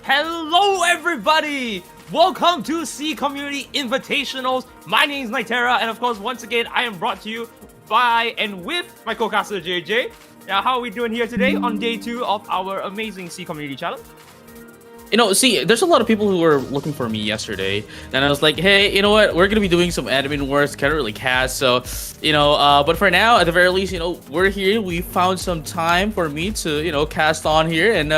Hello everybody! Welcome to Sea Community Invitationals. My name is Nyterra, and of course, once again, I am brought to you by and with my co-caster JJ. Now, how are we doing here today on day 2 of our amazing Sea Community Challenge? See, there's a lot of people who were looking for me yesterday, and I was like, hey, you know what? We're gonna be doing some admin work, can't really cast, so, but for now, at the very least, we're here. We found some time for me to, cast on here, and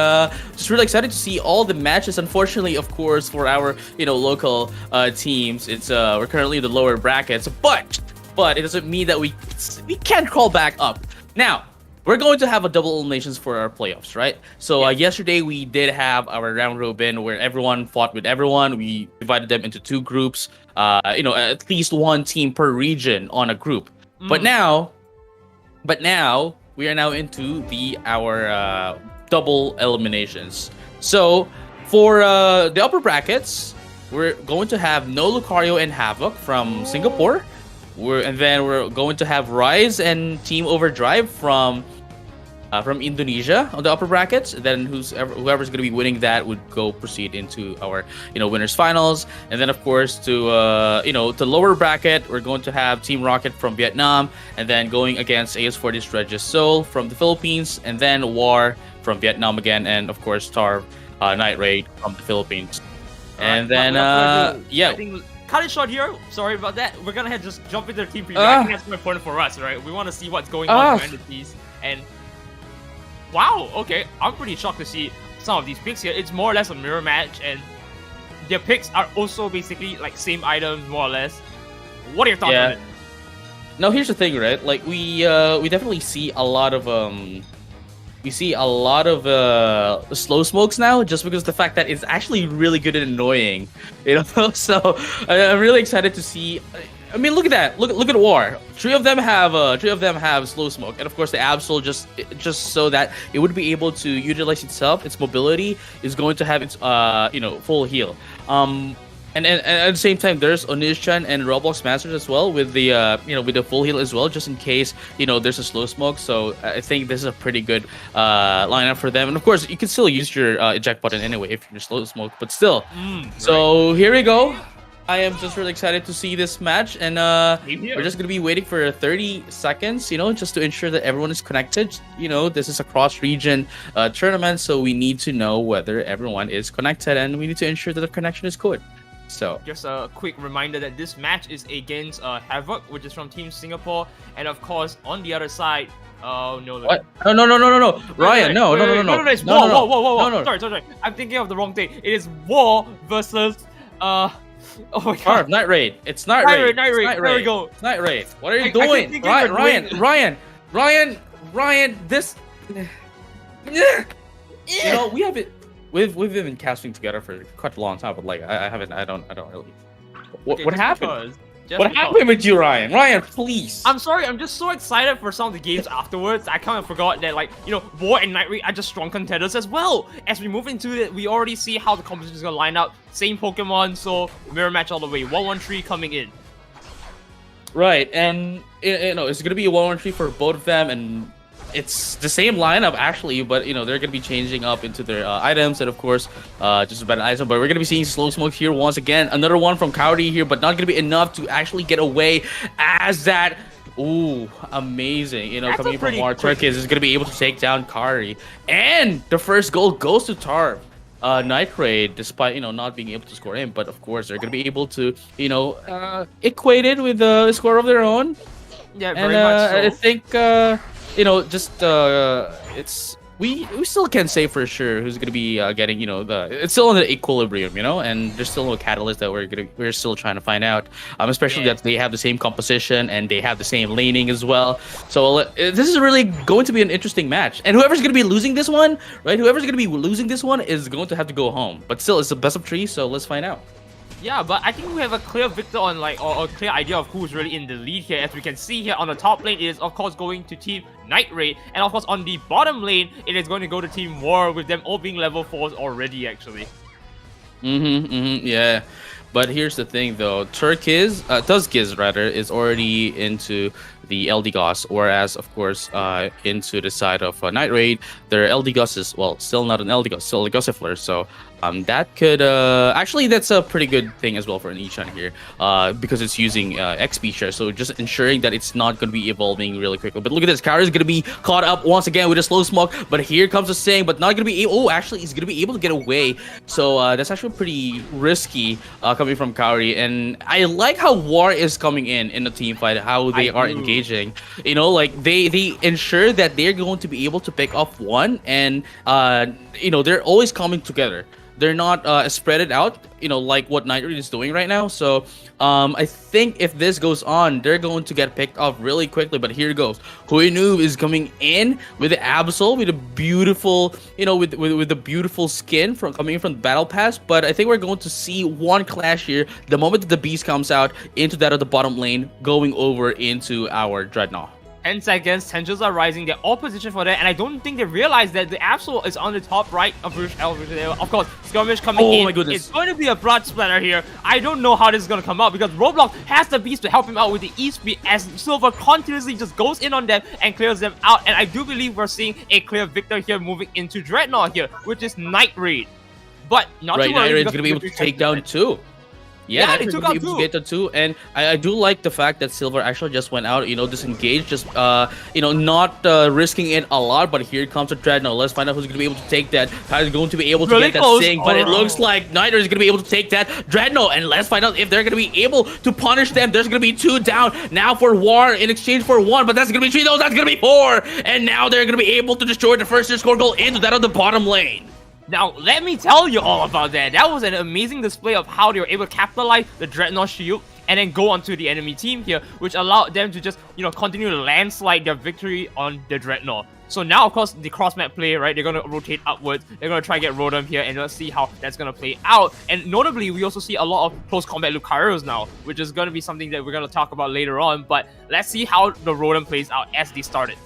just really excited to see all the matches. Unfortunately, of course, for our, local teams, it's we're currently in the lower brackets, but it doesn't mean that we can't crawl back up. Now, we're going to have a double eliminations for our playoffs, right? So yesterday we did have our round robin where everyone fought with everyone. We divided them into 2 groups, at least 1 team per region on a group. But now we are now into our double eliminations. So for the upper brackets, we're going to have No Lucario and Havoc from Singapore. And then we're going to have Rise and Team Overdrive from Indonesia on the upper brackets. Then whoever's going to be winning that would go proceed into our winners finals. And then of course to lower bracket, we're going to have Team Rocket from Vietnam, and then going against AS40's Regis Soul from the Philippines, and then War from Vietnam again, and of course Tar Night Raid from the Philippines. And then I think cut it short here. Sorry about that. We're gonna just jump into the team preview. I think that's more important for us, right? We want to see what's going on behind the scenes. And wow, okay, I'm pretty shocked to see some of these picks here. It's more or less a mirror match, and their picks are also basically like same items, more or less. What are your thoughts on it? No, here's the thing, right? Like we definitely see a lot of slow smokes now, just because of the fact that it's actually really good and annoying, So I'm really excited to see. I mean, look at that. Look at War. 3 of them have slow smoke, and of course the Absol just so that it would be able to utilize itself. Its mobility is going to have its full heal. And at the same time, there's Onishan and Roblox Masters as well with the with the full heal as well, just in case there's a slow smoke. So I think this is a pretty good lineup for them. And of course, you can still use your eject button anyway if you're slow smoke, but still. So here we go. I am just really excited to see this match, and we're just gonna be waiting for 30 seconds, just to ensure that everyone is connected. This is a cross-region tournament, so we need to know whether everyone is connected, and we need to ensure that the connection is good. So just a quick reminder that this match is against Havoc, which is from Team Singapore, and of course on the other side, oh no! What? No, Ryan, no. It's Whoa. Sorry. I'm thinking of the wrong thing. It is War versus oh my god. Night Raid. It's Night Raid. Night Raid. There we go. It's Night Raid. What are you doing? Ryan, this. We've been casting together for quite a long time, but like I don't really. What happened? What happened with you, Ryan? Ryan, please. I'm sorry. I'm just so excited for some of the games afterwards. I kind of forgot that War and Night Raid are just strong contenders as well. As we move into it, we already see how the competition is gonna line up. Same Pokemon, so mirror match all the way. 1-1-3 coming in. Right, and it's gonna be a 1-1-3 for both of them, and it's the same lineup actually, but they're gonna be changing up into their items, and of course just about an item. But we're gonna be seeing slow smoke here once again. Another one from Cowdy here, but not gonna be enough to actually get away as that. Ooh, amazing! Coming from War Turkis is gonna be able to take down Kari, and the first goal goes to Tarv. Night Raid, despite not being able to score in, but of course they're gonna be able to equate it with a score of their own. Yeah, very much so. I think it's we still can't say for sure who's gonna be getting it's still in the equilibrium, and there's still no catalyst that we're still trying to find out, especially that they have the same composition and they have the same laning as well. So this is really going to be an interesting match, and whoever's gonna be losing this one, right? Whoever's gonna be losing this one is going to have to go home. But still, it's the best of 3, so let's find out. Yeah, but I think we have a clear victor on or a clear idea of who's really in the lead here. As we can see here on the top lane, it is of course going to Team Night Raid, and of course on the bottom lane, it is going to go to Team War, with them all being level 4s already actually. Yeah. But here's the thing, though. Tuzkiz rather, is already into the LD Goss, whereas, of course, into the side of Night Raid, their LD Goss is, well, still not an LD Goss, still a Gossifler. So that could actually, that's a pretty good thing as well for an Ishan here, because it's using XP share, so just ensuring that it's not going to be evolving really quickly. But look at this, Kara is going to be caught up once again with a slow smoke, but here comes the Sing, but not going to be able, oh, actually he's going to be able to get away. So that's actually pretty risky coming from Kaori, and I like how War is coming in the team fight, how they are engaging. You know, like they ensure that they're going to be able to pick off one, and you know, they're always coming together. They're not spread it out, you know, like what Night Raid is doing right now. So I think if this goes on, they're going to get picked off really quickly. But here goes. Huinu is coming in with the Absol, with a beautiful, you know, with the beautiful skin from coming in from the Battle Pass. But I think we're going to see one clash here the moment that the Beast comes out into that of the bottom lane, going over into our Dreadnought. 10 seconds, tensions are rising, they're all positioned for that, and I don't think they realize that the Absol is on the top right of Of course, Skirmish coming in. Oh my goodness. It's going to be a blood splatter here. I don't know how this is going to come out, because Roblox has the Beast to help him out with the E-Speed, as Silver continuously just goes in on them and clears them out, and I do believe we're seeing a clear victor here moving into Dreadnought here, which is Night Raid. But not to worry, Night Raid's going to be able to take down two. Yeah, they took out two. Get the two, and I do like the fact that Silver actually just went out, you know, disengaged, just you know, not risking it a lot. But here comes a Dreadnought. Let's find out who's going to be able to take that. Who's going to be able to get that Sing, but it looks like Night Raid is going to be able to take that Dreadnought, and let's find out if they're going to be able to punish them. There's going to be two down now for War in exchange for one, but that's going to be three. No, that's going to be four, and now they're going to be able to destroy the first score goal into that of the bottom lane. Now, let me tell you all about that. That was an amazing display of how they were able to capitalize the Dreadnought shield and then go onto the enemy team here, which allowed them to just, you know, continue to landslide their victory on the Dreadnought. So now, of course, the cross-map play, right, they're going to rotate upwards. They're going to try and get Rotom here, and let's see how that's going to play out. And notably, we also see a lot of close combat Lucario's now, which is going to be something that we're going to talk about later on. But let's see how the Rotom plays out as they started.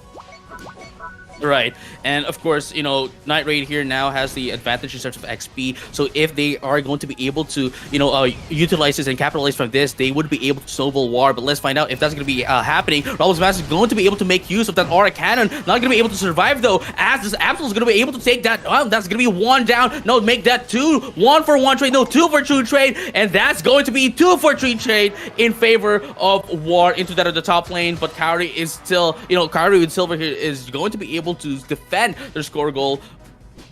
Right, and of course, you know, Night Raid here now has the advantage in terms of XP. So if they are going to be able to, you know, utilize this and capitalize from this, they would be able to snowball War. But let's find out if that's going to be happening. Raul's Mask is going to be able to make use of that Aura Cannon. Not going to be able to survive though, as this Absol is going to be able to take that. That's going to be one down. No, make that two. 1-for-1 trade. No, 2-for-2 trade, and that's going to be 2-for-3 trade in favor of War into that of the top lane. But Kaori is still, you know, Kaori with Silver here is going to be able to defend their score goal.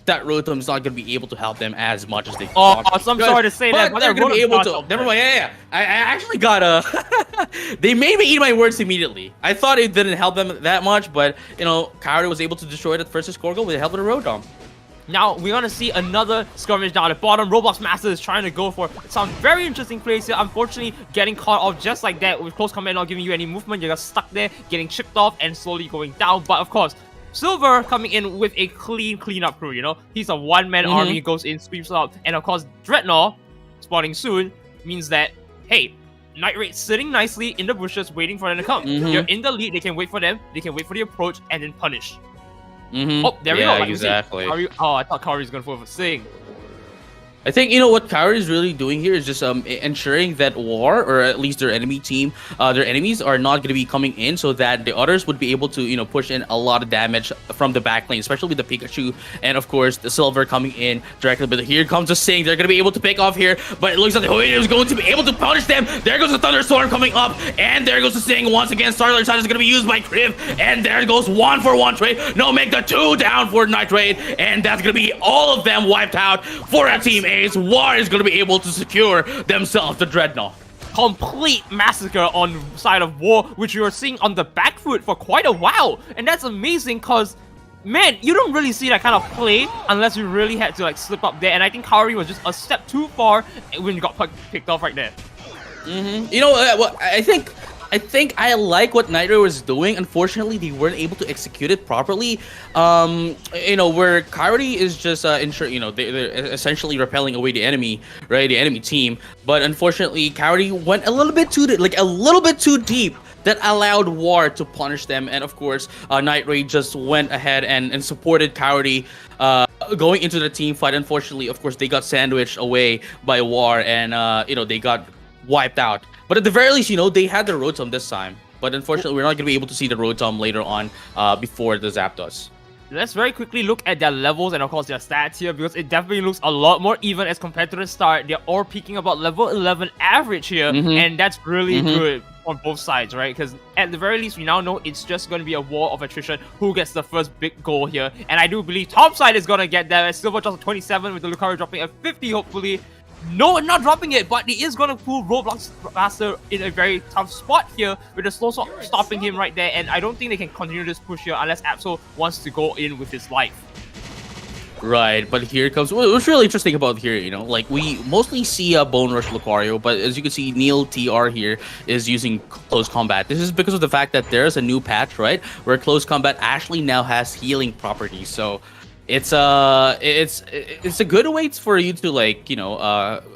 That Rotom is not going to be able to help them as much as they thought. I'm sorry to say that, but they're going to be able to. Never mind. Yeah. I actually got a. They made me eat my words immediately. I thought it didn't help them that much, but you know, Kaori was able to destroy that first score goal with the help of the Rotom. Now, we're going to see another skirmish down at the bottom. Roblox Master is trying to go for some very interesting plays here. Unfortunately, getting caught off just like that with close combat not giving you any movement. You're just stuck there, getting chipped off and slowly going down. But of course, Silver coming in with a clean-up crew, you know? He's a one-man army, goes in, sweeps out. And of course, Dreadnought, spawning soon, means that, hey, Night Raid sitting nicely in the bushes waiting for them to come. They're in the lead, they can wait for them, they can wait for the approach, and then punish. Oh, there we go. Like exactly. Oh, I thought Kaori was going to go for Sing. I think, you know, what Kaori is really doing here is just ensuring that War, or at least their enemy team, their enemies are not going to be coming in, so that the others would be able to, you know, push in a lot of damage from the back lane, especially with the Pikachu, and of course the Silver coming in directly. But here comes the Sing. They're going to be able to pick off here, but it looks like Huinu is going to be able to punish them. There goes the Thunderstorm coming up, and there goes the Sing once again. Starlight Shot is going to be used by Kriv, and there goes 1-for-1 trade. No, make the 2 down for Night Raid, and that's going to be all of them wiped out for a team. War is going to be able to secure themselves the Dreadnought. Complete massacre on side of War, which you are seeing on the back foot for quite a while. And that's amazing because, man, you don't really see that kind of play unless you really had to like slip up there. And I think Kaori was just a step too far when you got picked off right there. You know, well, I think I like what Nyterra was doing. Unfortunately, they weren't able to execute it properly. You know, where Kaori is just you know, they're essentially repelling away the enemy, right? The enemy team. But unfortunately, Kaori went a little bit too deep. That allowed War to punish them, and of course, Night Raid just went ahead and supported Kaori. going into the team fight. Unfortunately, of course, they got sandwiched away by War, and they got wiped out. But at the very least, they had the Rotom this time. But unfortunately, we're not going to be able to see the Rotom later on before the Zapdos. Let's very quickly look at their levels and of course their stats here, because it definitely looks a lot more even as compared to the start. They're all peaking about level 11 average here, and that's really good on both sides, right? Because at the very least, we now know it's just going to be a war of attrition who gets the first big goal here. And I do believe top side is going to get that. Silver just 27 with the Lucario dropping a 50, hopefully. No, not dropping it, but he is going to pull Roblox Master in a very tough spot here with the slow stopping him right there. And I don't think they can continue this push here unless Absol wants to go in with his life. Right, but here comes what's really interesting about here, like we mostly see a Bone Rush Lucario, but as you can see, Nyterra here is using close combat. This is because of the fact that there's a new patch, right, where close combat actually now has healing properties. So it's a good way for you to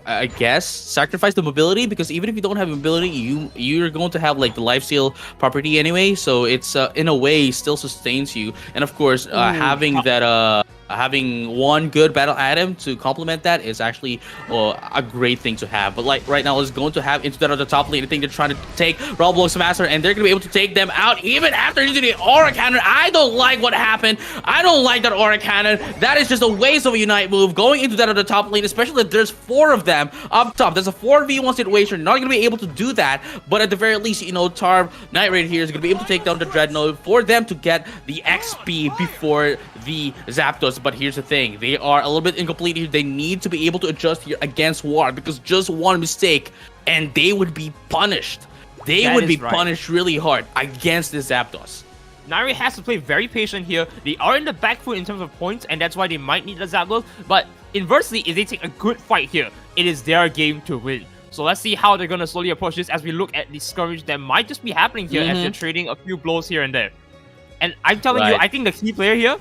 I guess sacrifice the mobility, because even if you don't have mobility, you're going to have like the life steal property anyway. So it's in a way still sustains you, and of course having that having one good battle item to complement that is actually a great thing to have. But like right now, is going to have Internet on the top lane. I think they're trying to take Roblox Master, and they're going to be able to take them out even after using the Aura Cannon. I don't like what happened. I don't like that Aura Cannon. That is just a waste of a Unite move going into that on the top lane, especially if there's 4 of them up top. There's a 4v1 situation. You're not going to be able to do that, but at the very least, Tarv Night Raid here is going to be able to take down the Dreadnought for them to get the XP before the Zapdos. But here's the thing, they are a little bit incomplete here. They need to be able to adjust here against War, because just one mistake and they would be punished. They would be punished really hard against this Zapdos. Nairi has to play very patient here. They are in the back foot in terms of points, and that's why they might need the Zapdos. But inversely, if they take a good fight here, it is their game to win. So let's see how they're going to slowly approach this as we look at the skirmish that might just be happening here as they're trading a few blows here and there. And I'm telling you, I think the key player here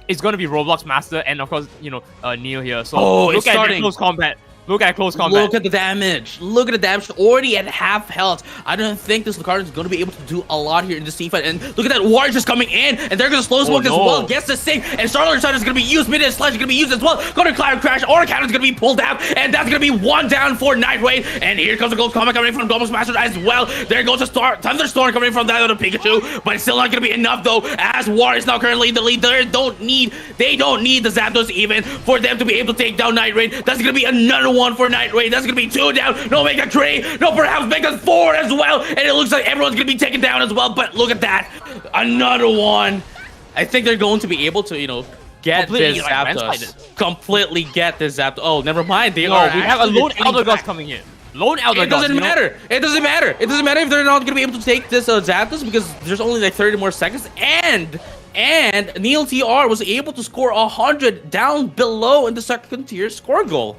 is going to be Roblox Master and, of course, Neil here. So look at the close combat. Look at close combat. Look at the damage. Look at the damage. Already at half health. I don't think this Lucario is going to be able to do a lot here in this team fight. And look at that War just coming in. And they're going to slow smoke as well. Gets the sting. And Starler Side is going to be used. Mid and Slash is going to be used as well. Going to Cloud Crash. Aura Cannon is going to be pulled out. And that's going to be 1 down for Night Raid. And here comes the close combat coming from Roblox Master as well. There goes a Thunderstorm coming from that other Pikachu. But it's still not going to be enough though, as War is now currently in the lead. They don't need the Zapdos even for them to be able to take down Night Raid. That's going to be another one for Night Raid. That's going to be 2 down. No, make it 3. No, perhaps make it 4 as well. And it looks like everyone's going to be taken down as well. But look at that. Another one. I think they're going to be able to, get this Zapdos. Completely get this Zapdos. Oh, never mind. We have a lone Eldegoss coming in. Lone Eldegoss. It doesn't matter. It doesn't matter. It doesn't matter if they're not going to be able to take this Zapdos, because there's only like 30 more seconds. And Nyterra was able to score 100 down below in the second tier score goal.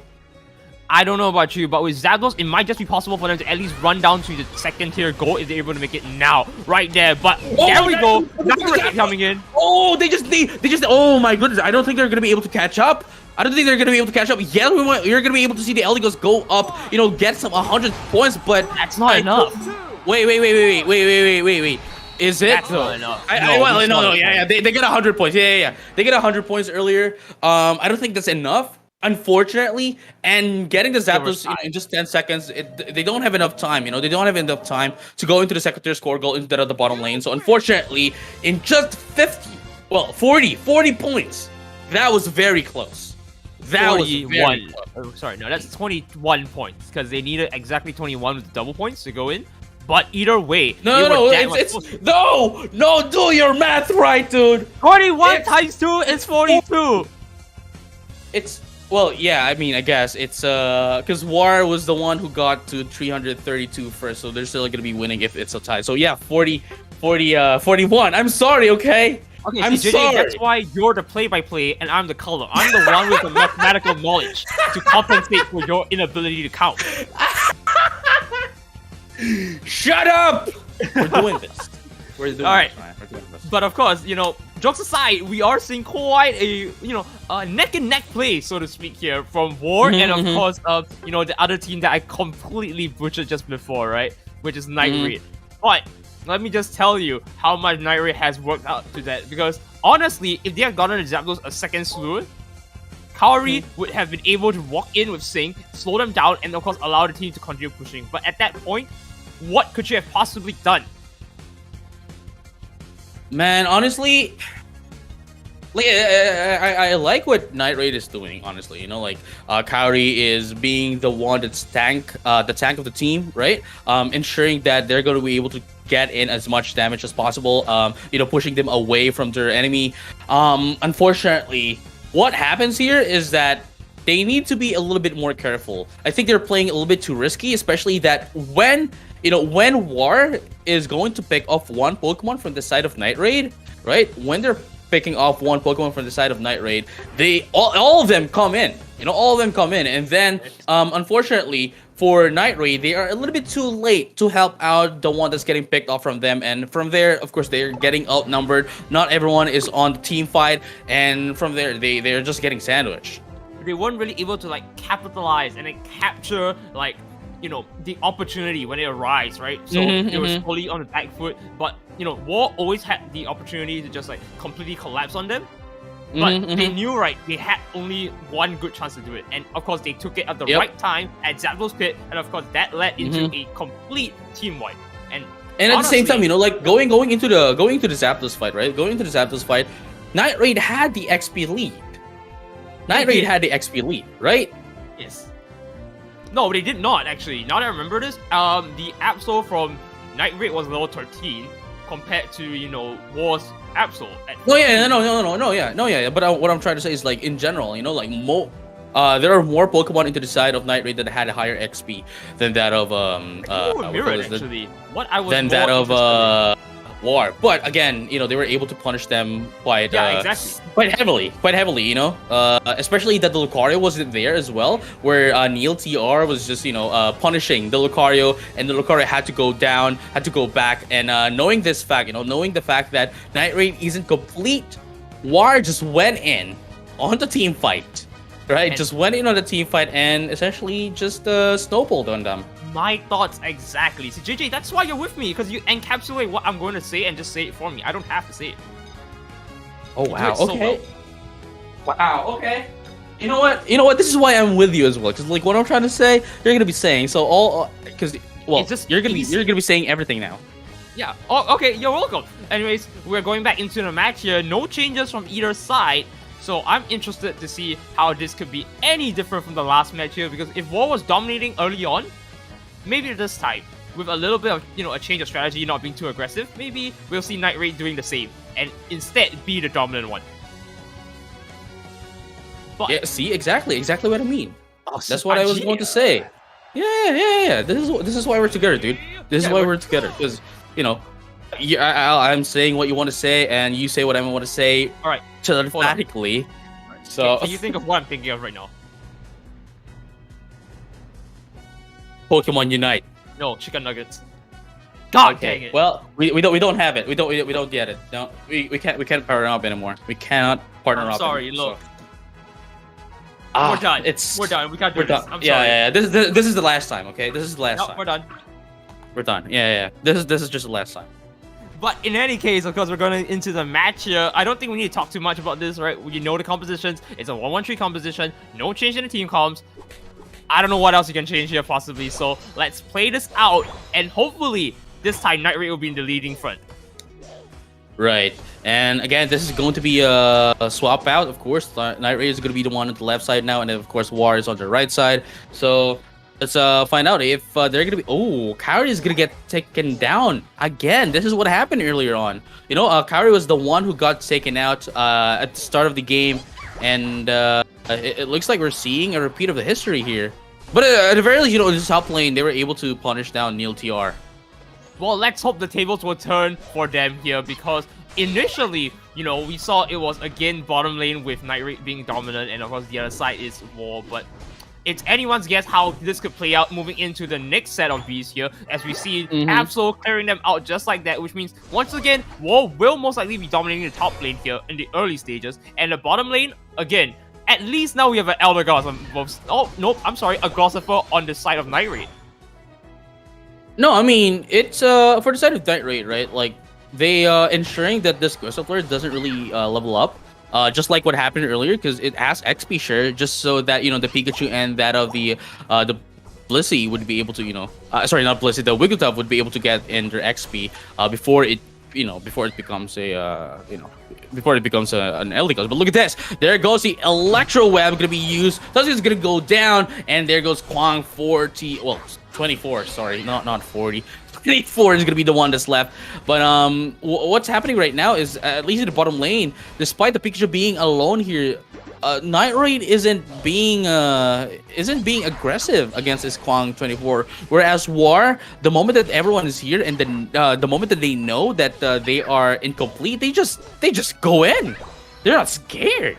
I don't know about you, but with Zapdos, it might just be possible for them to at least run down to the second tier goal if they're able to make it now, right there. But there we go. Nyterra coming in. Oh, they just. Oh my goodness! I don't think they're gonna be able to catch up. I don't think they're gonna be able to catch up. Yeah, you're gonna be able to see the Eldegoss go up. Get some 100 points, but that's not enough. Wait. Is it? That's not enough. No. Yeah. They get 100 points. Yeah. They get 100 points earlier. I don't think that's enough, unfortunately. And getting the Zapdos in just 10 seconds, they don't have enough time. They don't have enough time to go into the second tier score goal instead of the bottom lane. So unfortunately, in just 40 points, that was very close. That was very close. Oh, sorry, no, that's 21 points because they needed exactly 21 with double points to go in. But either way, no, do your math right, dude. 21 times 2 is 42. Well, yeah, I mean, I guess it's because War was the one who got to 332 first, so they're still gonna be winning if it's a tie. So yeah, 41. I'm sorry, okay? Okay, I'm sorry. That's why you're the play-by-play and I'm the color. I'm the one with the mathematical knowledge to compensate for your inability to count. Shut up! We're doing this. All right. But of course, jokes aside, we are seeing quite a, neck and neck play, so to speak, here from War and of course, the other team that I completely butchered just before, right? Which is Night Raid. But let me just tell you how much Night Raid has worked out to that, because honestly, if they had gotten the Zapdos a second slew, Kaori would have been able to walk in with Sing, slow them down, and of course allow the team to continue pushing. But at that point, what could you have possibly done? Man, honestly, like I like what Night Raid is doing. Honestly, you know, like Kaori is being the one that's the tank of the team, right? Ensuring that they're going to be able to get in as much damage as possible. You know, pushing them away from their enemy. Unfortunately, what happens here is that they need to be a little bit more careful. I think they're playing a little bit too risky, especially that when War is going to pick off one Pokemon from the side of Night Raid, right? When they're picking off one Pokemon from the side of Night Raid, they all of them come in. You know, all of them come in, and then unfortunately for Night Raid, they are a little bit too late to help out the one that's getting picked off from them, and from there, of course, they're getting outnumbered. Not everyone is on the team fight, and from there, they're just getting sandwiched. They weren't really able to like capitalize and then capture like, you know, the opportunity when it arrives, right? So they were slowly on the back foot, but you know, War always had the opportunity to just like completely collapse on them. But they knew, right, they had only one good chance to do it. And of course, they took it at the right time at Zapdos pit. And of course, that led into a complete team wipe. And honestly, at the same time, you know, like going into the Zapdos fight, right? Going into the Zapdos fight, Night Raid had the XP lead. Night Raid had the XP lead, right? Yes. No, they did not, actually. Now that I remember this, the Absol from Night Raid was level 13 compared to, you know, War's Absol. No, yeah. But what I'm trying to say is, like, in general, you know, like, there are more Pokemon into the side of Night Raid that had a higher XP than that of, actually. What I was than that of, War. But again, you know, they were able to punish them quite heavily, you know, especially that the Lucario wasn't there as well, where Neil TR was just, you know, punishing the Lucario, and the Lucario had to go down, had to go back, and knowing this fact, you know, knowing the fact that Night Raid isn't complete, War just went in on the team fight, right? And just went in on the team fight and essentially just snowballed on them. My thoughts exactly. See, JJ, that's why you're with me, because you encapsulate what I'm going to say and just say it for me. I don't have to say it. Oh, wow. Okay. Wow. Okay. You know what? This is why I'm with you as well, because like what I'm trying to say, you're gonna be saying. So you're gonna be saying everything now. Yeah. Oh, okay. You're welcome. Anyways, we're going back into the match here. No changes from either side. So I'm interested to see how this could be any different from the last match here, because if War was dominating early on, maybe this time, with a little bit of, you know, a change of strategy, not being too aggressive, maybe we'll see Night Raid doing the same, and instead be the dominant one. But yeah, see, exactly what I mean. That's what I was going to say. Yeah. This is why we're together, dude. This is why we're together, because, you know, I'm saying what you want to say, and you say what I want to say. All right, telepathically. Right. So can you think of what I'm thinking of right now? Pokemon Unite. No, chicken nuggets. God okay. Dang it. Well, we don't have it. We don't get it. No, we can't partner up anymore. We cannot partner up. Sorry, anymore, look. So. We're done. We're done. We can't do this. I'm sorry. Yeah. This is the last time. Okay, this is the last time. We're done. We're done. Yeah. This is just the last time. But in any case, of course, we're going into the match here. I don't think we need to talk too much about this, right? You know the compositions. It's a 1-1-3 composition. No change in the team comms. I don't know what else you can change here possibly. So let's play this out, and hopefully this time Night Raid will be in the leading front. Right. And again, this is going to be a swap out, of course. Night Raid is going to be the one on the left side now, and then of course War is on the right side. So let's find out if they're going to be... Oh, Kaori is going to get taken down again. This is what happened earlier on. You know, Kaori was the one who got taken out at the start of the game, and it looks like we're seeing a repeat of the history here. But at the very least, you know, in this top lane, they were able to punish down Neil TR. Well, let's hope the tables will turn for them here, because initially, you know, we saw it was again bottom lane with Night Raid being dominant, and of course the other side is War. But it's anyone's guess how this could play out moving into the next set of Vs here, as we see Absol clearing them out just like that, which means once again War will most likely be dominating the top lane here in the early stages, and the bottom lane, again, at least now we have an Eldegoss on both. Oh, nope, I'm sorry, a Glossifer on the side of Night Raid. No, I mean, it's for the side of Night Raid, right? Like, they ensuring that this Glossifer doesn't really level up. just like what happened earlier, because it asked XP share just so that the Pikachu and that of the Blissey would be able to sorry, not Blissey, the Wigglytuff would be able to get in their XP before it before it becomes a an illegal. But look at this, there goes the Electro Web gonna be used. Something's gonna go down, and there goes Kwang 24, sorry, not 40. 24 is gonna be the one that's left. But what's happening right now is, at least in the bottom lane, despite the Pikachu being alone here, Nightraid isn't being aggressive against this Kwang 24. Whereas War, the moment that everyone is here and then the moment that they know that they are incomplete, they just go in. They're not scared.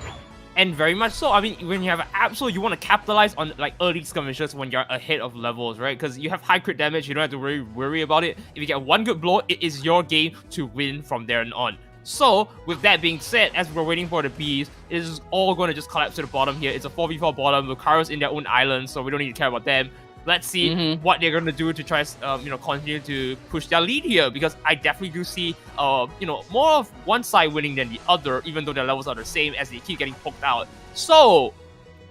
And very much so. I mean, when you have an Absol, you want to capitalize on like early skirmishes when you're ahead of levels, right? Because you have high crit damage, you don't have to worry about it. If you get one good blow, it is your game to win from there on. So, with that being said, as we're waiting for the bees, it is all going to just collapse to the bottom here. It's a 4v4 bottom. Lucario's in their own island, so we don't need to care about them. Let's see what they're going to do to try, continue to push their lead here, because I definitely do see, more of one side winning than the other, even though their levels are the same as they keep getting poked out. So,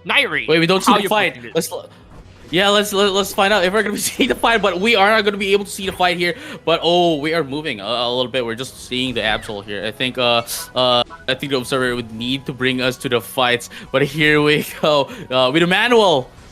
Nightraid, wait, we don't see the fight. Let's find out if we're gonna be seeing the fight, but we are not gonna be able to see the fight here. But we are moving a little bit. We're just seeing the Absol here. I think the observer would need to bring us to the fights, but here we go with a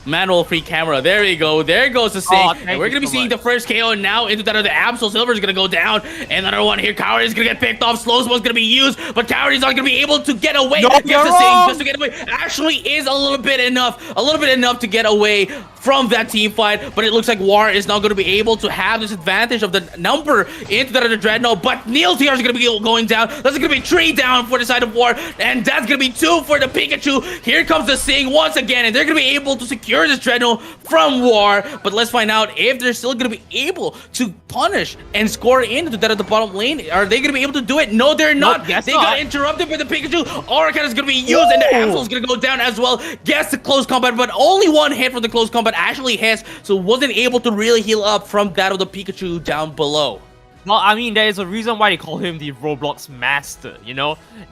manual free camera. There we go. There goes the Sing. And we're gonna be seeing the first KO now into that of the Absol. Silver is gonna go down. And another one here. Coward is gonna get picked off. Slow Smoke's gonna be used, but Coward is not gonna be able to get away. No, Just to get away. Actually is a little bit enough to get away from that team fight. But it looks like War is now gonna be able to have this advantage of the number into that of the Dreadnought. But Neil TR is gonna be going down. That's gonna be 3 down for the side of War, and that's gonna be 2 for the Pikachu. Here comes the Sing once again, and they're gonna be able to secure this Dreadnought from War. But let's find out if they're still gonna be able to punish and score into that at the bottom lane. Are they gonna be able to do it? No, they're not. They got interrupted by the Pikachu. Aurakan is gonna be used, and the Absol is gonna go down as well. Gets the close combat, but only one hit from the close combat actually hits, so wasn't able to really heal up from that of the Pikachu down below. Well, I mean, there is a reason why they call him the Roblox Master,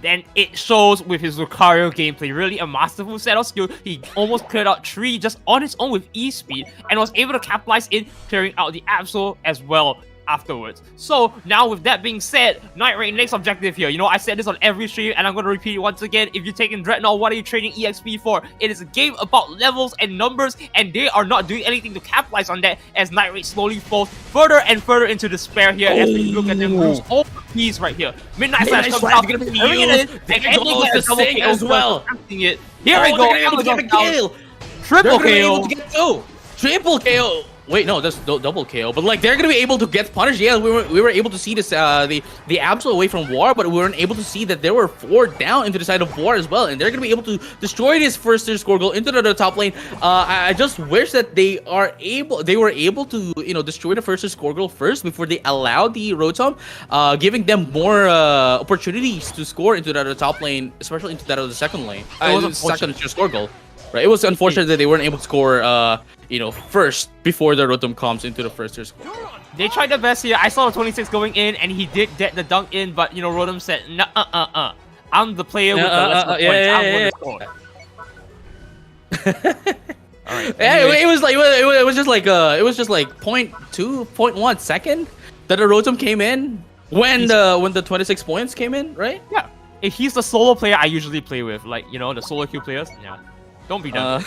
Then it shows with his Lucario gameplay. Really a masterful set of skill. He almost cleared out 3 just on his own with E-Speed, and was able to capitalize in clearing out the Absol as well afterwards. So now with that being said, Nightraid next objective here. I said this on every stream, and I'm going to repeat it once again. If you're taking Dreadnought, what are you trading EXP for? It is a game about levels and numbers, and they are not doing anything to capitalize on that, as Nightraid slowly falls further and further into despair here as we look at them lose all the keys right here. Midnight Slash comes out, gonna be used. They can go the Sing as well. Here we go. They're able to get a kill. Triple KO. Able to get 2. Triple KO. Wait, no, that's double KO. But like, they're gonna be able to get punished. Yeah, we were able to see this the Absol away from War, but we weren't able to see that there were 4 down into the side of War as well, and they're gonna be able to destroy this first tier score goal into the top lane. I just wish that they were able to destroy the first tier score goal first before they allowed the Rotom, giving them more opportunities to score into the top lane, especially into that of the second lane. Second tier score goal. Right, it was unfortunate that they weren't able to score, first before the Rotom comes into the first tier score. They tried their best here. I saw the 26 going in, and he did get the dunk in, but Rotom said, "Nah, I'm the player with the less points. I'm going to score." All right. Anyway. It was just like 0.1 second that the Rotom came in when the 26 points came in, right? Yeah. If he's the solo player I usually play with, the solo queue players, yeah. Don't be done.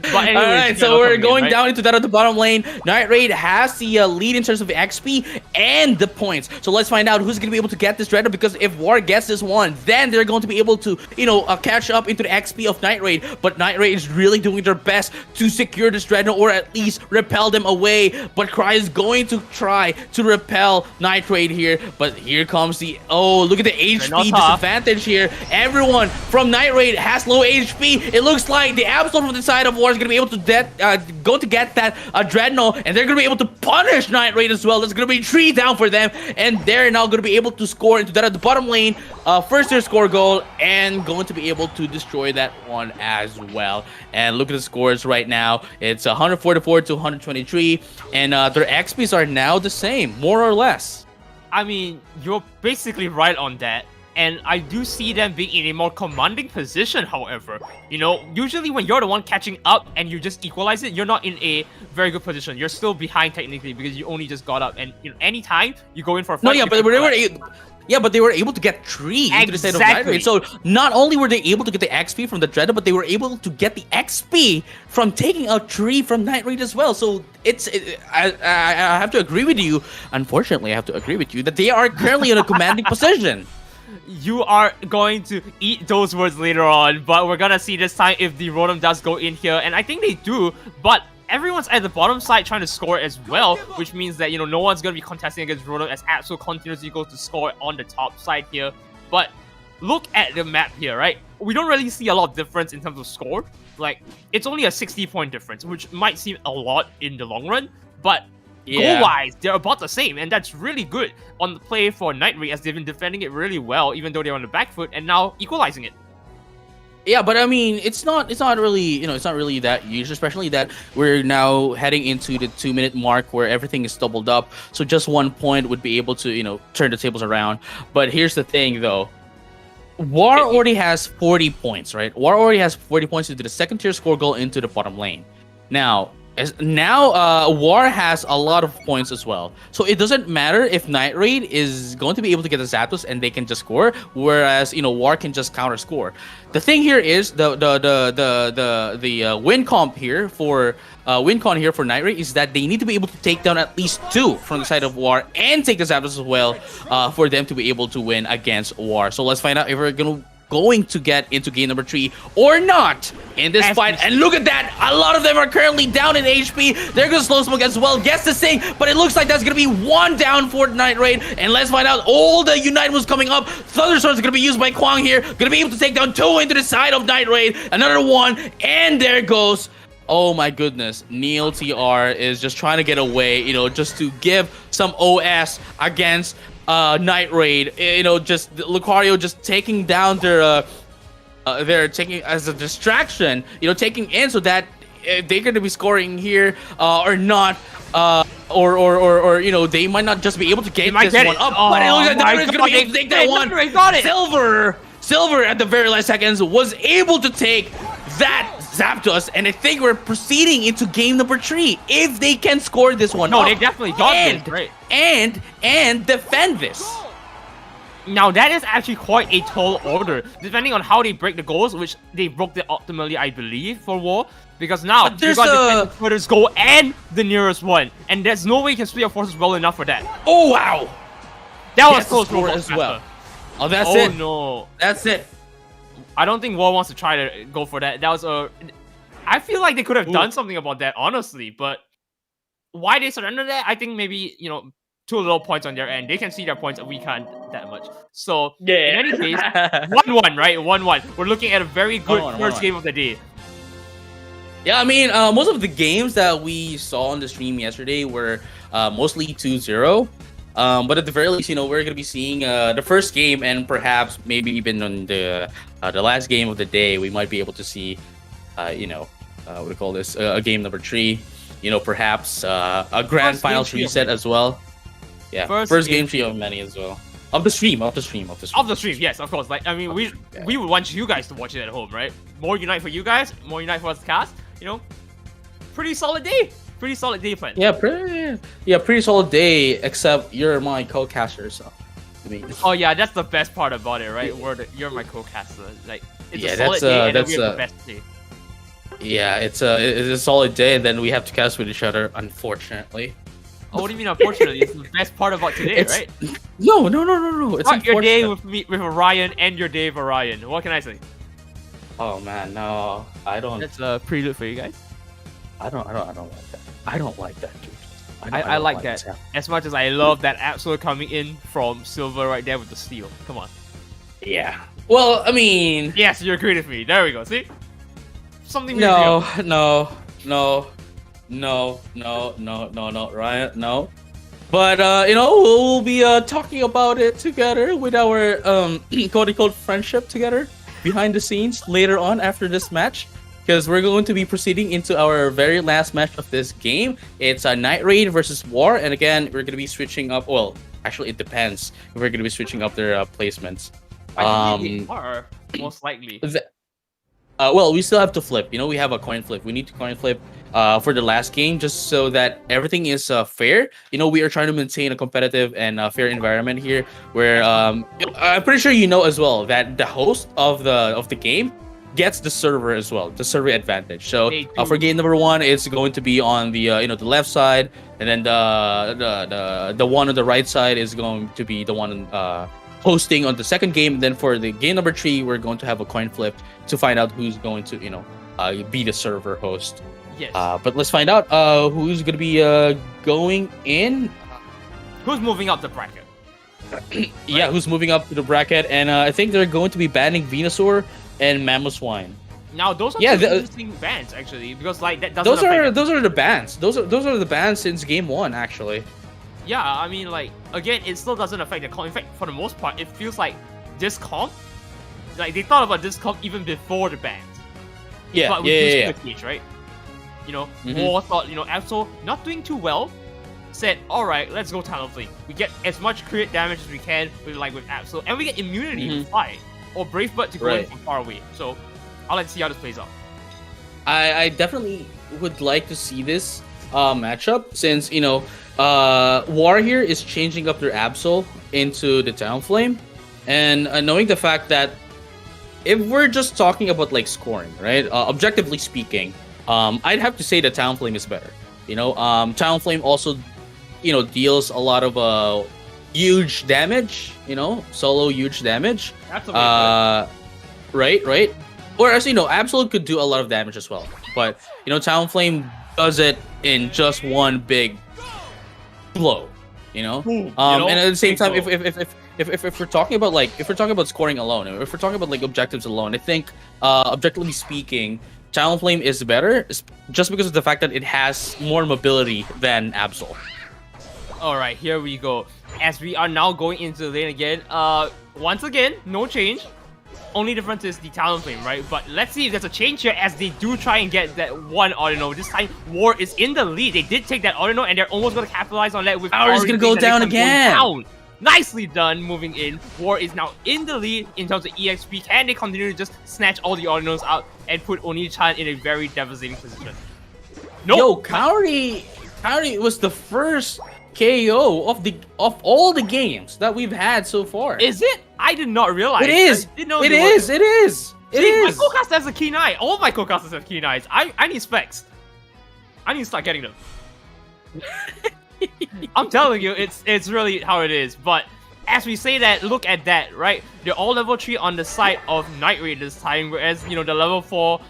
But anyways, alright, so we're going down into that at the bottom lane. Nightraid has the lead in terms of XP and the points. So let's find out who's going to be able to get this Dreadnought, because if War gets this one, then they're going to be able to, catch up into the XP of Nightraid. But Nightraid is really doing their best to secure this Dreadnought, or at least repel them away. But Cry is going to try to repel Nightraid here. But here comes the, look at the HP disadvantage here. Everyone from Nightraid has low HP. It looks like the Absol from the side of War is going to be able to get that Dreadnought, and they're going to be able to punish Nightraid as well. That's going to be 3 down for them, and they're now going to be able to score into that at the bottom lane, first tier score goal, and going to be able to destroy that one as well. And look at the scores right now. It's 144 to 123, and their XPs are now the same, more or less. I mean, you're basically right on that. and I do see them being in a more commanding position, however. You know, usually when you're the one catching up and you just equalize it, you're not in a very good position. You're still behind technically because you only just got up, and you know, anytime you go in for a fight, No, yeah, but they were able to get 3 into the state of Night. So not only were they able to get the XP from the Dreaded, but they were able to get the XP from taking out 3 from Night Raid as well. So I have to agree with you. Unfortunately, I have to agree with you that they are currently in a commanding position. You are going to eat those words later on, but we're gonna see this time if the Rotom does go in here, and I think they do, but everyone's at the bottom side trying to score as well, which means that, you know, no one's going to be contesting against Rotom as Absol continuously goes to score on the top side here. But look at the map here, right? We don't really see a lot of difference in terms of score. Like, it's only a 60-point difference, which might seem a lot in the long run, but goal-wise, they're about the same, and that's really good on the play for Night Raid as they've been defending it really well, even though they're on the back foot, and now equalizing it. Yeah, but I mean, it's not really, you know, it's not really that huge, especially that we're now heading into the 2-minute mark where everything is doubled up. So just 1 point would be able to, you know, turn the tables around. But here's the thing, though. War already has 40 points, right? War already has 40 points into the second tier score goal into the bottom lane. Now, War has a lot of points as well, so it doesn't matter if Night Raid is going to be able to get the Zapdos and they can just score, whereas, you know, War can just counter score. The thing here is the win comp here for win con here for Night Raid is that they need to be able to take down at least 2 from the side of War and take the Zapdos as well for them to be able to win against War. So let's find out if we're going to get into game number 3 or not in this fight. And look at that, a lot of them are currently down in HP. They're gonna slow smoke as well, guess the same, but it looks like that's gonna be 1 down for Night Raid. And let's find out, all the Unite was coming up. Thunderstorms are gonna be used by Kwang here, gonna be able to take down 2 into the side of Night Raid, another 1, and there goes. Oh my goodness, Neil TR is just trying to get away, you know, just to give some OS against Night Raid. You know, just Lucario just taking down their they're taking as a distraction, you know, taking in so that they're going to be scoring here or not, or you know, they might not just be able to get this one up. But it looks like Night Raid's going to be able to take that one. Silver at the very last seconds was able to take that Zapdos, and I think we're proceeding into game number 3 if they can score this one. No, they definitely got this. Great. And defend this. Now that is actually quite a tall order, depending on how they break the goals, which they broke it optimally, I believe, for War. Because now you got the furthest goal and the nearest one, and there's no way you can split your forces well enough for that. Oh wow, that was close for as well. Oh, that's it. Oh no, that's it. I don't think War wants to try to go for that. That was a... I feel like they could have done something about that, honestly. But why they surrender that? I think maybe, you know, 2 little points on their end. They can see their points, and we can't that much. So, in any case, 1-1, right? 1-1. We're looking at a very good first game of the day. Yeah, I mean, most of the games that we saw on the stream yesterday were mostly 2-0. But at the very least, you know, we're going to be seeing the first game, and perhaps maybe even on the last game of the day, we might be able to see, you know, what do we call this, a game number 3, you know, perhaps a grand finals reset as well. Yeah, first game 3 of many as well. Of the stream, yes, of course. Like, I mean, we would want you guys to watch it at home, right? More Unite for you guys, more Unite for us cast, you know, pretty solid day. Pretty solid day plan. Yeah, pretty solid day, except you're my co-caster, so I mean. Oh yeah, that's the best part about it, right? You're my co-caster. Like, it's a solid day, and then we have the best day. Yeah, it's a solid day, and then we have to cast with each other, unfortunately. Oh, what do you mean unfortunately? It's the best part about today, right? No. It's not your day with me, with Orion, and your day with Orion. What can I say? Oh man, no, I don't. That's a prelude for you guys. I don't like that. I don't like that, dude. I like that as much as I love that Absol coming in from Silver right there with the steal. Come on. Yeah. Well, I mean. Yes, you agree with me. There we go. See? Something. No, Ryan, no. But you know, we'll be talking about it together with our quote-unquote friendship together behind the scenes later on after this match. Because we're going to be proceeding into our very last match of this game. It's a Night Raid versus War, and again, we're going to be switching up. Well, actually, it depends if we're going to be switching up their placements. I believe they are, most likely. Well, we still have to flip. You know, we have a coin flip. We need to coin flip for the last game just so that everything is fair. You know, we are trying to maintain a competitive and fair environment here where I'm pretty sure you know as well that the host of the game gets the server as well, the server advantage. So for game number 1, it's going to be on the the left side, and then the one on the right side is going to be the one hosting on the second game. Then for the game number 3, we're going to have a coin flip to find out who's going to be the server host. Yes. But let's find out who's going to be going in. Who's moving up the bracket? Yeah, who's moving up to the bracket? And I think they're going to be banning Venusaur and Mamoswine. Now those are interesting bans actually, because like that doesn't. Those are the bans. Those are the bans since game 1 actually. Yeah, I mean, like, again, it still doesn't affect the comp. In fact, for the most part, it feels like this comp, like, they thought about this comp even before the bans. Yeah, but yeah. Stage, right? You know, War thought, Absol not doing too well, said, alright, let's go Talonflame. We get as much crit damage as we can with Absol, and we get immunity with Fly, or Brave Bird to go in from far away. So, I'll let's see how this plays out. I definitely would like to see this matchup, since, War here is changing up their Absol into the Talonflame, and knowing the fact that if we're just talking about like scoring, right? Objectively speaking, I'd have to say that Talonflame is better. Talonflame also, deals a lot of huge damage. Solo huge damage. That's a right. Whereas Absolute could do a lot of damage as well, but Talonflame does it in just one big blow. And at the same time, if we're talking about scoring alone, if we're talking about like objectives alone, I think objectively speaking, Talonflame is better just because of the fact that it has more mobility than Absol. Alright, here we go. As we are now going into the lane again, once again, no change. Only difference is the Talonflame, right? But let's see if there's a change here as they do try and get that one Audino. This time, War is in the lead. They did take that Audino and they're almost going to capitalize on that with Power is going to go down again. Nicely done, moving in. War is now in the lead in terms of EXP. Can they continue to just snatch all the Audinos out and put Oni-chan in a very devastating position? Nope. Yo, Kaori was the first KO of all the games that we've had so far. Is it? I did not realize. It is. It is. My co-caster has a keen eye. All my co-casters have keen eyes. I need specs. I need to start getting them. I'm telling you, it's really how it is. But as we say that, look at that, right? They're all level 3 on the side of Night Raid this time, whereas the level 4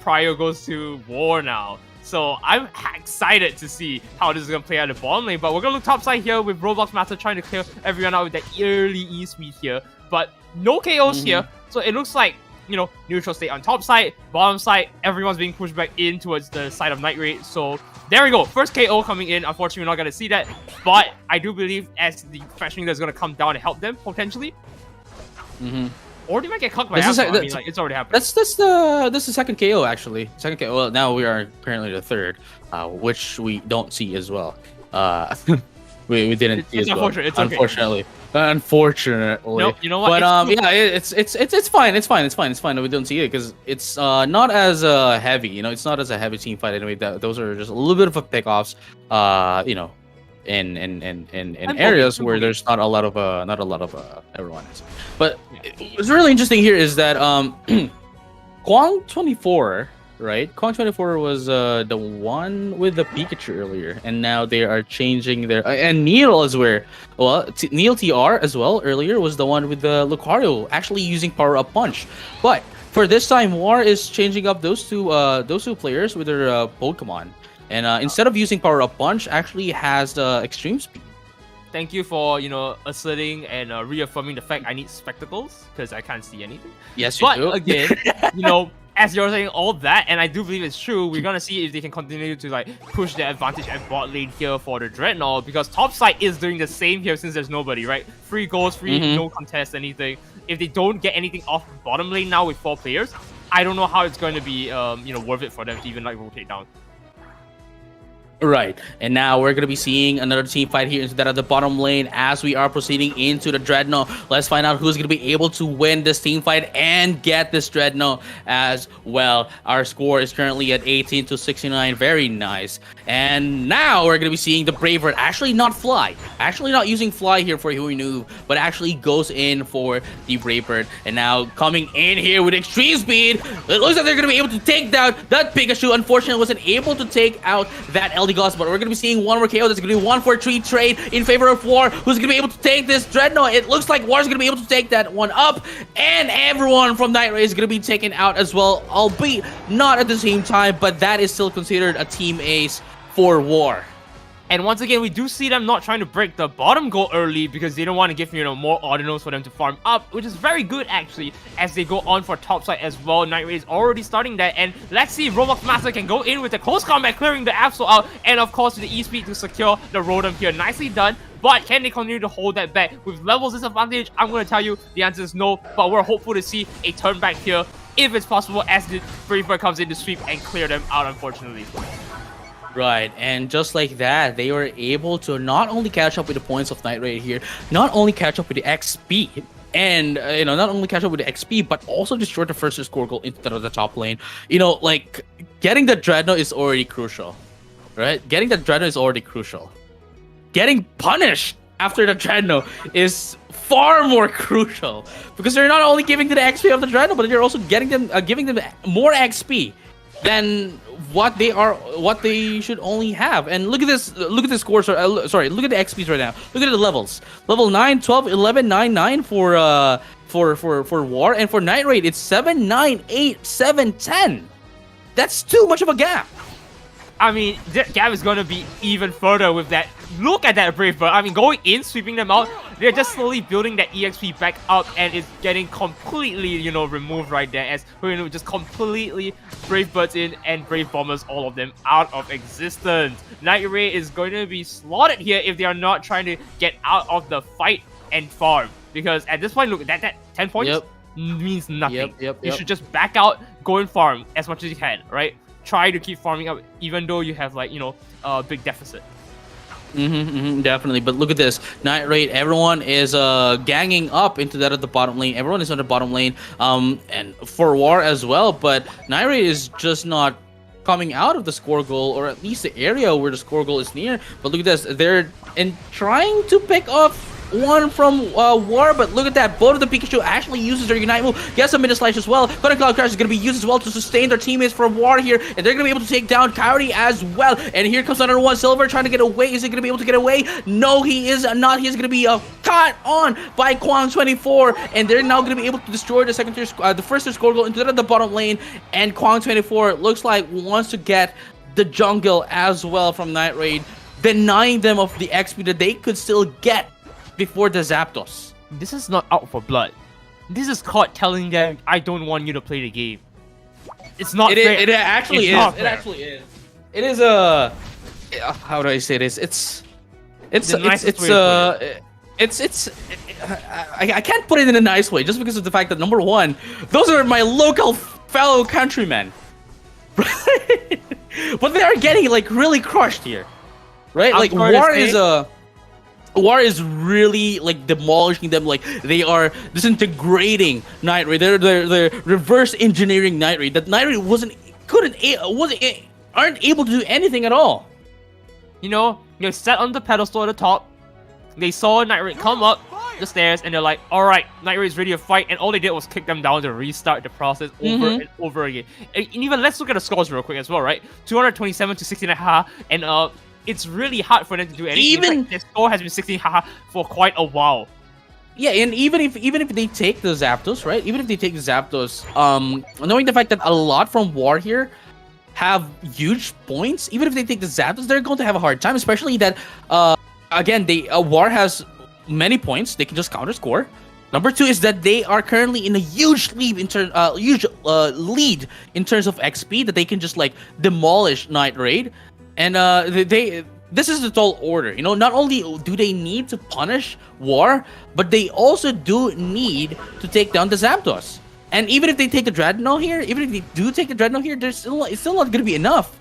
Prior goes to War now. So I'm excited to see how this is gonna play out the bottom lane. But we're gonna look top side here with Roblox Master trying to clear everyone out with that early E speed here. But no KOs here, so it looks like neutral state on top side, bottom side, everyone's being pushed back in towards the side of Night Raid. So there we go, first KO coming in. Unfortunately, we're not gonna see that, but I do believe as the fashioning is gonna come down and help them potentially. Or they might get cucked by Absol. It's already happened. That's the second KO actually. Second KO. Well, now we are apparently the third, which we don't see as well. We didn't see as well. It's unfortunately. Unfortunately. Nope, you know what? But yeah, it's fine. It's fine that we don't see it because it's not as heavy. It's not as a heavy team fight anyway. Those are just a little bit of a pickoffs. In areas where there's not a lot of everyone is. But what's really interesting here is that Kwang 24, right? Kwang 24 was the one with the Pikachu earlier, and now they are changing their and Neil as well. Neil TR as well earlier was the one with the Lucario actually using Power Up Punch, but for this time War is changing up those two players with their Pokemon. And instead of using Power Up Punch, actually has the Extreme Speed. Thank you for, asserting and reaffirming the fact I need spectacles, because I can't see anything. Yes, you do. But again, as you're saying all that, and I do believe it's true, we're going to see if they can continue to, push their advantage at bot lane here for the Dreadnought, because top side is doing the same here since there's nobody, right? Free goals, no contest, anything. If they don't get anything off bottom lane now with 4 players, I don't know how it's going to be, worth it for them to even, rotate down. Right, and now we're gonna be seeing another team fight here into that at the bottom lane as we are proceeding into the Dreadnought. Let's find out who's gonna be able to win this team fight and get this Dreadnought as well. Our score is currently at 18 to 69, very nice. And now we're gonna be seeing the Bravebird actually not fly, actually not using fly here for Huinu, but actually goes in for the Bravebird. And now coming in here with extreme speed, it looks like they're gonna be able to take down that Pikachu. Unfortunately, wasn't able to take out that Eldegoss, but we're going to be seeing one more KO. That's going to be 1-for-3 trade in favor of War, who's going to be able to take this Dreadnought. It looks like War's going to be able to take that one up, and everyone from Nyterra is going to be taken out as well, albeit not at the same time, but that is still considered a team ace for War. And once again, we do see them not trying to break the bottom goal early because they don't want to give, more ordinals for them to farm up, which is very good, actually, as they go on for topside as well. Nyterra is already starting that, and let's see if Roblox Master can go in with the close combat, clearing the Absol out, and of course, the E-Speed to secure the Rotom here. Nicely done, but can they continue to hold that back? With levels disadvantage, I'm going to tell you the answer is no, but we're hopeful to see a turn back here, if it's possible, as the Bravebird comes in to sweep and clear them out, unfortunately. Right, and just like that, they were able to not only catch up with the points of Nyterra here, not only catch up with the XP, and not only catch up with the XP, but also destroy the first score goal into the top lane. Like getting the Dreadnought is already crucial, right? Getting the Dreadnought is already crucial. Getting punished after the Dreadnought is far more crucial because they're not only giving to the XP of the Dreadnought, but they're also getting them, giving them more XP than what they should only have. And look at this, look at the scores. Sorry, look at the XPs right now. Look at the levels. Level 9, 12, 11, 9, 9 for War, and for Nyterra it's 7, 9, 8, 7, 10. That's too much of a gap. I mean, that gap is going to be even further with that. Look at that Bravebird. I mean, going in, sweeping them out, they're just slowly building that EXP back up, and it's getting completely, removed right there, as just completely Bravebirds in and Brave Bombers, all of them out of existence. Nyterra is going to be slaughtered here if they are not trying to get out of the fight and farm, because at this point, look, that 10 points means nothing. You should just back out, go and farm as much as you can, right? Try to keep farming up, even though you have a big deficit. Definitely, but look at this. Nyterra, everyone is ganging up into that at the bottom lane. Everyone is on the bottom lane, and for War as well. But Nyterra is just not coming out of the score goal, or at least the area where the score goal is near. But look at this. They're trying to pick off one from War, but look at that. Both of the Pikachu actually uses their Unite move. Gets a Mid Slash as well. Cloud Crash is going to be used as well to sustain their teammates from War here, and they're going to be able to take down Coyote as well. And here comes another one. Silver trying to get away. Is he going to be able to get away? No, he is not. He's going to be caught on by Kwang24, and they're now going to be able to destroy the second tier, the first tier score goal into the bottom lane. And Kwang24 looks like wants to get the jungle as well from Nyterra, denying them of the XP that they could still get before the Zapdos. This is not out for blood. This is caught telling them, I don't want you to play the game. It's not fair. It actually is. It actually is. It is a... how do I say this? I can't put it in a nice way just because of the fact that, number one, those are my local fellow countrymen. But they are getting really crushed here. Right? War is really demolishing them. They are disintegrating Nyterra. They're reverse engineering Nyterra. That Nyterra aren't able to do anything at all. They're set on the pedestal at the top. They saw Nyterra come up the stairs, and they're like, all right, Nyterra is ready to fight, and all they did was kick them down to restart the process over and over again. And even let's look at the scores real quick as well, right? 227 to 16.5, and it's really hard for them to do anything. Even their score has been 16 for quite a while. Yeah, and even if they take the Zapdos, right? Even if they take the Zapdos, knowing the fact that a lot from War here have huge points, even if they take the Zapdos, they're going to have a hard time, especially that again, War has many points. They can just counter score. Number two is that they are currently in a huge lead in terms of XP, that they can just demolish Nyterra. And this is the tall order. Not only do they need to punish War, but they also do need to take down the Zapdos. And even if they take the Dreadnought here, it's still not going to be enough.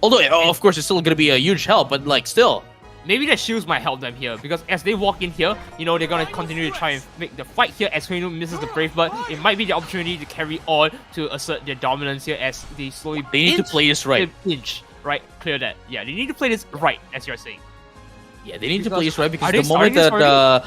Although, of course, it's still going to be a huge help, but like still. Maybe the shields might help them here, because as they walk in here, they're gonna continue to try and make the fight here as Huinu misses the Brave Bird. It might be the opportunity to carry on to assert their dominance here as they slowly need to play this right. Right, clear that. Yeah, they need to play this right, as you're saying. Yeah, they need to play this right because the moment that...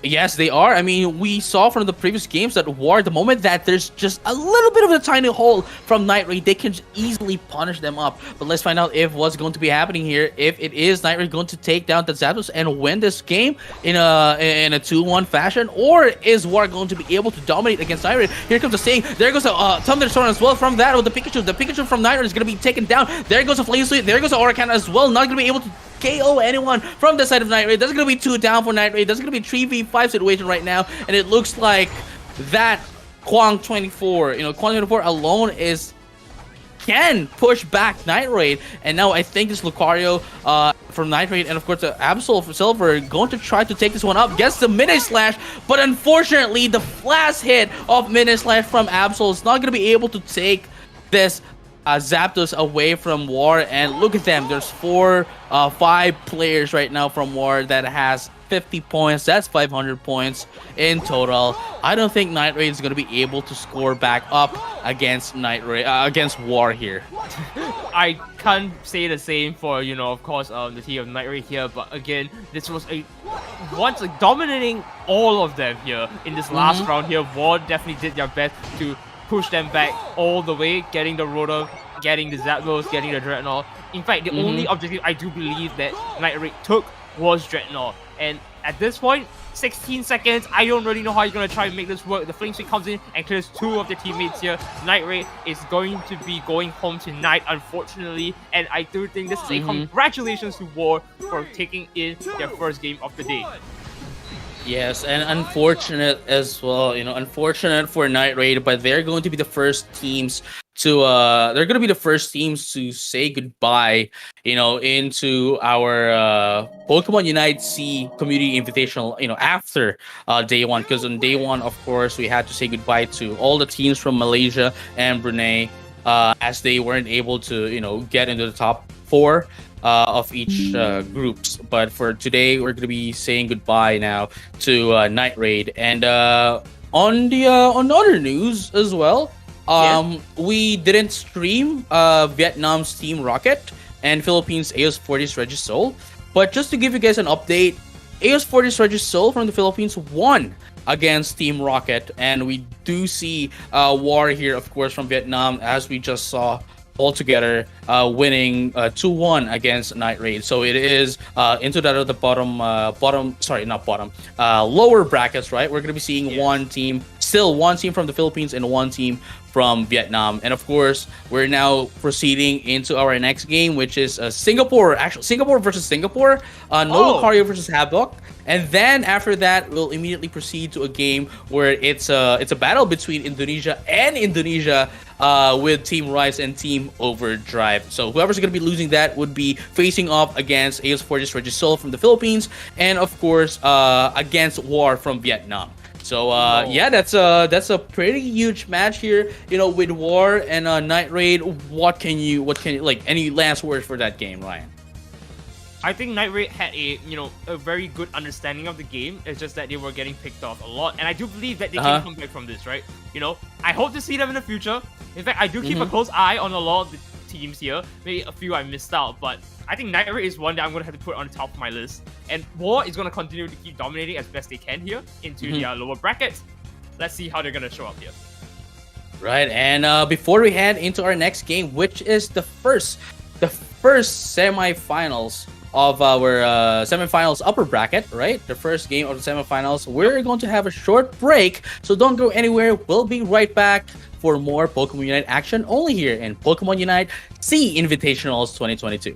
Yes, they are. I mean, we saw from the previous games that War, the moment that there's just a little bit of a tiny hole from Night Raid, they can easily punish them up. But let's find out if what's going to be happening here. If it is Night Raid going to take down the Zapdos and win this game in a 2-1 fashion, or is War going to be able to dominate against Night Raid? Here comes the Sting. There goes a Thunderstorm as well from that with the Pikachu. The Pikachu from Night Raid is going to be taken down. There goes a Flame Sweep. There goes a Oracan as well. Not going to be able to KO anyone from the side of Night Raid. That's going to be 2 down for Night Raid. That's going to be 3v5 situation right now. And it looks like that Kwang 24, Kwang 24 alone can push back Night Raid. And now I think this Lucario from Night Raid and of course the Absol for Silver going to try to take this one up. Gets the Mini Slash, but unfortunately the last hit of Mini Slash from Absol is not going to be able to take this Zapdos away from War. And look at them, there's 5 players right now from War that has 50 points. That's 500 points in total. I don't think Night Raid is going to be able to score back up against against War here. I can't say the same for of course the team of Night Raid here, but again, this was once dominating all of them here in this last round here. War definitely did their best to push them back all the way, getting the Rotom, getting the Zapdos, getting the Dreadnought. In fact, the only objective I do believe that Night Raid took was Dreadnought. And at this point, 16 seconds, I don't really know how you're going to try and make this work. The Flame Sweep comes in and clears 2 of their teammates here. Night Raid is going to be going home tonight, unfortunately. And I do think this is a congratulations to War for taking in their first game of the day. Yes, and unfortunate as well, unfortunate for Night Raid, but they're going to be the first teams to say goodbye, into our Pokemon UNITE SEA Community Invitational, after day 1, because on day 1, of course, we had to say goodbye to all the teams from Malaysia and Brunei, as they weren't able to, get into the top 4 of each groups. But for today, we're gonna be saying goodbye now to Night Raid. And on other news as well, we didn't stream Vietnam's Team Rocket and Philippines AOS 40's Regisol. But just to give you guys an update, AOS 40's Regisol from the Philippines won against Team Rocket, and we do see War here, of course, from Vietnam, as we just saw, all together winning 2-1 against Night Raid. So it is into that of the lower brackets, right? We're going to be seeing one team from the Philippines and one team from Vietnam. And of course, we're now proceeding into our next game, which is Singapore versus Singapore, Lucario versus Havoc. And then after that, we'll immediately proceed to a game where it's a battle between Indonesia with Team Rise and Team Overdrive. So whoever's going to be losing that would be facing off against AOS 40's Regisol from the Philippines, and of course against War from Vietnam. So yeah, that's a pretty huge match here, with War and Night Raid. What can you like, any last words for that game, Ryan? I think Night Raid had a very good understanding of the game. It's just that they were getting picked off a lot, and I do believe that they can come back from this, right? I hope to see them in the future. In fact, I do keep a close eye on a lot of the teams here. Maybe a few I missed out, but I think Night Raid is one that I'm going to have to put on the top of my list. And War is going to continue to keep dominating as best they can here into their lower brackets. Let's see how they're going to show up here. Right, and before we head into our next game, which is the first semifinals of our semifinals upper bracket, right? The first game of the semifinals. We're going to have a short break, so don't go anywhere. We'll be right back for more Pokemon Unite action only here in Pokemon Unite SEA Invitationals 2022.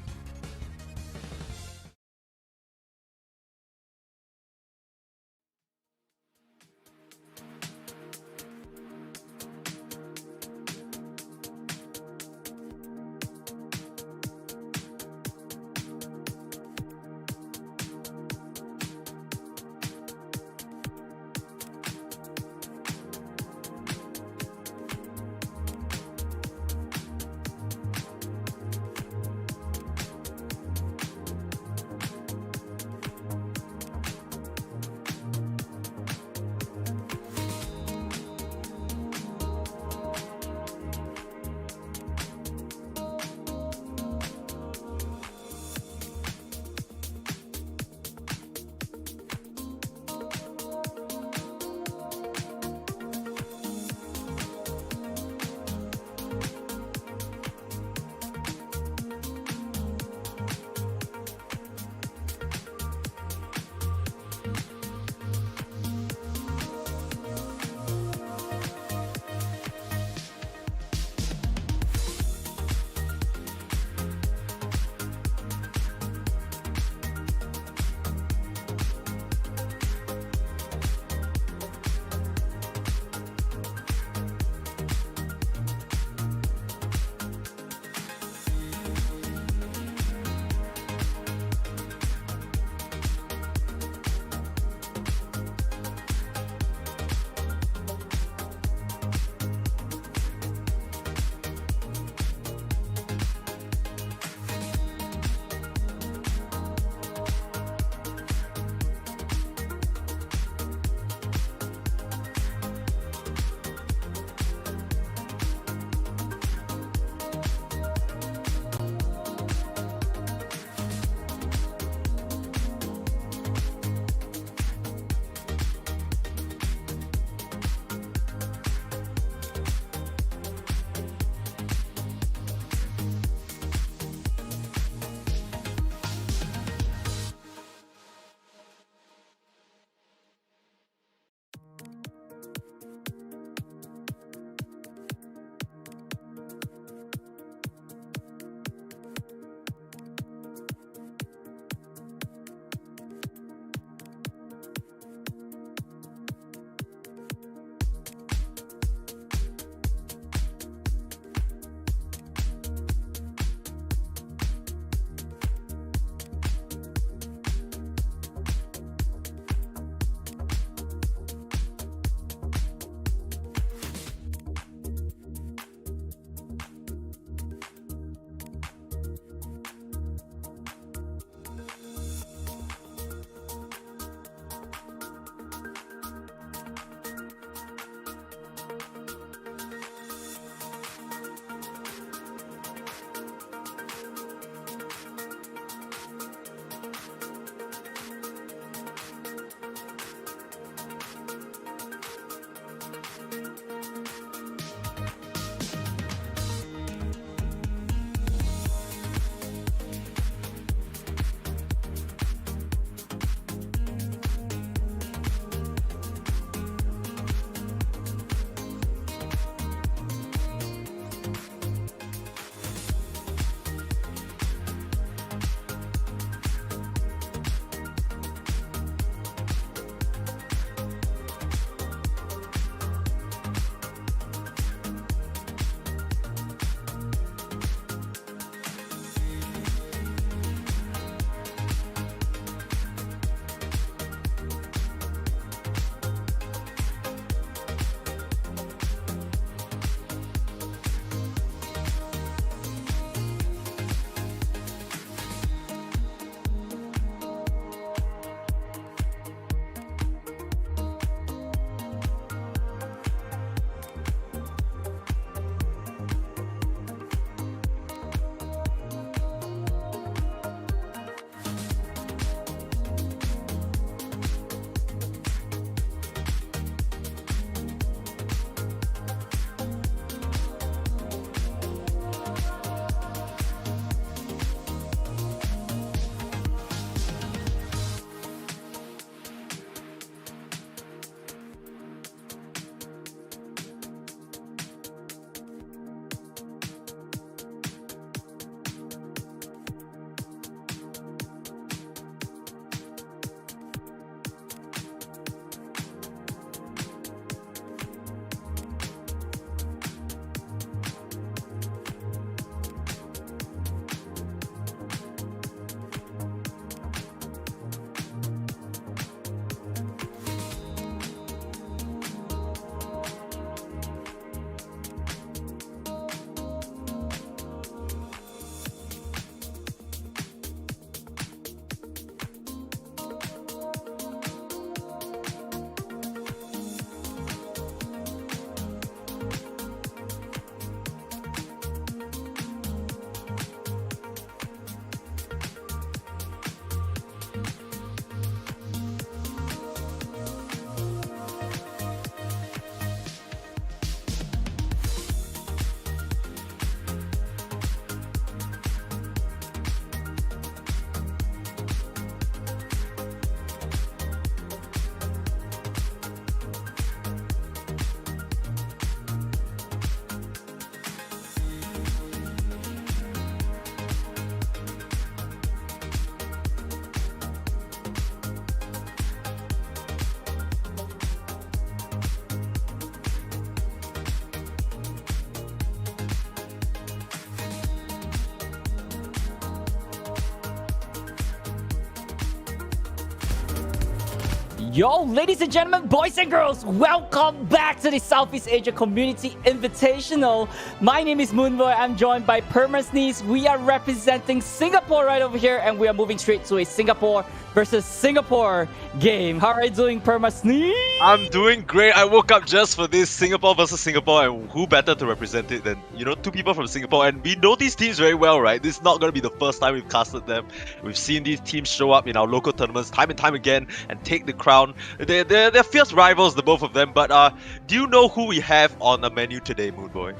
Yo, ladies and gentlemen, boys and girls, welcome back to the Southeast Asia Community Invitational. My name is Moonboy. I'm joined by permasneeze. We are representing Singapore right over here, and we are moving straight to a Singapore versus Singapore game. How are you doing, permasneeze? I'm doing great. I woke up just for this Singapore versus Singapore, and who better to represent it than, two people from Singapore. And we know these teams very well, right? This is not going to be the first time we've casted them. We've seen these teams show up in our local tournaments time and time again and take the crown. They're fierce rivals, the both of them. But do you know who we have on the menu today, Moonboy?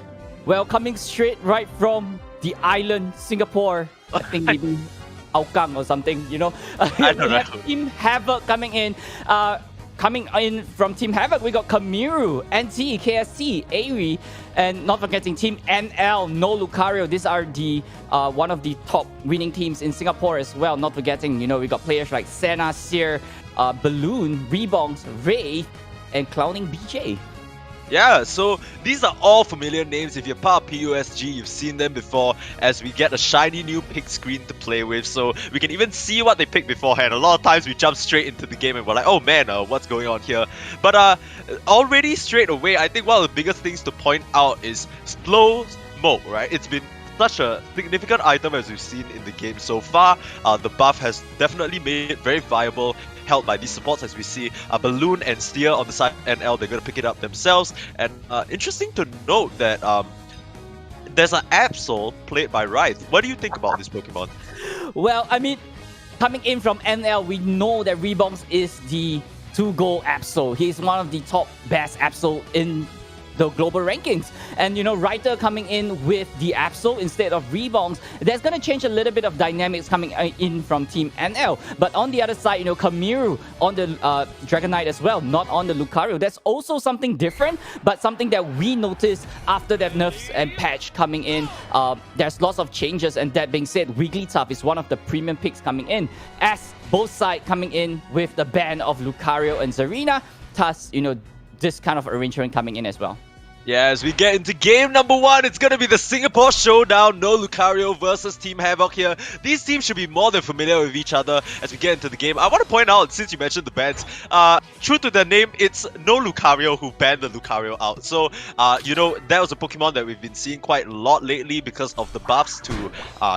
Well, coming straight right from the island, Singapore, I think maybe Aokang or something, I don't know. We have Team Havoc coming in. Coming in from Team Havoc, we got Kamiru, NT, KST, Airi, and not forgetting Team NL, No Lucario. These are the one of the top winning teams in Singapore as well. Not forgetting, we got players like Senna, Seer, Balloon, Rebongs, Ray, and Clowning BJ. Yeah, so these are all familiar names. If you're part of PUSG, you've seen them before as we get a shiny new pick screen to play with. So we can even see what they picked beforehand. A lot of times we jump straight into the game and we're like, oh man, what's going on here? But already straight away, I think one of the biggest things to point out is slow smoke, right? It's been such a significant item as we've seen in the game so far. The buff has definitely made it very viable, held by these supports as we see Balloon and Steer on the side NL. They're going to pick it up themselves. And interesting to note that there's an Absol played by Ryth. What do you think about this Pokemon? Well, I mean, coming in from NL, we know that Rebongs is the 2-goal Absol. He's one of the top best Absol in the global rankings. And Ryder coming in with the Absol instead of Rebongs, that's going to change a little bit of dynamics coming in from Team NL. But on the other side, Kamiru on the Dragonite as well, not on the Lucario. That's also something different, but something that we noticed after that nerfs and patch coming in. There's lots of changes, and that being said, Wigglytuff is one of the premium picks coming in, as both sides coming in with the ban of Lucario and Zarina. Thus, this kind of arrangement coming in as well. Yeah, as we get into game number 1, it's going to be the Singapore Showdown. No Lucario versus Team Havoc here. These teams should be more than familiar with each other as we get into the game. I want to point out, since you mentioned the bans, true to their name, it's No Lucario who banned the Lucario out. So, that was a Pokemon that we've been seeing quite a lot lately because of the buffs to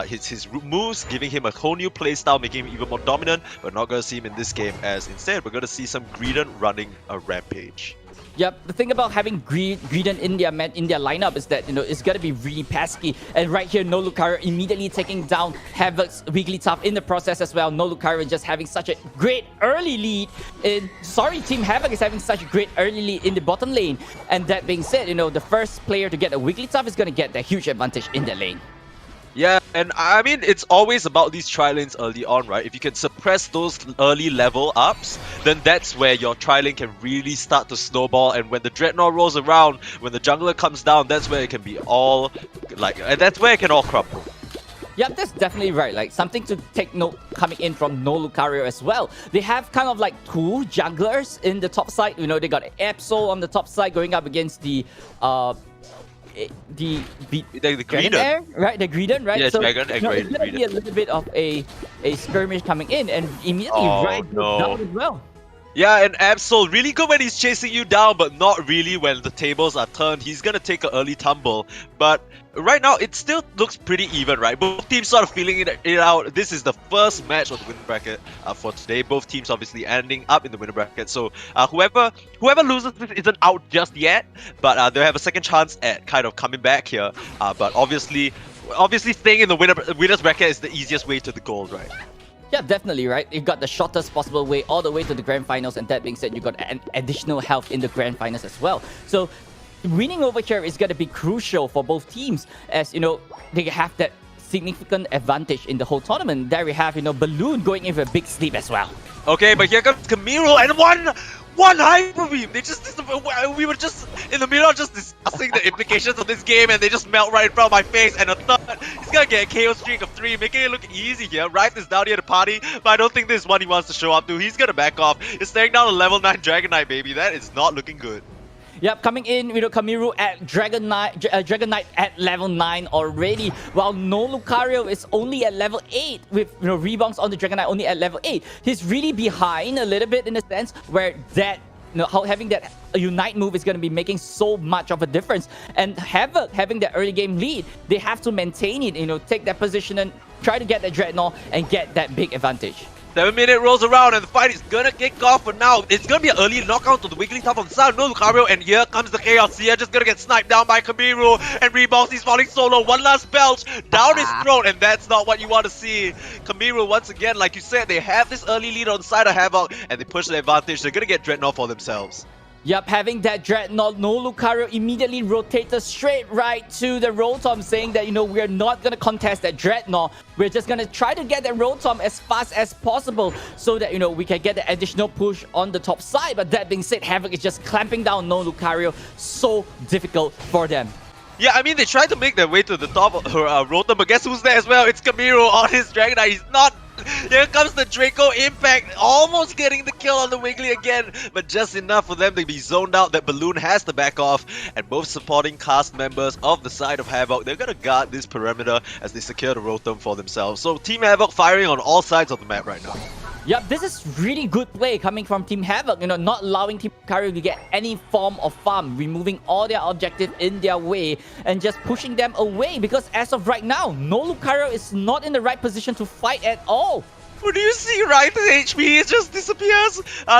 his moves, giving him a whole new playstyle, making him even more dominant. We're not going to see him in this game, as instead we're going to see some Greedent running a Rampage. Yep, the thing about having Greedent in their lineup is that, it's going to be really pesky. And right here, No Lucario immediately taking down Havoc's Wigglytuff in the process as well. No Lucario just having such a great early lead Team Havoc is having such a great early lead in the bottom lane. And that being said, the first player to get a Wigglytuff is going to get the huge advantage in the lane. Yeah, and I mean, it's always about these tri-lanes early on, right? If you can suppress those early level ups, then that's where your tri-lane can really start to snowball. And when the Dreadnought rolls around, when the jungler comes down, that's where it can be all, that's where it can all crumble. Yeah, that's definitely right. Like, something to take note coming in from No Lucario as well. They have kind of like 2 junglers in the top side. They got Absol on the top side going up against the Greedent, right? The Greedent, right? Yeah, so, Dragon and it's gonna be a little bit of a skirmish coming in, and immediately Ryde goes down as well. Yeah, and Absol, really good when he's chasing you down, but not really when the tables are turned. He's gonna take an early tumble, but right now it still looks pretty even, right? Both teams sort of feeling it out. This is the first match of the winner bracket for today. Both teams obviously ending up in the winner bracket. So whoever loses this isn't out just yet, but they'll have a second chance at kind of coming back here. But obviously staying in the winner's bracket is the easiest way to the gold, right? Yeah, definitely, right? You got the shortest possible way all the way to the grand finals, and that being said, you got an additional health in the grand finals as well. So winning over here is going to be crucial for both teams, as they have that significant advantage in the whole tournament. There we have Balloon going in for a big sleep as well. Okay, but here comes Kamiru and one Hyper Beam. We were just in the middle of just discussing the implications of this game, and they just melt right in front of my face. And a third, he's gonna get a KO streak of 3, making it look easy here. Ryth is down here to party, but I don't think this is what he wants to show up to. He's gonna back off. He's staring down a level 9 Dragonite, baby. That is not looking good. Yep, coming in, Kamiru at Dragon Knight at level 9 already, while No Lucario is only at level 8 with, rebounds on the Dragon Knight only at level 8. He's really behind a little bit in a sense where that, having that Unite move is going to be making so much of a difference. And Havoc having that early game lead, they have to maintain it, take that position and try to get that Dreadnought and get that big advantage. 7-minute rolls around and the fight is gonna kick off for now. It's gonna be an early knockout to the Wigglytuff on the side of No Lucario, and here comes the Chaos here, just gonna get sniped down by Kamiru, and rebounds, he's falling solo. One last belch down his throat, and that's not what you want to see. Kamiru, once again, like you said, they have this early lead on the side of Havoc, and they push the advantage. They're gonna get Dreadnought for themselves. Yep, having that Dreadnought, No Lucario immediately rotated straight right to the Rotom, saying that, we're not going to contest that Dreadnought. We're just going to try to get that Rotom as fast as possible so that, we can get the additional push on the top side. But that being said, Havoc is just clamping down No Lucario. So difficult for them. Yeah, I mean, they tried to make their way to the top of her Rotom, but guess who's there as well? It's Kamiru on his Dragonite. He's not... Here comes the Draco Impact, almost getting the kill on the Wiggly again, but just enough for them to be zoned out. That Balloon has to back off, and both supporting cast members of the side of Havoc, they're gonna guard this perimeter as they secure the Rotom for themselves. So Team Havoc firing on all sides of the map right now. Yep, this is really good play coming from Team Havoc, not allowing Team Lucario to get any form of farm, removing all their objective in their way and just pushing them away, because as of right now, No Lucario is not in the right position to fight at all. What do you see, right? The HP, it just disappears.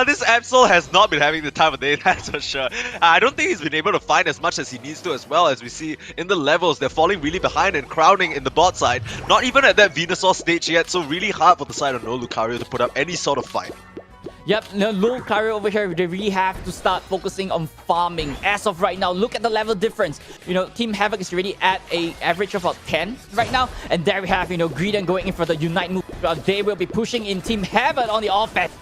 This Absol has not been having the time of day, that's for sure. I don't think he's been able to find as much as he needs to as well. As we see in the levels, they're falling really behind and crowding in the bot side. Not even at that Venusaur stage yet, so really hard for the side of No Lucario to put up any sort of fight. Yep, No Lucario over here, they really have to start focusing on farming. As of right now, look at the level difference. Team Havoc is already at a average of about 10 right now. And there we have, Greedent going in for the Unite move. They will be pushing in Team Havoc on the offense.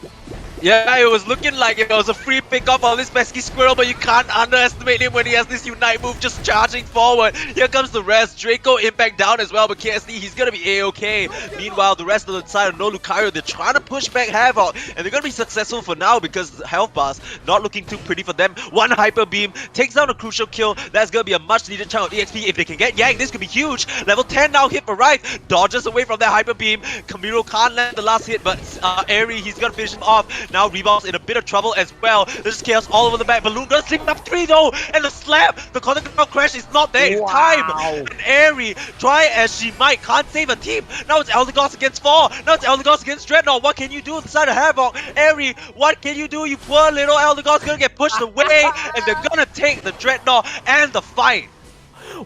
Yeah, it was looking like it was a free pick-up on this pesky squirrel, but you can't underestimate him when he has this Unite move just charging forward. Here comes the rest. Draco Impact down as well, but KSD, he's gonna be A-okay. Meanwhile, the rest of the side of No Lucario, they're trying to push back Havoc, and they're gonna be successful for now because health bars not looking too pretty for them. One Hyper Beam takes down a crucial kill. That's gonna be a much-needed chunk of EXP. If they can get Yang, this could be huge. Level 10 now hit for Rife. Dodges away from that Hyper Beam. Kamiru can't land the last hit, but Airy, he's gonna finish him off. Now Rebound's in a bit of trouble as well. There's chaos all over the map. Balloon gonna sleep up 3 though, and the slap, the content crash is not there. It's time. And Airy, try as she might, can't save a team. Now it's Eldegoss against 4. Now it's Eldegoss against Dreadnought. What can you do inside of Havoc? Airy, what can you do? You poor little Eldegoss gonna get pushed away, and they're gonna take the Dreadnought and the fight.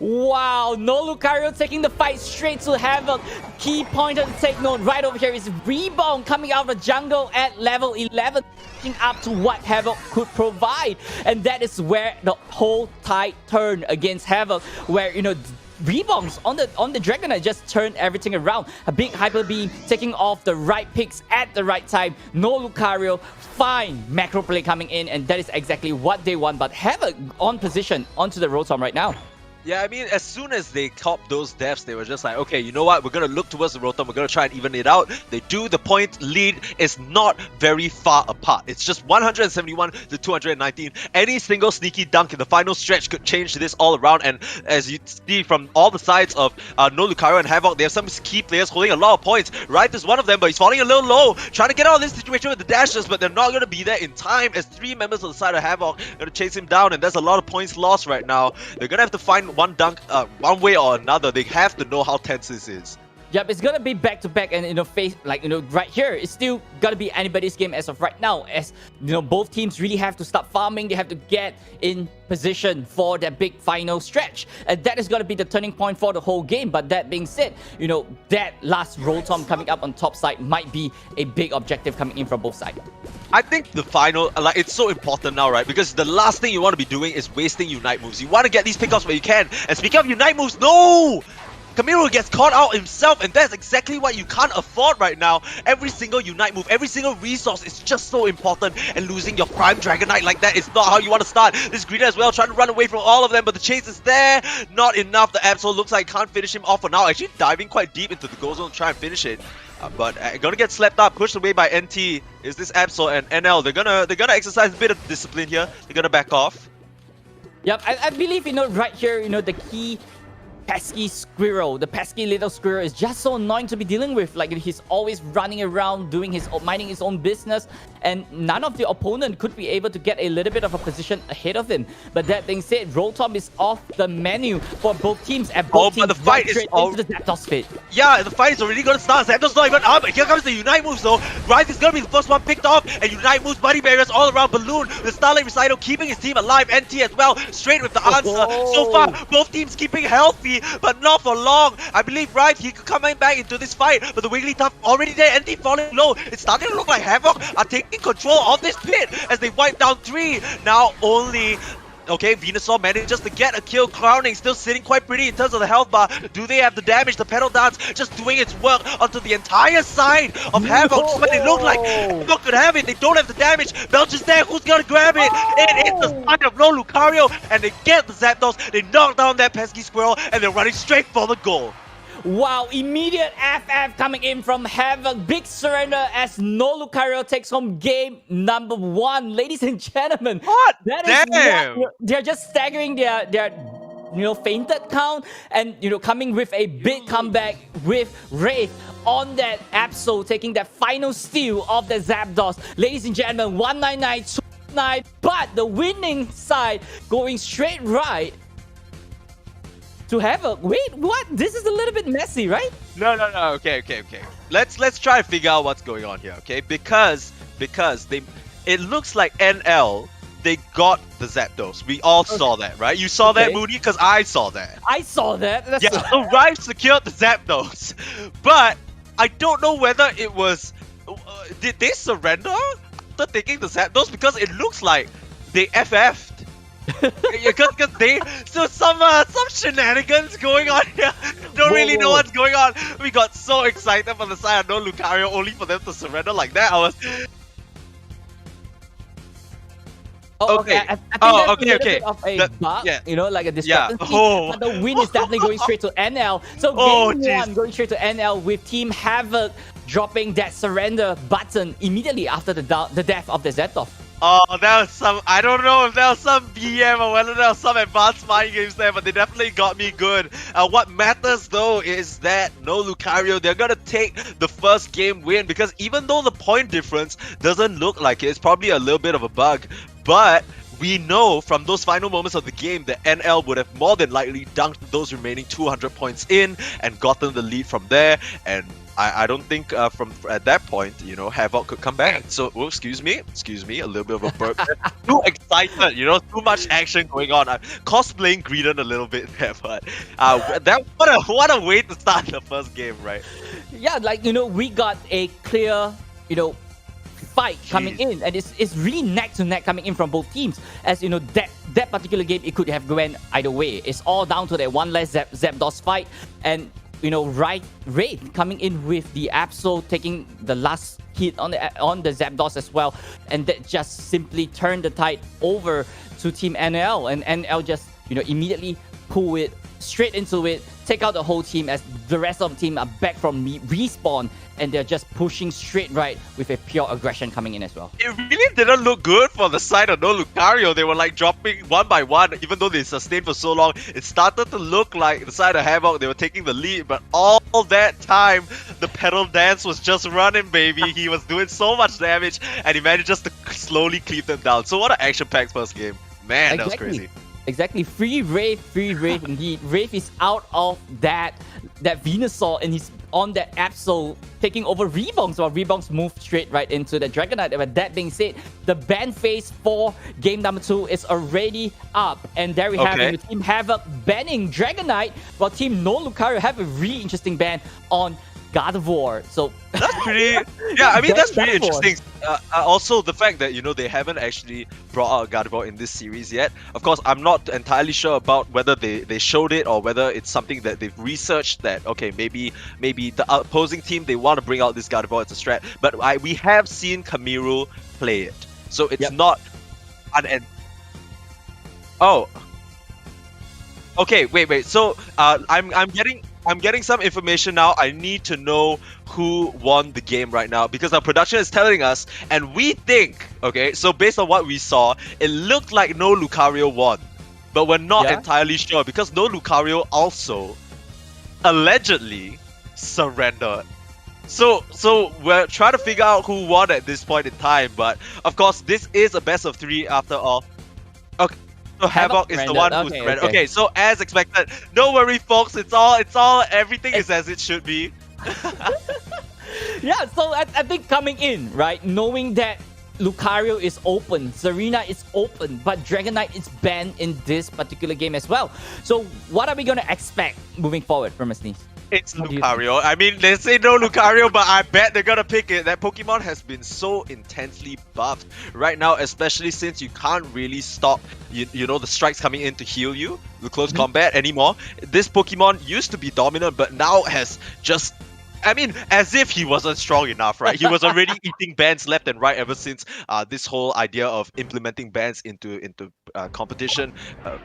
Wow, No Lucario taking the fight straight to Havoc. Key pointer to take note right over here is Rebound coming out of the jungle at level 11, up to what Havoc could provide. And that is where the whole tide turned against Havoc, where, Rebounds on the Dragonite just turned everything around. A big Hyper Beam taking off the right picks at the right time. No Lucario, fine macro play coming in, and that is exactly what they want. But Havoc on position onto the Rotom right now. Yeah, I mean, as soon as they topped those deaths, they were just like, okay, you know what? We're going to look towards the Rotom. We're going to try and even it out. They do. The point lead is not very far apart. It's just 171 to 219. Any single sneaky dunk in the final stretch could change this all around. And as you see from all the sides of No Lucario and Havoc, they have some key players holding a lot of points. Rife is one of them, but he's falling a little low. Trying to get out of this situation with the dashes, but they're not going to be there in time as 3 members on the side of Havoc are going to chase him down. And there's a lot of points lost right now. They're going to have to find one dunk one way or another. They have to know how tense this is. Yep, it's gonna be back to back, and face right here, it's still gonna be anybody's game as of right now. As both teams really have to start farming. They have to get in position for that big final stretch, and that is gonna be the turning point for the whole game. But that being said, that last Rotom coming up on top side might be a big objective coming in from both sides. I think the final, it's so important now, right? Because the last thing you want to be doing is wasting Unite moves. You want to get these pickups where you can. And speaking of Unite moves, no! Kamiru gets caught out himself, and that's exactly what you can't afford right now. Every single Unite move, every single resource is just so important, and losing your prime Dragonite like that is not how you want to start. This Greeter as well, trying to run away from all of them, but the chase is there. Not enough. The Absol looks like can't finish him off for now. Actually diving quite deep into the goal zone to try and finish it. But gonna get slapped up, pushed away by NT. Is this Absol and NL? They're gonna exercise a bit of discipline here. They're gonna back off. Yep, I believe, right here, the key pesky squirrel, the pesky little squirrel is just so annoying to be dealing with. Like, he's always running around doing minding his own business, and none of the opponent could be able to get a little bit of a position ahead of him. But that being said, Rotom is off the menu for both teams, and both teams but the fight is into the Zapdos pit. Yeah, the fight is already gonna start. Zapdos not even up. Here comes the Unite moves though. Rise is gonna be the first one picked off, and Unite moves Buddy Barriers all around Balloon. The Starlight Recital keeping his team alive. NT as well, straight with the answer. So far, both teams keeping healthy, but not for long. I believe Rise, he could come back into this fight, but the Wigglytuff already there. NT falling low. It's starting to look like Havoc are taking control of this pit as they wipe down 3. Now only... Okay, Venusaur manages to get a kill. Crowning still sitting quite pretty in terms of the health bar. Do they have the damage? The Petal Dance just doing its work onto the entire side of Havoc. Just when they look like Havoc could have it, they don't have the damage. Belch is there. Who's gonna grab it? It is the side of no Lucario, and they get the Zapdos. They knock down that pesky squirrel, and they're running straight for the goal. Wow, immediate FF coming in from Havoc. Big surrender as no Lucario takes home game number 1. Ladies and gentlemen, What? That Damn. is they're just staggering their fainted count, and coming with a big comeback with Wraith on that Absol, taking that final steal of the Zapdos. Ladies and gentlemen, 199, 299, but the winning side going straight right to Havoc. Wait, what? This is a little bit messy, right? No. Okay. Let's try to figure out what's going on here, okay? Because it looks like NL, they got the Zapdos. We all saw that, right? You saw that, Moody? Because I saw that. I saw that. That's Yeah, so Rive secured the Zapdos. But I don't know whether it was... did they surrender after taking the Zapdos? Because it looks like they FF'd. Because they some shenanigans going on here. Don't really know what's going on. We got so excited for the side of no Lucario, only for them to surrender like that. I was okay. I think that's a little bit of a bug, yeah. like a discrepancy. Yeah. But the win is definitely going straight to NL. So game 1 going straight to NL with Team Havoc dropping that surrender button immediately after the death of the Zapdos. Oh, that was some... I don't know if that was some BM or whether there was some advanced mind games there, but they definitely got me good. What matters though is that no Lucario, they're gonna take the first game win, because even though the point difference doesn't look like it's probably a little bit of a bug, but we know from those final moments of the game that NL would have more than likely dunked those remaining 200 points in and gotten the lead from there, and I don't think from at that point, Havoc could come back. So, excuse me, a little bit of a burp. Too excited, too much action going on. I'm cosplaying Greedon a little bit there, but what a way to start the first game, right? Yeah, we got a clear, fight coming in, and it's really neck to neck coming in from both teams. As that particular game, it could have gone either way. It's all down to that one last Zapdos fight, and Wraith coming in with the Absol, taking the last hit on the Zapdos as well, and that just simply turned the tide over to Team NL, and NL just immediately pull it straight into it, take out the whole team, as the rest of the team are back from respawn, and they're just pushing straight right with a pure aggression coming in as well. It really didn't look good for the side of no Lucario. They were like dropping one by one, even though they sustained for so long. It started to look like the side of Havoc, they were taking the lead, but all that time, the Petal Dance was just running, baby. He was doing so much damage, and he managed just to slowly cleave them down. So what an action-packed first game. Man, that was crazy. Exactly. Free Wraith indeed. Wraith is out of that Venusaur, and he's on that Absol, taking over Rebongs, while Rebongs move straight right into the Dragonite. But that being said, the ban phase for game number 2 is already up, and there we have it with Team Havoc banning Dragonite, while Team No Lucario have a really interesting ban on Gardevoir. So that's pretty... Yeah, I mean, that's pretty interesting. Also, the fact that, they haven't actually brought out Gardevoir in this series yet. Of course, I'm not entirely sure about whether they showed it or whether it's something that they've researched that, okay, maybe the opposing team, they want to bring out this Gardevoir as a strat. But we have seen Kamiru play it. So it's not... Oh. Okay, wait. So, I'm getting some information now. I need to know who won the game right now, because our production is telling us, and we think, okay, so based on what we saw, it looked like no Lucario won. but we're not Yeah. entirely sure because no Lucario also allegedly surrendered. So we're trying to figure out who won at this point in time, but of course this is a best of 3 after all. Okay, so Havoc is the one who surrendered. Okay, so as expected, no worry, folks. It's all everything is as it should be. Yeah, so I think coming in, right, knowing that Lucario is open, Serena is open, but Dragonite is banned in this particular game as well. So what are we gonna expect moving forward from Sneeze? It's Lucario. I mean, they say no Lucario, but I bet they're gonna pick it. That Pokemon has been so intensely buffed right now, especially since you can't really stop, you know, the strikes coming in to heal you, the close combat anymore. This Pokemon used to be dominant, but now has just... I mean, as if he wasn't strong enough, right? He was already eating bans left and right ever since this whole idea of implementing bans into competition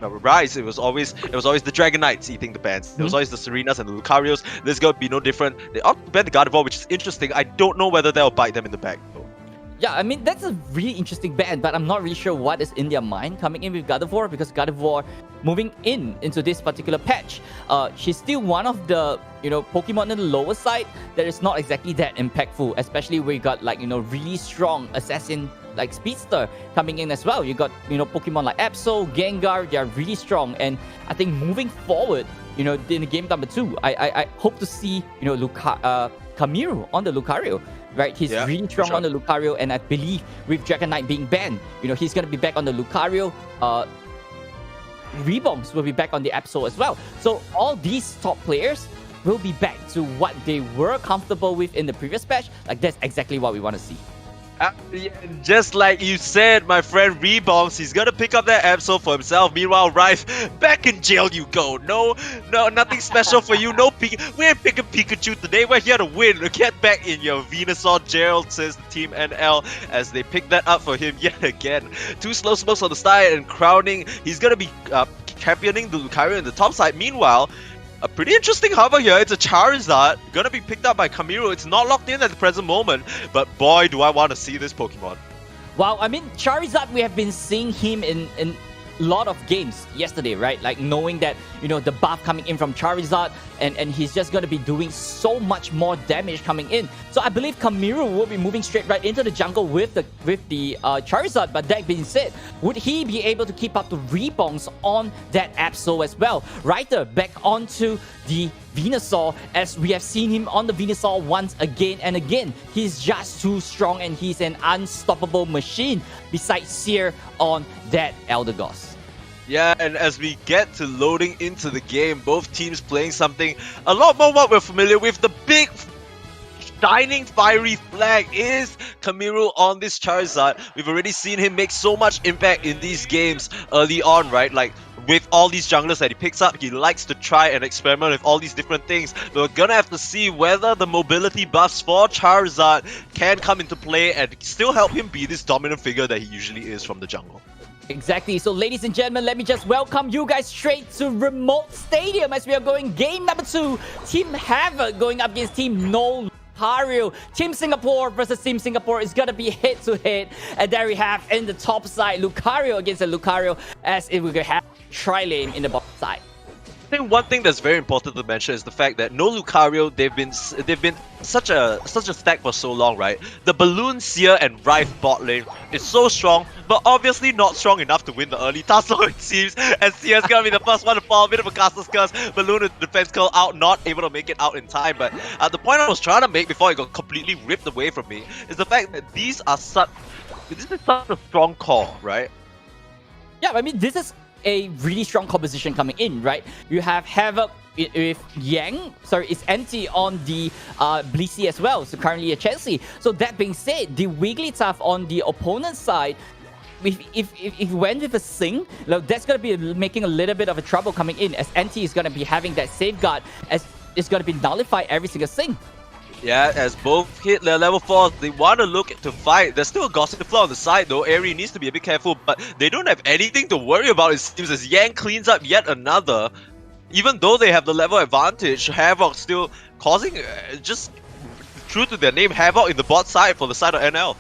rise. It was always the Dragonites eating the bans. There was always the Serenas and the Lucarios. There's gonna be no different. They opt to ban the Gardevoir, which is interesting. I don't know whether they'll bite them in the back though. Yeah, I mean, that's a really interesting ban, but I'm not really sure what is in their mind coming in with Gardevoir, because Gardevoir moving into this particular patch, she's still one of the, you know, Pokemon on the lower side that is not exactly that impactful, especially where you got, like, you know, really strong assassin like Speedster coming in as well. You got, you know, Pokemon like Absol, Gengar, they are really strong, and I think moving forward, you know, in the game number 2, I hope to see, you know, Kamiru on the Lucario. Right, he's really strong on the Lucario, and I believe with Dragonite being banned, you know, he's gonna be back on the Lucario. Rebombs will be back on the Absol as well. So all these top players will be back to what they were comfortable with in the previous patch. Like, that's exactly what we want to see. Just like you said, my friend Rebombs, he's gonna pick up that Absol for himself. Meanwhile, Rife, back in jail you go. No, nothing special for you. We ain't picking Pikachu today. We're here to win. Get back in your Venusaur jail, says the Team NL, as they pick that up for him yet again. 2 slow smokes on the side and crowning. He's gonna be championing the Lucario in the top side. Meanwhile, a pretty interesting hover here. It's a Charizard, gonna be picked up by Kamiru. It's not locked in at the present moment, but boy, do I want to see this Pokemon. Wow, I mean, Charizard, we have been seeing him in a lot of games yesterday, right? Like, knowing that, you know, the buff coming in from Charizard, and he's just going to be doing so much more damage coming in. So I believe Kamiru will be moving straight right into the jungle with the Charizard. But that being said, would he be able to keep up the rebounds on that Absol as well? Ryder back onto the Venusaur, as we have seen him on the Venusaur once again and again. He's just too strong, and he's an unstoppable machine besides Seer on that Eldegoss. Yeah, and as we get to loading into the game, both teams playing something a lot more what we're familiar with. The big shining fiery flag is Kamiru on this Charizard. We've already seen him make so much impact in these games early on, right? Like, with all these junglers that he picks up, he likes to try and experiment with all these different things. But we're gonna have to see whether the mobility buffs for Charizard can come into play and still help him be this dominant figure that he usually is from the jungle. Exactly. So, ladies and gentlemen, let me just welcome you guys straight to Remote Stadium as we are going game number 2. Team Havoc going up against Team No Lucario. Team Singapore versus Team Singapore is gonna be head-to-head. And there we have in the top side, Lucario against the Lucario, as if we could have Trilane in the bottom side. I think one thing that's very important to mention is the fact that no Lucario, they've been such a stack for so long, right? The Balloon, Seer, and Rife bot lane is so strong, but obviously not strong enough to win the early tussle, it seems. And Seer's gonna be the first one to fall, a bit of a caster's curse. Balloon with defense curl out, not able to make it out in time. But the point I was trying to make before it got completely ripped away from me is the fact that this is such a strong core, right? Yeah, I mean, this is a really strong composition coming in, right? You have Havoc with Yang, sorry, it's empty on the Blissey as well, so currently a Chelsea. So that being said, the Wigglytuff on the opponent's side, if you went with a Sing, that's going to be making a little bit of a trouble coming in, as NT is going to be having that safeguard, as it's going to be nullify every single Sing. Yeah, as both hit their level 4s, they want to look to fight. There's still a Gossifleur on the side though. Airy needs to be a bit careful, but they don't have anything to worry about, it seems, as Yang cleans up yet another. Even though they have the level advantage, Havoc still causing, just true to their name, Havoc in the bot side for the side of NL.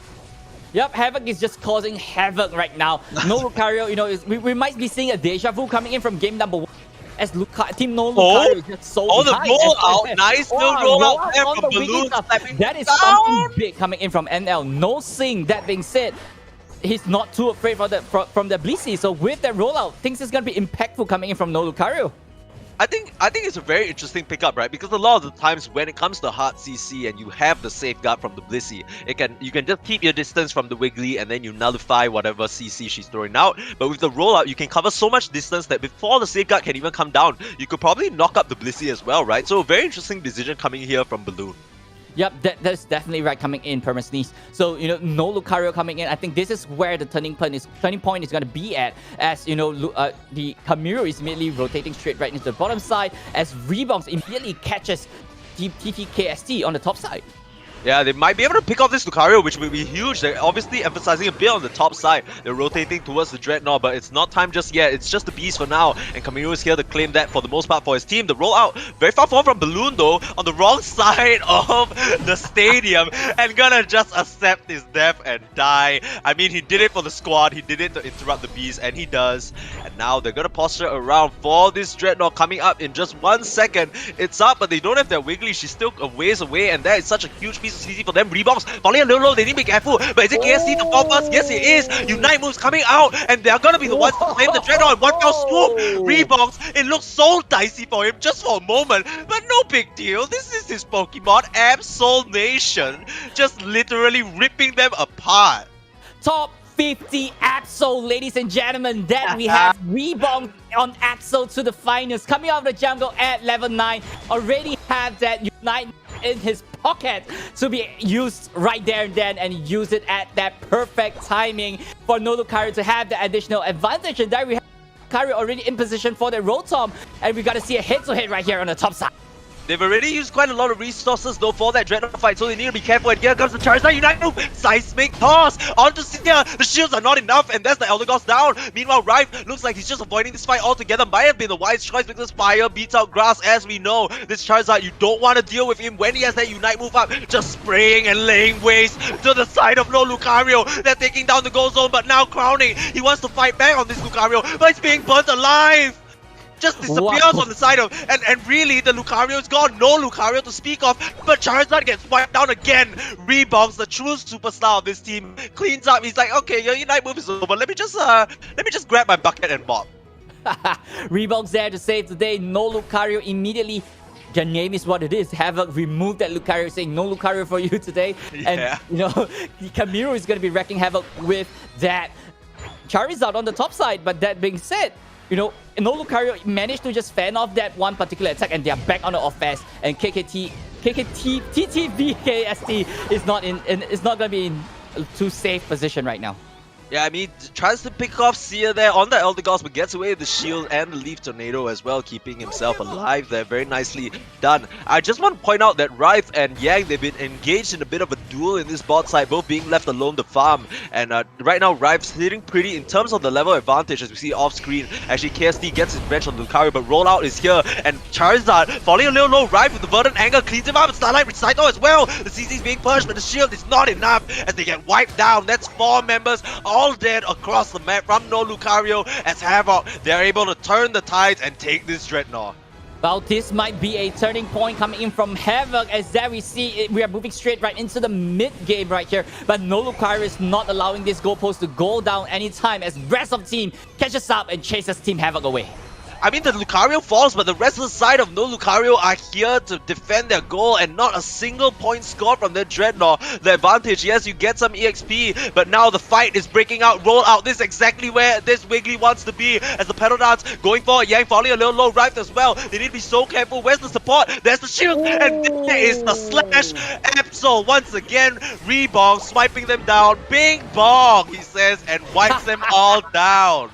Yep, Havoc is just causing havoc right now. No Lucario, you know, we might be seeing a deja vu coming in from game number 1. As Team No Lucario is just so the behind. rollout, nice little rollout there on from the Balloon. That is something big coming in from NL. No Sing. That being said, he's not too afraid from the Blissey. So with that rollout, things is gonna be impactful coming in from No Lucario. I think it's a very interesting pickup, right? Because a lot of the times when it comes to hard CC and you have the safeguard from the Blissey, you can just keep your distance from the Wiggly and then you nullify whatever CC she's throwing out. But with the rollout, you can cover so much distance that before the safeguard can even come down, you could probably knock up the Blissey as well, right? So a very interesting decision coming here from Balloon. Yep, that's definitely right coming in, permasneeze. So, you know, no Lucario coming in. I think this is where the turning point is going to be at, as, you know, the Kamiru is immediately rotating straight right into the bottom side, as Rebounds immediately catches TTKST on the top side. Yeah, they might be able to pick off this Lucario, which will be huge. They're obviously emphasizing a bit on the top side. They're rotating towards the Dreadnought, but it's not time just yet. It's just the Beast for now, and Kamiru is here to claim that for the most part for his team. The rollout, very far forward from Balloon though, on the wrong side of the stadium, and gonna just accept his death and die. I mean, he did it for the squad, he did it to interrupt the Beast, and he does. And now they're gonna posture around for this Dreadnought coming up in just 1 second. It's up, but they don't have their Wiggly. She's still a ways away, and that is such a huge piece CC for them. Rebounds falling a little low, they need to be careful. But is it KST to fall first? Yes, it is. Unite moves coming out, and they're gonna be the ones to claim the Dreadnought in one fell swoop. Rebounds, it looks so dicey for him just for a moment, but no big deal. This is his Pokemon, Absol Nation, just literally ripping them apart. Top 50 Absol, ladies and gentlemen. That we have Rebound on Absol to the finals. Coming out of the jungle at level 9. Already have that Unite in his pocket to be used right there and then, and use it at that perfect timing for No Lucario to have the additional advantage. And there we have Lucario already in position for the Rotom, and we got to see a head-to-head right here on the top side. They've already used quite a lot of resources though for that Dreadnought fight, so they need to be careful. And here comes the Charizard Unite move! Seismic Toss! Onto Cynthia! The shields are not enough, and that's the Elder Gods down! Meanwhile, Rife looks like he's just avoiding this fight altogether. Might have been the wise choice because fire beats out grass, as we know. This Charizard, you don't want to deal with him when he has that Unite move up. Just spraying and laying waste to the side of No Lucario. They're taking down the goal zone, but now Crowning. He wants to fight back on this Lucario, but he's being burnt alive! Just disappears on the side of, and really the Lucario is gone. No Lucario to speak of, but Charizard gets wiped down again. Rebounds, the true superstar of this team, cleans up. He's like, okay, your Unite move is over. Let me just grab my bucket and mop. Rebounds there to save the day. No Lucario immediately. The name is what it is. Havoc removed that Lucario, saying no Lucario for you today. Yeah. And you know, Kamiru is going to be wrecking havoc with that Charizard on the top side. But that being said, you know, No Lucario managed to just fan off that one particular attack, and they are back on the offense. And TTVKST is not going to be in a too safe position right now. Yeah, I mean, tries to pick off Sia there on the Elder Gods, but gets away with the shield and the Leaf Tornado as well, keeping himself alive there. Very nicely done. I just want to point out that Rife and Yang, they've been engaged in a bit of a duel in this bot side, both being left alone to farm. And right now, Rife's hitting pretty in terms of the level advantage, as we see off screen. Actually, KST gets his bench on Lucario, but rollout is here. And Charizard falling a little low. Rife with the Verdant Anger cleans him up, and Starlight Recital as well. The CC is being pushed, but the shield is not enough as they get wiped down. That's 4 members all dead across the map from No Lucario, as Havoc, they're able to turn the tides and take this Dreadnought. Well, this might be a turning point coming in from Havoc, as there we see it, we are moving straight right into the mid game right here. But No Lucario is not allowing this goalpost to go down anytime, as rest of the team catches up and chases Team Havoc away. I mean, the Lucario falls, but the rest of the side of No Lucario are here to defend their goal, and not a single point scored from their Dreadnought. The advantage, yes, you get some EXP, but now the fight is breaking out. Roll out, this is exactly where this Wiggly wants to be, as the pedal dance going for Yang, falling a little low. Rife as well. They need to be so careful. Where's the support? There's the shield, and there is the slash. Absol once again, Rebong swiping them down. Bing bong, he says, and wipes them all down.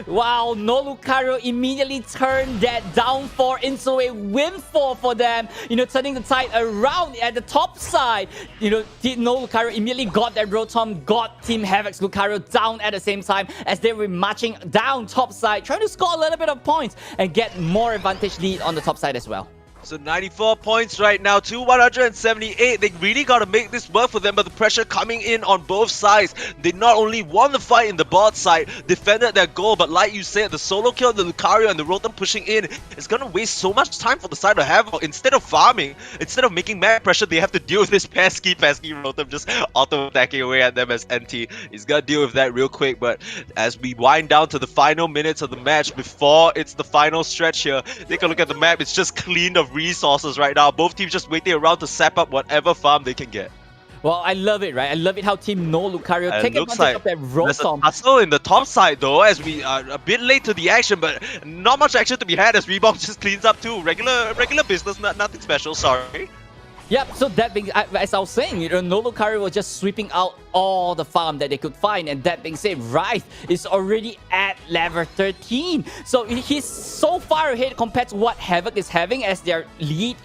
Wow, No Lucario immediately turned that down 4 into a win 4 for them. You know, turning the tide around at the top side. You know, No Lucario immediately got that Rotom, got Team Havoc's Lucario down at the same time, as they were marching down top side, trying to score a little bit of points and get more advantage lead on the top side as well. So 94 points right now to 178. They really got to make this work for them, but the pressure coming in on both sides. They not only won the fight in the bot side, defended their goal, but like you said, the solo kill, the Lucario and the Rotom pushing in is going to waste so much time for the side of Havoc. Instead of farming, instead of making mad pressure, they have to deal with this pesky Rotom just auto-attacking away at them as NT. He's going to deal with that real quick, but as we wind down to the final minutes of the match, before it's the final stretch here, take a look at the map. It's just clean of resources right now. Both teams just waiting around to sap up whatever farm they can get. Well, I love it, right? I love it how Team No Lucario take advantage like of that there's a Rotom. tussle in the top side though, as we are a bit late to the action, but not much action to be had as Reebok just cleans up too. Regular business, nothing special, sorry. Yep, so that being, as I was saying, No Lucario was just sweeping out all the farm that they could find, and that being said, Ryth is already at level 13. So he's so far ahead compared to what Havoc is having, as their lead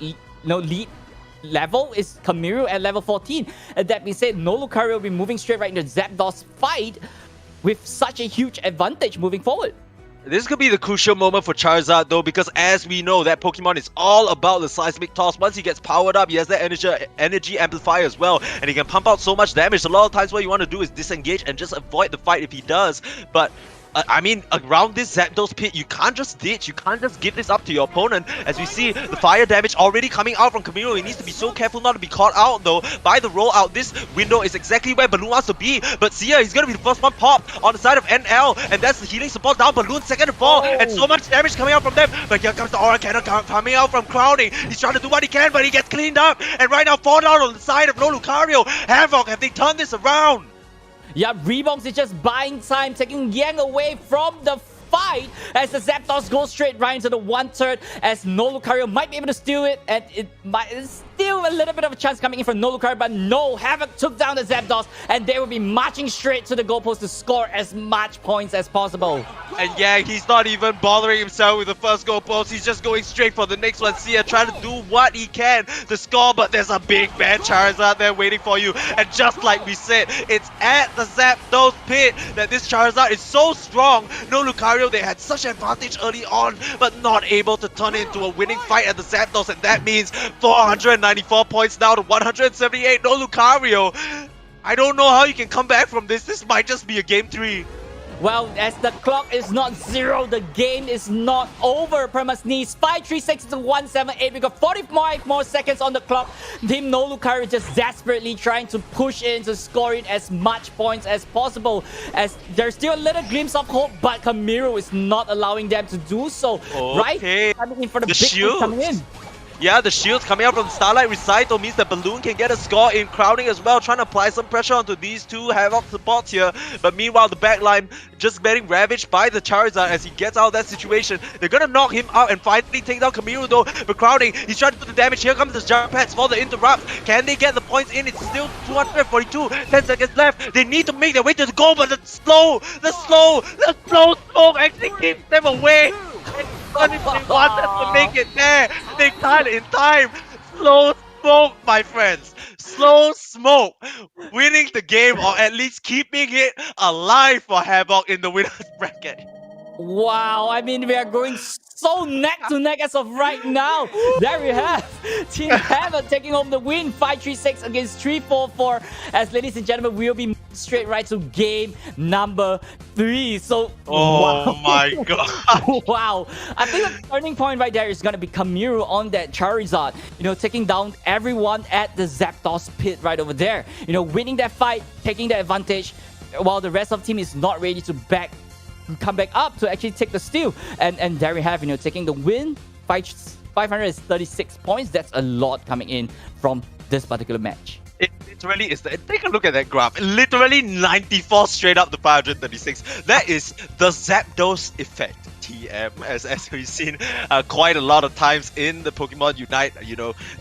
level is Kamiru at level 14. And that being said, No Lucario will be moving straight right into Zapdos fight with such a huge advantage moving forward. This could be the crucial moment for Charizard though, because as we know, that Pokemon is all about the seismic toss. Once he gets powered up, he has that energy amplifier as well, and he can pump out so much damage. A lot of times what you want to do is disengage and just avoid the fight if he does. But I mean, around this Zapdos pit, you can't just ditch, you can't just give this up to your opponent. As we see, the fire damage already coming out from Kamiru. He needs to be so careful not to be caught out though by the rollout. This window is exactly where Balloon wants to be, but Sia, he's gonna be the first one popped on the side of NL, and that's the healing support down. Balloon second to fall, and so much damage coming out from them. But here comes the Aura Cannon coming out from Crowning. He's trying to do what he can, but he gets cleaned up, and right now fall down on the side of No Lucario. Havoc, have they turned this around? Yeah, Reeboks is just buying time, taking Yang away from the fight as the Zapdos goes straight right into the 1/3, as No Lucario might be able to steal it, and it's still a little bit of a chance coming in from No Lucario, but no, Havoc took down the Zapdos, and they will be marching straight to the goalpost to score as much points as possible. And yeah, he's not even bothering himself with the first goalpost, he's just going straight for the next one. Sia trying to do what he can to score, but there's a big bad Charizard there waiting for you. And just like we said, it's at the Zapdos pit that this Charizard is so strong. No Lucario, they had such advantage early on, but not able to turn it into a winning fight at the Zapdos, and that means 494 points now to 178. No Lucario. I don't know how you can come back from this. This might just be a game 3. Well, as the clock is not 0, the game is not over. Permasneeze 536 to 178. We got 45 more seconds on the clock. Team No Lucario just desperately trying to push in to score it as much points as possible. As there's still a little glimpse of hope, but Kamiru is not allowing them to do so. Right? Coming in for the big shield coming in. Yeah, the shields coming out from Starlight Recital means that Balloon can get a score in crowding as well, trying to apply some pressure onto these two Havoc supports here. But meanwhile, the backline just getting ravaged by the Charizard as he gets out of that situation. They're gonna knock him out and finally take down Kamiru though. But crowding, he's trying to do the damage. Here comes the jump pads for the interrupts. Can they get the points in? It's still 242, 10 seconds left. They need to make their way to the goal, but the slow smoke actually keeps them away. If they wanted to make it there, they can't in time. Slow smoke, my friends. Slow smoke. Winning the game, or at least keeping it alive for Havoc in the winner's bracket. Wow, I mean, we are going so neck to neck as of right now. There we have Team Havoc taking home the win, 536 against 344. As ladies and gentlemen, we'll be straight right to game number 3. So, oh my god. Wow. I think the turning point right there is going to be Kamiru on that Charizard. Taking down everyone at the Zapdos pit right over there. Winning that fight, taking the advantage, while the rest of the team is not ready to come back up to actually take the steal. And there we have, taking the win, 536 points. That's a lot coming in from this particular match. It literally is. Take a look at that graph. Literally 94 straight up to 536. That is the Zapdos effect. TM, as we've seen quite a lot of times in the Pokemon Unite.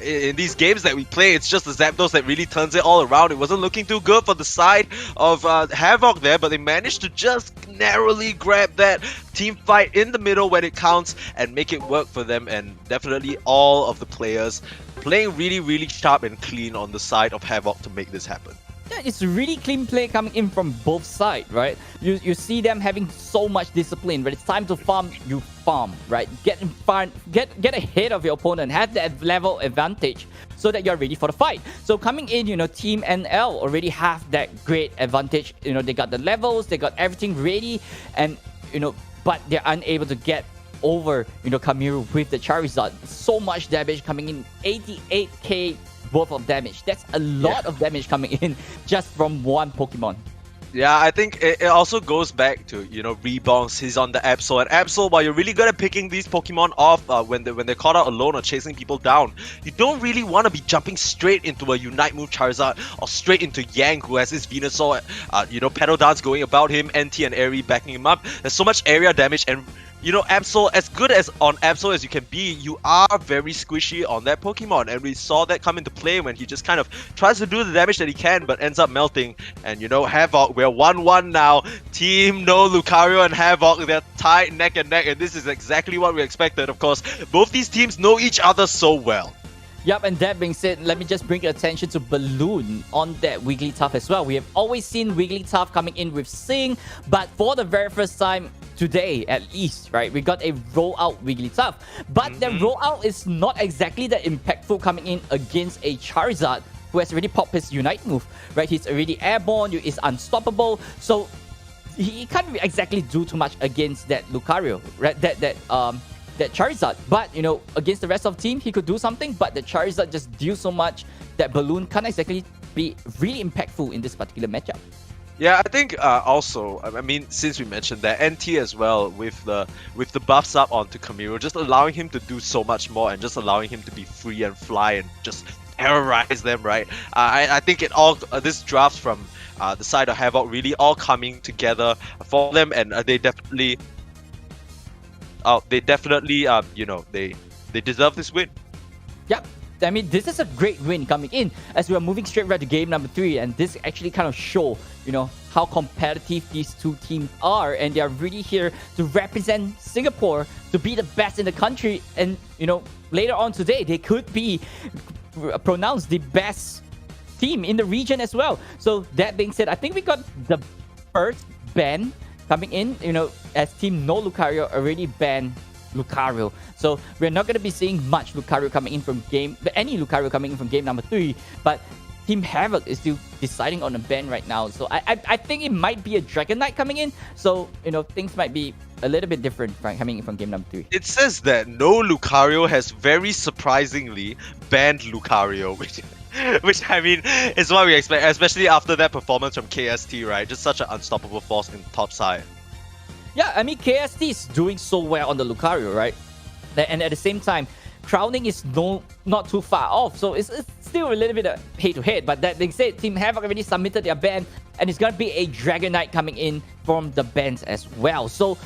In these games that we play, it's just the Zapdos that really turns it all around. It wasn't looking too good for the side of Havoc there, but they managed to just narrowly grab that team fight in the middle when it counts and make it work for them. And definitely all of the players playing really, really sharp and clean on the side of Havoc to make this happen. yeah, it's really clean play coming in from both sides, right? You see them having so much discipline. When it's time to farm, you farm, right? Get in front, get ahead of your opponent, have that level advantage so that you're ready for the fight. So coming in, you know, Team NL already have that great advantage. You know, they got the levels, they got everything ready, and you know, but they're unable to get over, you know, Kamiru with the Charizard. So much damage coming in, 88k worth of damage. That's a lot of damage coming in just from one Pokemon. Yeah, I think it also goes back to, you know, Rebounce. He's on the Absol, and Absol, while you're really good at picking these Pokemon off when they're caught out alone or chasing people down, you don't really want to be jumping straight into a Unite move Charizard or straight into Yang, who has his Venusaur, you know, Pedal Dance going about him, NT and Airy backing him up. There's so much area damage, and you know, Absol, as good as on Absol as you can be, you are very squishy on that Pokemon, and we saw that come into play when he just kind of tries to do the damage that he can, but ends up melting. And you know, Havoc, we're 1-1 now. Team No Lucario and Havoc, they're tied neck and neck, and this is exactly what we expected. Of course, both these teams know each other so well. Yep, and that being said, let me just bring your attention to Balloon on that Wigglytuff as well. We have always seen Wigglytuff coming in with Sing, but for the very first time today, at least, right, we got a rollout Wigglytuff. But the rollout is not exactly that impactful coming in against a Charizard who has already popped his Unite move, right? He's already airborne, is unstoppable, so he can't exactly do too much against that Lucario, right? That Charizard. But, you know, against the rest of the team, he could do something, but the Charizard just deals so much that Balloon can't exactly be really impactful in this particular matchup. Yeah, I think also, I mean, since we mentioned that, NT as well, with the buffs up onto Kamiru, just allowing him to do so much more and just allowing him to be free and fly and just terrorize them, right? I think it all, this draft from the side of Havoc really all coming together for them, and they definitely... you know, they deserve this win. Yep. I mean, this is a great win coming in as we are moving straight right to game number 3, and this actually kind of show, you know, how competitive these two teams are, and they are really here to represent Singapore, to be the best in the country, and you know, later on today they could be pronounced the best team in the region as well. So that being said, I think we got the first ban coming in, you know, as Team No Lucario already banned Lucario. So we're not going to be seeing much Lucario coming in from any Lucario coming in from game number 3. But Team Havoc is still deciding on a ban right now. So I think it might be a Dragonite coming in. So, you know, things might be a little bit different coming in from game number 3. It says that No Lucario has very surprisingly banned Lucario, which I mean is what we expect, especially after that performance from KST, right? Just such an unstoppable force in top side. Yeah, I mean, KST is doing so well on the Lucario, right? And at the same time, crowning is not too far off, so it's still a little bit head-to-head. But that being said, Team Havoc already submitted their ban, and it's gonna be a Dragonite coming in from the bans as well. So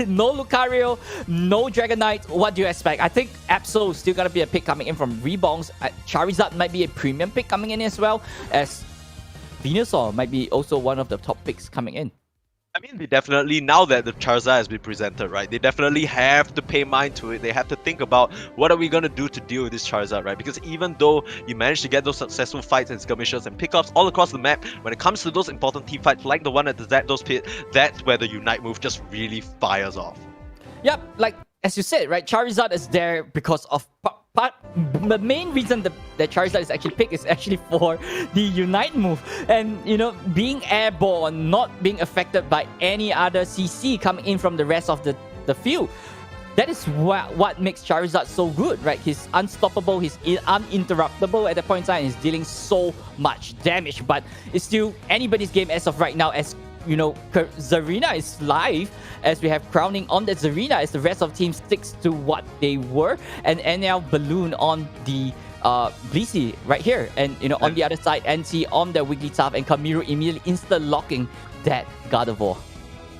no Lucario, no Dragonite. What do you expect? I think Absol is still gonna be a pick coming in from Rebounds. Charizard might be a premium pick coming in as well, as Venusaur might be also one of the top picks coming in. I mean, they definitely, now that the Charizard has been presented, right, they definitely have to pay mind to it. They have to think about what are we going to do to deal with this Charizard, right? Because even though you manage to get those successful fights and skirmishes and pickups all across the map, when it comes to those important team fights like the one at the Zapdos pit, that's where the Unite move just really fires off. Yep, like as you said, right, Charizard is there because of the main reason that Charizard is actually picked is actually for the Unite move, and you know, being airborne, not being affected by any other CC coming in from the rest of the field. That is what makes Charizard so good, right? He's unstoppable, he's uninterruptible at the point in time, he's dealing so much damage, but it's still anybody's game as of right now, as you know, Zarina is live, as we have crowning on the Zarina as the rest of the team sticks to what they were, and NL Balloon on the Blissey right here, and you know, on the other side, NT on the Wigglytuff, and Kamiru immediately insta-locking that Gardevoir.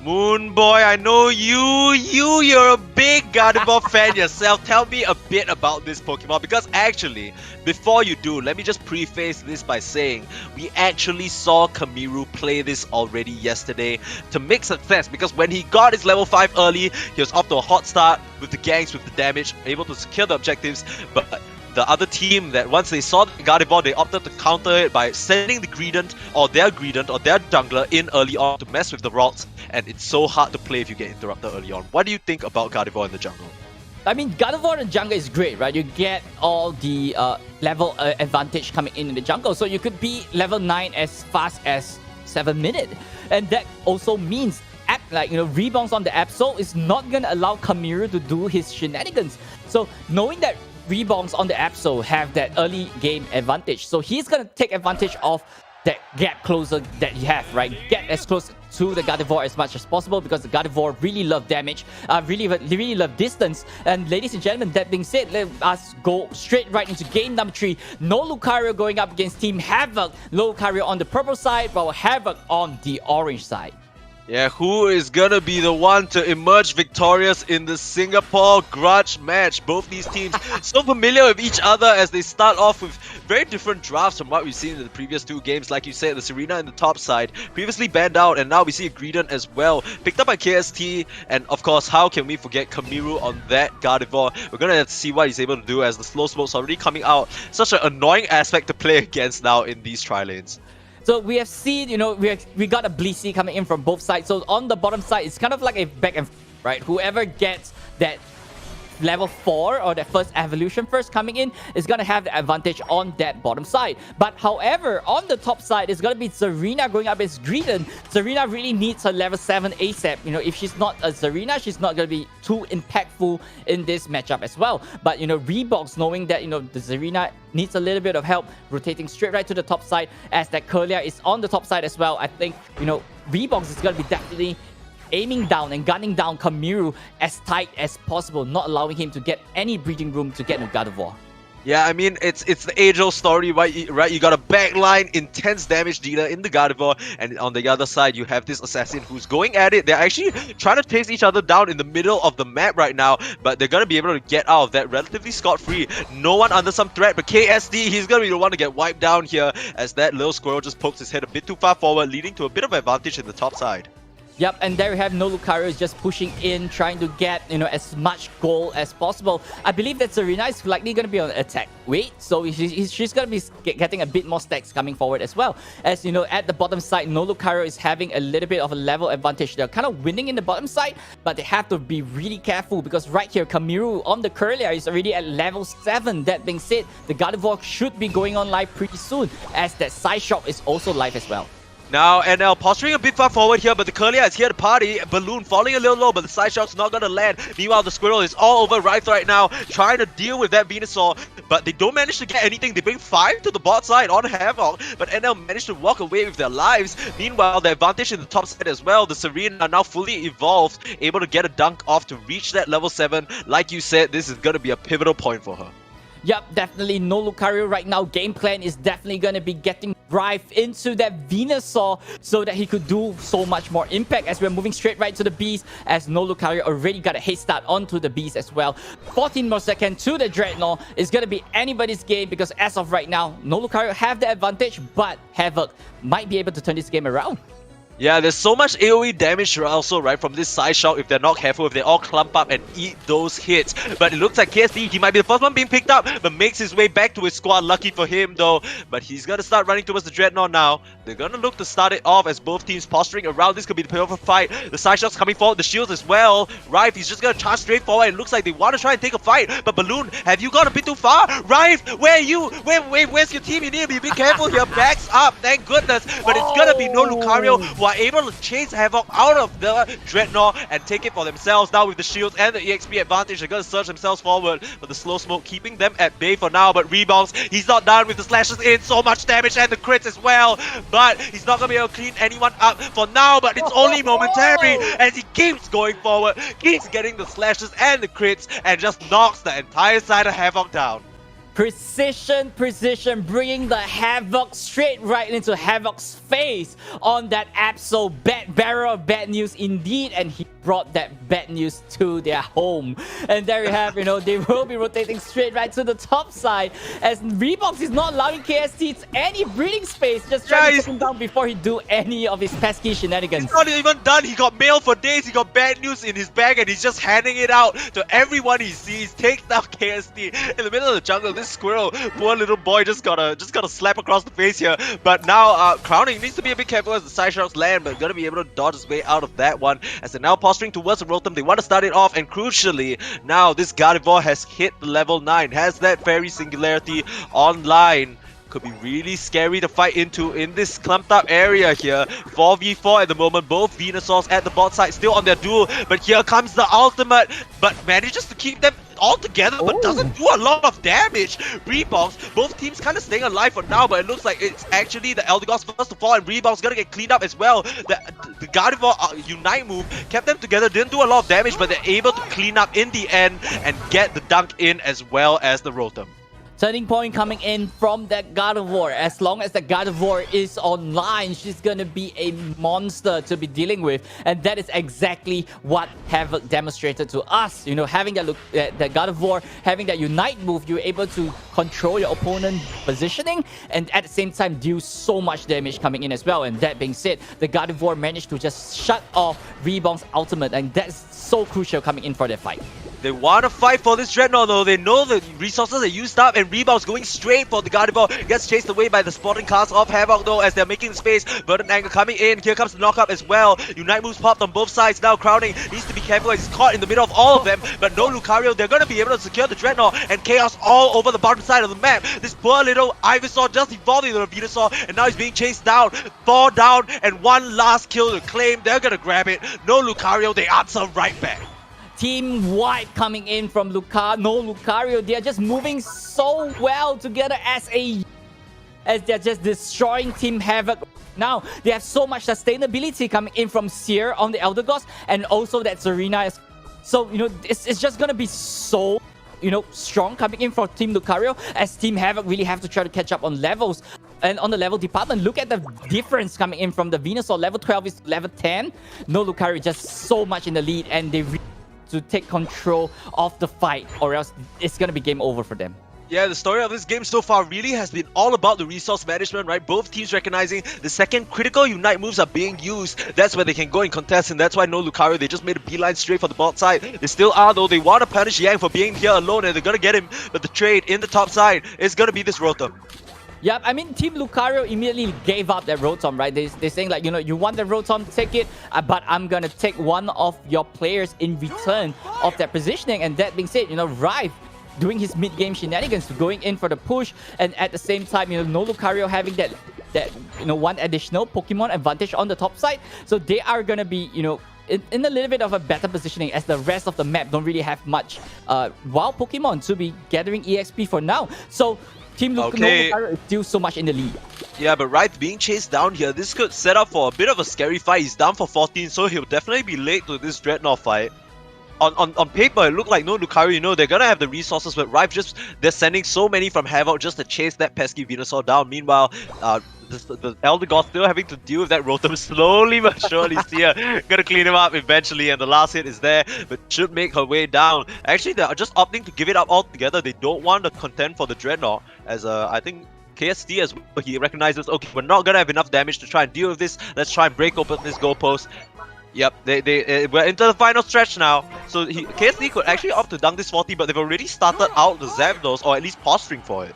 Moonboy, I know you're a big Gardevoir fan yourself. Tell me a bit about this Pokemon, because actually, before you do, let me just preface this by saying we actually saw Kamiru play this already yesterday to make success, because when he got his level 5 early, he was off to a hot start with the ganks, with the damage, able to secure the objectives, but the other team that once they saw the Gardevoir, they opted to counter it by sending the Greedent or their jungler in early on to mess with the rocks, and it's so hard to play if you get interrupted early on. What do you think about Gardevoir in the jungle? I mean, Gardevoir in the jungle is great, right? You get all the level advantage coming in the jungle. So you could be level 9 as fast as 7 minutes. And that also means rebounds on the Absol is not going to allow Kamiru to do his shenanigans. So knowing that rebounds on the Absol have that early game advantage, so he's going to take advantage of that gap closer that you have, right? Get as close to the Gardevoir as much as possible, because the Gardevoir really love damage, really love distance. And ladies and gentlemen, that being said, let us go straight right into game number 3. No Lucario going up against Team Havoc. No Lucario on the purple side, while Havoc on the orange side. Yeah, who is gonna be the one to emerge victorious in the Singapore grudge match? Both these teams so familiar with each other as they start off with very different drafts from what we've seen in the previous 2 games. Like you said, the Serena in the top side, previously banned out, and now we see a Greedent as well, picked up by KST, and of course, how can we forget Kamiru on that Gardevoir? We're gonna have to see what he's able to do as the slow smoke's already coming out. Such an annoying aspect to play against now in these tri-lanes. So we have seen, we got a Blissey coming in from both sides. So on the bottom side, it's kind of like a back and forth, right? Whoever gets that level 4 or that first evolution first coming in is going to have the advantage on that bottom side. But however, on the top side, it's going to be Serena going up as Greedent. Serena really needs her level 7 ASAP. If she's not a Serena, she's not going to be too impactful in this matchup as well. But, Reeboks, knowing that, the Serena needs a little bit of help, rotating straight right to the top side as that Curlia is on the top side as well. I think, Reeboks is going to be definitely aiming down and gunning down Kamiru as tight as possible, not allowing him to get any breathing room to get no Gardevoir. Yeah, I mean, it's the age-old story, right? You got a backline, intense damage dealer in the Gardevoir, and on the other side, you have this assassin who's going at it. They're actually trying to chase each other down in the middle of the map right now, but they're going to be able to get out of that relatively scot-free. No one under some threat, but KSD, he's going to be the one to get wiped down here, as that little squirrel just pokes his head a bit too far forward, leading to a bit of advantage in the top side. Yep, and there we have No Lucario is just pushing in, trying to get, as much gold as possible. I believe that Serena is likely going to be on attack weight, so she's going to be getting a bit more stacks coming forward as well. As, at the bottom side, No Lucario is having a little bit of a level advantage. They're kind of winning in the bottom side, but they have to be really careful, because right here, Kamiru on the Curlia is already at level 7. That being said, the Gardevoir should be going on live pretty soon, as that side shop is also live as well. Now, NL posturing a bit far forward here, but the Curlia is here to party. Balloon falling a little low, but the side shot's not gonna land. Meanwhile, the Squirrel is all over Rife right now, trying to deal with that Venusaur, but they don't manage to get anything. They bring 5 to the bot side on Havoc, but NL managed to walk away with their lives. Meanwhile, the advantage in the top side as well. The Serene are now fully evolved, able to get a dunk off to reach that level 7. Like you said, this is gonna be a pivotal point for her. Yep, definitely No Lucario right now. Game plan is definitely going to be getting Rife into that Venusaur so that he could do so much more impact, as we're moving straight right to the Beast, as No Lucario already got a head start onto the Beast as well. 14 more seconds to the Dreadnought is going to be anybody's game, because as of right now, No Lucario have the advantage, but Havoc might be able to turn this game around. Yeah, there's so much AoE damage also, right, from this side shot if they're not careful, if they all clump up and eat those hits. But it looks like KSD, he might be the first one being picked up, but makes his way back to his squad. Lucky for him, though. But he's going to start running towards the Dreadnought now. They're going to look to start it off as both teams posturing around. This could be the perfect fight. The side shots coming forward, the shields as well. Rife, he's just going to charge straight forward. It looks like they want to try and take a fight. But Balloon, have you gone a bit too far? Rife, where are you? Where's your team? You need to be a bit careful here. Backs up, thank goodness. But it's going to be No Lucario who are able to chase Havoc out of the Dreadnought and take it for themselves. Now with the shields and the EXP advantage, they're going to surge themselves forward, but the slow smoke keeping them at bay for now. But Rebounds, he's not done with the slashes in, so much damage and the crits as well, but he's not going to be able to clean anyone up for now, but it's only momentary as he keeps going forward, keeps getting the slashes and the crits, and just knocks the entire side of Havoc down. Precision, bringing the Havoc straight right into Havoc's face on that absolute barrel of bad news indeed, and he brought that bad news to their home. And there you have, they will be rotating straight right to the top side as Reeboks is not allowing KST any breathing space, just trying to take him down before he do any of his pesky shenanigans. He's not even done. He got mail for days. He got bad news in his bag and he's just handing it out to everyone he sees. Takes down KST in the middle of the jungle. This squirrel, poor little boy, just got a slap across the face here. But now Crowning needs to be a bit careful as the side shots land, but gonna be able to dodge his way out of that one as they're now posturing towards the Rotom. They want to start it off, and crucially, now this Gardevoir has hit the level 9, has that Fairy Singularity online. Could be really scary to fight into in this clumped up area here. 4v4 at the moment, both Venusaurs at the bot side still on their duel, but here comes the ultimate, but manages to keep them all together, but doesn't do a lot of damage. Reeboks, both teams kind of staying alive for now, but it looks like it's actually the Eldegoss first of all, and Reeboks gonna get cleaned up as well. The Gardevoir Unite move kept them together, didn't do a lot of damage, but they're able to clean up in the end and get the dunk in as well as the Rotom. Turning point coming in from that Gardevoir. As long as the Gardevoir is online, she's gonna be a monster to be dealing with, and that is exactly what Havoc demonstrated to us. Having that Gardevoir, having that Unite move, you're able to control your opponent positioning, and at the same time deal so much damage coming in as well. And that being said, the Gardevoir managed to just shut off Reeboks' ultimate, and that's so crucial coming in for that fight. They want to fight for this Dreadnought though. They know the resources are used up, and Reeboks going straight for the Gardevoir. Gets chased away by the spotting cast of Havoc though as they're making space. Verdant Anger coming in. Here comes the knockup as well. Unite moves popped on both sides. Now Crowning needs to be careful. He's caught in the middle of all of them, but no Lucario. They're going to be able to secure the Dreadnought, and chaos all over the bottom side of the map. This poor little Ivysaur just evolved into a Venusaur, and now he's being chased down. 4 down, and one last kill to claim. They're going to grab it. No Lucario. They answer right back. Team White coming in from no Lucario. They are just moving so well together as they're just destroying Team Havoc. Now, they have so much sustainability coming in from Seer on the Eldegoss, and also that Serena. So, it's just gonna be so, strong coming in for Team Lucario, as Team Havoc really have to try to catch up on levels. And on the level department, look at the difference coming in from the Venusaur. Level 12 is level 10. No Lucario just so much in the lead, and they to take control of the fight, or else it's gonna be game over for them. Yeah, the story of this game so far really has been all about the resource management, right? Both teams recognizing the second critical Unite moves are being used. That's where they can go and contest, and that's why no Lucario. They just made a beeline straight for the bot side. They still are though. They want to punish Yang for being here alone, and they're gonna get him. But the trade in the top side is gonna be this Rotom. Yeah, I mean, Team Lucario immediately gave up that Rotom, right? They're saying like, you want the Rotom, take it, but I'm gonna take one of your players in return of that positioning. And that being said, Rive doing his mid-game shenanigans, going in for the push, and at the same time, no Lucario having that one additional Pokemon advantage on the top side. So they are gonna be, in a little bit of a better positioning, as the rest of the map don't really have much wild Pokemon to be gathering EXP for now. So Team Lucario is still so much in the lead. Yeah, but Rive being chased down here, this could set up for a bit of a scary fight. He's down for 14, so he'll definitely be late to this Dreadnought fight. On paper, it looked like no Lucario, they're gonna have the resources, but Rive they're sending so many from Havoc just to chase that pesky Venusaur down. Meanwhile, the Eldegoss still having to deal with that Rotom slowly but surely. Seer gonna clean him up eventually, and the last hit is there, but should make her way down. Actually, they're just opting to give it up altogether. They don't want to contend for the Dreadnought, as I think KST as well, he recognizes, okay, we're not gonna have enough damage to try and deal with this. Let's try and break open this goalpost. Yep, we're into the final stretch now. So KST could actually opt to dunk this 40, but they've already started out the Zapdos, or at least posturing for it.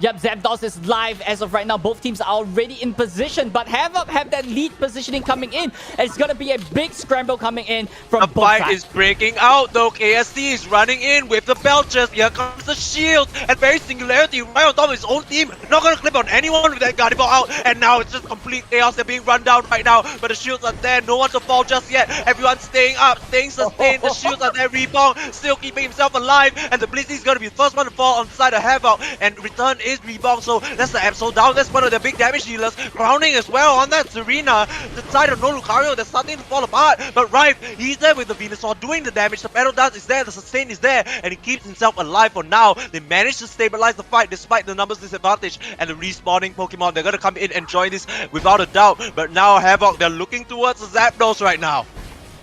Yep, Zapdos is live as of right now. Both teams are already in position, but Havoc have that lead positioning coming in. And it's gonna be a big scramble coming in from both sides. The fight is breaking out though. KST is running in with the Belchers. Here comes the shield, and very Singularity right on top of his own team. Not gonna clip on anyone with that Gardevoir out, and now it's just complete chaos. They're being run down right now, but the shields are there. No one to fall just yet. Everyone's staying up, staying sustained. The shields are there. Rebound still keeping himself alive, and the Blizzy is gonna be the first one to fall on the side of Havoc, and return is Rebound. So that's the Absol down. That's one of the big damage dealers. Crowning as well on that Serena. The side of no Lucario, they're starting to fall apart. But Rive, he's there with the Venusaur doing the damage. The Battle Dance is there, the Sustain is there, and he keeps himself alive for now. They managed to stabilize the fight despite the numbers disadvantage and the respawning Pokemon. They're gonna come in and join this without a doubt. But now Havoc, they're looking towards the Zapdos right now.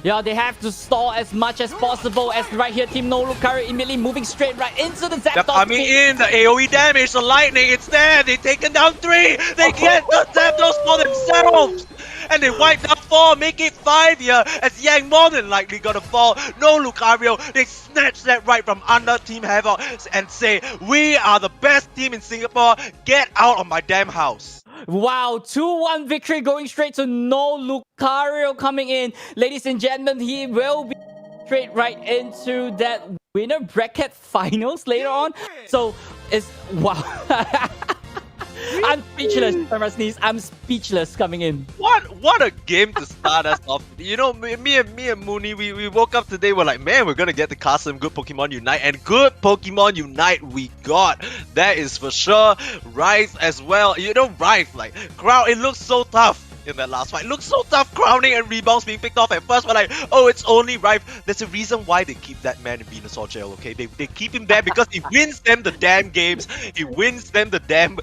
Yeah, they have to stall as much as possible. As right here, Team No Lucario immediately moving straight right into the They're Zapdos. coming in, the AoE damage, the lightning, it's there. They've taken down 3. They get the Zapdos for themselves. And they wipe down 4, make it 5 here. As Yang more than likely gonna fall. No Lucario, they snatch that right from under Team Havoc and say, we are the best team in Singapore. Get out of my damn house. Wow, 2-1 victory going straight to No Lucario coming in. Ladies and gentlemen, he will be straight right into that winner bracket finals later on. So it's wow. I'm speechless, permasneeze. I'm speechless coming in. What a game to start us off. You know, me and Mooney, we woke up today, we're like, man, we're gonna get to cast some good Pokemon Unite, and good Pokemon Unite we got. That is for sure. Rice as well. You know, Rice, like, crowd, it looks so tough in that last fight. It looks so tough, crowning and rebounds being picked off at first, but like, oh, it's only Rife. There's a reason why they keep that man in Venusaur jail, okay? They keep him there because he wins them the damn games. He wins them the damn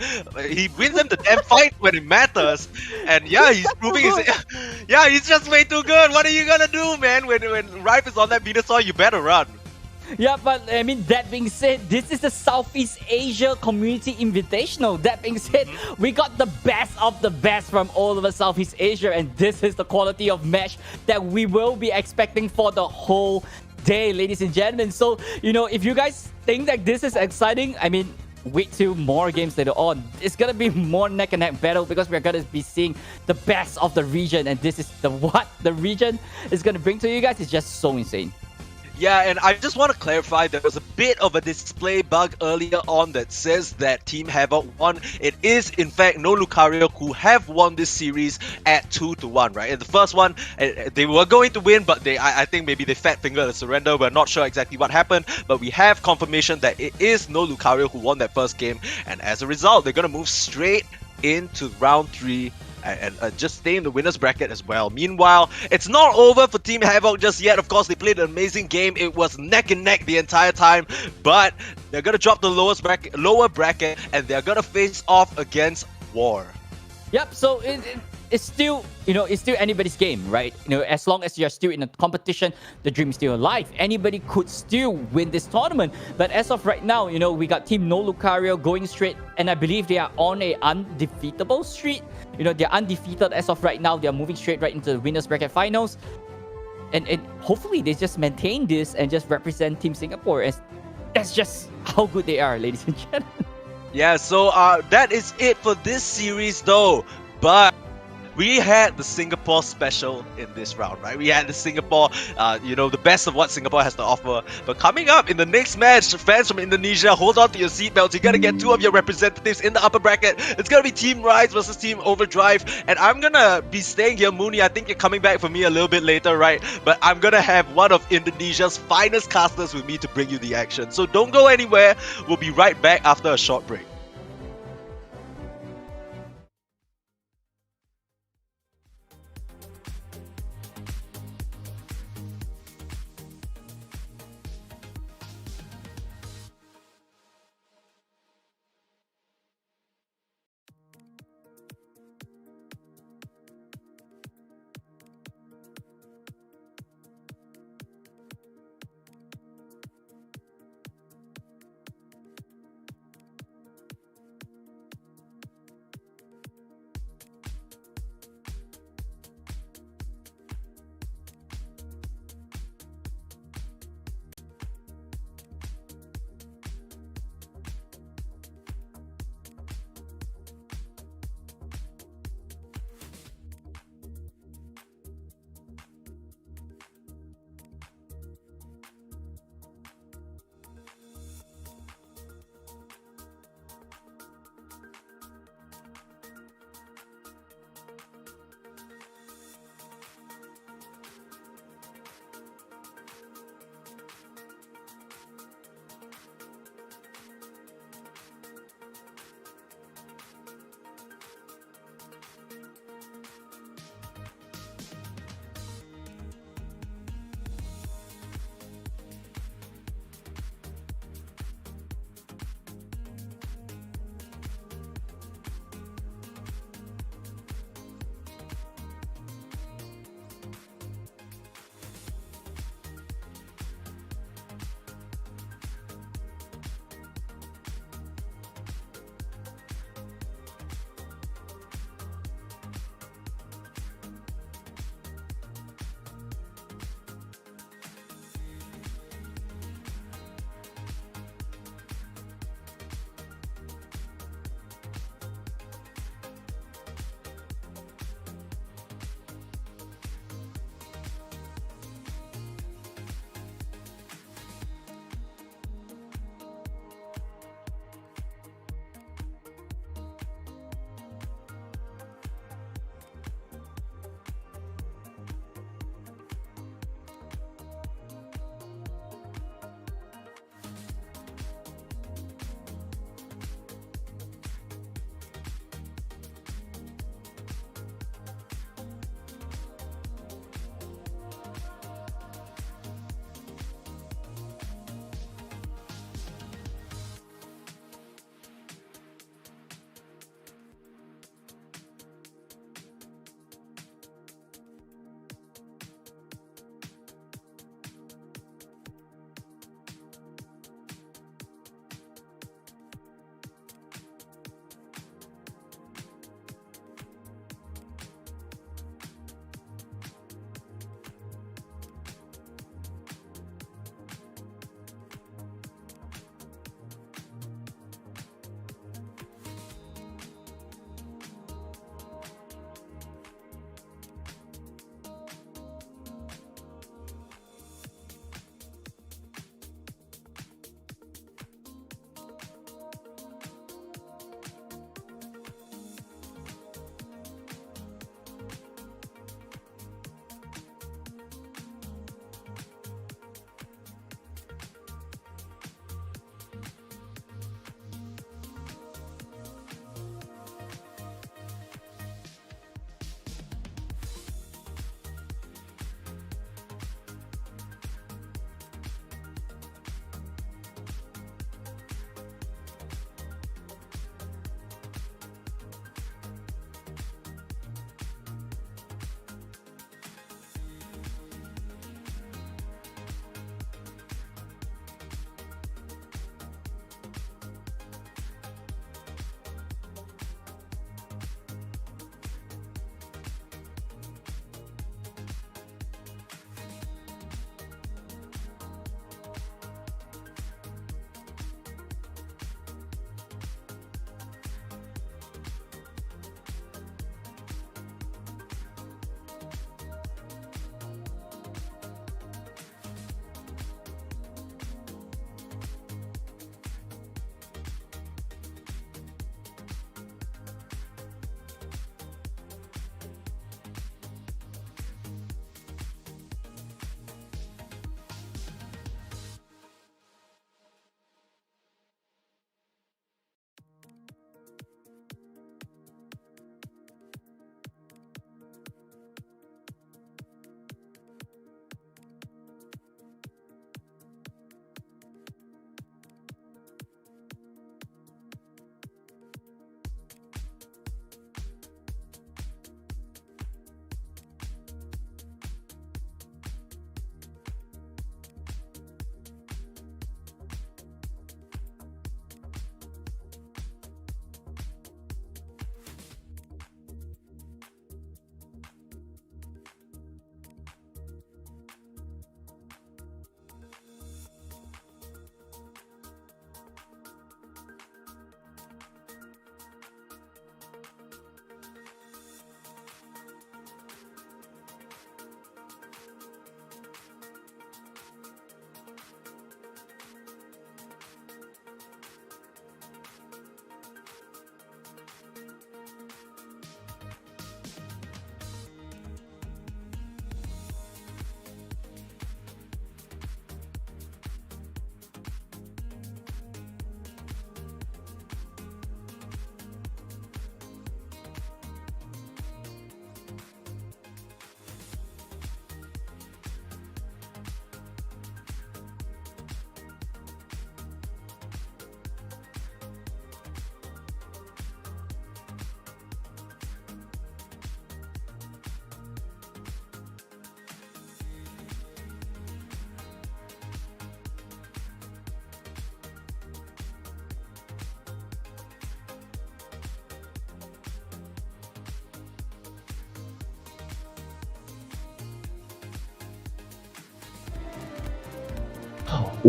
fight when it matters. And yeah, he's proving his yeah, he's just way too good. What are you gonna do, man? When Rife is on that Venusaur, you better run. Yeah, but I mean, that being said, this is the Southeast Asia Community Invitational. That being said, we got the best of the best from all over Southeast Asia, and this is the quality of match that we will be expecting for the whole day, ladies and gentlemen. So, you know, if you guys think that this is exciting, I mean, wait till more games later on. It's gonna be more neck and neck battle because we're gonna be seeing the best of the region, and this is what the region is gonna bring to you guys. It's just so insane. Yeah, and I just want to clarify, there was a bit of a display bug earlier on that says that Team Havoc won. It is, in fact, No Lucario who have won this series at 2-1, right? In the first one, they were going to win, but I think maybe they fat fingered the surrender. We're not sure exactly what happened, but we have confirmation that it is No Lucario who won that first game, and as a result, they're going to move straight into round 3 and just stay in the winner's bracket as well. Meanwhile, it's not over for Team Havoc just yet. Of course, they played an amazing game. It was neck and neck the entire time, but they're gonna drop the lower bracket, and they're gonna face off against War. Yep, so it's still, you know, it's still anybody's game, right? You know, as long as you're still in a competition, the dream is still alive. Anybody could still win this tournament. But as of right now, you know, we got Team No Lucario going straight, and I believe they are on a undefeatable streak. You know, they're undefeated as of right now. They're moving straight right into the winners bracket finals. And hopefully they just maintain this and just represent Team Singapore. As that's just how good they are, ladies and gentlemen. Yeah, so that is it for this series though. But we had the Singapore special in this round, right? We had the Singapore, you know, the best of what Singapore has to offer. But coming up in the next match, fans from Indonesia, hold on to your seatbelts. You gotta get 2 of your representatives in the upper bracket. It's gonna be Team Rise versus Team Overdrive. And I'm gonna be staying here, Mooney. I think you're coming back for me a little bit later, right? But I'm gonna have one of Indonesia's finest casters with me to bring you the action. So don't go anywhere. We'll be right back after a short break.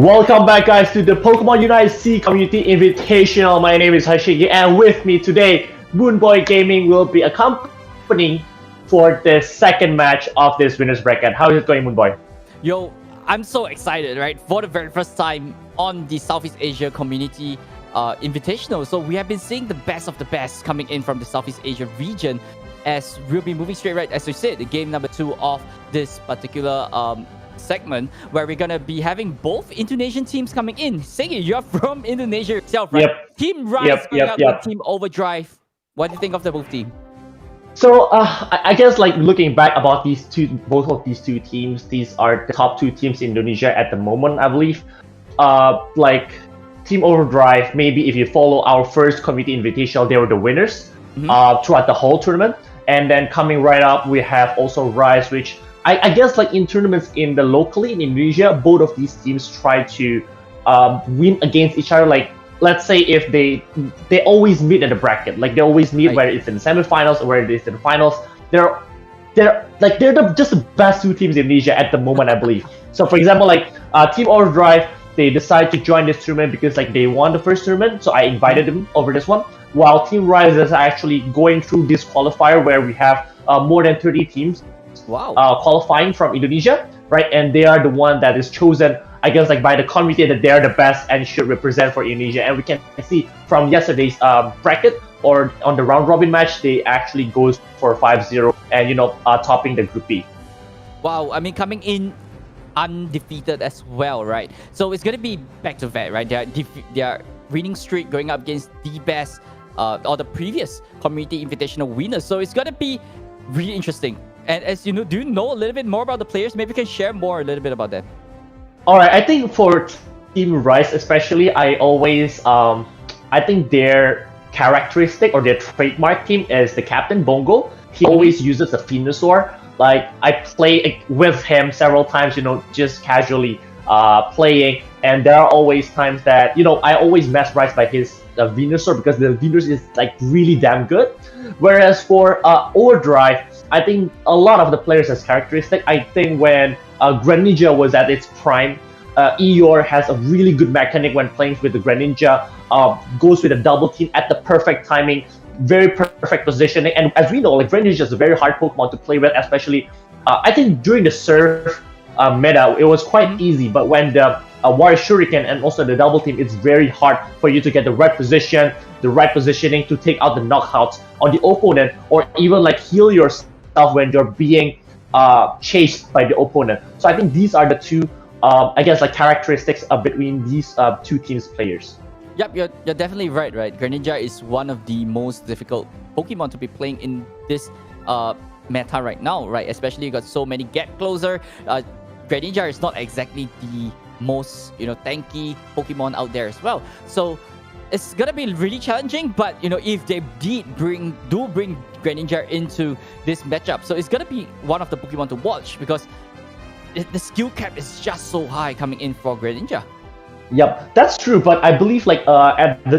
Welcome back, guys, to the Pokemon UNITE SEA Community Invitational. My name is Ryuhashegi, and with me today, Moonboy Gaming will be accompanying for the second match of this winners bracket. How is it going, Moonboy? Yo, I'm so excited, right? For the very first time on the Southeast Asia Community Invitational. So we have been seeing the best of the best coming in from the Southeast Asia region, as we'll be moving straight right, as we said, the game number 2 of this particular segment, where we're gonna be having both Indonesian teams coming in. Segi, you're from Indonesia yourself, right? Yep. Team Rise going out with Team Overdrive. What do you think of the both team? So I guess like looking back about both of these two teams, these are the top 2 teams in Indonesia at the moment, I believe. Like Team Overdrive, maybe if you follow our first community invitational, they were the winners throughout the whole tournament. And then coming right up, we have also Rise, which I guess like in tournaments locally in Indonesia, both of these teams try to win against each other. Like let's say if they always meet at the bracket, like they always meet whether it's in the semifinals or whether it's in the finals. They're just the best 2 teams in Indonesia at the moment, I believe. So for example, like Team Overdrive, they decided to join this tournament because like they won the first tournament, so I invited them over this one. While Team Rise is actually going through this qualifier where we have more than 30 teams. Wow. Qualifying from Indonesia, right? And they are the one that is chosen, I guess, like by the committee that they are the best and should represent for Indonesia. And we can see from yesterday's bracket or on the round robin match, they actually goes for 5-0 and topping the Group B. Wow, I mean coming in undefeated as well, right? So it's gonna be back to back, right? Their winning streak going up against the best or the previous community invitational winners. So it's gonna be really interesting. And as you know, do you know a little bit more about the players? Maybe you can share more a little bit about them. All right, I think for Team Rise especially, I always I think their characteristic or their trademark team is the captain Bongo. He always uses a Venusaur. Like I play with him several times, just casually playing, and there are always times that I always mesmerized by his Venusaur because the Venusaur is like really damn good. Whereas for Overdrive, I think a lot of the players has characteristic. I think when Greninja was at its prime, Eeyore has a really good mechanic when playing with the Greninja. Goes with a double team at the perfect timing, very perfect positioning. And as we know, like Greninja is a very hard Pokemon to play with, especially I think during the Surf meta, it was quite easy. But when the Water Shuriken and also the double team, it's very hard for you to get the right position, the right positioning to take out the knockouts on the opponent, or even like heal yourself when you're being chased by the opponent. So I think these are the two, I guess, like characteristics between these 2 teams players. Yep, you're definitely right. Greninja is one of the most difficult Pokemon to be playing in this meta right now, right? Especially you got so many Get Closer. Greninja is not exactly the most tanky Pokemon out there as well. So it's gonna be really challenging, but if they bring Greninja into this matchup, so it's gonna be one of the Pokemon to watch because the skill cap is just so high coming in for Greninja. Yep, that's true. But I believe like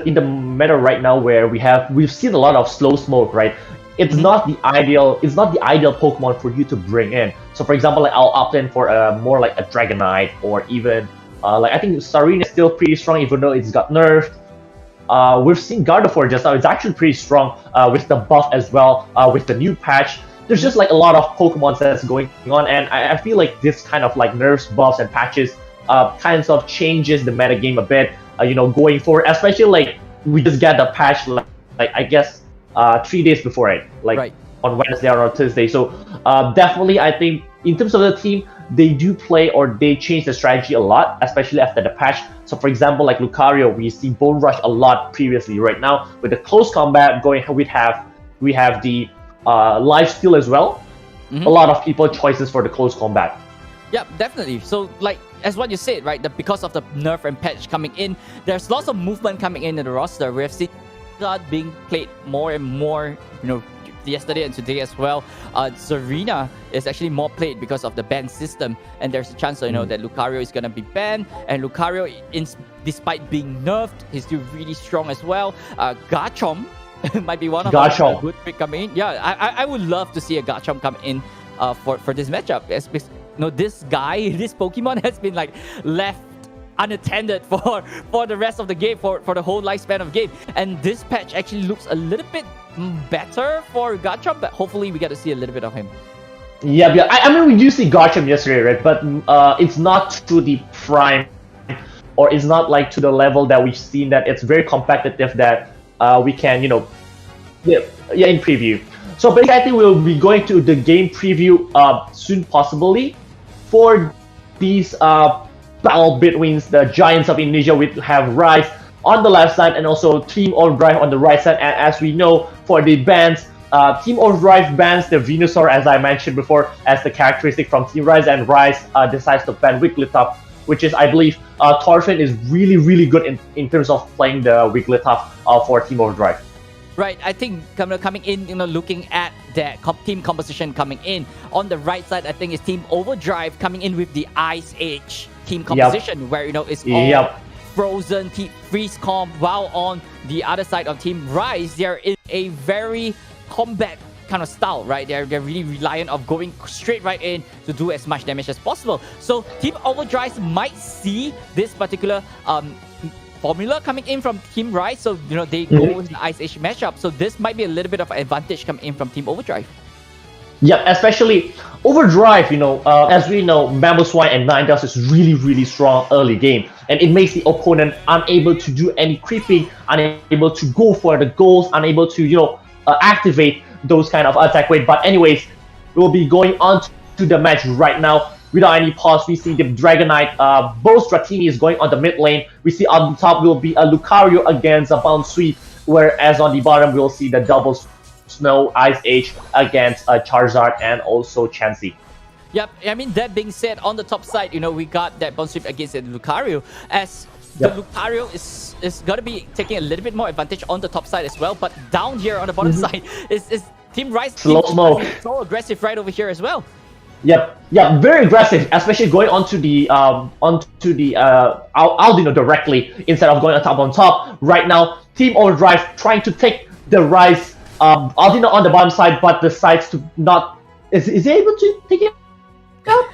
in the meta right now where we've seen a lot of slow smoke, right? It's not the ideal Pokemon for you to bring in. So for example, like I'll opt in for more like a Dragonite, or even like I think Sarina is still pretty strong even though it's got nerfed. We've seen Gardevoir just now. It's actually pretty strong with the buff as well, with the new patch. There's just like a lot of Pokemon that's going on, and I feel like this kind of like nerfs, buffs, and patches kinds of changes the meta game a bit, going forward. Especially like we just got the patch like I guess 3 days before it, like on Wednesday or on Thursday. So definitely I think in terms of the team, they do play or they change the strategy a lot, especially after the patch. So for example, like Lucario, we see Bone Rush a lot previously. Right now, with the close combat going, we have the life steal as well. A lot of people choices for the close combat. Yeah, definitely. So like as what you said, right? Because of the nerf and patch coming in, there's lots of movement coming in the roster. We have seen God being played more and more, yesterday and today as well. Serena is actually more played because of the ban system, and there's a chance that Lucario is gonna be banned. And Lucario, despite being nerfed, he's still really strong as well. Garchomp might be one of a good pick coming in. Yeah, I would love to see a Garchomp come in for this matchup. This guy, this Pokemon has been like left unattended for the rest of the game, for the whole lifespan of game. And this patch actually looks a little bit better for Garchomp, but hopefully we get to see a little bit of him. Yeah. I mean, we do see Garchomp yesterday, right? But it's not to the prime, or it's not like to the level that we've seen that it's very competitive that we can, in preview. So basically, I think we'll be going to the game preview soon, possibly, for these battle between the Giants of Indonesia. We have Rise on the left side and also Team Overdrive on the right side. And as we know, for the bans, Team Overdrive bans the Venusaur, as I mentioned before, as the characteristic from Team Rise, and Rise decides to ban Wigglytuff, which is, I believe, Thorfinn is really good in terms of playing the Wigglytuff for Team Overdrive. Right, I think coming in, looking at that team composition coming in, on the right side, I think it's Team Overdrive coming in with the Ice Age team composition, where, it's all frozen, freeze comp, while on the other side of Team Rise, they're in a very combat kind of style, right? They're really reliant of going straight right in to do as much damage as possible. So Team Overdrive might see this particular formula coming in from Team Rise, so they go with the Ice Age matchup. So this might be a little bit of an advantage coming in from Team Overdrive. Yeah, especially Overdrive, as we know, Mamoswine and Ninetales is really strong early game, and it makes the opponent unable to do any creeping, unable to go for the goals, unable to, activate those kind of attack weight. But anyways, we'll be going on to the match right now. Without any pause, we see the Dragonite, both Dratini is going on the mid lane. We see on the top will be a Lucario against a Bounce Sweep, whereas on the bottom we'll see the double Snow Ice Age against Charizard and also Chansey. Yep, I mean, that being said, on the top side, we got that Bounce Sweep against the Lucario, as the Lucario is going to be taking a little bit more advantage on the top side as well, but down here on the bottom side is Team Rise. Slow smoke. So aggressive right over here as well. Yep, very aggressive, especially going onto the Aldino directly instead of going on top. Right now, Team Overdrive trying to take the Rise Aldino on the bottom side, but decides to not. Is he able to take it out?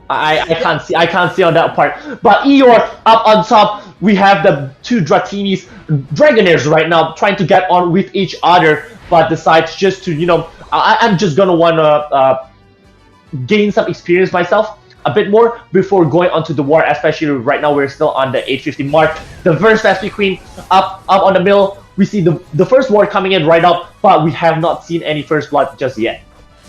I can't see on that part. But Eeyore up on top. We have the two Dratinis, Dragonairs right now trying to get on with each other, but decides just to I'm just gonna wanna gain some experience myself a bit more before going onto the war, especially right now we're still on the 850 mark. The Versatile Queen up on the middle. We see the first ward coming in right up, but we have not seen any first blood just yet.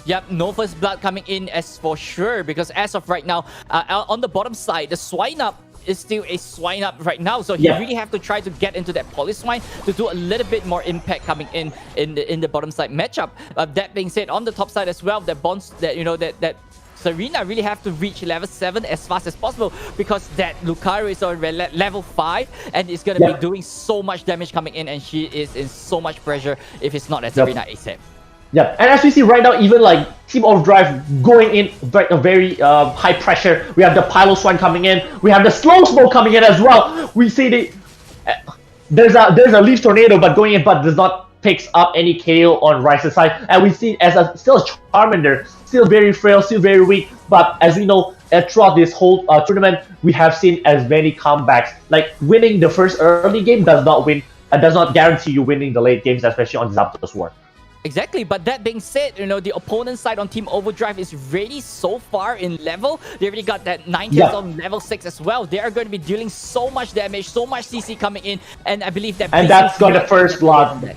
Yep, no first blood coming in as for sure, because as of right now, on the bottom side, the Swinub is still a Swinub right now, so he really have to try to get into that Polyswine to do a little bit more impact coming in the bottom side matchup. That being said, on the top side as well, that bonds that Serena really have to reach level 7 as fast as possible, because that Lucario is already level 5 and is going to be doing so much damage coming in, and she is in so much pressure if it's not as Serena ASAP. Yeah, and as we see right now, even like Team Overdrive going in a very high pressure. We have the Piloswine coming in. We have the Slow Smoke coming in as well. We see there's a Leaf Tornado, but going in, but does not picks up any KO on Rice's side. And we see as still a Charmander, still very frail, still very weak. But as we know, throughout this whole tournament, we have seen as many comebacks. Like winning the first early game does not guarantee you winning the late games, especially on Zapdos War. Exactly, but that being said, the opponent's side on Team Overdrive is really so far in level. They already got that Ninetales on level 6 as well. They are going to be dealing so much damage, so much CC coming in, and I believe that... And that's got the first blood.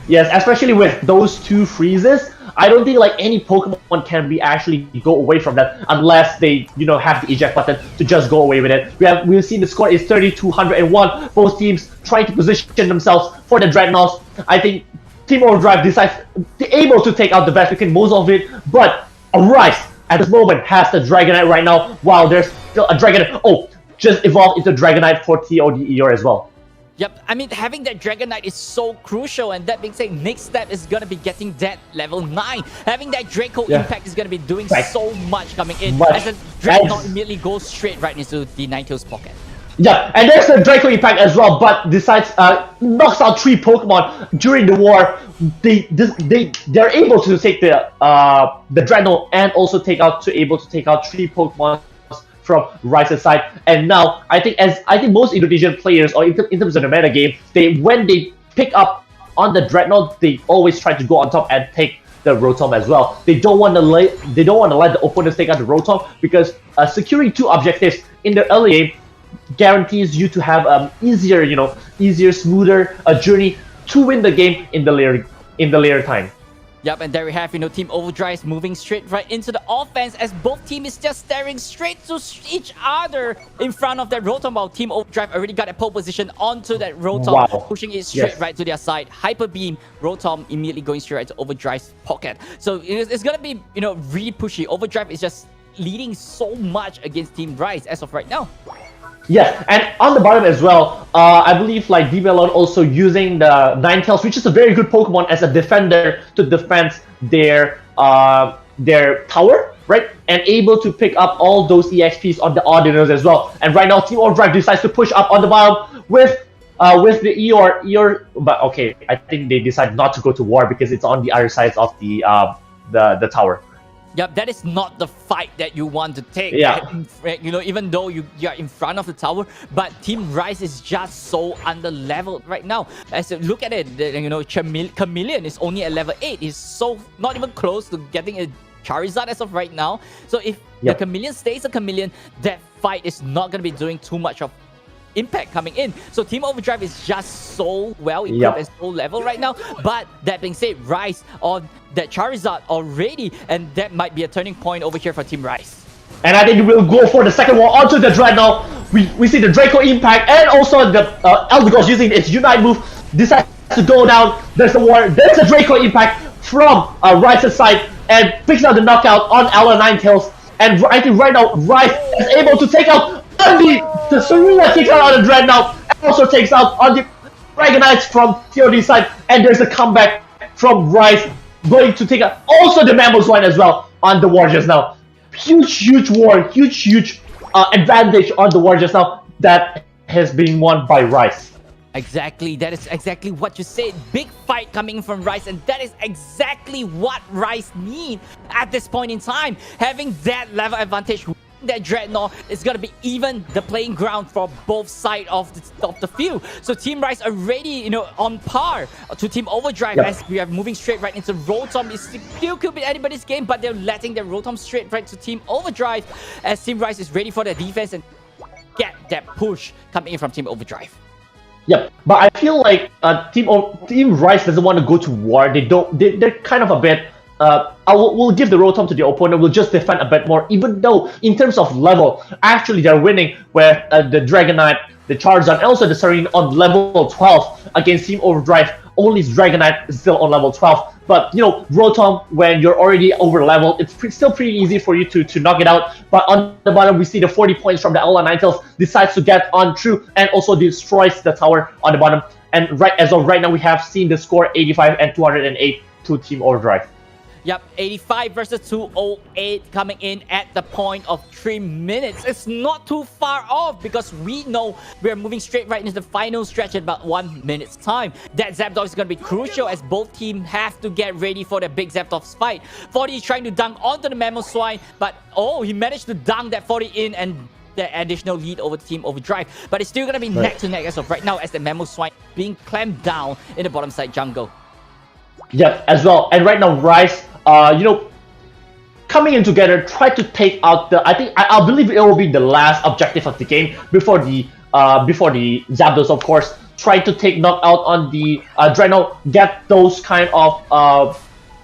Yes, especially with those two freezes, I don't think like any Pokemon can be actually go away from that unless they have the eject button to just go away with it. We've seen the score is 3201. Both teams trying to position themselves for the Dreadnoughts. I think Team Overdrive decides able to take out the best between most of it, but Rise at this moment has the Dragonite right now, while there's still a Dragonite. Oh, just evolved into Dragonite for TOD as well. Yep, I mean, having that Dragonite is so crucial, and that being said, next step is going to be getting that level 9. Having that Draco impact is going to be doing so much coming in, as the Dragonite immediately goes straight right into the Ninetales pocket. Yeah, and there's the Draco impact as well, but decides knocks out 3 Pokemon during the war. They're able to take the Dreadnought and also able to take out 3 Pokemon from Rice's side. And now I think most Indonesian players, or in terms of the meta game, when they pick up on the Dreadnought, they always try to go on top and take the Rotom as well. They don't want to let the opponents take out the Rotom, because securing 2 objectives in the early game guarantees you to have easier, smoother journey to win the game in the later time. Yep, and there we have, Team Overdrive moving straight right into the offense, as both teams is just staring straight to each other in front of that Rotom, while Team Overdrive already got a pole position onto that Rotom, pushing it straight right to their side. Hyper Beam, Rotom immediately going straight right to Overdrive's pocket. So it's gonna be, really pushy. Overdrive is just leading so much against Team Rise as of right now. Yeah, and on the bottom as well, I believe like D-Melon also using the Ninetales, which is a very good Pokemon as a defender to defend their tower, right? And able to pick up all those EXPs on the Ordinals as well. And right now, Team Overdrive decides to push up on the bottom with the Eeyore, but okay, I think they decide not to go to war because it's on the other side of the tower. Yep, that is not the fight that you want to take. Yeah. Even though you're in front of the tower, but Team Rise is just so under-leveled right now. As you look at it, Chameleon is only at level 8. He's so not even close to getting a Charizard as of right now. So if the Chameleon stays a Chameleon, that fight is not going to be doing too much of impact coming in. So Team Overdrive is just so well equipped and so level right now. But that being said, Rise on that Charizard already, and that might be a turning point over here for Team Rise. And I think we'll go for the second war onto the Dreadnought. We see the Draco impact, and also the Eldegoss using its Unite move decides to go down. There's the war. There's a Draco impact from Rice's side, and picks out the knockout on Ella Ninetales. And I think right now Rice is able to take out the Serena, takes out on the Dreadnought, and also takes out on the Dragonites from TOD side. And there's a comeback from Rice, going to take out also the Mamoswine as well on the war just now. Huge war, huge advantage on the war just now that has been won by Rice. Exactly, that is exactly what you said. Big fight coming from Rice, and that is exactly what Rice need at this point in time. Having that level advantage, that Dreadnought is going to be even the playing ground for both sides of the field. So Team Rise already, on par to Team Overdrive, as we are moving straight right into Rotom. It still could be anybody's game, but they're letting the Rotom straight right to Team Overdrive, as Team Rise is ready for their defense and get that push coming in from Team Overdrive. Yep, but I feel like Team Rise doesn't want to go to war. They're kind of a bit. We'll give the Rotom to the opponent. We'll just defend a bit more, even though in terms of level, actually they're winning. Where the Dragonite, the Charizard, and also the Serene on level 12 against Team Overdrive. Only Dragonite is still on level 12. But Rotom, when you're already over leveled, it's still pretty easy for you to knock it out. But on the bottom, we see the 40 points from the Ella Ninetales decides to get on through and also destroys the tower on the bottom. And as of right now, we have seen the score 85 and 208 to Team Overdrive. Yep, 85 versus 208 coming in at the point of 3 minutes. It's not too far off, because we know we're moving straight right into the final stretch in about 1 minute's time. That Zapdos is going to be crucial, as both teams have to get ready for the big Zapdos fight. 40 is trying to dunk onto the Mamoswine, but he managed to dunk that 40 in and the additional lead over the Team Overdrive. But it's still going to be neck to neck as of right now, as the Mamoswine being clamped down in the bottom side jungle. Yep, as well. And right now, Rice, coming in together, try to take out the. I believe it will be the last objective of the game before the Zapdos, of course. Try to take knockout on the Dreadnought, get those kind of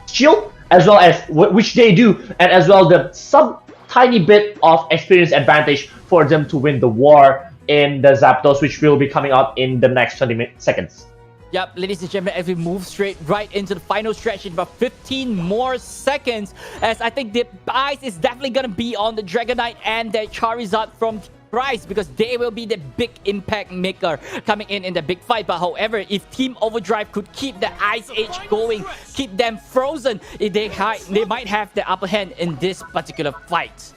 shield, as well as which they do, and as well the some tiny bit of experience advantage for them to win the war in the Zapdos, which will be coming out in the next 20 seconds. Yep, ladies and gentlemen, as we move straight right into the final stretch in about 15 more seconds, as I think the eyes is definitely going to be on the Dragonite and the Charizard from Rise, because they will be the big impact maker coming in the big fight. But however, if Team Overdrive could keep the Ice Age going, keep them frozen, they might have the upper hand in this particular fight.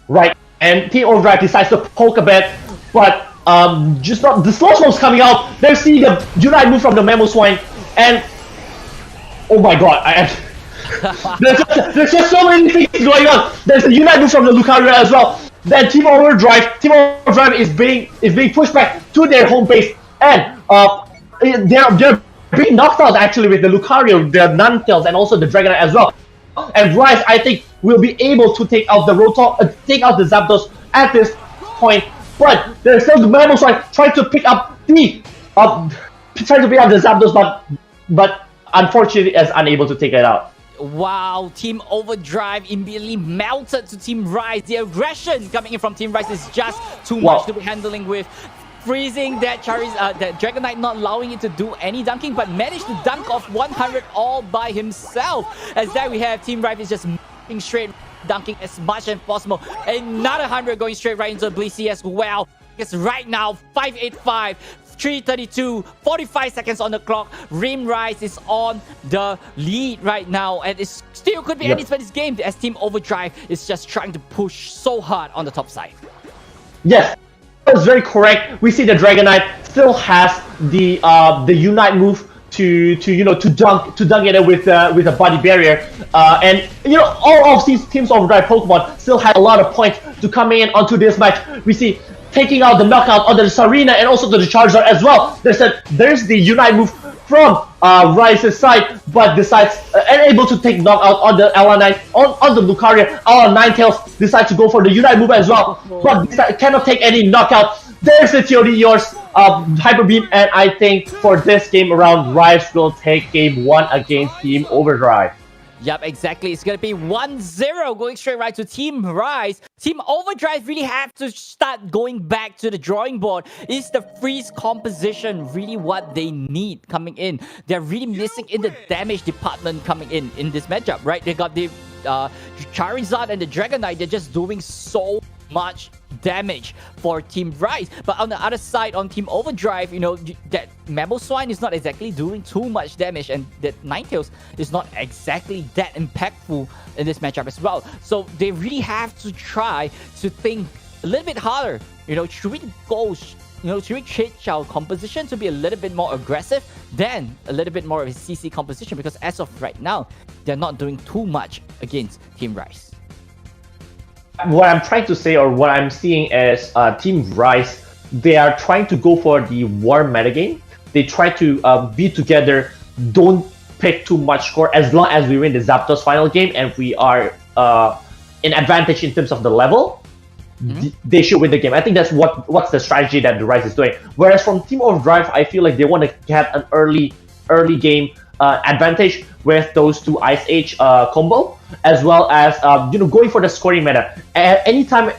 Right, and Team Overdrive decides to poke a bit, but just not the slow smoke's coming out. They see the Unite move from the Mamoswine, and oh my god, there's just so many things going on. There's the Unite move from the Lucario as well. then Team Overdrive is being pushed back to their home base, and they're being knocked out actually with the Lucario, the Ninetales, and also the Dragonite as well. And Rise, I think, will be able to take out the take out the Zapdos at this point. But there's still the Mamoswine trying to pick up the Zapdos, but unfortunately is unable to take it out. Wow, Team Overdrive immediately melted to Team Rise. The aggression coming in from Team Rise is just too much to be handling with. Freezing that that Dragonite, not allowing it to do any dunking, but managed to dunk off 100 all by himself. As there we have Team Rise is just moving straight, dunking as much as possible. Another 100 going straight right into Blissey as well. Because right now, 585, 332, 45 seconds on the clock. Rim Rise is on the lead right now, and it still could be anybody's game as Team Overdrive is just trying to push so hard on the top side. Yes, that's very correct. We see the Dragonite still has the Unite move to dunk it with a body barrier, and all of these Teams Overdrive Pokemon still have a lot of points to coming in onto this match. We see taking out the knockout on the Sarina and also the Charizard as well. There's the Unite move from Rise's side, but decides unable to take knockout on the L9 on the Lucario. Our Ninetales decides to go for the Unite move as well, but cannot take any knockout. There's the TOD yours, Hyper Beam, and I think for this game around, Rise will take game 1 against Team Overdrive. Yep, exactly. It's going to be 1-0 going straight right to Team Rise. Team Overdrive really have to start going back to the drawing board. Is the freeze composition really what they need coming in? They're really missing in the damage department coming in this matchup, right? They got the Charizard and the Dragonite. They're just doing so much damage for Team Rise. But on the other side, on Team Overdrive, that Mamoswine is not exactly doing too much damage, and that Ninetales is not exactly that impactful in this matchup as well. So they really have to try to think a little bit harder. Should we go? Should we change our composition to be a little bit more aggressive than a little bit more of a CC composition? Because as of right now, they're not doing too much against Team Rise. What I'm trying to say, or what I'm seeing is Team Rise, they are trying to go for the war metagame. They try to be together, don't pick too much score, as long as we win the Zapdos final game and we are in advantage in terms of the level. They should win the game. I think that's what's the strategy that the Rise is doing. Whereas from Team Overdrive, I feel like they want to get an early game advantage with those two Ice Age combo, as well as going for the scoring meta. Anytime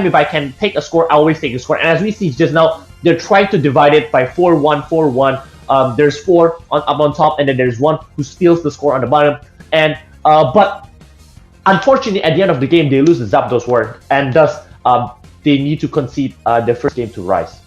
if I can take a score, I always take a score. And as we see just now, they're trying to divide it by 4-1, 4-1. There's 4 up on top, and then there's 1 who steals the score on the bottom. And but unfortunately, at the end of the game, they lose the Zapdos War, and thus they need to concede their first game to Rise.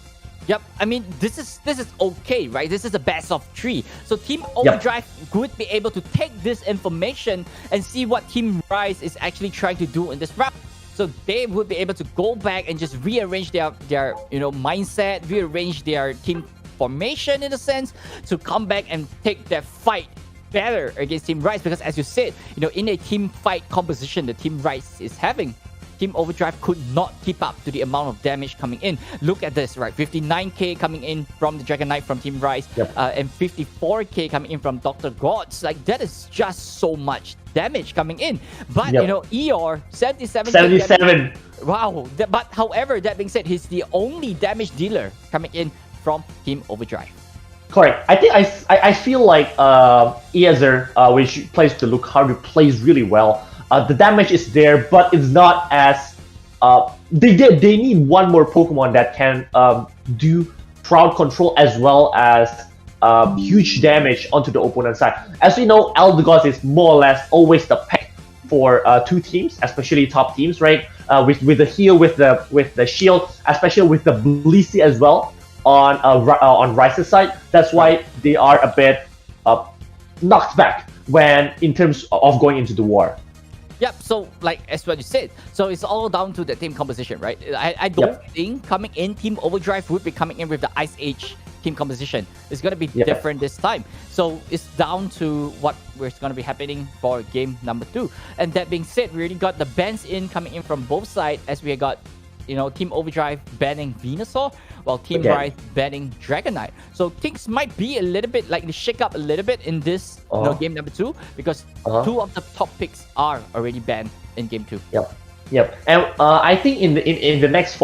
Yep, I mean, this is okay, right? This is a best of 3. So Team Overdrive would be able to take this information and see what Team Rise is actually trying to do in this round. So they would be able to go back and just rearrange their mindset, rearrange their team formation in a sense, to come back and take their fight better against Team Rise. Because as you said, in a team fight composition that Team Rise is having, Team Overdrive could not keep up to the amount of damage coming in. Look at this, right? 59k coming in from the Dragonite from Team Rise, and 54k coming in from Dr. Gods. Like, that is just so much damage coming in. But, Eeyore, 77. 77. Wow. But however, that being said, he's the only damage dealer coming in from Team Overdrive. Correct. I think I feel like Eazer, which plays the Lucario, plays really well. The damage is there, but it's not as they need one more Pokemon that can do crowd control as well as huge damage onto the opponent's side. As we know, Eldegoss is more or less always the pick for 2 teams, especially top teams, right? With the heal, with the shield, especially with the Blissey as well on Rice's side. That's why they are a bit knocked back when in terms of going into the war. Yep, so like as what you said, so it's all down to the team composition, right? I don't think coming in, Team Overdrive would be coming in with the Ice Age team composition. It's going to be different this time. So it's down to what is going to be happening for game number 2. And that being said, we already got the bans coming in from both sides, as we got, Team Overdrive banning Venusaur, while Team Rise banning Dragonite. So things might be a little bit like shake up a little bit in this game number 2, because 2 of the top picks are already banned in game 2. Yep. And I think in the next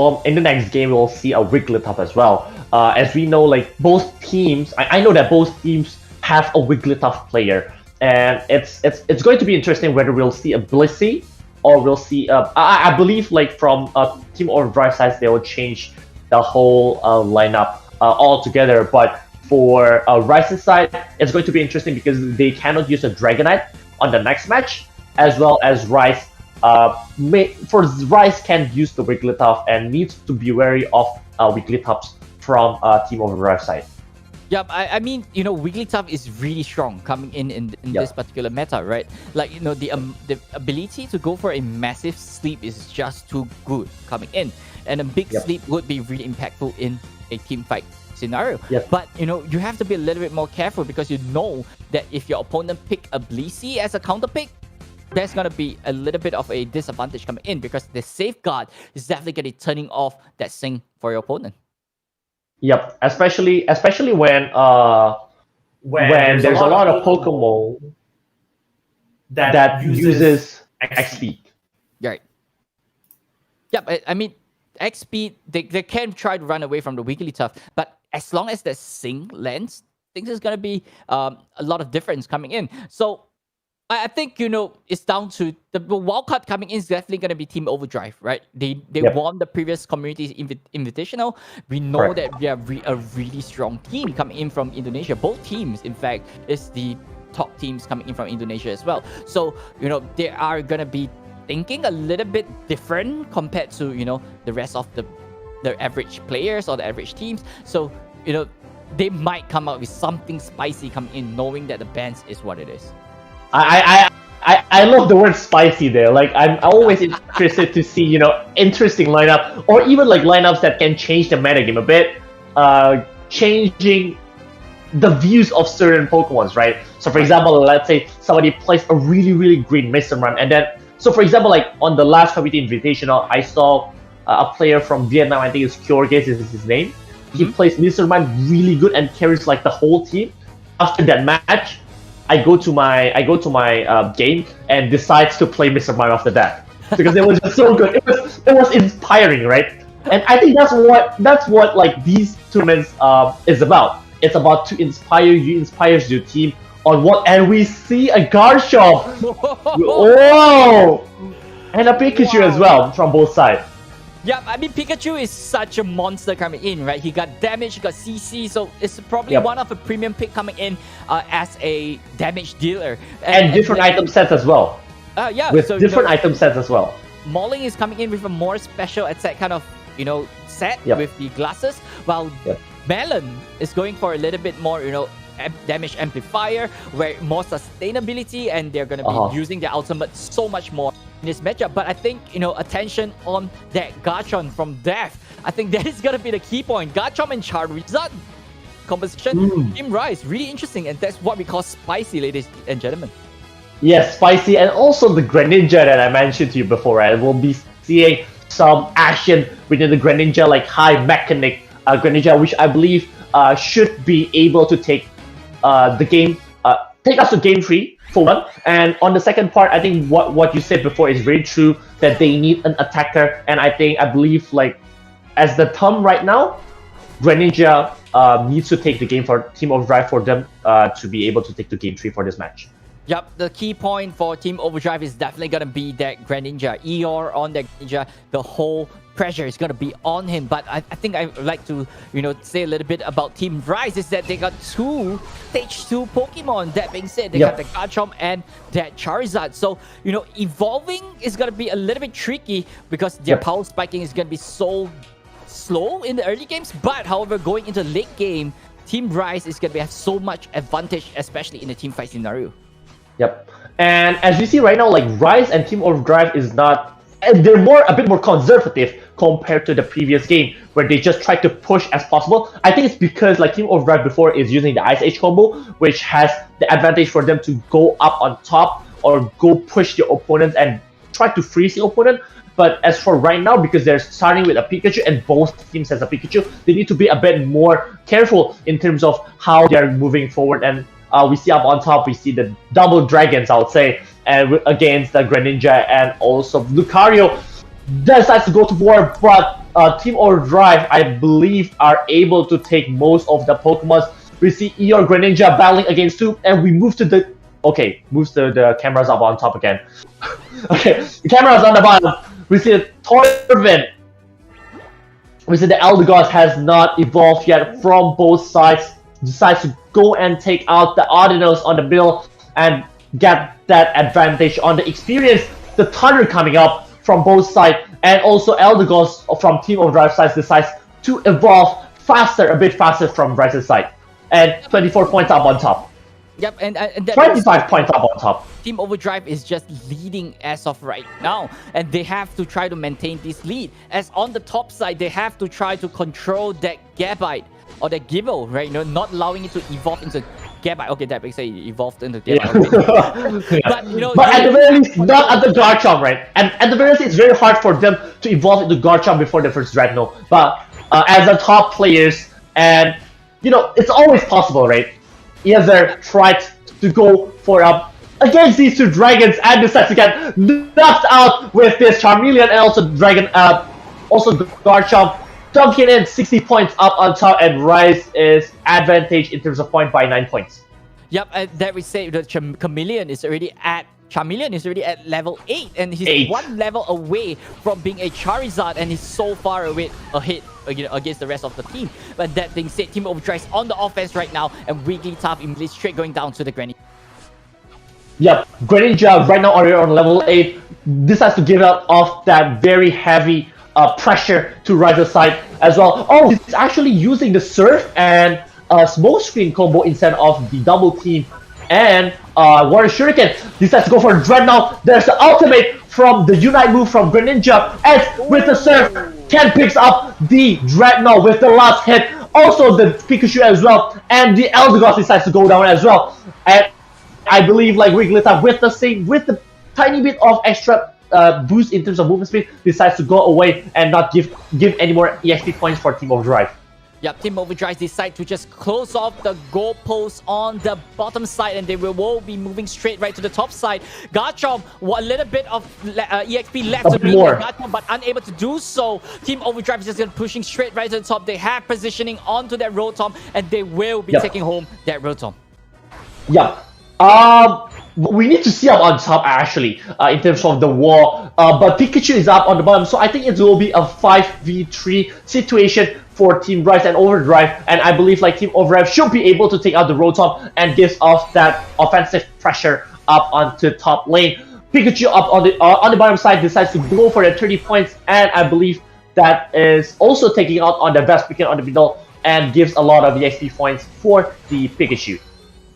game we'll see a Wigglytuff as well. As we know, like both teams, I know that both teams have a Wigglytuff player, and it's going to be interesting whether we'll see a Blissey or we'll see. I believe like from Team Overdrive side they will change the whole lineup altogether. But for Rice's side, it's going to be interesting because they cannot use a Dragonite on the next match, as well as Rice. For Rice can use the Wigglytuff and needs to be wary of Wigglytuffs from Team Overdrive side. Yep, I mean, Wigglytuff is really strong coming in this particular meta, right? Like, the ability to go for a massive sleep is just too good coming in. And a big sleep would be really impactful in a team fight scenario. But, you have to be a little bit more careful, because you know that if your opponent pick a Blissey as a counter pick, there's going to be a little bit of a disadvantage coming in, because the safeguard is definitely going to be turning off that sync for your opponent. Yep, especially when there's a lot of Pokemon that uses X-Speed. Right. Yep, I mean, X-Speed, they can try to run away from the Wigglytuff, but as long as the sync lands, I think there's going to be a lot of difference coming in. So I think, it's down to the wildcard coming in is definitely going to be Team Overdrive, right? They won the previous Community Invitational. We know that we are a really strong team coming in from Indonesia. Both teams, in fact, is the top teams coming in from Indonesia as well. So, they are going to be thinking a little bit different compared to, the rest of the average players or the average teams. So, they might come up with something spicy coming in, knowing that the bans is what it is. I love the word spicy there. Like, I'm always interested to see, interesting lineup, or even like lineups that can change the metagame a bit, changing the views of certain Pokemons, right? So for example, let's say somebody plays a really, really great Mr. Run, and then, so for example, like on the last Community Invitational, I saw a player from Vietnam, I think it's Kyorges is his name. He plays Mr. Run really good and carries like the whole team. After that match, I go to my game and decides to play Mr. Mime after that, because it was just so good. It was inspiring, right? And I think that's what like these tournaments is about. It's about to inspire you, inspires your team on what, and we see a Garchomp, and a Pikachu as well from both sides. Yeah, I mean, Pikachu is such a monster coming in, right? He got damage, he got CC, so it's probably one of a premium pick coming in as a damage dealer. And different item sets as well. With so, different item sets as well. Mauling is coming in with a more special attack kind of, set with the glasses, while Melon is going for a little bit more, damage amplifier, where more sustainability, and they're going to be using their ultimate so much more in this matchup. But I think, attention on that Garchomp from Death. I think that is going to be the key point. Garchomp and Charizard composition, Team Rise, really interesting, and that's what we call spicy, ladies and gentlemen. Yes, spicy, and also the Greninja that I mentioned to you before, right? We'll be seeing some action within the Greninja, like high mechanic Greninja, which I believe should be able to take the game, take us to game 3 for one. And on the second part, I think what you said before is very true, that they need an attacker. And I believe like as the thumb right now, Greninja needs to take the game for Team Overdrive for them to be able to take the game 3 for this match. Yep, the key point for Team Overdrive is definitely going to be that Greninja. Eeyore on that Greninja, the whole pressure is going to be on him. But I think I would like to, say a little bit about Team Rise, is that they got 2 Stage 2 Pokemon. That being said, they got the Garchomp and that Charizard. So, evolving is going to be a little bit tricky, because their power spiking is going to be so slow in the early games. But, however, going into late game, Team Rise is going to have so much advantage, especially in the team fight scenario. Yep. And as you see right now, like Rise and Team Overdrive is not, they're a bit more conservative compared to the previous game where they just tried to push as possible. I think it's because like Team Overdrive before is using the Ice Age combo, which has the advantage for them to go up on top or go push the opponents and try to freeze the opponent. But as for right now, because they're starting with a Pikachu and both teams has a Pikachu, they need to be a bit more careful in terms of how they're moving forward. And we see up on top, we see the double dragons, I would say, and against the Greninja and also Lucario decides to go to war, but Team Overdrive, I believe, are able to take most of the Pokemons. We see Eeyore Greninja battling against two, and we move to the... Okay, moves the cameras up on top again. Okay, the camera's on the bottom. We see Torvin. We see the Eldegoss has not evolved yet from both sides. Decides to go and take out the Ordinals on the middle and get that advantage on the experience. The Thunder coming up from both sides, and also Eldegoss from Team Overdrive side decides to evolve faster, a bit faster from Rice's side. And 24 points up on top. Yep, and that 25 points up on top. Team Overdrive is just leading as of right now, and they have to try to maintain this lead. As on the top side, they have to try to control that Gabite or that Gible, right? You know, not allowing it to evolve into Gabite. Okay, that makes it evolved into Gabite. Yeah. But you know, but at the very least, not at the Garchomp, right? And at the very least, it's very hard for them to evolve into Garchomp before the first Dreadnought. But as the top players, and you know, it's always possible, right? Either tried to go for a against these two dragons and decides to get knocked out with this Charmeleon and also Dragon, also Garchomp, dunking in 60 points up on top, and Rice is advantage in terms of point by 9 points. Yep, that we say the Charmeleon is already at level 8, and he's 1 level away from being a Charizard, and he's so far away ahead against the rest of the team. But that being said, Team Overdrive is on the offense right now, and Wigglytuff immediately straight going down to the Granny. Yep, Greninja right now already on level 8 decides to give out off that very heavy pressure to Rise's side as well. Oh, he's actually using the Surf and Smoke Screen combo instead of the double team. And Water Shuriken decides to go for Dreadnought. There's the ultimate from the Unite move from Greninja. And with the Surf, Ken picks up the Dreadnought with the last hit. Also the Pikachu as well. And the Eldegoss decides to go down as well. And I believe like Wigglytuff with the tiny bit of extra boost in terms of movement speed decides to go away and not give any more EXP points for Team Overdrive. Yep, Team Overdrive decide to just close off the goalpost on the bottom side, and they will be moving straight right to the top side. Garchomp, a little bit of EXP left to bring Garchomp, but unable to do so. Team Overdrive is just going pushing straight right to the top. They have positioning onto that Rotom, and they will be taking home that Rotom. Yep. We need to see up on top actually in terms of the wall, but Pikachu is up on the bottom, so I think it will be a 5v3 situation for Team Rise and Overdrive, and I believe like Team Overdrive should be able to take out the Rotom and gives off that offensive pressure up onto top lane. Pikachu up on the bottom side decides to go for the 30 points, and I believe that is also taking out on the Vespiquen on the middle and gives a lot of EXP points for the Pikachu.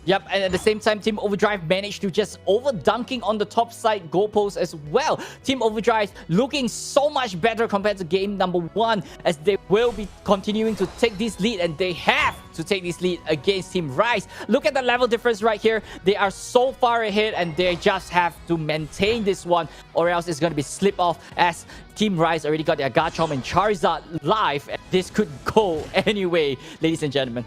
Yep, and at the same time, Team Overdrive managed to just over-dunking on the top side goalpost as well. Team Overdrive looking so much better compared to game number 1, as they will be continuing to take this lead, and they have to take this lead against Team Rise. Look at the level difference right here. They are so far ahead, and they just have to maintain this one, or else it's going to be slip off, as Team Rise already got their Garchomp and Charizard live. This could go anyway, ladies and gentlemen.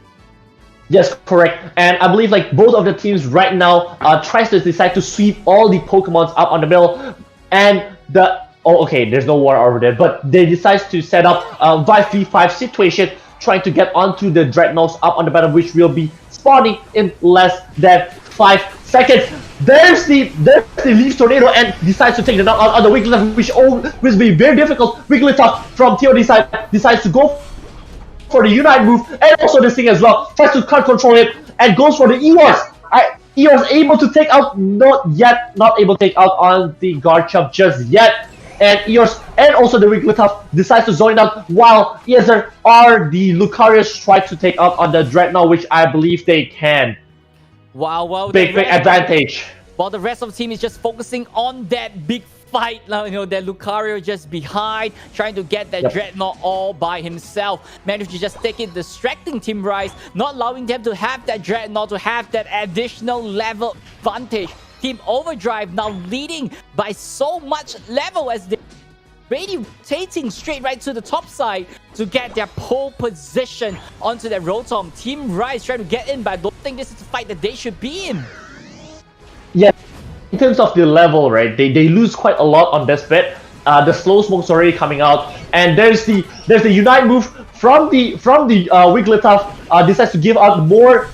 Yes, correct. And I believe like both of the teams right now tries to decide to sweep all the Pokemons up on the middle, and there's no war over there, but they decide to set up a 5v5 situation, trying to get onto the Dreadnoughts up on the bottom, which will be spawning in less than 5 seconds. There's the Leaf Tornado, and decides to take the knockout on the Wigglytuff, which will be very difficult. Wigglytuff from TOD side decides to go for the Unite move, and also this thing as well, tries to control it and goes for the Eeyores. Eeyores able to take out, not able to take out on the Garchomp just yet, and Eeyores and also the Wigglytuff decides to zone it out, while either the Lucarius try to take out on the Dreadnought, which I believe they can. Wow, big advantage. While the rest of the team is just focusing on that big fight. You know, that Lucario just behind, trying to get that Dreadnought all by himself. Managed to just take it, distracting Team Rise, not allowing them to have that Dreadnought, to have that additional level advantage. Team Overdrive now leading by so much level as they already rotating straight right to the top side to get their pole position onto their Rotom. Team Rise trying to get in, but I don't think this is the fight that they should be in. Yeah, in terms of the level, right, they lose quite a lot on this bit. The slow smoke's already coming out, and there's the Unite move from the Wigglytuff. Decides to give out more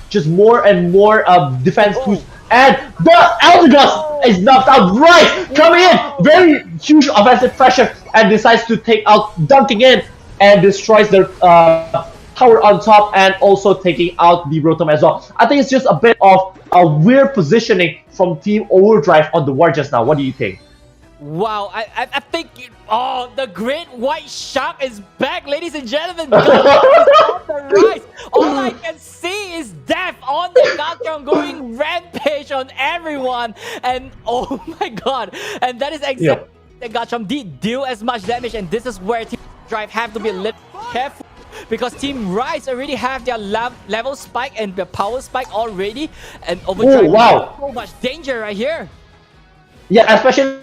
and more defense boost, and the Eldegoss is knocked out right, coming in, very huge offensive pressure, and decides to take out, dunking in, and destroys their tower on top, and also taking out the Rotom as well. I think it's just a bit of a weird positioning from Team Overdrive on the war just now. What do you think? Wow, I think the great white shark is back, ladies and gentlemen. God, on the rise. All I can see is death on the Garchomp going rampage on everyone, and oh my god, and that is exactly the Garchomp did deal as much damage, and this is where Team Drive have to be a little careful, because Team Rise already have their level spike and their power spike already, and Overdrive has so much danger right here. Yeah, especially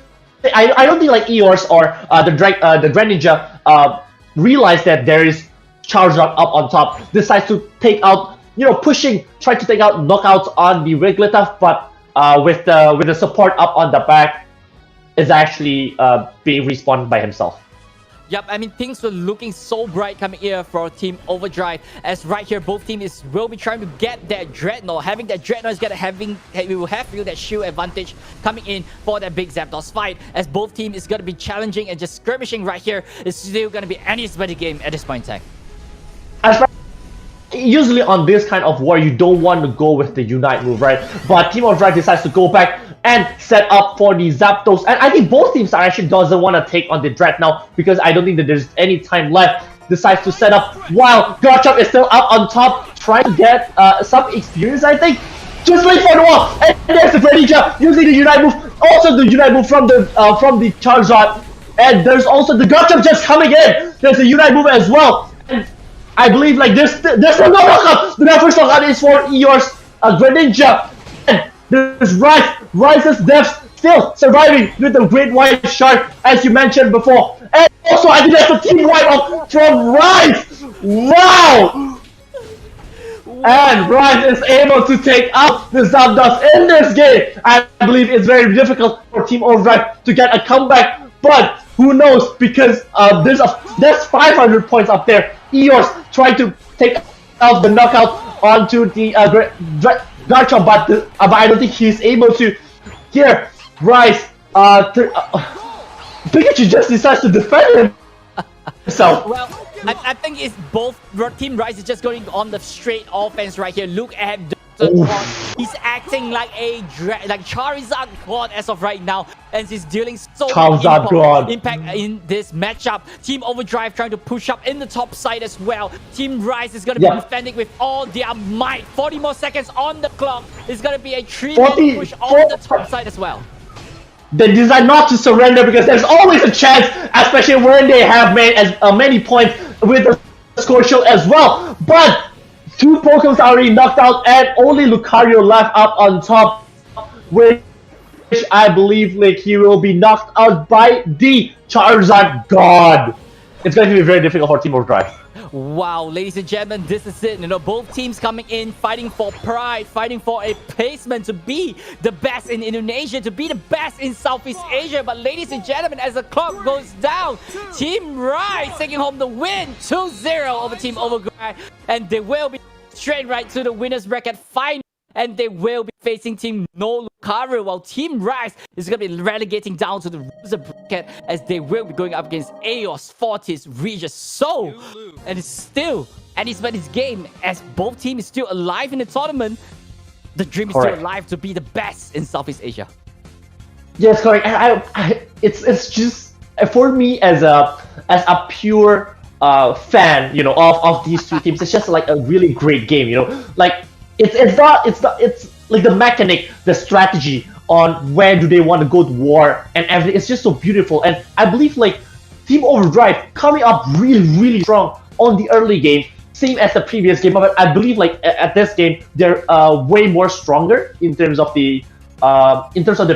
I don't think like Eeyores or the Greninja realize that there is Charizard up on top. Decides to take out, try to take out knockouts on the Wigglytuff, but with the support up on the back, is actually being respawned by himself. Yep, I mean, things were looking so bright coming here for Team Overdrive, as right here both teams will be trying to get that Dreadnought. Having that Dreadnought is we will have that shield advantage coming in for that big Zapdos fight, as both teams is going to be challenging and just skirmishing right here. It's still going to be anybody's game at this point in time. Usually on this kind of war, you don't want to go with the Unite move, right? But Team Overdrive decides to go back and set up for the Zapdos. And I think both teams actually doesn't want to take on the Dreadnought, because I don't think that there's any time left. Decides to set up while Garchomp is still up on top, trying to get some experience, I think. Just wait for the wall, and there's the Greninja using the Unite move. Also the Unite move from the Charizard. And there's also the Garchomp just coming in. There's a Unite move as well. And I believe like there's no knockout. The first knockout is for Eeyores, Greninja. And there's Rise's deaths still surviving with the Great White Shark, as you mentioned before. And also I think that's the team wipe up from Rise. Wow! And Rise is able to take out the Zapdos in this game. I believe it's very difficult for Team Overdrive to get a comeback, but who knows, because there's 500 points up there. Eeyores trying to take out the knockout onto the Garchomp, but I don't think he's able to. Here, Rise, Pikachu just decides to defend himself. Well, I think it's both. Team Rise is just going on the straight offense right here. Look at he's acting like a Charizard God as of right now, and he's dealing so much impact in this matchup. Team Overdrive trying to push up in the top side as well. Team Rise is going to be defending with all their might. 40 more seconds on the clock. It's going to be a 3-man push on the top side as well. They decide not to surrender, because there's always a chance, especially when they have made as many points with the score shield as well. But two Pokemon are already knocked out, and only Lucario left up on top, which I believe like he will be knocked out by the Charizard God. It's going to be very difficult for Team Overdrive. Wow, ladies and gentlemen, this is it. Both teams coming in, fighting for pride, fighting for a placement to be the best in Indonesia, to be the best in Southeast Asia. But ladies and gentlemen, as the clock goes down, Team Rise taking home the win, 2-0 over Team Overdrive, and they will be straight right to the winners bracket final, and they will be facing Team No Lucario, while Team Rise is going to be relegating down to the loser bracket, as they will be going up against Eos, Fortis, Regis. So, and it's still anybody's game, as both teams is still alive in the tournament. The dream is still alive to be the best in Southeast Asia. Yes, correct. It's just for me as a pure fan, of these two teams. It's just like a really great game, like. It's like the mechanic, the strategy on where do they want to go to war and everything. It's just so beautiful. And I believe like Team Overdrive coming up really strong on the early game, same as the previous game. But I believe like at this game they're way more stronger in terms of the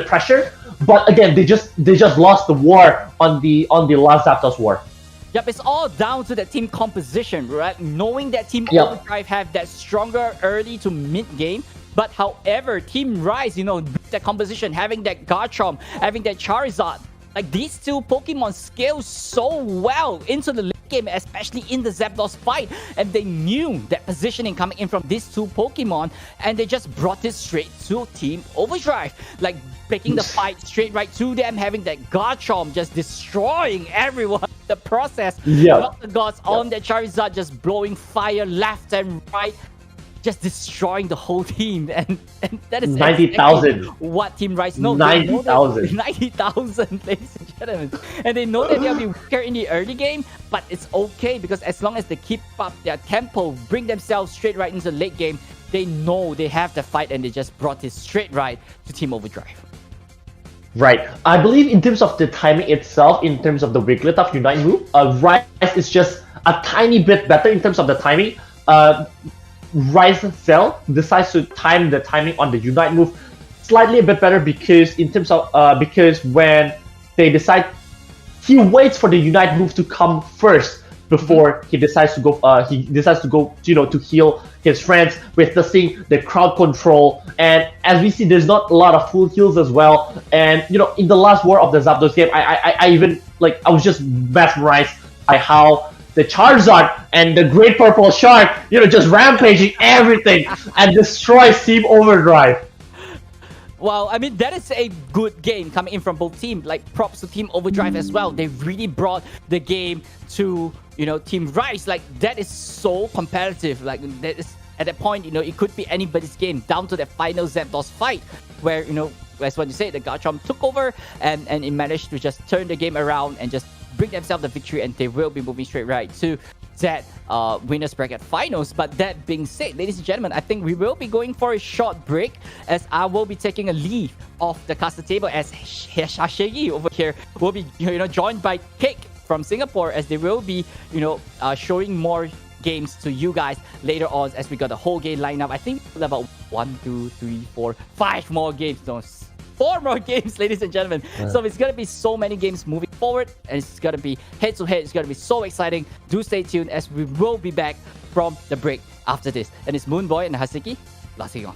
pressure. But again, they just lost the war on the last Zapdos war. Yep, it's all down to the team composition, right? Knowing that Team Yep. Overdrive have that stronger early to mid game. But however, Team Rise, that composition, having that Garchomp, having that Charizard, like these two Pokemon scale so well into the late game, especially in the Zapdos fight. And they knew that positioning coming in from these two Pokemon, and they just brought it straight to Team Overdrive. Like taking the fight straight right to them, having that Garchomp just destroying everyone. The process, not the gods on the Charizard just blowing fire left and right, just destroying the whole team, and that is 90,000. Exactly what Team Rise knows. 90,000. 90,000, ladies and gentlemen. And they know that they'll be weaker in the early game, but it's okay because as long as they keep up their tempo, bring themselves straight right into the late game, they know they have the fight, and they just brought it straight right to Team Overdrive. Right. I believe in terms of the timing itself, in terms of the Wigglytuff Unite move, Rise is just a tiny bit better in terms of the timing. Rise Cell decides to time the timing on the Unite move slightly a bit better because in terms of because when they decide, he waits for the Unite move to come first before he decides to go to heal his friends with the crowd control. And as we see, there's not a lot of full heals as well. And in the last war of the Zapdos game, I even I was just mesmerized by how the Charizard and the Great Purple Shark, just rampaging everything and destroys Team Overdrive. Well, I mean, that is a good game coming in from both teams. Like, props to Team Overdrive as well. They really brought the game to, Team Rise. Like, that is so competitive. Like, that is, at that point, it could be anybody's game down to the final Zapdos fight where, as what you say, the Garchomp took over and it managed to just turn the game around and just bring themselves the victory, and they will be moving straight right to that winners bracket finals. But that being said, ladies and gentlemen, I think we will be going for a short break as I will be taking a leave of the caster table as Ryuhashegi over here will be joined by Cake from Singapore as they will be showing more games to you guys later on as we got the whole game lineup. I think about 1, 2, 3, 4, 5 more games. No, 4 more games, ladies and gentlemen. So it's gonna be so many games moving forward, and it's gonna be head to head. It's gonna be so exciting. Do stay tuned as we will be back from the break after this. And it's Moonboy and Haseki logging on.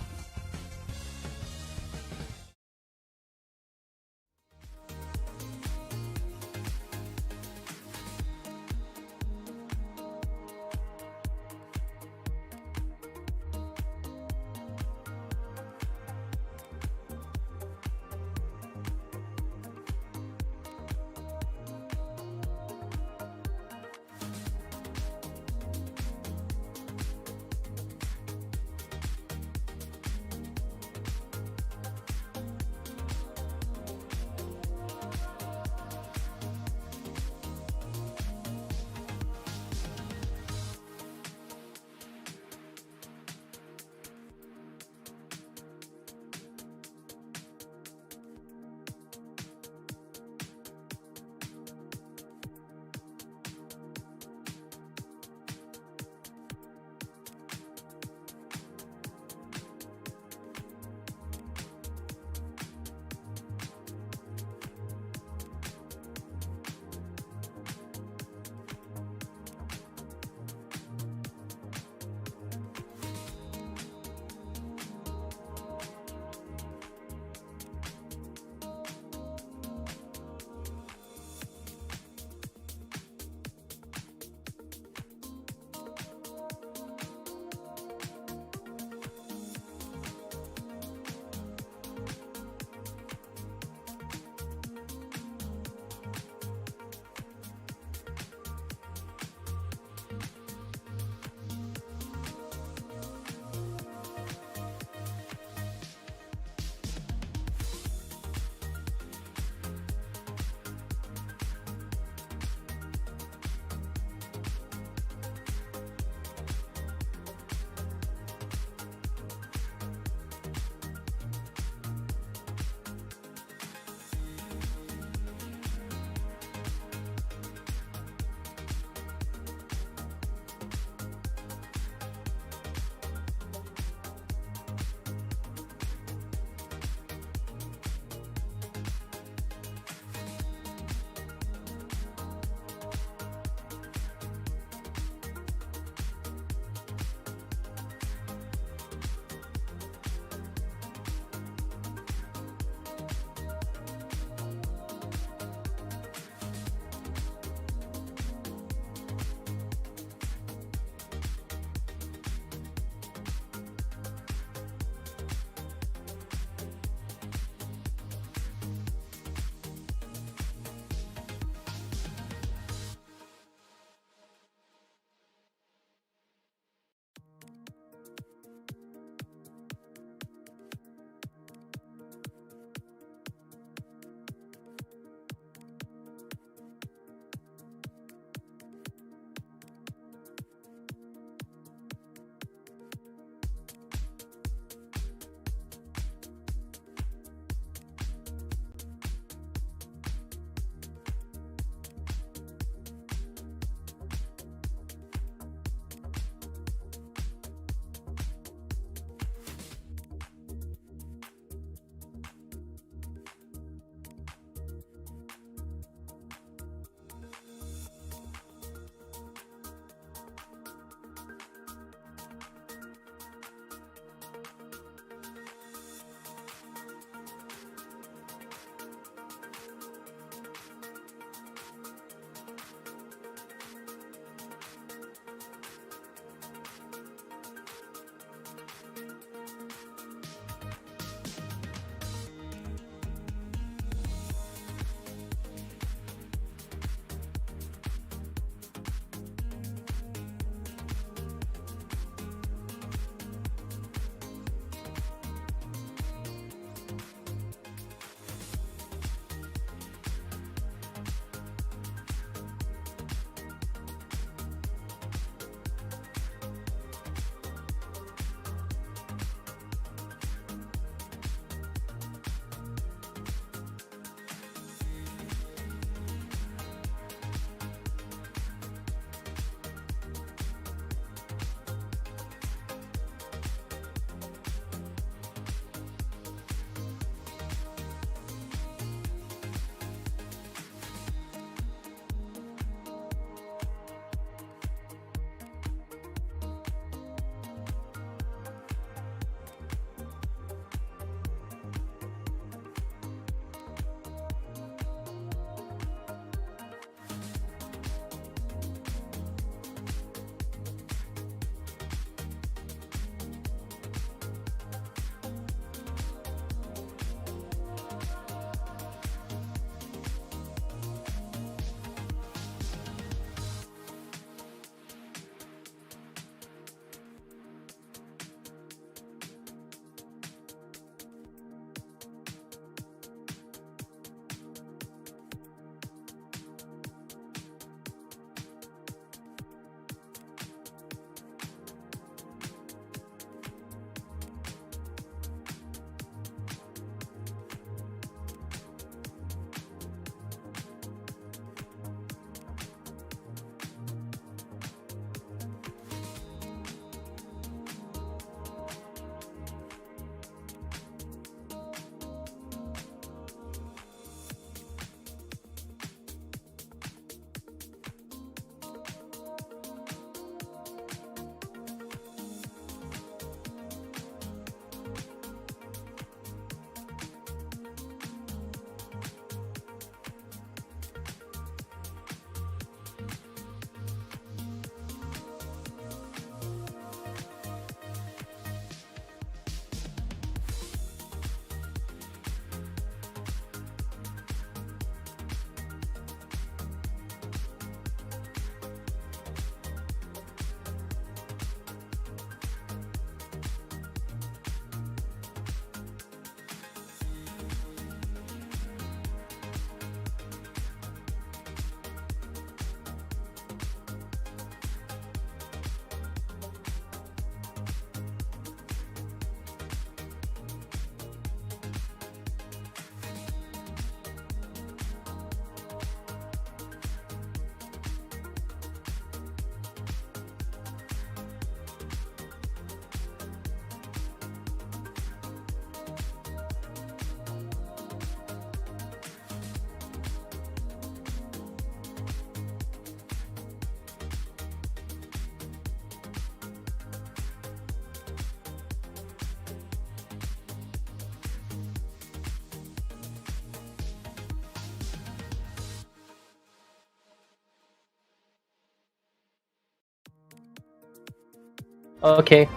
Okay.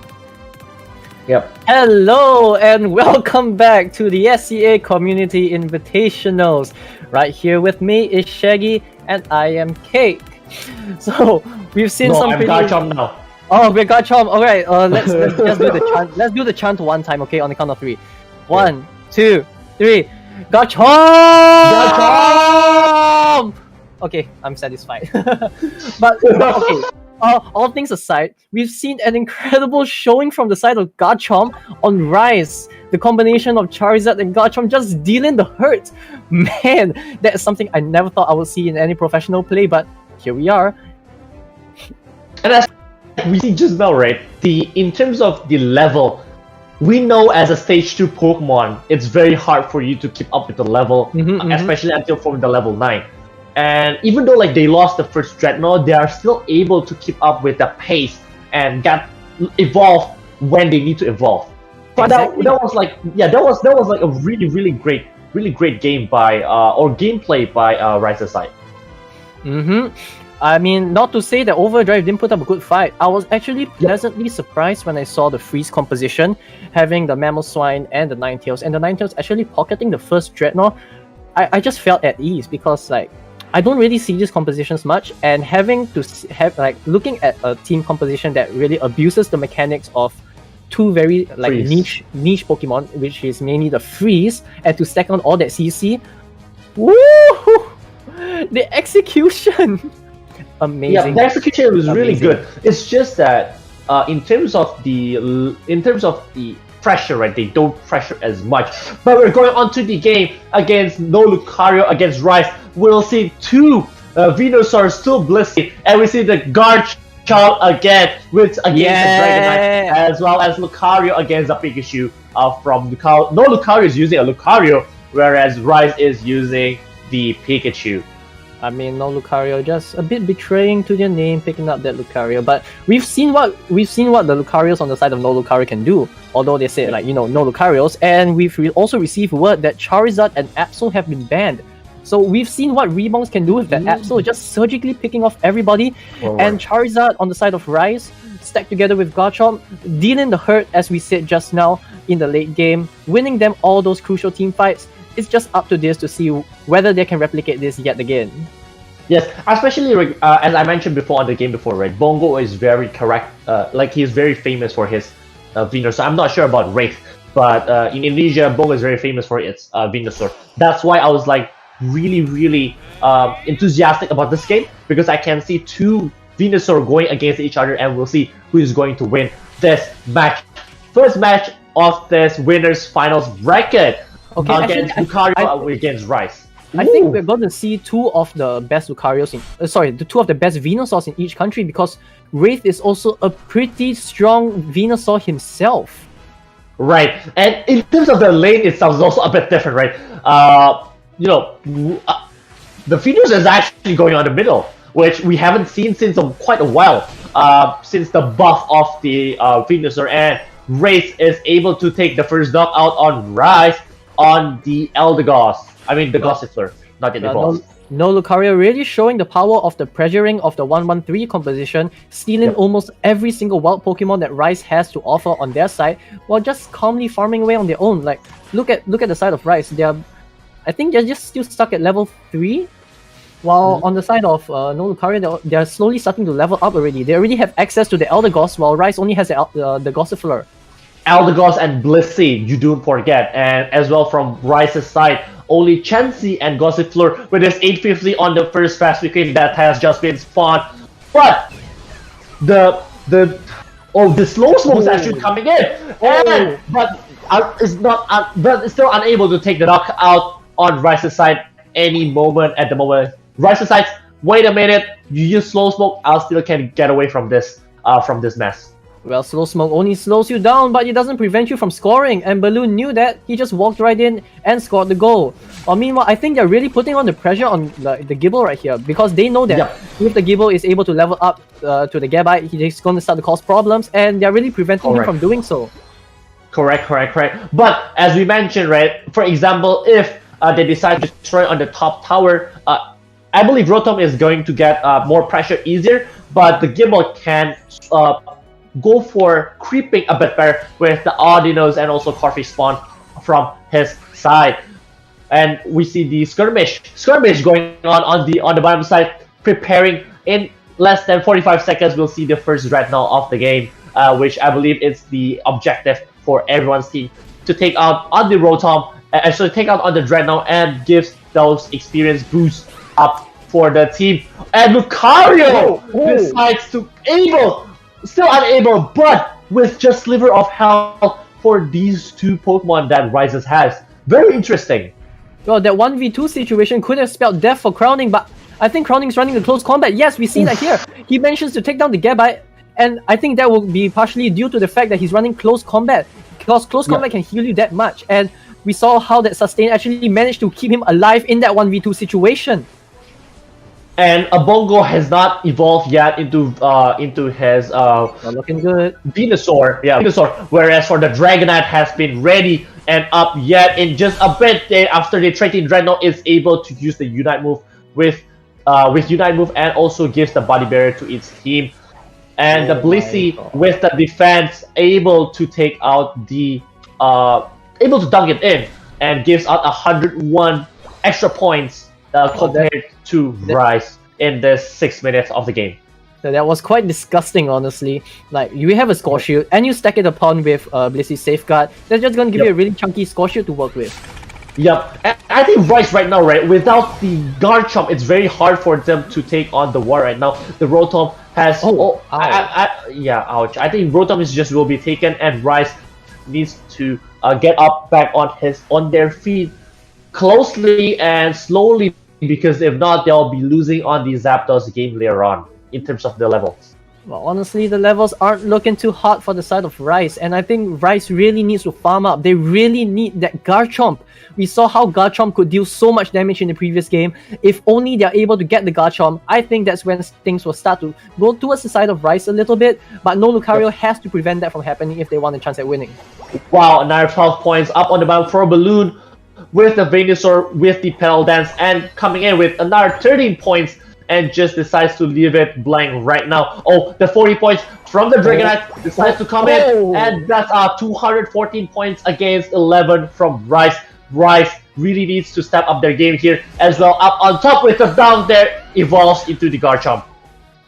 Yep. Hello and welcome back to the SEA Community Invitationals. Right here with me is Shaggy and I am Cake. So we've seen some I'm pretty... Garchomp now. Oh, we're Garchomp. Alright, let's just do the chant. Let's do the chant one time, okay? On the count of 3. 1, 2, 3. Garchomp! Garchomp! Okay, I'm satisfied. but okay. All things aside, we've seen an incredible showing from the side of Garchomp on Rise. The combination of Charizard and Garchomp just dealing the hurt. Man, that is something I never thought I would see in any professional play, but here we are. And as we see just now, right? In terms of the level, we know as a stage 2 Pokemon, it's very hard for you to keep up with the level, especially until from the level 9. And even though like they lost the first Dreadnought, they are still able to keep up with the pace and evolve when they need to evolve. But Exactly. that was like a really great game by or gameplay by Rise's side. I mean, not to say that Overdrive didn't put up a good fight. I was actually pleasantly surprised when I saw the freeze composition, having the Mamoswine and the Ninetales, and the Ninetales actually pocketing the first Dreadnought. I just felt at ease because like I don't really see these compositions much, and having to have like looking at a team composition that really abuses the mechanics of two very like Freeze. niche Pokemon, which is mainly the freeze, and to stack on all that CC. Woo! The execution, amazing. Yeah, the execution was really Amazing. good. It's just that in terms of the pressure, right? They don't pressure as much. But we're going on to the game against No Lucario against Rice. We'll see two Venusaur still blissey, and we see the Garchomp again against the Dragonite, as well as Lucario against the Pikachu from Lucario. No Lucario is using a Lucario, whereas Rice is using the Pikachu. I mean, no Lucario, just a bit betraying to their name, picking up that Lucario. But we've seen what the Lucarios on the side of no Lucario can do. Although they say like no Lucarios, and we've also received word that Charizard and Absol have been banned. So we've seen what Rebongs can do with that Absol, just surgically picking off everybody. And Charizard on the side of Rise, stacked together with Garchomp, dealing the hurt as we said just now in the late game, winning them all those crucial team fights. It's just up to this to see whether they can replicate this yet again. Yes, especially as I mentioned before on the game before, right? Bongo is very correct. Like he's very famous for his Venusaur. I'm not sure about Wraith, but in Indonesia, Bongo is very famous for its Venusaur. That's why I was like really enthusiastic about this game, because I can see two Venusaur going against each other, and we'll see who is going to win this match. First match of this winners finals bracket. Okay, Against Lucario against Rice. I think we're going to see two of the best Lucarios in the two of the best Venusaurs in each country, because Wraith is also a pretty strong Venusaur himself. Right, and in terms of the lane itself is also a bit different, right? The Venus is actually going on the middle, which we haven't seen since quite a while. Since the buff of the Venusaur, and Wraith is able to take the first knockout on Rice on the Eldegoss. I mean the Gossifleur, not the Boss. No Lucario really showing the power of the pressuring of the 1-1-3 composition, stealing almost every single wild Pokemon that Rice has to offer on their side, while just calmly farming away on their own. Like look at the side of Rice. I think they're just still stuck at level 3. While on the side of No Lucario, they're slowly starting to level up already. They already have access to the Eldegoss, while Rice only has the Gossifleur. Eldegoss and Blissey, you don't forget, and as well from Rice's side, only Chansey and Gossifleur with his 850 on the first fast wicket that has just been spawned. But the slow smoke is actually coming in, but it's still unable to take the knockout on Rice's side any moment at the moment. Rice's side, wait a minute, you use slow smoke, I still can get away from this mess. Well, slow smoke only slows you down, but it doesn't prevent you from scoring, and Balloon knew that. He just walked right in and scored the goal. Meanwhile, I think they're really putting on the pressure on the Gible right here, because they know that if the Gible is able to level up to the Gabite, he's going to start to cause problems, and they're really preventing him from doing so. Correct. But as we mentioned, right, for example, if they decide to destroy on the top tower, I believe Rotom is going to get more pressure easier, but the Gible can go for creeping a bit better with the Audinos and also Corfi spawn from his side. And we see the skirmish going on the bottom side, preparing. In less than 45 seconds, we'll see the first Dreadnought of the game, which I believe is the objective for everyone's team to take out on the Rotom, actually take out on the Dreadnought, and gives those experience boosts up for the team. And Lucario decides to still unable, but with just sliver of health for these two Pokemon that Rises has. Very interesting. Well, that 1v2 situation could have spelled death for Crowning, but I think Crowning's running a close combat. Yes, we see that here. He manages to take down the Gabite, and I think that will be partially due to the fact that he's running close combat, because close combat can heal you that much. And we saw how that sustain actually managed to keep him alive in that 1v2 situation. And a Bongo has not evolved yet into his looking good Venusaur. Yeah, Venusaur. Whereas for the Dragonite has been ready and up yet in just a bit. After the trading Dreadnought is able to use the Unite move with Unite move, and also gives the Body Barrier to its team. And the Blissey with the defense able to take out the able to dunk it in, and gives out 101 extra points compared to Rise in the 6 minutes of the game. So that was quite disgusting, honestly. Like, you have a score shield and you stack it upon with Blissey's Safeguard. That's just gonna give you a really chunky score shield to work with. Yep, and I think Rice right now, right, without the Garchomp, it's very hard for them to take on the war right now. The Rotom has, ouch. I think Rotom is just will be taken, and Rice needs to get up back on their feet closely and slowly, because if not, they'll be losing on the Zapdos game later on in terms of the levels. Well, honestly, the levels aren't looking too hot for the side of Rice, and I think Rice really needs to farm up. They really need that Garchomp. We saw how Garchomp could deal so much damage in the previous game. If only they're able to get the Garchomp, I think that's when things will start to go towards the side of Rice a little bit, but no Lucario has to prevent that from happening if they want a chance at winning. Wow, another 12 points up on the bound for Balloon with the Venusaur with the Petal Dance, and coming in with another 13 points, and just decides to leave it blank right now. Oh, the 40 points from the Dragonite decides to come in, and that's 214 points against 11 from Rice. Rice really needs to step up their game here as well. Up on top with the down there, evolves into the Garchomp.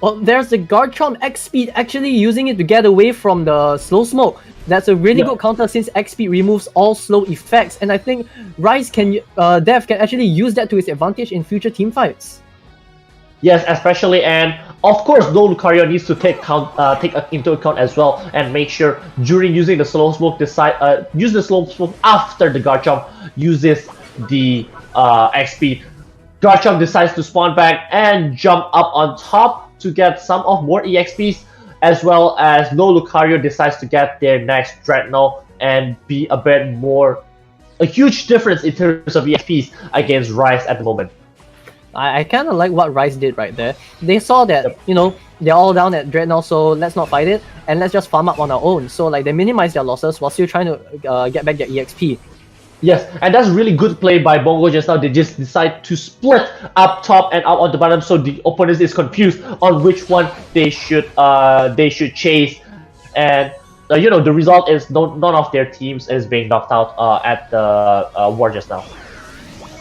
Well, there's the Garchomp X-Speed actually using it to get away from the Slow Smoke. That's a really good counter since X-Speed removes all slow effects, and I think Rice Dev can actually use that to his advantage in future team fights. Yes, especially, and of course, no Lucario needs to take into account as well, and make sure during using the slow smoke, use the slow smoke after the Garchomp uses the XP. Garchomp decides to spawn back and jump up on top to get some of more EXPs, as well as no Lucario decides to get their next Dreadnought and be a huge difference in terms of EXPs against Rice at the moment. I kind of like what Rice did right there. They saw that, they're all down at Dreadnought, so let's not fight it, and let's just farm up on our own. So, like, they minimize their losses while still trying to get back their EXP. Yes, and that's really good play by Bongo just now. They just decide to split up top and out on the bottom, so the opponent is confused on which one they should chase. And, the result is none of their teams is being knocked out at the war just now.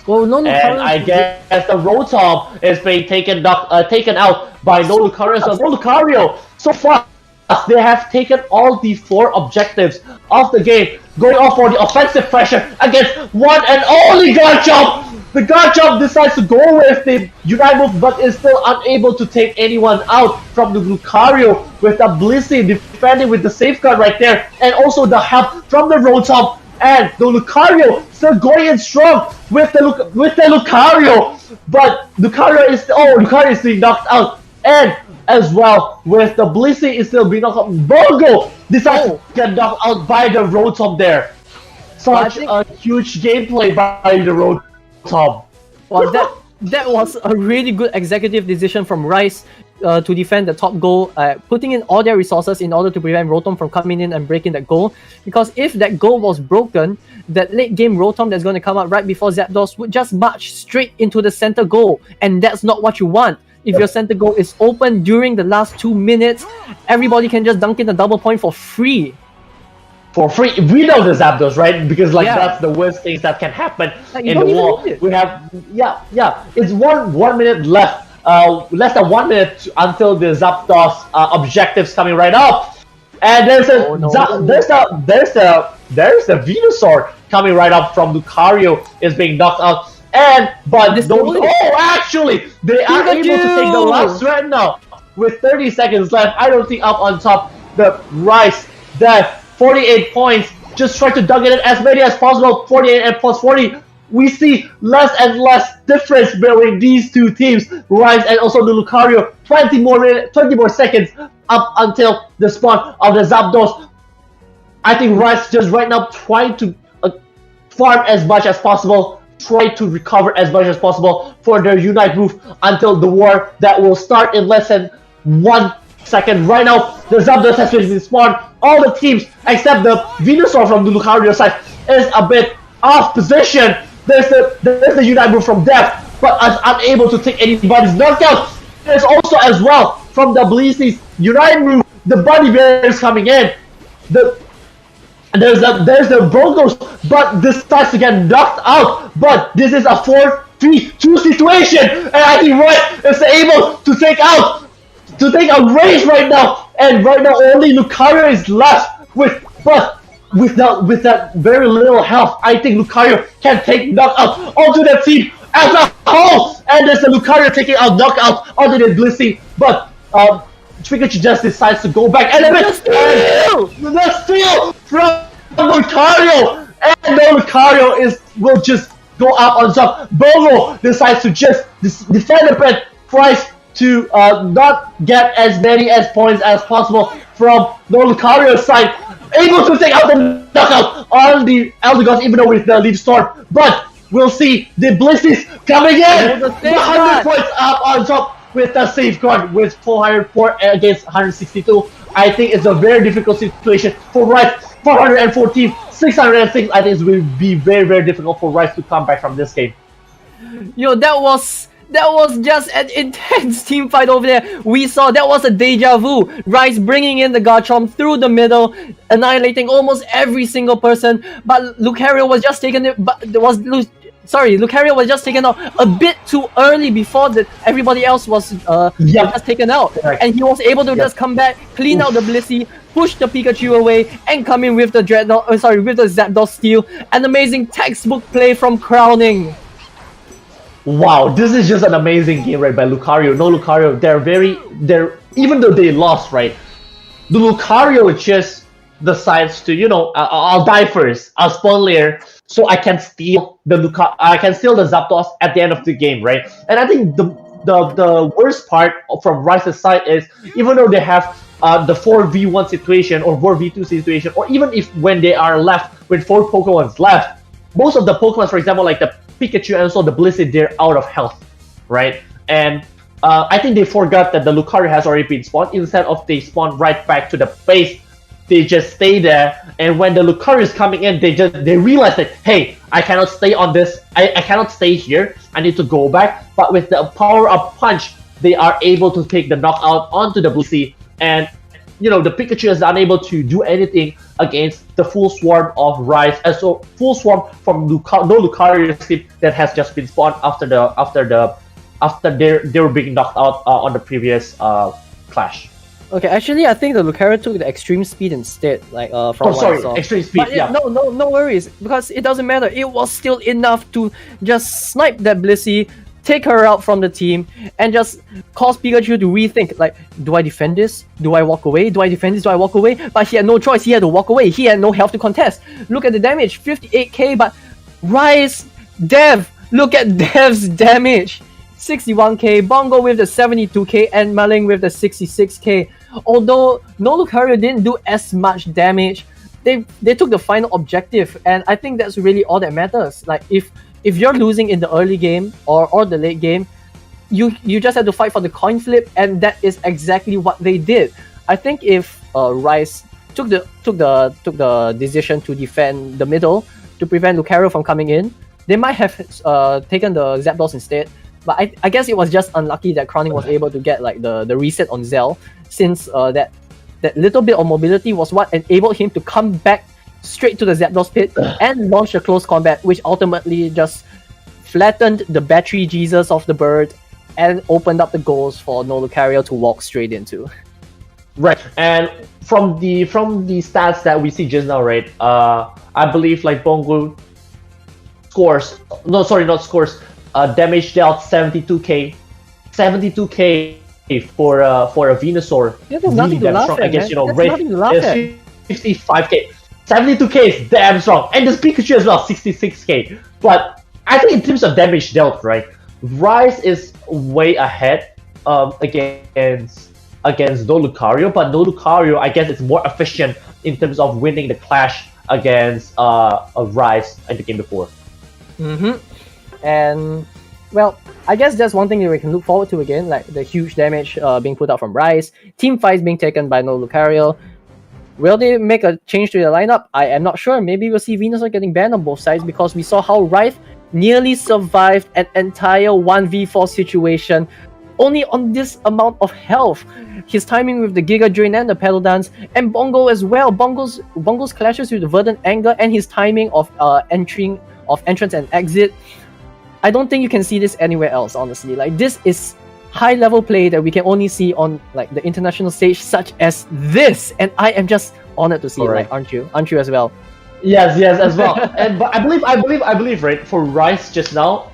Well, no and I guess the Rotom is being taken out by no Lucario. So no Lucario, so far they have taken all the 4 objectives of the game, going off for the offensive pressure against one and only Garchomp. The Garchomp decides to go with the Unite move, but is still unable to take anyone out from the Lucario, with the Blissey defending with the safeguard right there, and also the help from the Rotom. And the Lucario still going in strong with the Lucario, but Lucario is being knocked out, and as well with the Blissey is still being knocked out. Bongo decides to get knocked out by the Rotom there. Such a huge gameplay by the Rotom. Well, that was a really good executive decision from Rice to defend the top goal, putting in all their resources in order to prevent Rotom from coming in and breaking that goal. Because if that goal was broken, that late game Rotom that's going to come out right before Zapdos would just march straight into the center goal, and that's not what you want. if your center goal is open during the last 2 minutes, everybody can just dunk in a double point for free. For free, we know the Zapdos, right? Because like Yeah. that's the worst things that can happen Like, you in the don't even war. need it. We have It's 1 minute left. Less than 1 minute until the Zapdos objectives coming right up. And there's a Oh, no. there's the Venusaur coming right up from Lucario is being knocked out. This Those, only- actually they are able to take the last threat now with 30 seconds left. I don't think up on top the Rice that 48 points. Just try to dunk it in as many as possible. 48 and plus 40. We see less and less difference between these two teams, Rice and also the Lucario. 20 more seconds up until the spawn of the Zapdos. I think Rice just right now trying to farm as much as possible, try to recover as much as possible for their Unite move until the war that will start in less than 1 second. Right now, the Zapdos has been spawned. All the teams except the Venusaur from the Lucario side is a bit off position. There's the Unite move from Death, but is unable to take anybody's knockout. There's also as well from the Blissey's Unite move, the Bunny Bear is coming in. There's the Broncos, but this starts to get knocked out. But this is a 4-3-2 situation, and I think Roy is able to take a race right now. And right now only Lucario is left with that very little health. I think Lucario can take knockout onto the team as a whole. And there's the Lucario taking out knockout onto the Blissey, but Pikachu just decides to go back and the steal from Lucario, and no Lucario will just go up on top. Bogo decides to just defend the bed, tries to not get as many as points as possible from no Lucario's side, able to take out the knockout on the Eldegoss even though with the lead storm. But we'll see the Blissey's coming in, 100 points up on top with the safeguard with 404 against 162. I think it's a very difficult situation for Rice. 414, 606. I think it will be very, very difficult for Rice to come back from this game. Yo, that was just an intense team fight over there. We saw that was a deja vu. Rice bringing in the Garchomp through the middle, annihilating almost every single person. But Lucario was just taken it. But Lucario was just taken out a bit too early before that everybody else was just taken out. Correct. And he was able to just come back, clean out the Blissey, push the Pikachu away, and come in with the with the Zapdos steal. An amazing textbook play from Crowning. Wow, this is just an amazing game, right, by Lucario. No Lucario, they're even though they lost, right, the Lucario just decides to, I'll die first, I'll spawn later, so I can steal the Zapdos at the end of the game, right? And I think the worst part from Rice's side is, even though they have the 4v1 situation or 4v2 situation, or even if when they are left with 4 Pokemons left, most of the Pokemons, for example, like the Pikachu and also the Blissey, they're out of health, right? And I think they forgot that the Lucario has already been spawned. Instead of they spawn right back to the base, they just stay there. And when the Lucario is coming in, they realize that, hey, I cannot stay on this. I cannot stay here. I need to go back. But with the power up punch, they are able to take the knockout onto the Blissey. And the Pikachu is unable to do anything against the full swarm of Rice. And so full swarm from no Lucario team that has just been spawned after they were being knocked out on the previous clash. Okay, actually, I think the Lucario took the extreme speed instead, like from what I saw. Extreme speed. But no worries, because it doesn't matter. It was still enough to just snipe that Blissey, take her out from the team, and just cause Pikachu to rethink, like, do I defend this? Do I walk away? Do I defend this? Do I walk away? But he had no choice. He had to walk away. He had no health to contest. Look at the damage, 58k, but Rice, Dev, look at Dev's damage. 61k, Bongo with the 72k, and Maling with the 66k. Although no Lucario didn't do as much damage, they took the final objective, and I think that's really all that matters. Like, if you're losing in the early game or the late game, you just have to fight for the coin flip, and that is exactly what they did. I think if Rice took the decision to defend the middle to prevent Lucario from coming in, they might have taken the Zapdos instead. But I guess it was just unlucky that Crowning was able to get like the reset on Zell, since that little bit of mobility was what enabled him to come back straight to the Zapdos pit and launch a close combat, which ultimately just flattened the battery Jesus of the bird and opened up the goals for No Lucario to walk straight into. Right, and from the stats that we see just now, right? I believe like Bongo scores. No, sorry, not scores. Damage dealt 72k, 72k for a Venusaur. Yeah, there's nothing to laugh at, against, man. That's nothing to laugh at. 55k, 72k is damn strong, and this Pikachu as well, 66k. But I think in terms of damage dealt, right, Rise is way ahead against No Lucario, but No Lucario, I guess, is more efficient in terms of winning the clash against Rise in the game before. And well, I guess that's one thing that we can look forward to again, like the huge damage being put out from Rise, team fights being taken by No Lucario. Will they make a change to the lineup? I am not sure. Maybe we'll see Venusaur getting banned on both sides, because we saw how Rife nearly survived an entire 1v4 situation only on this amount of health. His timing with the Giga Drain and the Pedal Dance, and Bongo as well. Bongo's clashes with the Verdant Anger and his timing of entrance and exit. I don't think you can see this anywhere else, honestly. Like, this is high level play that we can only see on like the international stage such as this, and I am just honored to see it, like, aren't you as well? Yes, as well. And but I believe right, for Rice just now,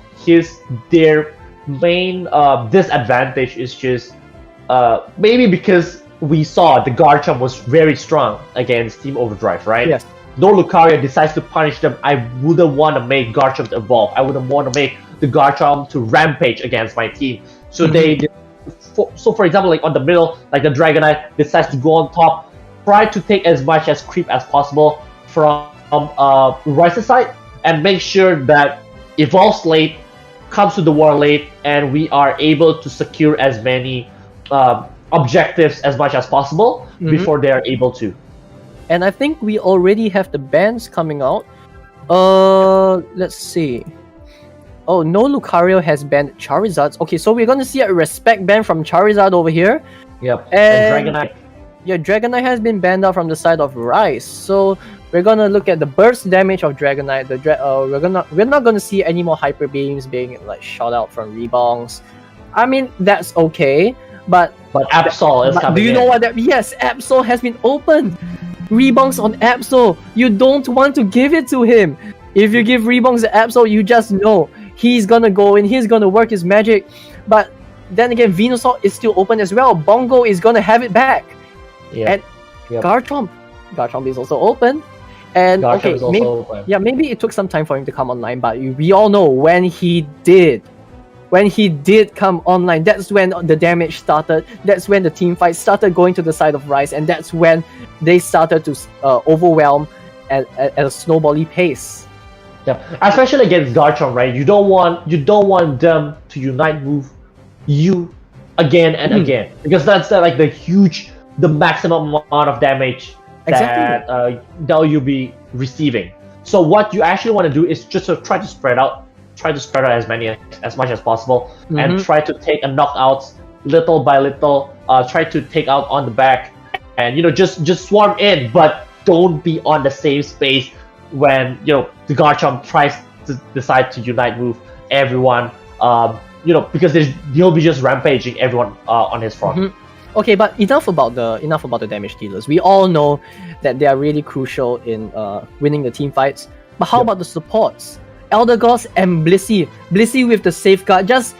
their main disadvantage is just maybe because we saw the Garchomp was very strong against Team Overdrive, right? Yes. No Lucario decides to punish them. I wouldn't want to make Garchomp evolve. I wouldn't want to make the Garchomp to rampage against my team. So for example, like on the middle, like the Dragonite decides to go on top, try to take as much as creep as possible from Rice's side, and make sure that evolves late, comes to the war late, and we are able to secure as many objectives as much as possible before they are able to. And I think we already have the bans coming out. Let's see. Oh, No Lucario has banned Charizard. Okay, so we're gonna see a respect ban from Charizard over here. Yep. And Dragonite. Yeah, Dragonite has been banned out from the side of Rice. So we're gonna look at the burst damage of Dragonite. We're not gonna see any more Hyper Beams being like shot out from Rebongs. I mean, that's okay, but Absol is coming. Do you know what that? Yes, Absol has been opened. Rebongs on Absol. You don't want to give it to him. If you give Rebongs to Absol, you just know he's gonna go in, he's gonna work his magic. But then again, Venusaur is still open as well. Bongo is gonna have it back. Yeah. And Garchomp is also open. And maybe it took some time for him to come online, but we all know when he did come online, that's when the damage started. That's when the team fight started going to the side of Rice, and that's when they started to overwhelm at a snowbally pace. Yeah, especially against Garchomp, right? You don't want them to unite move you again and again, because that's the maximum amount of damage that you'll be receiving. So what you actually want to do is just to try to spread out as much as possible, and try to take a knockouts little by little. Try to take out on the back, and just swarm in, but don't be on the same space when the Garchomp tries to decide to unite move everyone. Because he'll be just rampaging everyone on his front. Okay, but enough about the damage dealers. We all know that they are really crucial in winning the team fights. But how about the supports? Eldegoss and Blissey. Blissey with the safeguard, just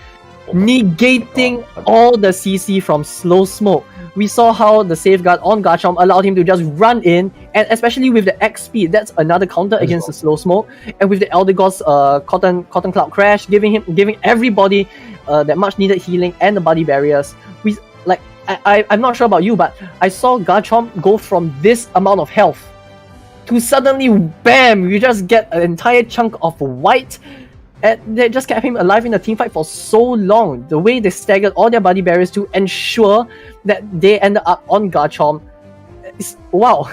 negating all the CC from Slow Smoke. We saw how the safeguard on Garchomp allowed him to just run in, and especially with the X speed, that's another counter against the Slow Smoke. And with the Eldegoss Cotton Cloud Crash, giving everybody that much needed healing and the body barriers. I'm not sure about you, but I saw Garchomp go from this amount of health to suddenly, bam, you just get an entire chunk of white, and they just kept him alive in the team fight for so long. The way they staggered all their body barriers to ensure that they ended up on Garchomp is wow.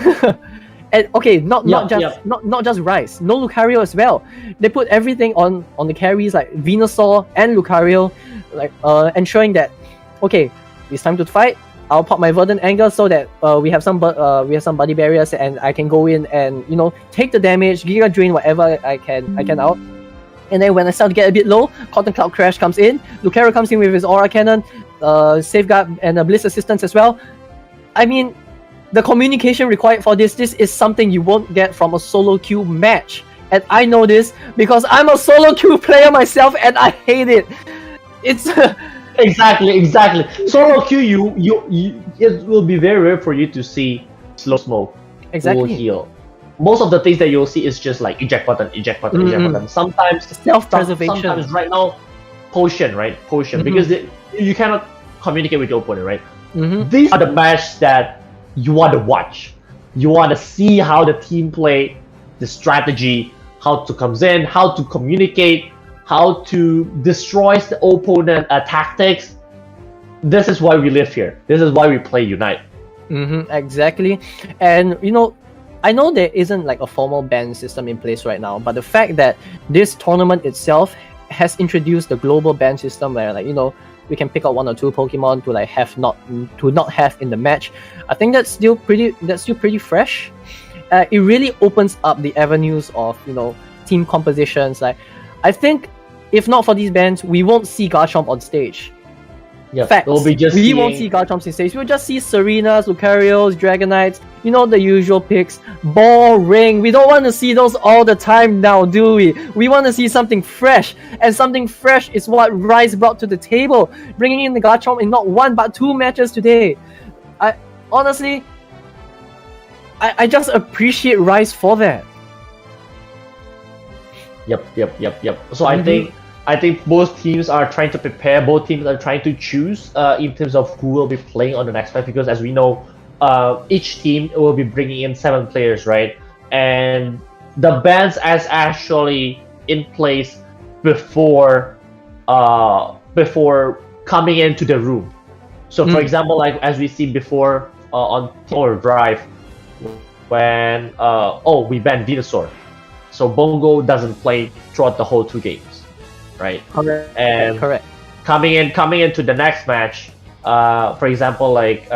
And okay, not Yeah, not just Rice, no Lucario as well. They put everything on the carries like Venusaur and Lucario, like ensuring that okay, it's time to fight. I'll pop my Verdant Anger so that we have some body barriers and I can go in and take the damage, Giga Drain whatever I can out. And then when I start to get a bit low, Cotton Cloud Crash comes in. Lucario comes in with his Aura Cannon, Safeguard and Bliss Assistance as well. I mean, the communication required for this is something you won't get from a solo queue match. And I know this because I'm a solo queue player myself and I hate it. It's exactly. Solo queue, you it will be very rare for you to see slow smoke. Exactly. Full heal. Most of the things that you'll see is just like eject button. Sometimes self-preservation. Sometimes right now, potion, right? Because you cannot communicate with your opponent, right? These are the matches that you want to watch. You want to see how the team play, the strategy, how to comes in, how to communicate, how to destroy the opponent tactics. This is why we live here. This is why we play Unite. Exactly. And I know there isn't like a formal ban system in place right now, but the fact that this tournament itself has introduced the global ban system where we can pick out 1 or 2 Pokemon to not have in the match, I think that's still pretty fresh. It really opens up the avenues of team compositions. Like, I think if not for these bans, we won't see Garchomp on stage. Yeah, Facts. won't see Garchomps on stage. We'll just see Serenas, Lucarios, Dragonites, the usual picks. Boring. We don't want to see those all the time now, do we? We want to see something fresh. And something fresh is what Rice brought to the table, bringing in the Garchomp in not 1 but 2 matches today. I just appreciate Rice for that. Yep. So I think both teams are trying to prepare. Both teams are trying to choose in terms of who will be playing on the next match, because as we know, each team will be bringing in 7 players, right? And the bans is actually in place before coming into the room. So for example, like as we see before on Tour Drive, when we banned Venusaur, so Bongo doesn't play throughout the whole 2 games. Right. Correct. And correct. Coming into the next match, for example, like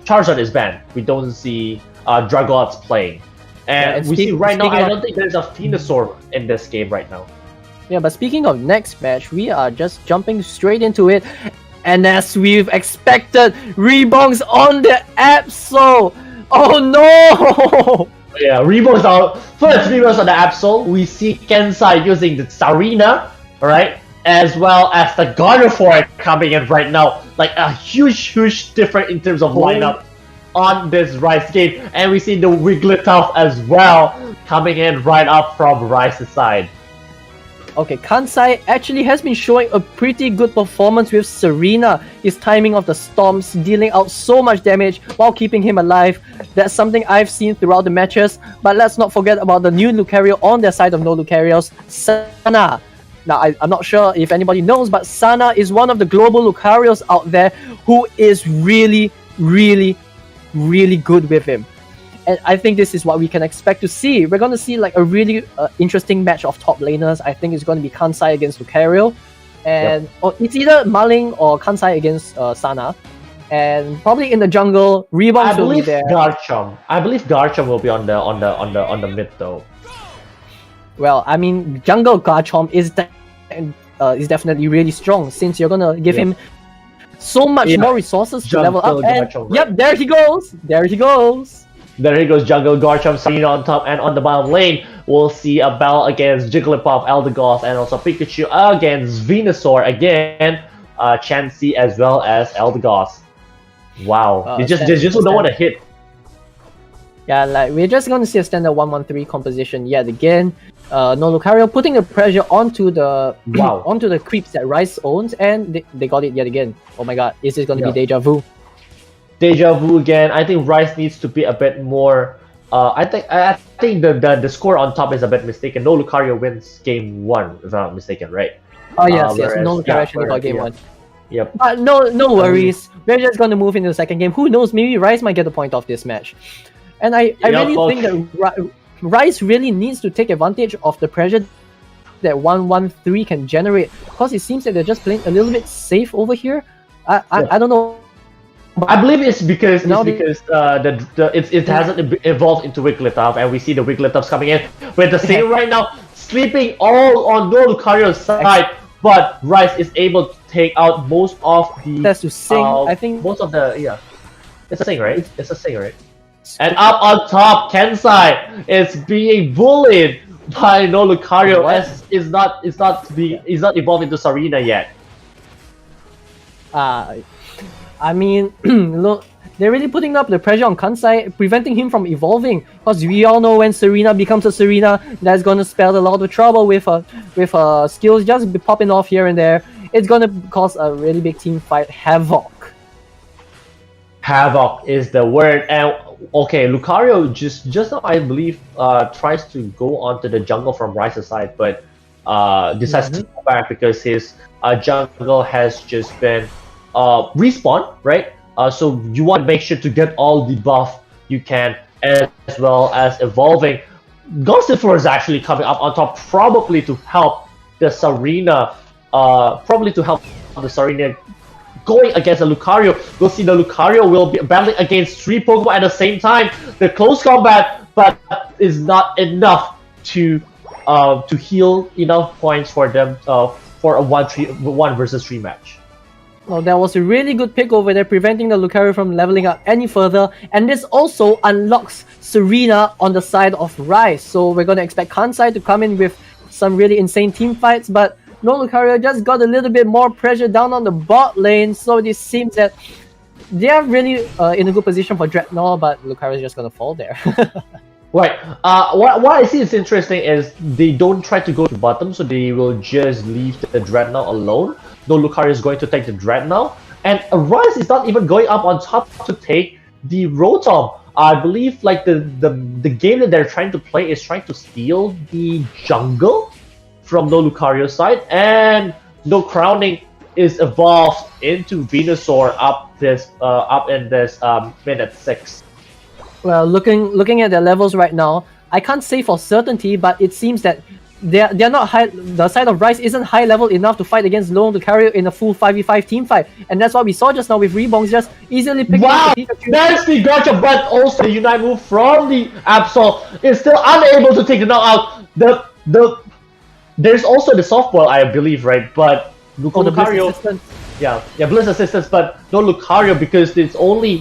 Charizard is banned. We don't see Dragons playing, and we see right now. I don't think there's a Venusaur in this game right now. Yeah, but speaking of next match, we are just jumping straight into it, and as we've expected, Rebong's on the Absol. Oh no! Yeah, Rebong's out. First, Rebong's on the Absol. We see Kensai using the Sarina. Right, as well as the Gardevoir coming in right now, like a huge difference in terms of lineup on this Rice game, and we see the Wigglytuff as well coming in right up from Rice's side. Okay, Kansai actually has been showing a pretty good performance with Serena. His timing of the storms, dealing out so much damage while keeping him alive. That's something I've seen throughout the matches. But let's not forget about the new Lucario on their side of no Lucarios, Sana. Now, I'm not sure if anybody knows, but Sana is one of the global Lucarios out there who is really good with him. And I think this is what we can expect to see. We're going to see like a really interesting match of top laners. I think it's going to be Kansai against Lucario. And it's either Maling or Kansai against Sana. And probably in the jungle, Rebongs will be there. I believe Garchomp will be on the mid though. Well, I mean, jungle Garchomp is definitely really strong, since you're gonna give him so much more resources to level up. And Garchomp, there he goes. There he goes, Jungle Garchomp, Sarina on top, and on the bottom lane, we'll see a battle against Jigglypuff, Eldegoss, and also Pikachu against Venusaur again, Chansey as well as Eldegoss. Wow, they just don't want to hit. Yeah, like we're just gonna see a standard 1-1-3 composition yet again. No Lucario putting the pressure onto the onto the creeps that Rice owns, and they got it yet again. Oh my god, is this gonna be deja vu? Deja vu again. I think Rice needs to be a bit more. I think the score on top is a bit mistaken. No Lucario wins game 1, if I'm not mistaken, right? Oh yes, no Lucario actually got game 1. Yep. But no worries. We're just gonna move into the second game. Who knows? Maybe Rice might get the point off this match. And I really think that Rice really needs to take advantage of the pressure that 1-1-3 can generate, because it seems that they're just playing a little bit safe over here. I don't know. I believe it's because it hasn't evolved into Wigglytuff, and we see the Wigglytuffs coming in with the same right now, sleeping all on No Lucario's side, but Rice is able to take out most of the. That's to sing. I think most of the it's a sing, right? It's a sing, right? And up on top, Kensai is being bullied by No Lucario as is not evolved into Sarina yet. I mean, look, they're really putting up the pressure on Kansai, preventing him from evolving. Because we all know when Serena becomes a Serena, that's gonna spell a lot of trouble with skills just be popping off here and there. It's gonna cause a really big team fight havoc. Havoc is the word. And okay, Lucario just now I believe tries to go onto the jungle from Rice's side, but decides to go back because his jungle has just been respawn, right? So you want to make sure to get all the buff you can, as well as evolving. Gossifleur is actually coming up on top, probably to help the Sarina, going against the Lucario. We'll see the Lucario will be battling against 3 Pokemon at the same time. The close combat, but is not enough to heal enough points for them for a 1 versus 3 match. Well, that was a really good pick over there, preventing the Lucario from leveling up any further. And this also unlocks Serena on the side of Rice. So we're going to expect Kansai to come in with some really insane team fights. But No Lucario just got a little bit more pressure down on the bot lane. So it seems that they are really in a good position for Dreadnought, but Lucario is just going to fall there. Right. What I see is interesting is they don't try to go to bottom, so they will just leave the Dreadnought alone. No Lucario is going to take the Dreadnought, and Rice is not even going up on top to take the Rotom. I believe like the game that they're trying to play is trying to steal the jungle from No Lucario's side, and No Crowning is evolved into Venusaur up in this minute 6. Well, looking at their levels right now, I can't say for certainty, but it seems that they're not high. The side of Rice isn't high level enough to fight against No Lucario in a full 5v5 team fight, and that's what we saw just now with Rebongs just easily picking up the Pikachu. That's the gotcha, but also the Unite move from the Absol is still unable to take the knockout. There's also the softball, I believe, right? But Lucario, Bliss assistance, but no Lucario because it's only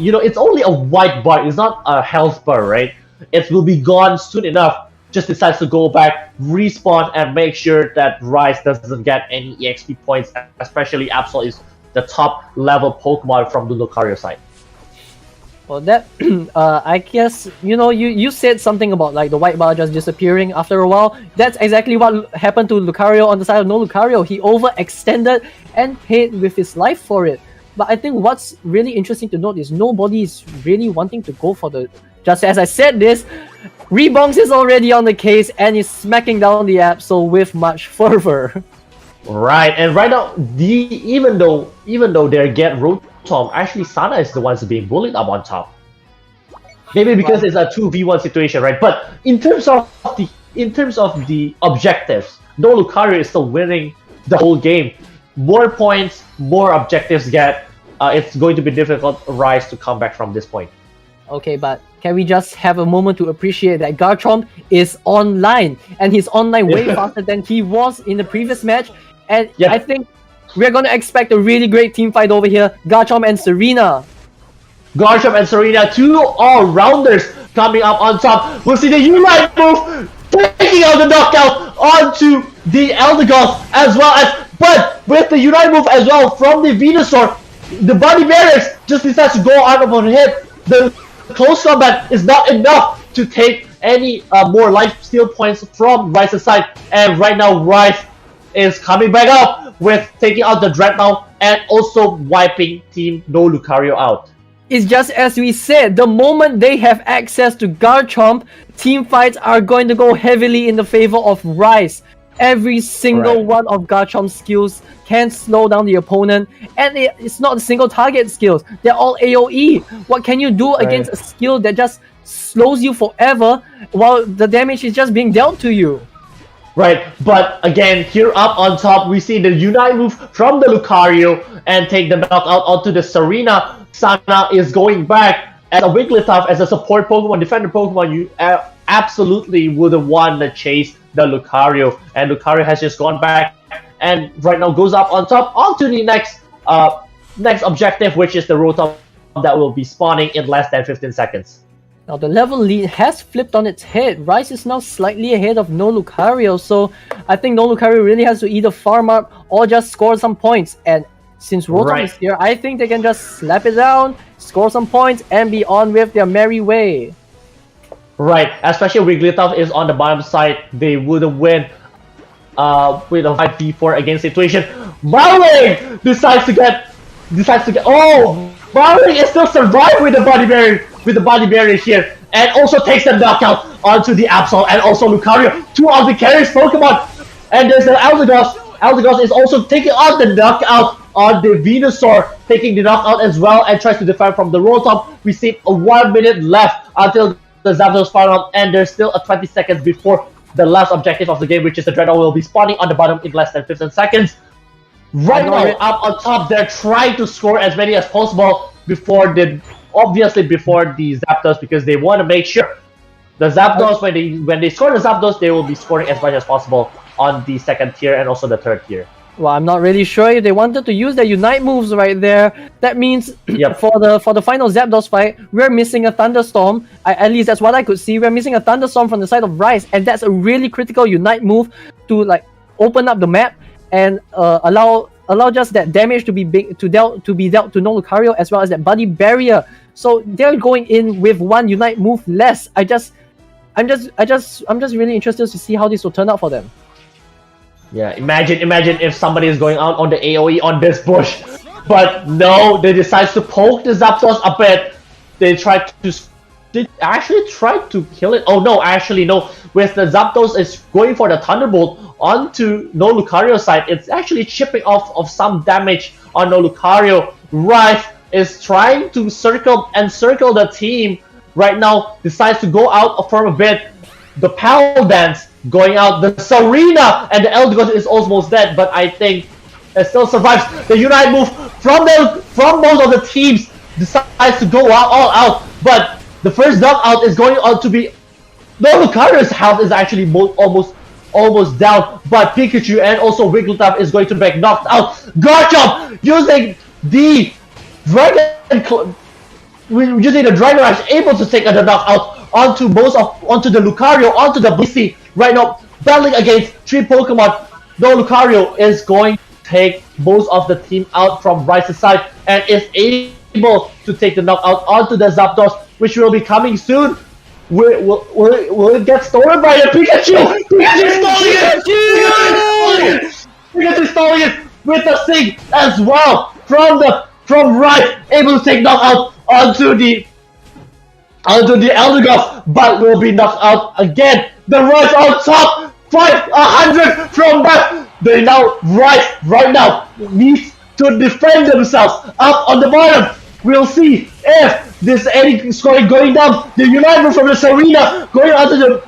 a white bar. It's not a health bar, right? It will be gone soon enough. Just decides to go back, respawn, and make sure that Rice doesn't get any EXP points. Especially Absol is the top level Pokemon from the Lucario side. Well, that I guess you said something about like the white bar just disappearing after a while. That's exactly what happened to Lucario on the side of No Lucario. He overextended and paid with his life for it. But I think what's really interesting to note is nobody is really wanting to go for the. Just as I said this, Rebongs is already on the case and is smacking down the Absol with much fervor. Right, and right now, even though they get Rotom, actually Sana is the ones being bullied up on top. Maybe because it's a 2v1 situation, right? But in terms of the objectives, No Lucario is still winning the whole game. More points, more objectives get. It's going to be difficult for Rice to come back from this point. Okay, but can we just have a moment to appreciate that Garchomp is online, and he's online way faster than he was in the previous match, and I think we're gonna expect a really great team fight over here. Garchomp and Serena. Garchomp and Serena, 2 all-rounders coming up on top. We'll see the Unite move, taking out the knockout onto the Eldegoss as well as, but with the Unite move as well from the Venusaur, the Body Barriers just decides to go out of a hit. The close combat is not enough to take any more life steal points from Rice's side, and right now Rice is coming back up with taking out the Dreadnought and also wiping Team No Lucario out. It's just as we said, the moment they have access to Garchomp, team fights are going to go heavily in the favor of Rice. Every single one of Garchomp's skills can slow down the opponent, and it's not single target skills. They're all AoE. What can you do against a skill that just slows you forever while the damage is just being dealt to you. Right, but again, here up on top, we see the Unite move from the Lucario and take the knockout onto the Serena. Sana is going back as a Wigglytuff, as a support Pokemon, defender Pokemon. You absolutely would have won the chase the Lucario, and Lucario has just gone back and right now goes up on top onto the next objective, which is the Rotom that will be spawning in less than 15 seconds. Now the level lead has flipped on its head. Rice is now slightly ahead of No Lucario, so I think No Lucario really has to either farm up or just score some points. And since Rotom is here, I think they can just slap it down, score some points, and be on with their merry way. Right, especially Wigglytuff is on the bottom side. They would win with a 5v4 against situation. Marling decides to get. Oh, Marling is still surviving with the body barrier here, and also takes the knockout onto the Absol and also Lucario, two of the carries Pokemon. And there's the Eldegoss. Eldegoss is also taking on the knockout on the Venusaur, taking the knockout as well, and tries to defend from the Rotom. We see a 1 minute left until the Zapdos final round, and there's still a 20 seconds before the last objective of the game, which is the Dreadnought will be spawning on the bottom in less than 15 seconds. Right now, up on top, they're trying to score as many as possible before the Zapdos, because they want to make sure the Zapdos, when they score the Zapdos, they will be scoring as much as possible on the second tier and also the third tier. Well, I'm not really sure if they wanted to use their Unite moves right there. That means for the final Zapdos fight, we're missing a Thunderstorm. At least that's what I could see. We're missing a Thunderstorm from the side of Rice, and that's a really critical Unite move to like open up the map and allow just that damage to be dealt to No Lucario, as well as that Buddy Barrier. So they're going in with one Unite move less. I'm just really interested to see how this will turn out for them. Yeah, imagine if somebody is going out on the AoE on this bush, but no, they decide to poke the Zapdos a bit. They actually tried to kill it. Oh no, actually no. With the Zapdos is going for the Thunderbolt onto No Lucario's side, it's actually chipping off of some damage on No Lucario. Rice is trying to circle the team right now, decides to go out for a bit. The Pal Dance going out, the Serena, and the Eldegoss is almost dead, but I think it still survives. The Unite move from most of the teams decides to go all out, but the first knockout is going on to be No Lucario's health is actually almost down, but Pikachu and also Wigglytuff is going to be knocked out. Garchomp using the Dragon Rush, able to take a knockout onto the Lucario, onto the BC. Right now, battling against three Pokemon. No Lucario is going to take most of the team out from Rice's side and is able to take the knockout onto the Zapdos, which will be coming soon. Will it get stolen by the Pikachu? Pikachu stalling it with the Sing as well from Rice, able to take knockout onto the Eldegoss, but will be knocked out again. The Rice on top, 500 from back. They now Rice right now needs to defend themselves up on the bottom. We'll see if this any scoring going down. The Unite from the Serena going onto the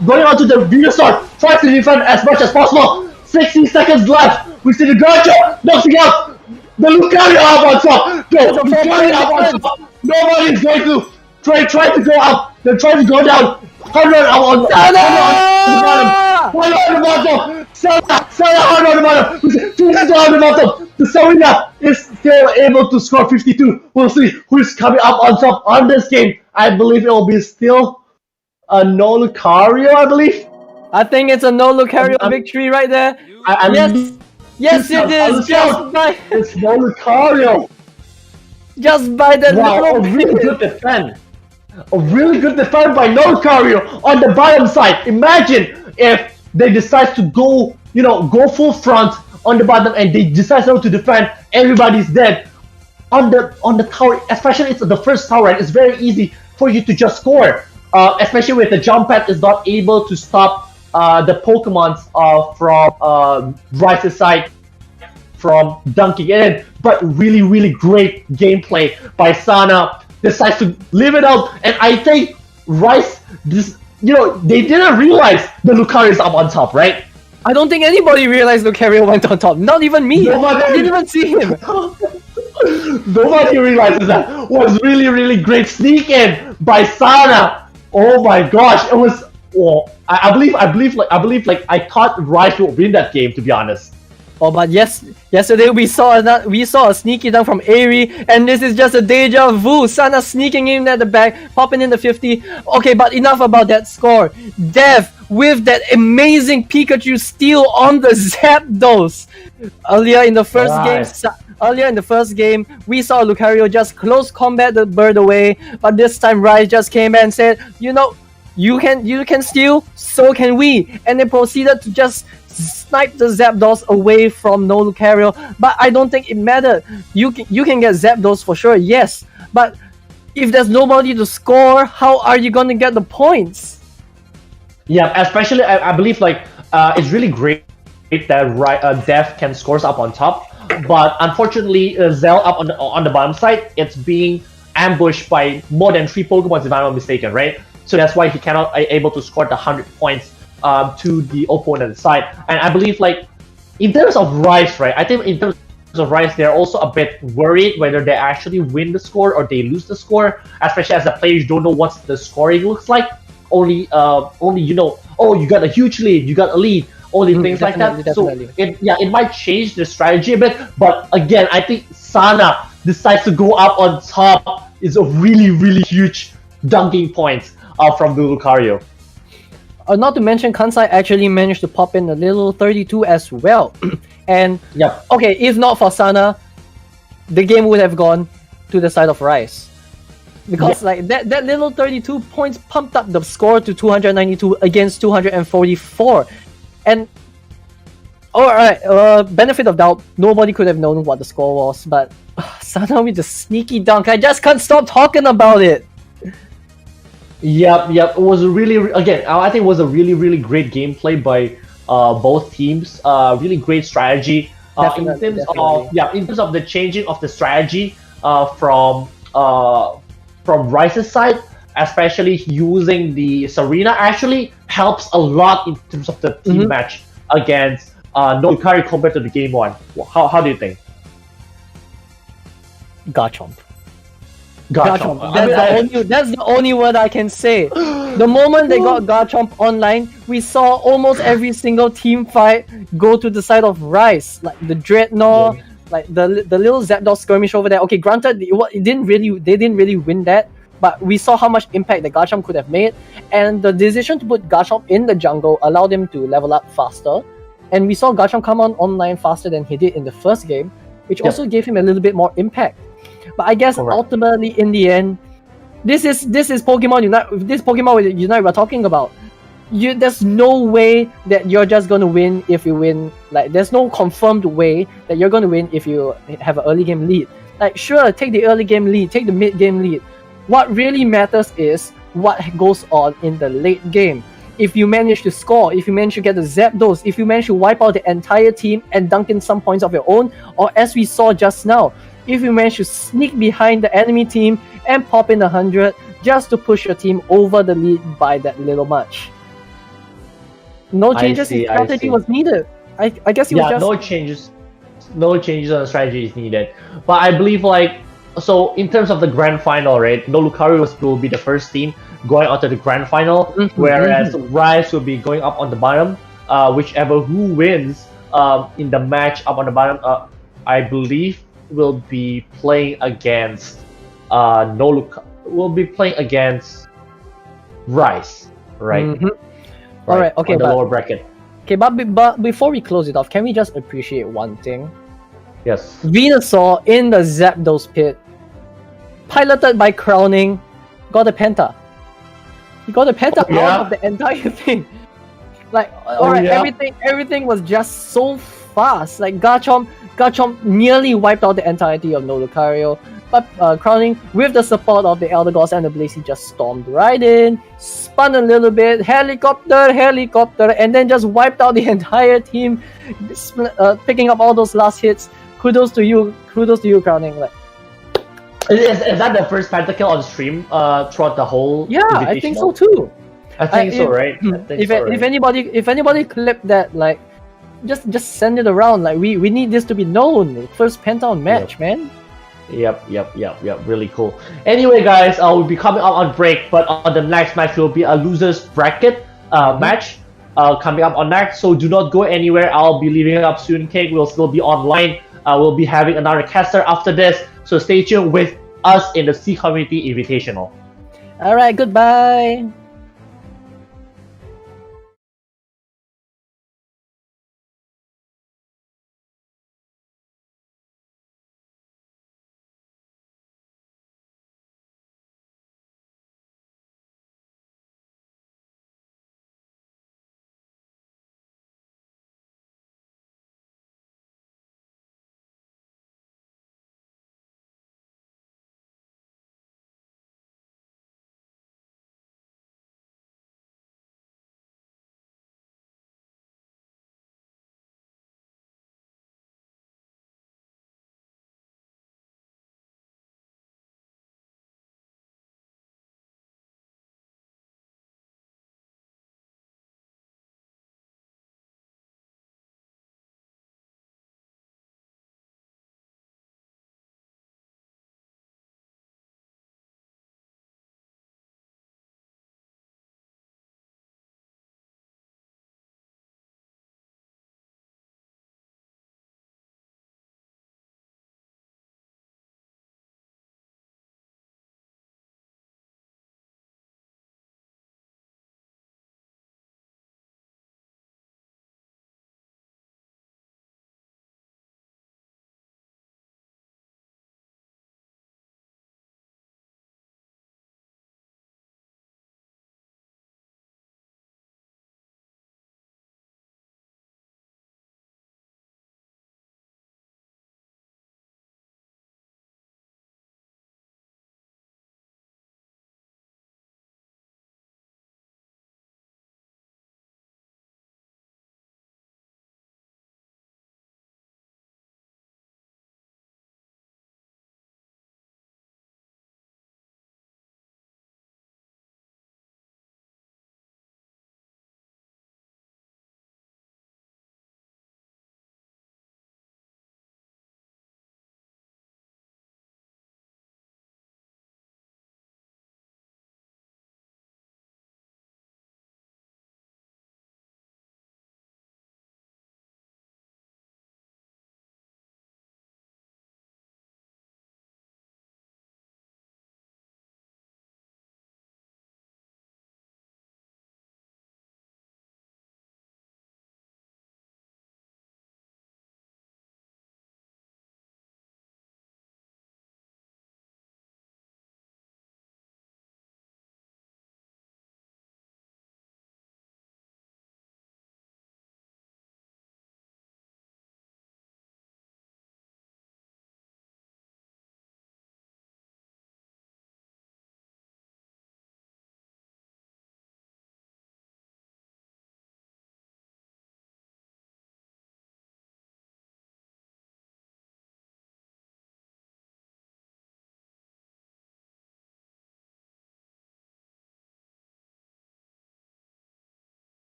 Venusaur, trying to defend as much as possible. 60 seconds left. We see the Garchomp knocking out the Lucario up on top. Lucario up on top. Nobody's going to try to go up. They're trying to go down. 100 on the bottom. 100 on the bottom. Sell 100 on the bottom. 200 on the bottom. The Serena is still able to score 52. We'll see who's coming up on top on this game. I believe it will be still a No Lucario, I believe. I think it's a No Lucario victory right there. Yes, it is. It's No Lucario. Just by the wow, a really good defense. A really good defense by No Lucario on the bottom side. Imagine if they decide to go full front on the bottom and they decide not to defend, everybody's dead. On the tower, especially it's the first tower, and it's very easy for you to just score. Especially with the jump pad is not able to stop the Pokemons from Rice's side from dunking it in. But really great gameplay by Sana. Decides to leave it out, and I think Rice, they didn't realize the Lucario is up on top, right? I don't think anybody realized Lucario went on top. Not even me. Nobody. I didn't even see him. Nobody realizes that. Was really, really great sneak in by Sana. Oh my gosh, it was. Oh, I believe I thought Rice would win that game, to be honest. Oh, but yesterday we saw a sneaky dunk from Airy, and this is just a deja vu. Sana sneaking in at the back, popping in the 50. Okay, but enough about that score. Dev with that amazing Pikachu steal on the Zapdos. Earlier in the first game, we saw Lucario just close combat the bird away, but this time Rice just came and said, you can steal, so can we, and they proceeded to just snipe the Zapdos away from no Lucario. But I don't think it mattered. You can get Zapdos for sure, yes, but if there's nobody to score, how are you gonna get the points? Yeah, especially I believe it's really great that Dev can scores up on top, but unfortunately Zell up on the bottom side, it's being ambushed by more than 3 Pokemon if I'm not mistaken, right? So that's why he cannot able to score the 100 points to the opponent's side. And I believe in terms of Rice, right? I think in terms of Rice, they're also a bit worried whether they actually win the score or they lose the score, especially as the players don't know what the scoring looks like. Only you got a huge lead, you got a lead, only things like that. Definitely. So it might change the strategy a bit, but again, I think Sana decides to go up on top is a really, really huge dunking point from the Lucario. Not to mention, Kansai actually managed to pop in a little 32 as well. And okay, if not for Sana, the game would have gone to the side of Rice. Because that little 32 points pumped up the score to 292 against 244. And alright, benefit of doubt, nobody could have known what the score was, but Sana with the sneaky dunk, I just can't stop talking about it. Yep. It was I think it was a really, really great gameplay by both teams. Really great strategy. In terms of the changing of the strategy from Rice's side, especially using the Serena, actually helps a lot in terms of the team match against no Lucario compared to the game 1. How do you think? Garchomp. Garchomp. That's the only word I can say. The moment they got Garchomp online, we saw almost every single team fight go to the side of Rice, like the Dreadnought, like the little Zapdos skirmish over there. Okay, granted, they didn't really win that, but we saw how much impact the Garchomp could have made, and the decision to put Garchomp in the jungle allowed him to level up faster, and we saw Garchomp come online faster than he did in the first game, which also gave him a little bit more impact. But I guess ultimately, in the end, this is Pokemon Unite. This Pokemon Unite we're talking about. There's no way that you're just gonna win if you win. Like, there's no confirmed way that you're gonna win if you have an early game lead. Like, sure, take the early game lead, take the mid game lead. What really matters is what goes on in the late game. If you manage to score, if you manage to get the Zapdos, if you manage to wipe out the entire team and dunk in some points of your own, or as we saw just now, if you manage to sneak behind the enemy team and pop in 100 just to push your team over the lead by that little much. No changes in strategy was needed. I guess it was just... No changes on the strategy is needed. But I believe so in terms of the grand final, right? No Lucario will be the first team going onto the grand final, whereas Rice will be going up on the bottom. Whichever who wins in the match up on the bottom, I believe will be playing against will be playing against Rice, right? Alright, okay, the lower bracket. Okay, but before we close it off, can we just appreciate one thing? Yes. Venusaur in the Zapdos pit, piloted by Crowning, got a Penta. He got a Penta out of the entire thing. Like, everything was just so fast. Like, Garchomp nearly wiped out the entirety of no Lucario, but Crowning, with the support of the Elder Gods and the Blaze, he just stormed right in, spun a little bit, helicopter, and then just wiped out the entire team, picking up all those last hits. Kudos to you, Crowning. Like, Is that the first pentakill on stream throughout the whole Yeah, I think so Invitational? too. I think so, right? I think If so, right? if anybody clip that, like, just send it around. Like, we need this to be known. First Pentagon match, man. Yep. Really cool. Anyway, guys, we'll be coming out on break, but on the next match will be a losers bracket match coming up on next. So do not go anywhere. I'll be leaving up soon. Cake will still be online. We'll be having another caster after this. So stay tuned with us in the Sea Community Invitational. All right, goodbye.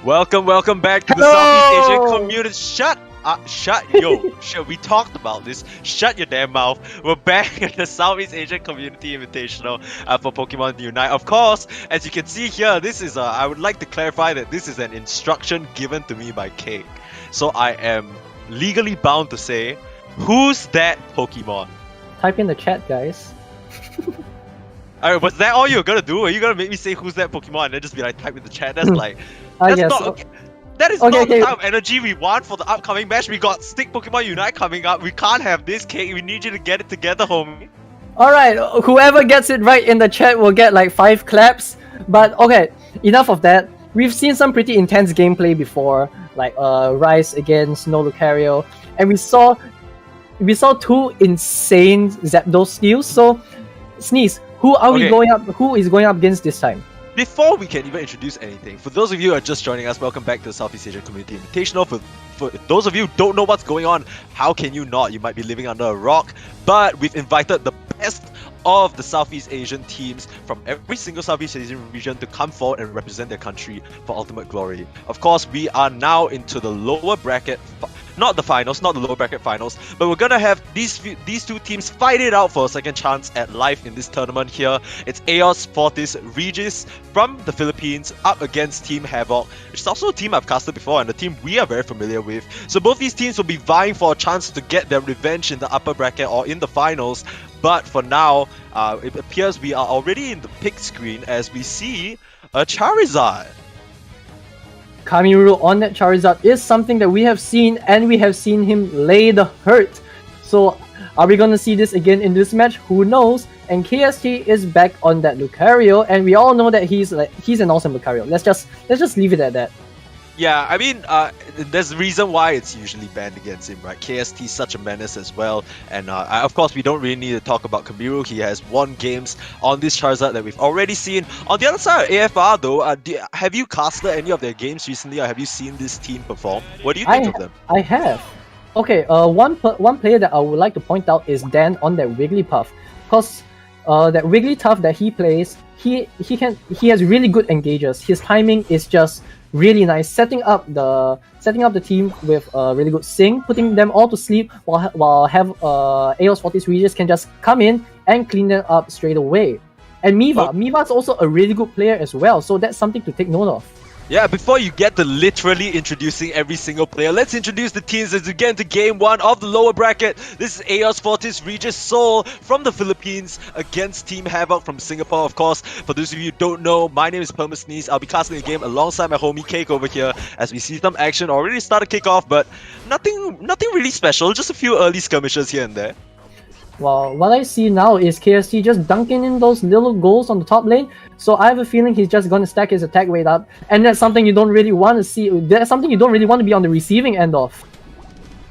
Welcome back to the Southeast Asian Community. Shut We talked about this. Shut your damn mouth. We're back at the Southeast Asian Community Invitational for Pokemon Unite. Of course, as you can see here, this is I would like to clarify that this is an instruction given to me by Cake. So I am legally bound to say, who's that Pokemon? Type in the chat, guys. Alright, was that all you're gonna do? Are you gonna make me say who's that Pokemon and then just be like, type in the chat? That's like, that's yes. not okay. That is Okay, not okay. the type of energy we want for the upcoming match. We got Stick Pokemon Unite coming up. We can't have this, Cake. We need you to get it together, homie. Alright, whoever gets it right in the chat will get like 5 claps. But okay, enough of that. We've seen some pretty intense gameplay before, like Rice against Snow Lucario, and we saw 2 insane Zapdos skills. So, Sneeze, who is going up against this time? Before we can even introduce anything, for those of you who are just joining us, welcome back to the Southeast Asian Community Invitational. For those of you who don't know what's going on, how can you not? You might be living under a rock. But we've invited the best of the Southeast Asian teams from every single Southeast Asian region to come forward and represent their country for ultimate glory. Of course, we are now into the lower bracket, not the finals, not the lower bracket finals, but we're gonna have these two teams fight it out for a second chance at life in this tournament here. It's Eos Fortis Regis from the Philippines up against Team Havoc, which is also a team I've casted before and a team we are very familiar with. So both these teams will be vying for a chance to get their revenge in the upper bracket or in the finals. But for now, it appears we are already in the pick screen as we see a Charizard. Kamiru on that Charizard is something that we have seen, and we have seen him lay the hurt. So, are we gonna see this again in this match? Who knows? And KST is back on that Lucario, and we all know that he's an awesome Lucario. Let's just leave it at that. Yeah, I mean, there's a reason why it's usually banned against him, right? KST is such a menace as well, and of course we don't really need to talk about Kamiru. He has won games on this Charizard that we've already seen. On the other side of AFR though, have you casted any of their games recently, or have you seen this team perform? What do you think of them? I have. Okay, one player that I would like to point out is Dan on that Wigglypuff, because that Wigglytuff that he plays, he has really good engages. His timing is just really nice, setting up the team with really good sing, putting them all to sleep while Eos Fortis Regis can just come in and clean them up straight away. And Miva's also a really good player as well, so that's something to take note of. Yeah, before you get to literally introducing every single player, let's introduce the teams as we get into game 1 of the lower bracket. This is Eos Fortis Regis Seoul from the Philippines against Team Havoc from Singapore, of course. For those of you who don't know, my name is permasneeze. I'll be casting a game alongside my homie Cake over here as we see some action already start to kick off, but nothing really special, just a few early skirmishes here and there. Well, what I see now is KST just dunking in those little goals on the top lane, so I have a feeling he's just going to stack his attack rate up, and that's something you don't really want to see. That's something you don't really want to be on the receiving end of.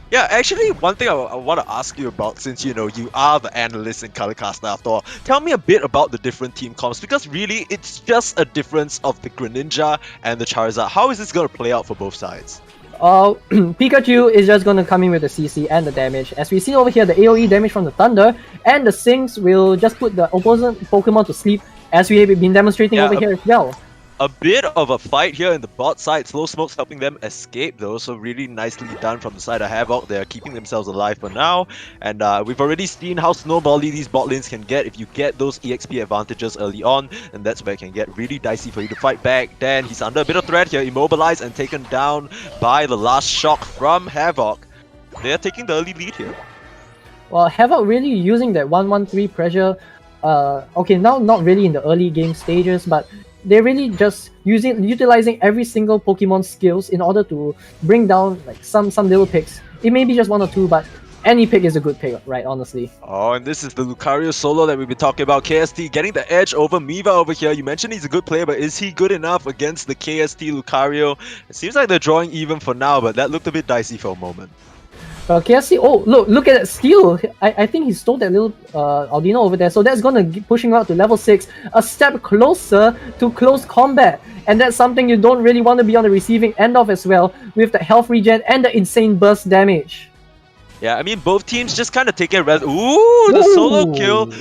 Yeah, actually, one thing I want to ask you about, since you are the analyst in Colorcaster after all, tell me a bit about the different team comps, because really it's just a difference of the Greninja and the Charizard. How is this going to play out for both sides? Pikachu is just going to come in with the CC and the damage. As we see over here, the AoE damage from the Thunder, and the Sings will just put the opposing Pokemon to sleep, as we have been demonstrating over here as well. A bit of a fight here in the bot side. Slow Smoke's helping them escape though, so really nicely done from the side of Havoc. They're keeping themselves alive for now, and we've already seen how snowbally these bot lanes can get if you get those EXP advantages early on, and that's where it can get really dicey for you to fight back. Then he's under a bit of threat here, immobilized and taken down by the last shock from Havoc. They're taking the early lead here. Well, Havoc really using that 1-1-3 pressure. Okay, now not really in the early game stages, but they're really just utilizing every single Pokemon skills in order to bring down like some little picks. It may be just 1 or 2, but any pick is a good pick, right? Honestly. Oh, and this is the Lucario solo that we've been talking about. KST getting the edge over Miva over here. You mentioned he's a good player, but is he good enough against the KST Lucario? It seems like they're drawing even for now, but that looked a bit dicey for a moment. KST, oh, look at that skill. I think he stole that little Aldino over there. So that's going to push him out to level 6. A step closer to close combat. And that's something you don't really want to be on the receiving end of as well, with the health regen and the insane burst damage. Yeah, I mean, both teams just kind of take it rather... Ooh, the solo kill.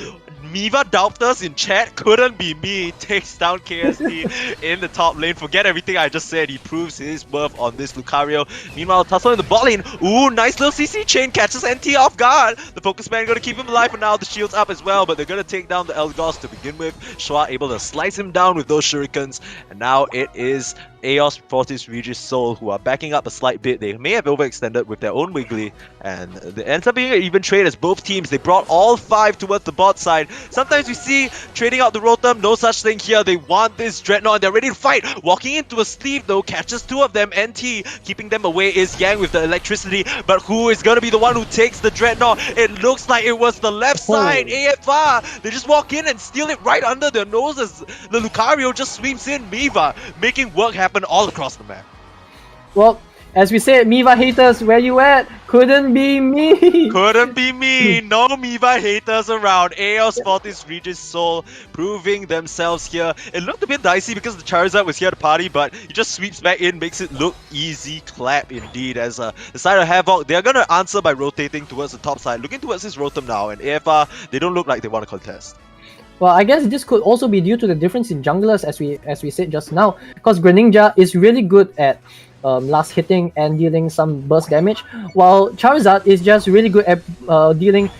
Miva Doubters in chat, couldn't be me, takes down KSD in the top lane. Forget everything I just said, he proves his worth on this Lucario. Meanwhile, Tussle in the bot lane, ooh, nice little CC chain, catches NT off guard. The Focus Man gonna keep him alive for now, the shield's up as well, but they're gonna take down the Eldegoss to begin with. Shua able to slice him down with those shurikens, and now it is Eos Fortis Regis Soul who are backing up a slight bit. They may have overextended with their own Wiggly, and it ends up being an even trade as both teams, they brought all 5 towards the bot side. Sometimes we see trading out the Rotom, no such thing here. They want this Dreadnought and they're ready to fight. Walking into a sleeve though, catches 2 of them. NT keeping them away is Yang with the electricity, but who is going to be the one who takes the Dreadnought? It looks like it was the left side, AFR. They just walk in and steal it right under their noses. The Lucario just sweeps in Miva, making work happen all across the map. Well, as we said, Miva haters, where you at? Couldn't be me. Couldn't be me. No Miva haters around. Eos Fortis Regis Soul proving themselves here. It looked a bit dicey because the Charizard was here to party, but he just sweeps back in, makes it look easy clap indeed. As the side of Havoc, they're gonna answer by rotating towards the top side, looking towards his Rotom now, and AFR, they don't look like they want to contest. Well, I guess this could also be due to the difference in junglers, as we said just now, because Greninja is really good at last hitting and dealing some burst damage, while Charizard is just really good at dealing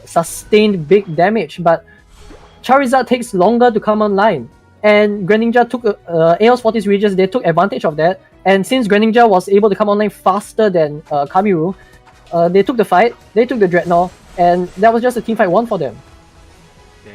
sustained big damage. But Charizard takes longer to come online, and Greninja took Eos Fortis Regis, they took advantage of that. And since Greninja was able to come online faster than Kamiru, they took the fight, they took the Dreadnought, and that was just a teamfight 1 for them.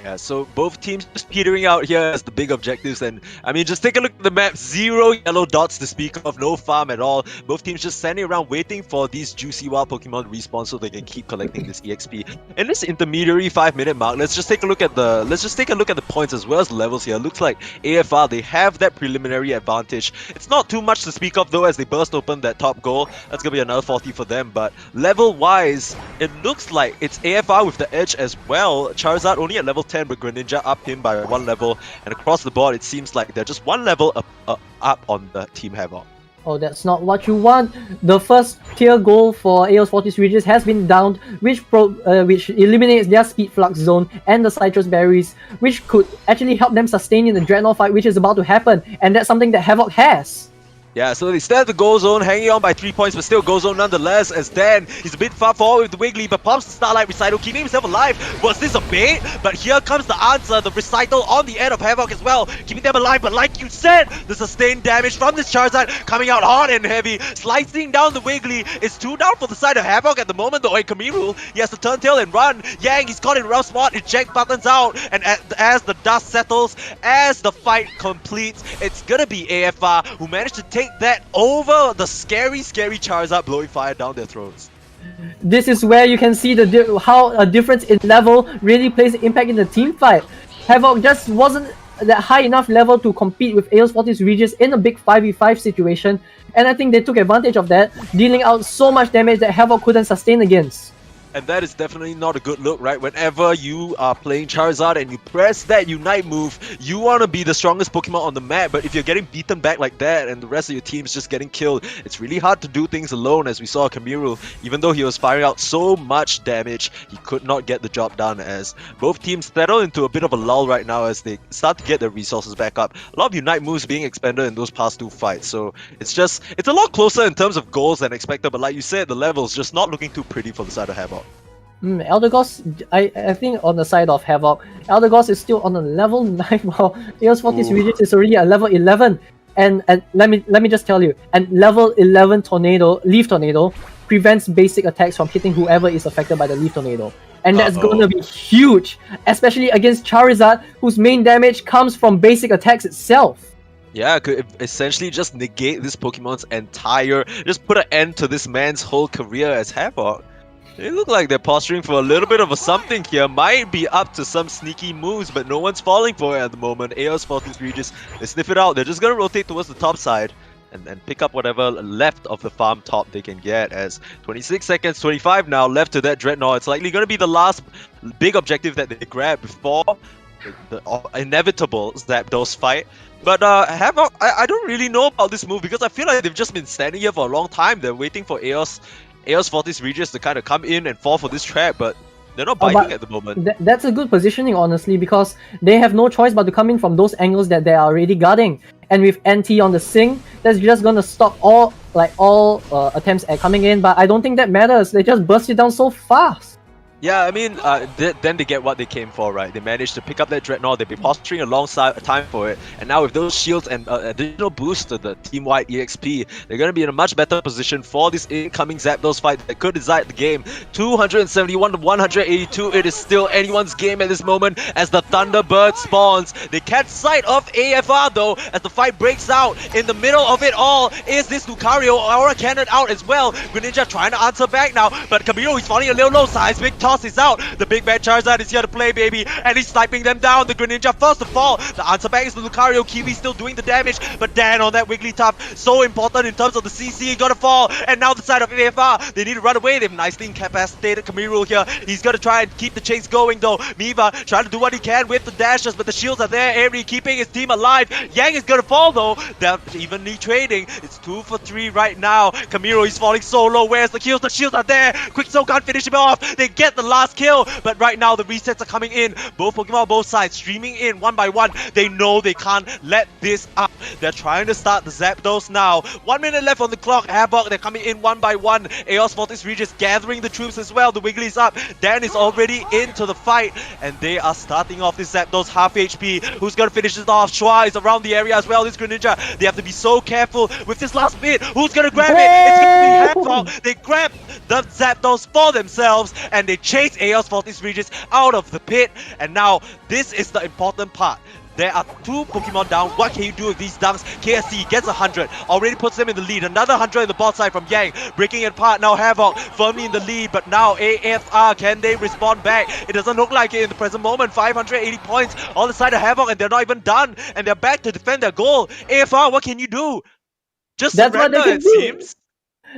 Yeah, so both teams just petering out here as the big objectives, and I mean, just take a look at the map. 0 yellow dots to speak of, no farm at all. Both teams just standing around waiting for these juicy wild Pokemon to respawn so they can keep collecting this EXP. In this intermediary 5-minute mark, let's just take a look at the points as well as the levels here. Looks like AFR, they have that preliminary advantage. It's not too much to speak of though, as they burst open that top goal. That's gonna be another 40 for them, but level wise, it looks like it's AFR with the edge as well. Charizard only at level 10, but Greninja up him by 1 level, and across the board it seems like they're just 1 level up on the Team Havoc. Oh, that's not what you want. The first tier goal for Eos Fortis Regis has been downed, which eliminates their Speed Flux Zone and the Citrus Berries, which could actually help them sustain in the Dreadnought fight, which is about to happen, and that's something that Havoc has. Yeah, so they stay at the goal zone, hanging on by 3 points, but still goal zone nonetheless, as Dan, he's a bit far forward with the Wiggly, but pops the Starlight Recital, keeping himself alive. Was this a bait? But here comes the answer, the Recital on the end of Havoc as well, keeping them alive, but like you said, the sustained damage from this Charizard coming out hard and heavy, slicing down the Wiggly. It's 2 down for the side of Havoc at the moment, though. Kamiru, he has to turn tail and run. Yang, he's caught in a rough spot, eject buttons out, and as the dust settles, as the fight completes, it's gonna be AFR who managed to take that over the scary Charizard, blowing fire down their throats. This is where you can see how a difference in level really plays an impact in the team fight. Havoc just wasn't that high enough level to compete with Eos Fortis Regis in a big 5v5 situation, and I think they took advantage of that, dealing out so much damage that Havoc couldn't sustain against. And that is definitely not a good look, right? Whenever you are playing Charizard and you press that Unite move, you want to be the strongest Pokemon on the map, but if you're getting beaten back like that and the rest of your team is just getting killed, it's really hard to do things alone, as we saw Kamiru. Even though he was firing out so much damage, he could not get the job done, as both teams settle into a bit of a lull right now as they start to get their resources back up. A lot of Unite moves being expended in those past 2 fights, so it's a lot closer in terms of goals than expected, but like you said, the level's just not looking too pretty for the side of Havoc. Eldegoss, I think on the side of Havoc, Eldegoss is still on a level 9 while Eos Fortis Regis is already at level 11. And let me just tell you, and level 11 Leaf Tornado prevents basic attacks from hitting whoever is affected by the Leaf Tornado. And that's gonna be huge, especially against Charizard, whose main damage comes from basic attacks itself. Yeah, could essentially just negate this Pokemon's just put an end to this man's whole career as Havoc. They look like they're posturing for a little bit of a something here. Might be up to some sneaky moves, but no one's falling for it at the moment. Eos Fortis Regis, they sniff it out. They're just gonna rotate towards the top side and pick up whatever left of the farm top they can get, as 26 seconds, 25 now left to that Dreadnought. It's likely gonna be the last big objective that they grab before the inevitable Zapdos fight. But Havoc, I don't really know about this move because I feel like they've just been standing here for a long time. They're waiting for Eos Fortis Regis to kind of come in and fall for this trap, but They're not biting at the moment. That's a good positioning, honestly, because they have no choice but to come in from those angles that they are already guarding. And with NT on the Sing, that's just gonna stop all attempts at coming in. But I don't think that matters. They just burst it down so fast. Yeah, I mean, then they get what they came for, right? They managed to pick up that Dreadnought, they've been posturing a long time for it, and now with those shields and additional boost to the team-wide EXP, they're going to be in a much better position for this incoming Zapdos fight that could decide the game. 271 to 182, it is still anyone's game at this moment as the Thunderbird spawns. They catch sight of AFR though, as the fight breaks out. In the middle of it all is this Lucario, Aura Cannon out as well. Greninja trying to answer back now, but Camilo is falling a little low, Seismic toss is out. The big bad Charizard is here to play, baby, and he's sniping them down. The Greninja first of all. The answer back is the Lucario. Kiwi still doing the damage, but Dan on that Wigglytuff, so important in terms of the CC, gotta fall. And now the side of AFR, they need to run away. They've nicely incapacitated Kamiru here. He's gonna try and keep the chase going though. Miva trying to do what he can with the dashes, but the shields are there. Avery keeping his team alive. Yang is gonna fall though. They're evenly trading. It's 2 for 3 right now. Kamiru is falling so low. Where's the kills? The shields are there. Quick so can't finish him off. They get the last kill, but right now the resets are coming in. Both Pokemon, both sides streaming in one by one. They know they can't let this up. They're trying to start the Zapdos now. 1 minute left on the clock. Havoc, they're coming in one by one. Aeos Fortis Regis gathering the troops as well. The Wiggly's up. Dan is already into the fight, and they are starting off this Zapdos half HP. Who's gonna finish this off? Schwa is around the area as well. This Greninja, they have to be so careful with this last bit. Who's gonna grab it? It's gonna be Havoc. They grab the Zapdos for themselves, and they chase Aeos Fortis Regis out of the pit. And now this is the important part. There are 2 Pokemon down. What can you do with these dunks? KSC gets 100. Already puts them in the lead. Another 100 in the bot side from Yang. Breaking it apart. Now Havoc firmly in the lead. But now AFR, can they respond back? It doesn't look like it in the present moment. 580 points on the side of Havoc, and they're not even done. And they're back to defend their goal. AFR, what can you do? Just surrender, it seems.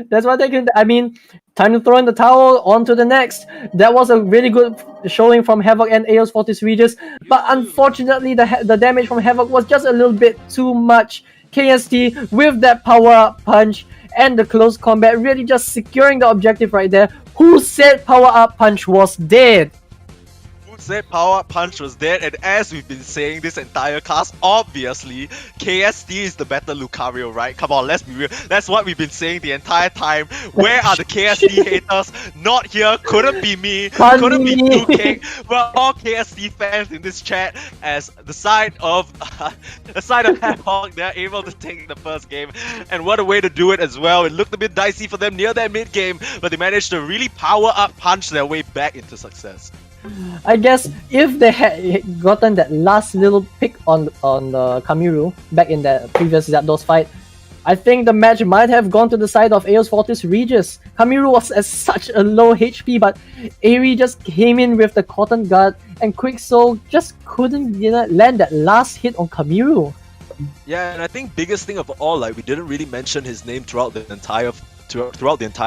That's what they can do. I mean, time to throw in the towel, on to the next. That was a really good showing from Havoc and Aeos Fortis Regis, but unfortunately the damage from Havoc was just a little bit too much. KST with that power-up punch and the close combat really just securing the objective right there. Who said power-up punch was dead? Said Power Punch was dead, and as we've been saying this entire cast, obviously KST is the better Lucario, right? Come on, let's be real. That's what we've been saying the entire time. Where are the KST haters? Not here. Couldn't be me. Couldn't be 2K. We're all KST fans in this chat. As the side of Havoc, they're able to take the first game, and what a way to do it as well. It looked a bit dicey for them near that mid game, but they managed to really power up punch their way back into success. I guess if they had gotten that last little pick on Kamiru back in the previous Zapdos fight, I think the match might have gone to the side of Aeos Fortis Regis. Kamiru was at such a low HP, but Aerie just came in with the Cotton Guard, and Quicksoul just couldn't land that last hit on Kamiru. Yeah, and I think biggest thing of all, like we didn't really mention his name throughout the entire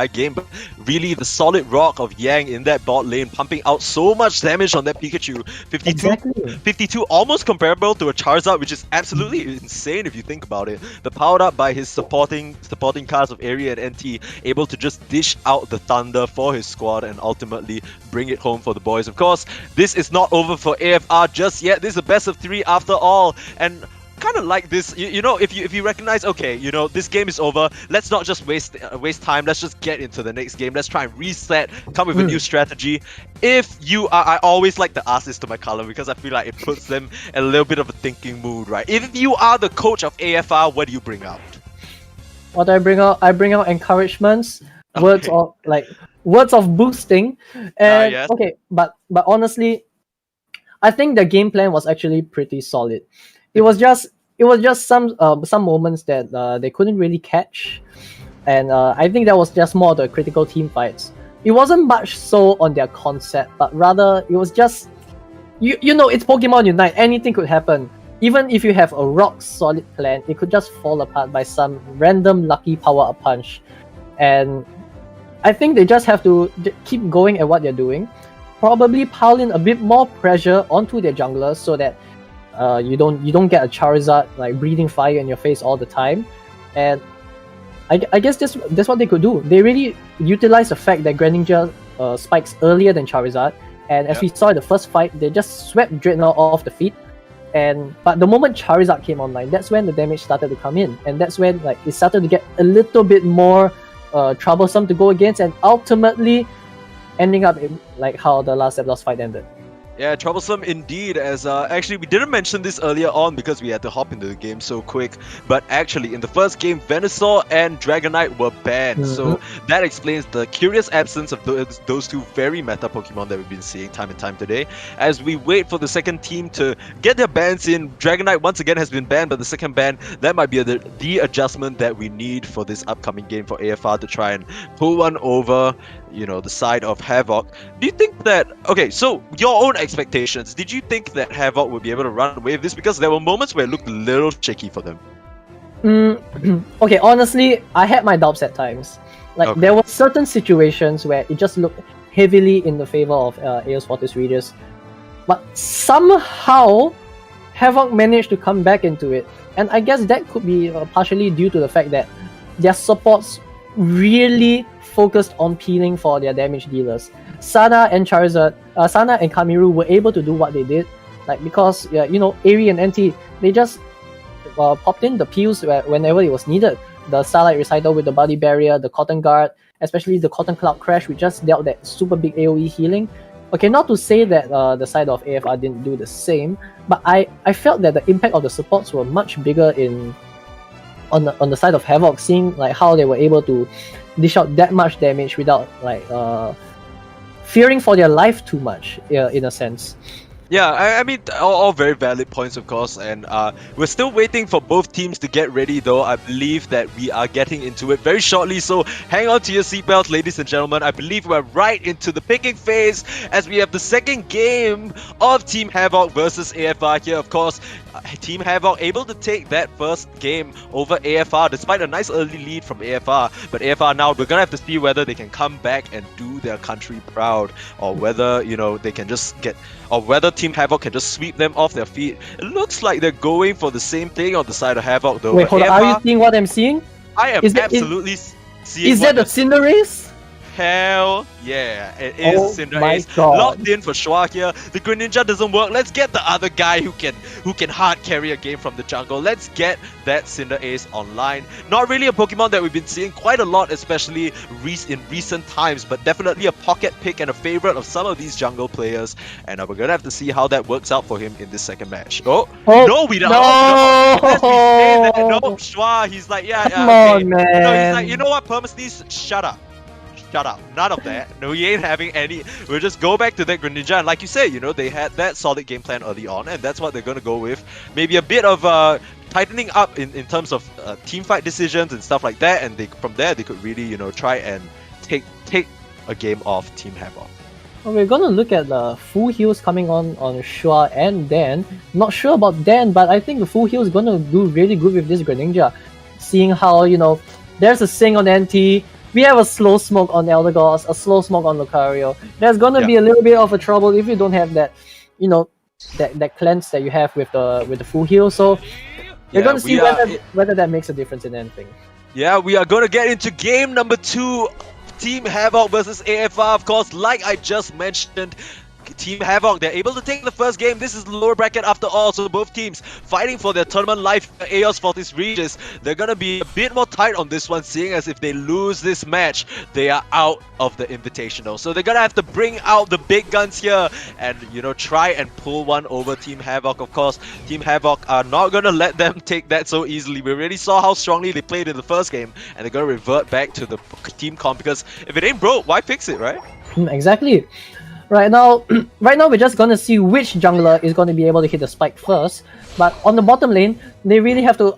game, but really the solid rock of Yang in that bot lane, pumping out so much damage on that Pikachu. 52 almost comparable to a Charizard, which is absolutely insane if you think about it. But powered up by his supporting cast of Aerie and NT, able to just dish out the thunder for his squad and ultimately bring it home for the boys. Of course, this is not over for AFR just yet. This is a best of 3 after all, and kind of like this, you know, if you recognize, okay, you know, this game is over, let's not just waste time, let's just get into the next game, let's try and reset, come with a new strategy. If you are, I always like to ask this to my color because I feel like it puts them in a little bit of a thinking mood, right? If you are the coach of AFR, what do you bring out? What I bring out encouragements, words of boosting, and yes. Okay, but honestly, I think the game plan was actually pretty solid. It was just some moments that they couldn't really catch, and I think that was just more of the critical team fights. It wasn't much so on their concept, but rather it was just you know, it's Pokemon Unite. Anything could happen. Even if you have a rock solid plan, it could just fall apart by some random lucky power up punch. And I think they just have to keep going at what they're doing. Probably pile in a bit more pressure onto their junglers so that you don't get a Charizard like breathing fire in your face all the time. And I guess that's what they could do. They really utilize the fact that Greninja spikes earlier than Charizard, And as we saw in the first fight, they just swept Dreadnought off the feet. But the moment Charizard came online, that's when the damage started to come in, and that's when like it started to get a little bit more troublesome to go against, and ultimately ending up in like how the last Zapdos fight ended. Yeah, troublesome indeed, as actually we didn't mention this earlier on because we had to hop into the game so quick, but actually in the first game Venusaur and Dragonite were banned, so that explains the curious absence of those two very meta Pokemon that we've been seeing time and time today. As we wait for the second team to get their bans in, Dragonite once again has been banned, but the second ban, that might be the adjustment that we need for this upcoming game for AFR to try and pull one over, you know, the side of Havoc. Do you think that, okay, so your own expectations, did you think that Havoc would be able to run away with this? Because there were moments where it looked a little shaky for them. Okay, honestly, I had my doubts at times. Like, there were certain situations where it just looked heavily in the favor of Eos Fortis Regis. But somehow, Havoc managed to come back into it. And I guess that could be partially due to the fact that their supports really focused on peeling for their damage dealers. Sana and Charizard, Sana and Kamiru were able to do what they did, like because you know, Aerie and NT, they just popped in the peels whenever it was needed. The Starlight Reciter with the body barrier, the Cotton Guard, especially the Cotton Cloud Crash, which just dealt that super big AoE healing. Okay, not to say that the side of AFR didn't do the same, but I felt that the impact of the supports were much bigger on the side of Havoc, seeing like how they were able to dish out that much damage without like fearing for their life too much, in a sense. Yeah, I mean, all very valid points, of course, and we're still waiting for both teams to get ready, though. I believe that we are getting into it very shortly, so hang on to your seatbelts, ladies and gentlemen. I believe we're right into the picking phase, as we have the second game of Team Havoc versus AFR here, of course. Team Havoc able to take that first game over AFR, despite a nice early lead from AFR, but AFR now, we're gonna have to see whether they can come back and do their country proud, or whether, you know, they can just get, or whether Team Havoc can just sweep them off their feet. It looks like they're going for the same thing on the side of Havoc, though. Wait, hold on, are you seeing what I'm seeing? I am absolutely seeing. Is that the Cinderace? Hell yeah, it is Cinderace. God. Locked in for Shua here. The Greninja doesn't work. Let's get the other guy who can hard carry a game from the jungle. Let's get that Cinderace online. Not really a Pokemon that we've been seeing quite a lot, especially in recent times, but definitely a pocket pick and a favorite of some of these jungle players. And we're gonna have to see how that works out for him in this second match. Oh no, we don't. No! As we say that, no, Shua, he's like, yeah, Come okay. on, man. No, he's like, you know what, permasneeze, shut up. Shut up. None of that. No, he ain't having any. We'll just go back to that Greninja. And like you said, you know, they had that solid game plan early on, and that's what they're going to go with. Maybe a bit of tightening up in terms of team fight decisions and stuff like that. And from there, they could really, you know, try and take a game off Team Havoc. Well, we're gonna look at the full heals coming on Shua and Dan. Not sure about Dan, but I think the full heal is gonna do really good with this Greninja. Seeing how, you know, there's a Sing on NT, we have a slow smoke on Eldegoss, a slow smoke on Lucario. There's gonna be a little bit of a trouble if you don't have that, you know, that cleanse that you have with the full heal. So we're gonna see whether that makes a difference in anything. Yeah, we are gonna get into game number 2. Team Havoc versus AFR, of course, like I just mentioned. Team Havoc, they're able to take the first game. This is the lower bracket after all, so both teams fighting for their tournament life. Eos Fortis Regis, they're gonna be a bit more tight on this one, seeing as if they lose this match, they are out of the Invitational. So they're gonna have to bring out the big guns here and, you know, try and pull one over Team Havoc. Of course, Team Havoc are not gonna let them take that so easily. We already saw how strongly they played in the first game, and they're gonna revert back to the team comp, because if it ain't broke, why fix it, right? Exactly. Right now, we're just gonna see which jungler is gonna be able to hit the spike first. But on the bottom lane, they really have to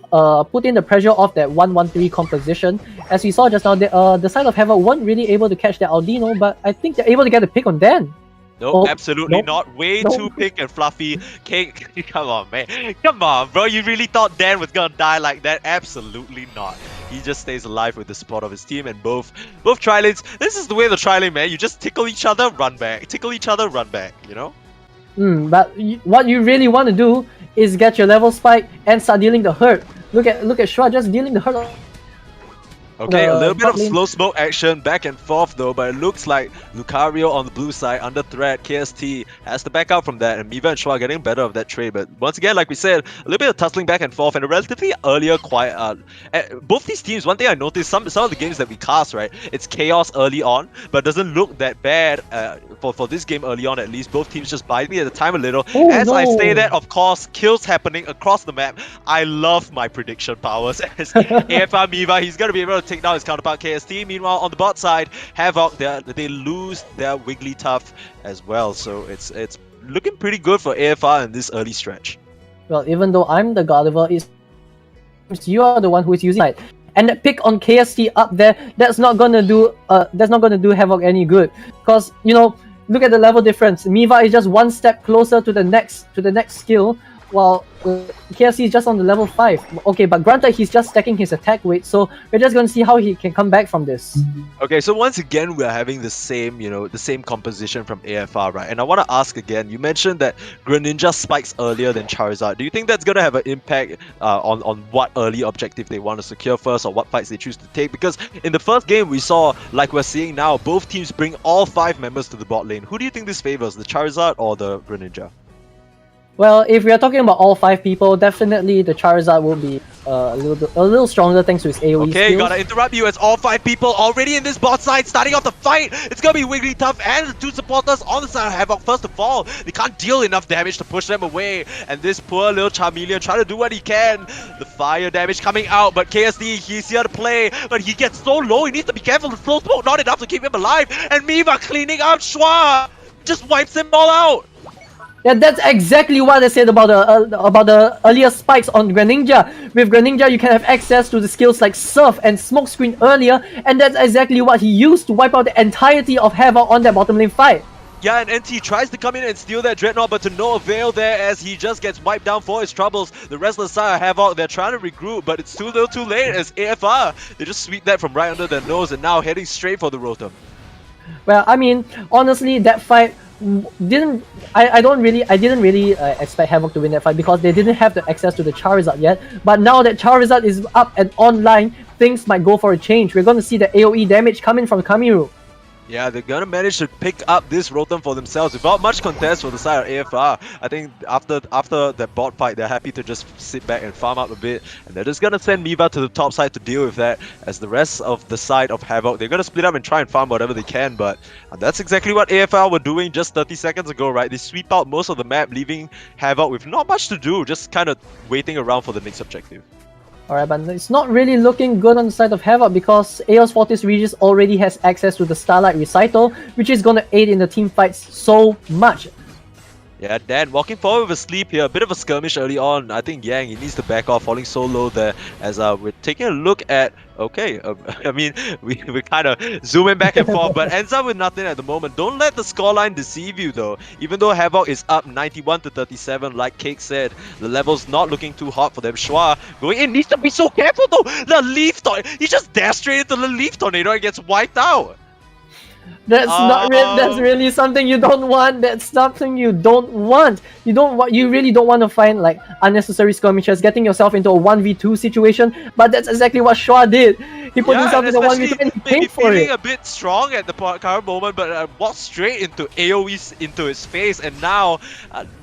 put in the pressure of that 1-1-3 composition. As we saw just now, the side of Havoc weren't really able to catch that Aldino, but I think they're able to get a pick on Dan. Nope, absolutely not. Way too big and fluffy. Cake, come on, man. Come on, bro. You really thought Dan was gonna die like that? Absolutely not. He just stays alive with the support of his team, and both tri-lanes. This is the way of the tri-lane, man. You just tickle each other, run back. Tickle each other, run back. You know? But what you really want to do is get your level spike and start dealing the hurt. Look at Shua just dealing the hurt Okay, a the little bit of bot lane. slow smoke action back and forth though, but it looks like Lucario on the blue side under threat. KST has to back out from that, and Miva and Shua getting better of that trade. But once again, like we said, a little bit of tussling back and forth, and a relatively earlier quiet. Both these teams, one thing I noticed, some of the games that we cast, right, it's chaos early on, but it doesn't look that bad for this game early on at least. Both teams just biding me at the time a little. Oh, As I no. say that, of course, kills happening across the map. I love my prediction powers. As AFR Miva, he's gonna be able to take down his counterpart KST. Meanwhile, on the bot side, Havoc, they lose their Wigglytuff as well. So it's looking pretty good for AFR in this early stretch. Well, even though I'm the Gardevoir, you are the one who is using it. And that pick on KST up there, that's not gonna do Havoc any good. Because look at the level difference. Miva is just one step closer to the next skill, while KST is just on the level 5. Okay, but granted, he's just stacking his attack weight, so we're just gonna see how he can come back from this. Okay, so once again, we're having the same, the same composition from AFR, right? And I want to ask again, you mentioned that Greninja spikes earlier than Charizard. Do you think that's going to have an impact on what early objective they want to secure first, or what fights they choose to take? Because in the first game, we saw, like we're seeing now, both teams bring all 5 members to the bot lane. Who do you think this favors, the Charizard or the Greninja? Well, if we are talking about all 5 people, definitely the Charizard will be a little stronger thanks to his AoE Okay, skills. gotta interrupt you as all 5 people already in this bot side, starting off the fight. It's gonna be Wigglytuff and the 2 supporters on the side of Havoc first of all. They can't deal enough damage to push them away, and this poor little Charmeleon trying to do what he can. The fire damage coming out, but KSD, he's here to play, but he gets so low, he needs to be careful. The slow smoke not enough to keep him alive, and Miva cleaning up Shua just wipes them all out. Yeah, that's exactly what I said about the earlier spikes on Greninja. With Greninja, you can have access to the skills like Surf and Smoke Screen earlier, and that's exactly what he used to wipe out the entirety of Havoc on that bottom lane fight. Yeah, and NT tries to come in and steal that Dreadnought, but to no avail there as he just gets wiped down for his troubles. The rest of the side of Havoc, they're trying to regroup, but it's too little too late as AFR, they just sweep that from right under their nose and now heading straight for the Rotom. Well, I mean, honestly, that fight didn't really expect Havoc to win that fight because they didn't have the access to the Charizard yet. But now that Charizard is up and online, things might go for a change. We're going to see the AoE damage coming from Kamiru. Yeah, they're gonna manage to pick up this Rotom for themselves without much contest for the side of AFR. I think after that bot fight, they're happy to just sit back and farm up a bit, and they're just gonna send Miva to the top side to deal with that. As the rest of the side of Havoc, they're gonna split up and try and farm whatever they can. But that's exactly what AFR were doing just 30 seconds ago, right? They sweep out most of the map, leaving Havoc with not much to do, just kind of waiting around for the next objective. Alright, but it's not really looking good on the side of Havoc because Eos Fortis Regis already has access to the Starlight Recital, which is going to aid in the team fights so much. Yeah, Dan walking forward with a sleep here, a bit of a skirmish early on. I think Yang, he needs to back off, falling so low there as we're taking a look at, okay, I mean, we're kind of zooming back and forth, but ends up with nothing at the moment. Don't let the scoreline deceive you though. Even though Havoc is up 91 to 37, like Cake said, the level's not looking too hot for them. Shua going in, needs to be so careful though. The Leaf Tornado, he just dashed straight into the Leaf Tornado and gets wiped out. That's that's really something you don't want. That's something you don't want. You really don't want to find like unnecessary skirmishes, getting yourself into a 1v2 situation. But that's exactly what Shua did. He put himself in a 1v2 and he paid for it. Feeling a bit strong at the current moment, but walked straight into AoE into his face, and now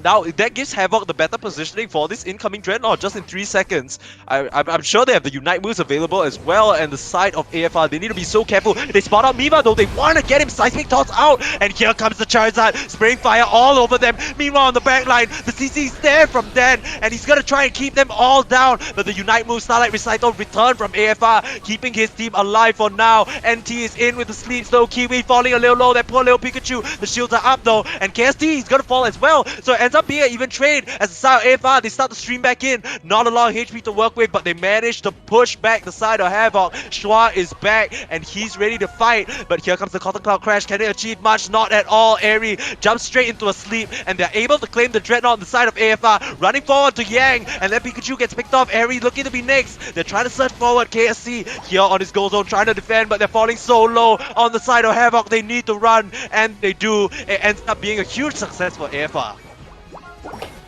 that gives Havoc the better positioning for this incoming Dreadnought just in 3 seconds. I'm sure they have the Unite moves available as well, and the side of AFR, they need to be so careful. They spot out Miva though, they want to get him Seismic Toss out, and here comes the Charizard, spraying fire all over them. Meanwhile on the back line, the CC is there from Dan, and he's gonna try and keep them all down, but the Unite move, Starlight Recital, return from AFR, keeping his team alive for now. NT is in with the sleeps though, Kiwi falling a little low, that poor little Pikachu, the shields are up though, and KST is gonna fall as well, so it ends up being an even trade as the side of AFR, they start to stream back in, not a lot of HP to work with, but they manage to push back the side of Havoc. Shua is back, and he's ready to fight, but here comes the Cotton Cloud Crash. Can they achieve much? Not at all. Airy jumps straight into a sleep, and they're able to claim the Dreadnought on the side of AFR, running forward to Yang, and then Pikachu gets picked off. Airy looking to be next. They're trying to surge forward. KSC here on his goal zone trying to defend, but they're falling so low on the side of Havoc. They need to run, and they do. It ends up being a huge success for AFR.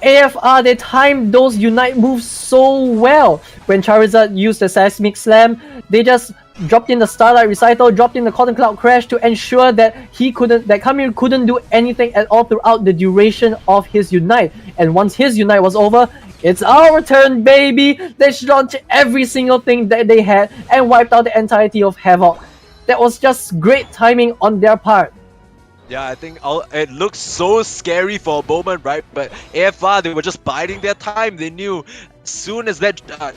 AFR, they timed those Unite moves so well. When Charizard used the Seismic Slam, they just dropped in the Starlight Recital, dropped in the Cotton Cloud Crash to ensure that Kamiru couldn't do anything at all throughout the duration of his Unite. And once his Unite was over, it's our turn, baby! They launched every single thing that they had and wiped out the entirety of Havoc. That was just great timing on their part. Yeah, I think it looks so scary for a moment, right? But AFR, they were just biding their time. They knew as soon as that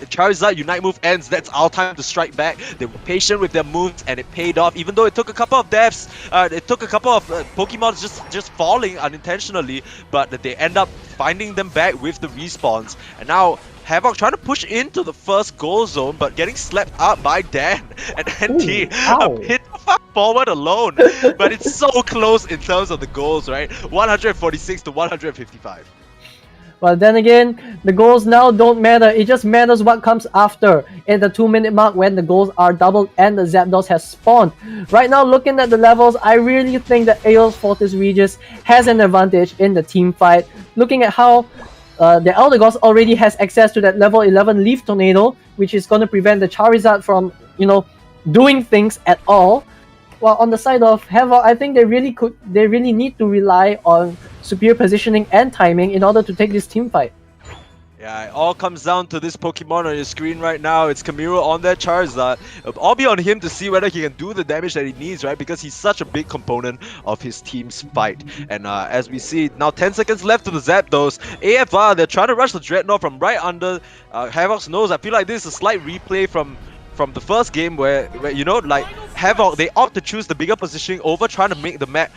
Charizard Unite move ends, that's our time to strike back. They were patient with their moves and it paid off. Even though it took a couple of deaths, it took a couple of Pokemon just falling unintentionally, but they end up finding them back with the respawns. And now Havoc trying to push into the first goal zone, but getting slapped up by Dan and NT. Hit the fuck forward alone. But it's so close in terms of the goals, right? 146 to 155. Well, then again, the goals now don't matter. It just matters what comes after. At the 2-minute mark when the goals are doubled and the Zapdos has spawned. Right now, looking at the levels, I really think that Aeol's Fortis Regis has an advantage in the team fight. Looking at how the Elder Gods already has access to that level 11 Leaf Tornado, which is going to prevent the Charizard from, doing things at all. While on the side of Havoc, I think they really need to rely on superior positioning and timing in order to take this team fight. Yeah, it all comes down to this Pokemon on your screen right now. It's Kamiru on that Charizard. It'll all be on him to see whether he can do the damage that he needs, right? Because he's such a big component of his team's fight. And as we see, now 10 seconds left to the Zapdos. AFR, they're trying to rush the Dreadnought from right under Havoc's nose. I feel like this is a slight replay from the first game where like Havoc, they opt to choose the bigger positioning over trying to make the map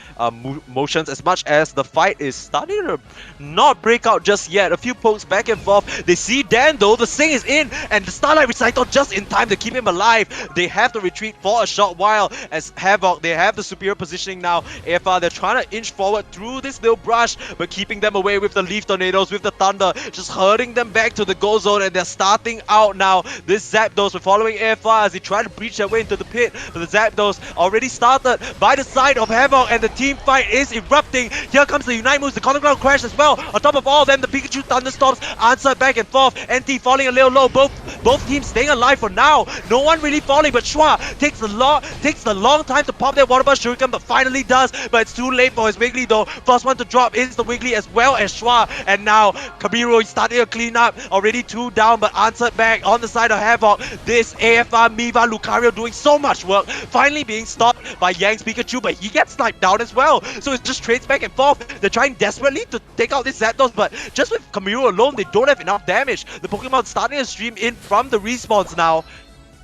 motions, as much as the fight is starting to not break out just yet. A few pokes back and forth. They see Dan though, the Sing is in, and the Starlight Recital just in time to keep him alive. They have to retreat for a short while as Havoc, they have the superior positioning now. AFR, they're trying to inch forward through this little brush, but keeping them away with the Leaf Tornadoes, with the Thunder, just herding them back to the goal zone, and they're starting out now. This Zapdos, we're following AFR as they try to breach their way into the pit, but the Zapdos already started by the side of Havoc, and the team fight is erupting. Here comes the Unite moves, the Cotton Cloud Crash as well. On top of all of them, the Pikachu Thunderstorms answer back and forth. NT falling a little low, both teams staying alive for now. No one really falling, but Schwa takes the long time to pop that Water Burst Shuriken, but finally does. But it's too late for his Wiggly though. First one to drop is the Wiggly as well as Schwa, and now Kamiru is starting to clean up. Already 2 down, but answered back on the side of Havoc. This AFR Miva Lucario doing so much work, finally being stopped by Yang's Pikachu, but he gets sniped down as well. So it just trades back and forth. They're trying desperately to take out this Zapdos, but just with Kamiru alone, they don't have enough damage. The Pokemon starting to stream in from the respawns now.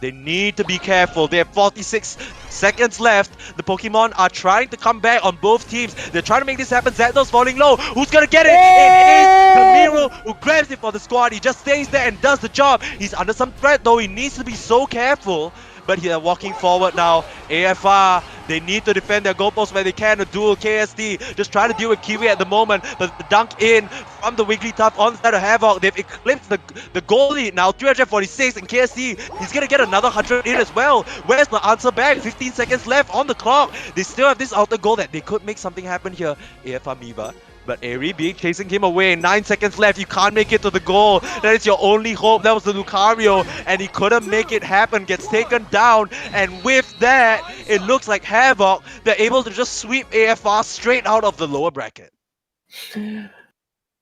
They need to be careful. They have 46 seconds left. The Pokemon are trying to come back on both teams. They're trying to make this happen. Zapdos falling low. Who's gonna get it? It is Kamiru who grabs it for the squad. He just stays there and does the job. He's under some threat though. He needs to be so careful. But they're walking forward now. AFR, they need to defend their goalposts where they can. A duel KSD, just trying to deal with Kiwi at the moment. But the dunk in from the Wigglytuff on the side of Havoc. They've eclipsed the goal lead now, 346. And KSD, he's going to get another 100 in as well. Where's the answer back? 15 seconds left on the clock. They still have this outer goal that they could make something happen here. AFR Miva. But Airy being chasing him away. 9 seconds left. You can't make it to the goal. That is your only hope. That was the Lucario. And he couldn't make it happen. Gets taken down. And with that, it looks like Havoc, they're able to just sweep AFR straight out of the lower bracket.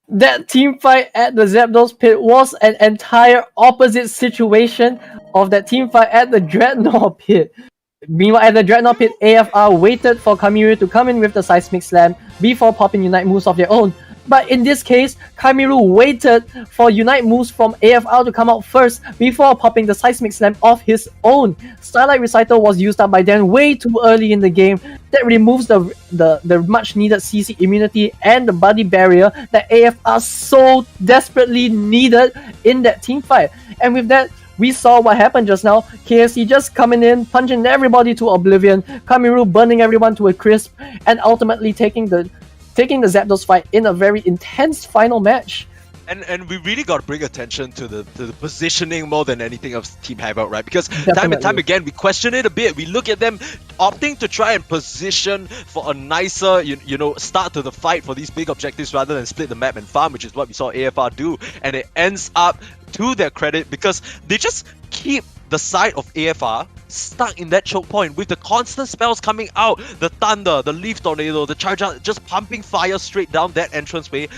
That team fight at the Zapdos pit was an entire opposite situation of that team fight at the Dreadnought pit. Meanwhile, at the Dreadnought pit, AFR waited for Kamiru to come in with the Seismic Slam before popping Unite moves of their own. But in this case, Kamiru waited for Unite moves from AFR to come out first before popping the Seismic Slam of his own. Starlight Recital was used up by Dan way too early in the game. That removes the much needed CC immunity and the body barrier that AFR so desperately needed in that team fight. And with that, we saw what happened just now. KFC just coming in, punching everybody to oblivion, Kamiru burning everyone to a crisp, and ultimately taking the Zapdos fight in a very intense final match. And we really got to bring attention to the positioning more than anything of Team Havoc, right? Because time and time again we question it a bit. We look at them opting to try and position for a nicer, you know, start to the fight for these big objectives rather than split the map and farm, which is what we saw AFR do. And it ends up, to their credit, because they just keep the side of AFR stuck in that choke point with the constant spells coming out, the thunder, the leaf tornado, the charge out, just pumping fire straight down that entranceway.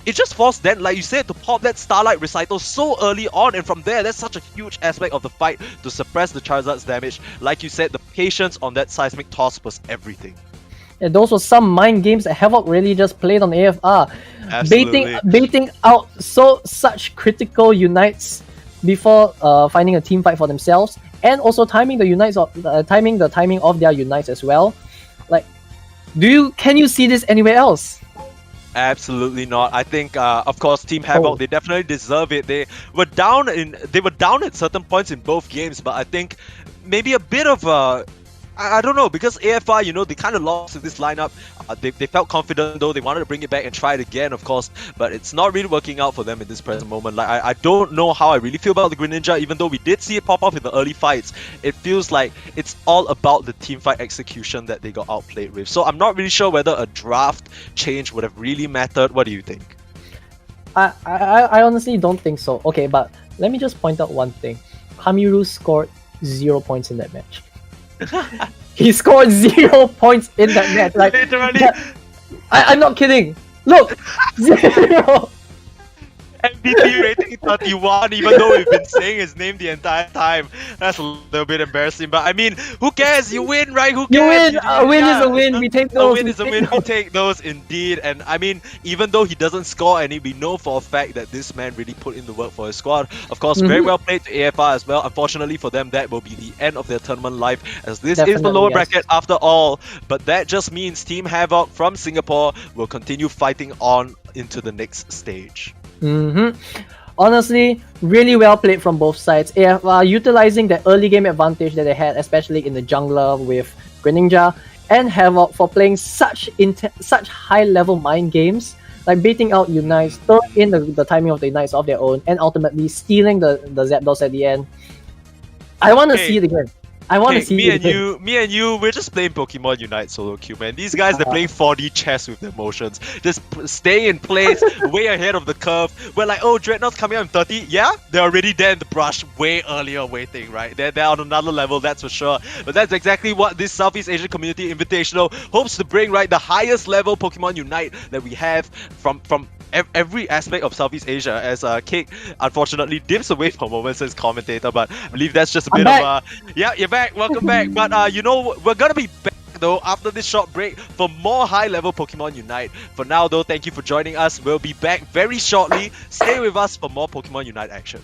It just forced them, like you said, to pop that Starlight Recital so early on, and from there, that's such a huge aspect of the fight to suppress the Charizard's damage. Like you said, the patience on that Seismic Toss was everything. And those were some mind games that Havoc really just played on AFR. Absolutely. Baiting out such critical unites before finding a team fight for themselves, and also timing the unites timing of their unites as well. Like, can you see this anywhere else? Absolutely not. I think, of course, Team Havoc, they definitely deserve it. They were down at certain points in both games, but I think maybe a bit of a, I don't know, because AFR, you know, they kind of lost to this lineup. They felt confident though. They wanted to bring it back and try it again, of course, but it's not really working out for them in this present moment. Like, I don't know how I really feel about the Greninja, even though we did see it pop off in the early fights. It feels like it's all about the team fight execution that they got outplayed with. So I'm not really sure whether a draft change would have really mattered. What do you think? I honestly don't think so. Okay, but let me just point out one thing. Hamiru scored 0 points in that match. He scored 0 points in that match. Like, literally, I'm not kidding. Look, 0. MVP rating 31, even though we've been saying his name the entire time. That's a little bit embarrassing, but I mean, who cares? You win, right? Who cares? You win. A win is a win. We take those. A win is a win. We take those indeed. And I mean, even though he doesn't score any, we know for a fact that this man really put in the work for his squad. Of course, very well played to AFR as well. Unfortunately for them, that will be the end of their tournament life, as this is the lower bracket after all. But that just means Team Havoc from Singapore will continue fighting on into the next stage. Honestly, really well played from both sides. AFR utilizing the early game advantage that they had, especially in the jungler with Greninja, and Havoc for playing such high level mind games, like baiting out unites, throwing in the timing of the unites of their own, and ultimately stealing the Zapdos at the end. I want to see it again. I want to see me and you, we're just playing Pokemon Unite solo queue, man. These guys, they're playing 4D chess with their motions. Just stay in place, way ahead of the curve. We're like, oh, Dreadnought's coming out in 30. Yeah, they're already there in the brush, way earlier waiting, right? They're on another level, that's for sure. But that's exactly what this Southeast Asian Community Invitational hopes to bring, right? The highest level Pokemon Unite that we have from every aspect of Southeast Asia, as Cake unfortunately dips away for moments as commentator, but I believe that's just a bit of a... Yeah, you're back, welcome back. But you know, we're gonna be back though after this short break for more high-level Pokemon Unite. For now though, thank you for joining us. We'll be back very shortly. Stay with us for more Pokemon Unite action.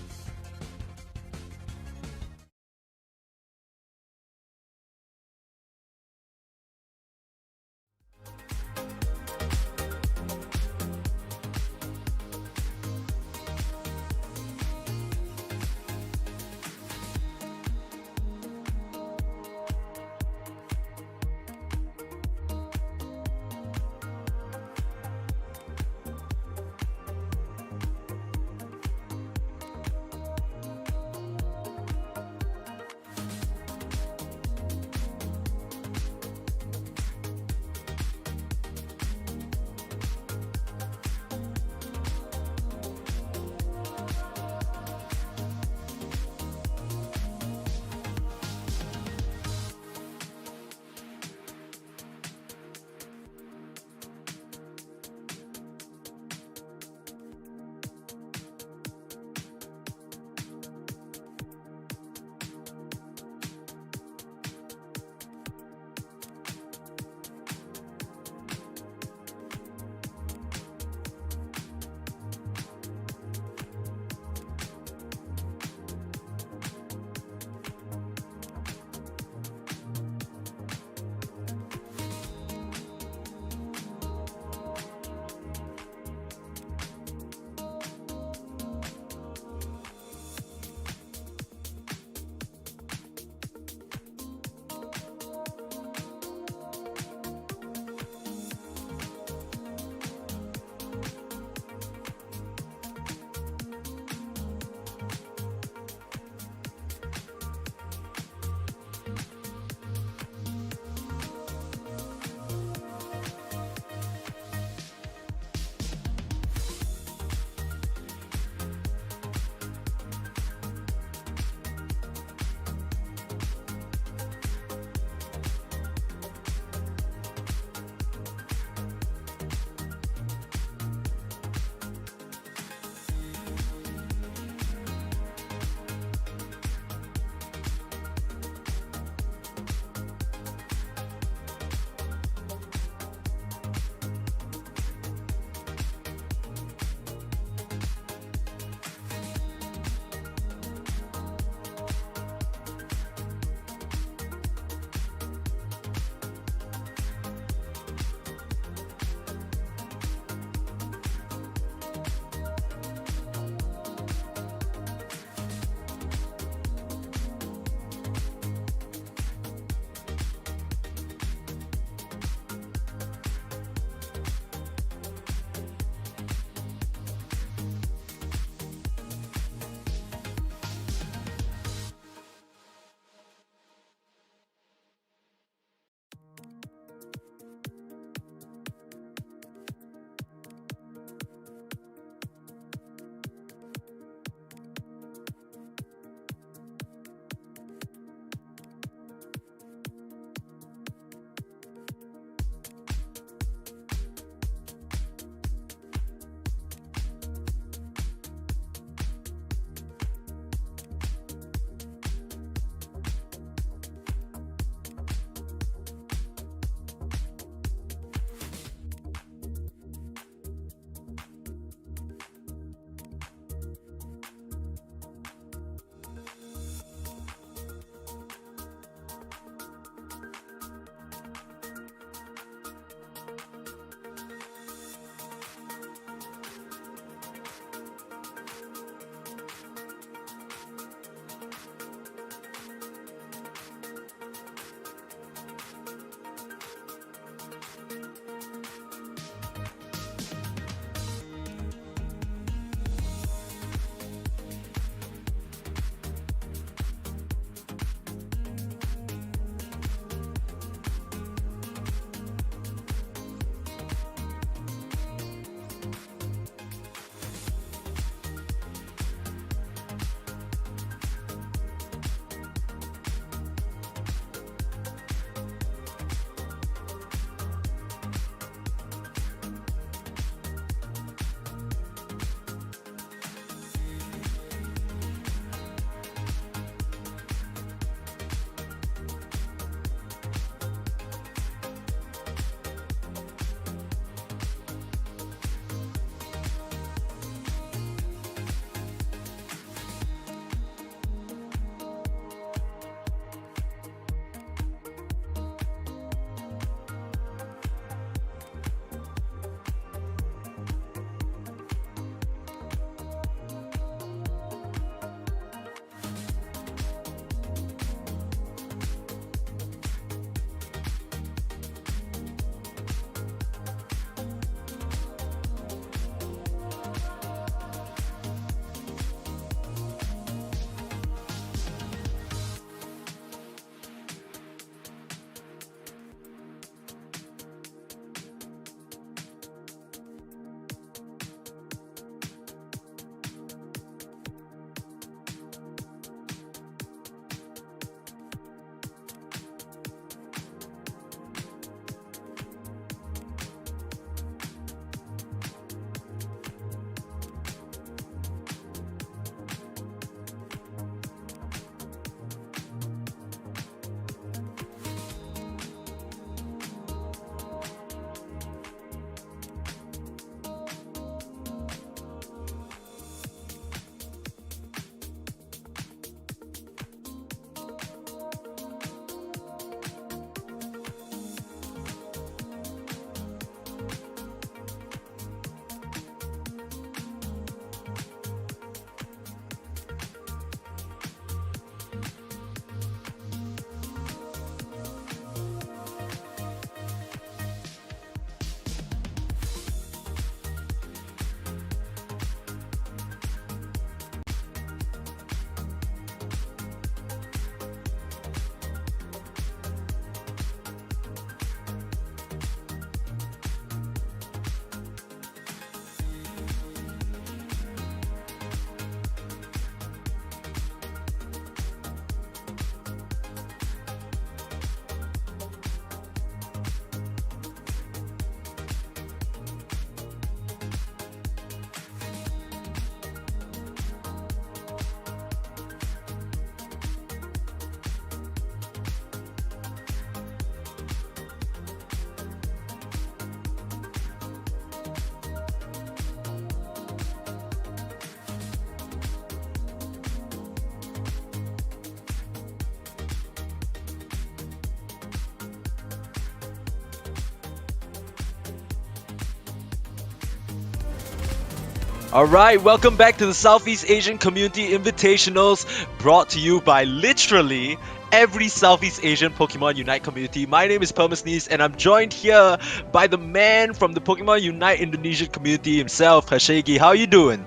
Alright, welcome back to the Southeast Asian Community Invitationals, brought to you by literally every Southeast Asian Pokemon Unite community. My name is permasneeze, and I'm joined here by the man from the Pokemon Unite Indonesian community himself, Ryuhashegi. How are you doing?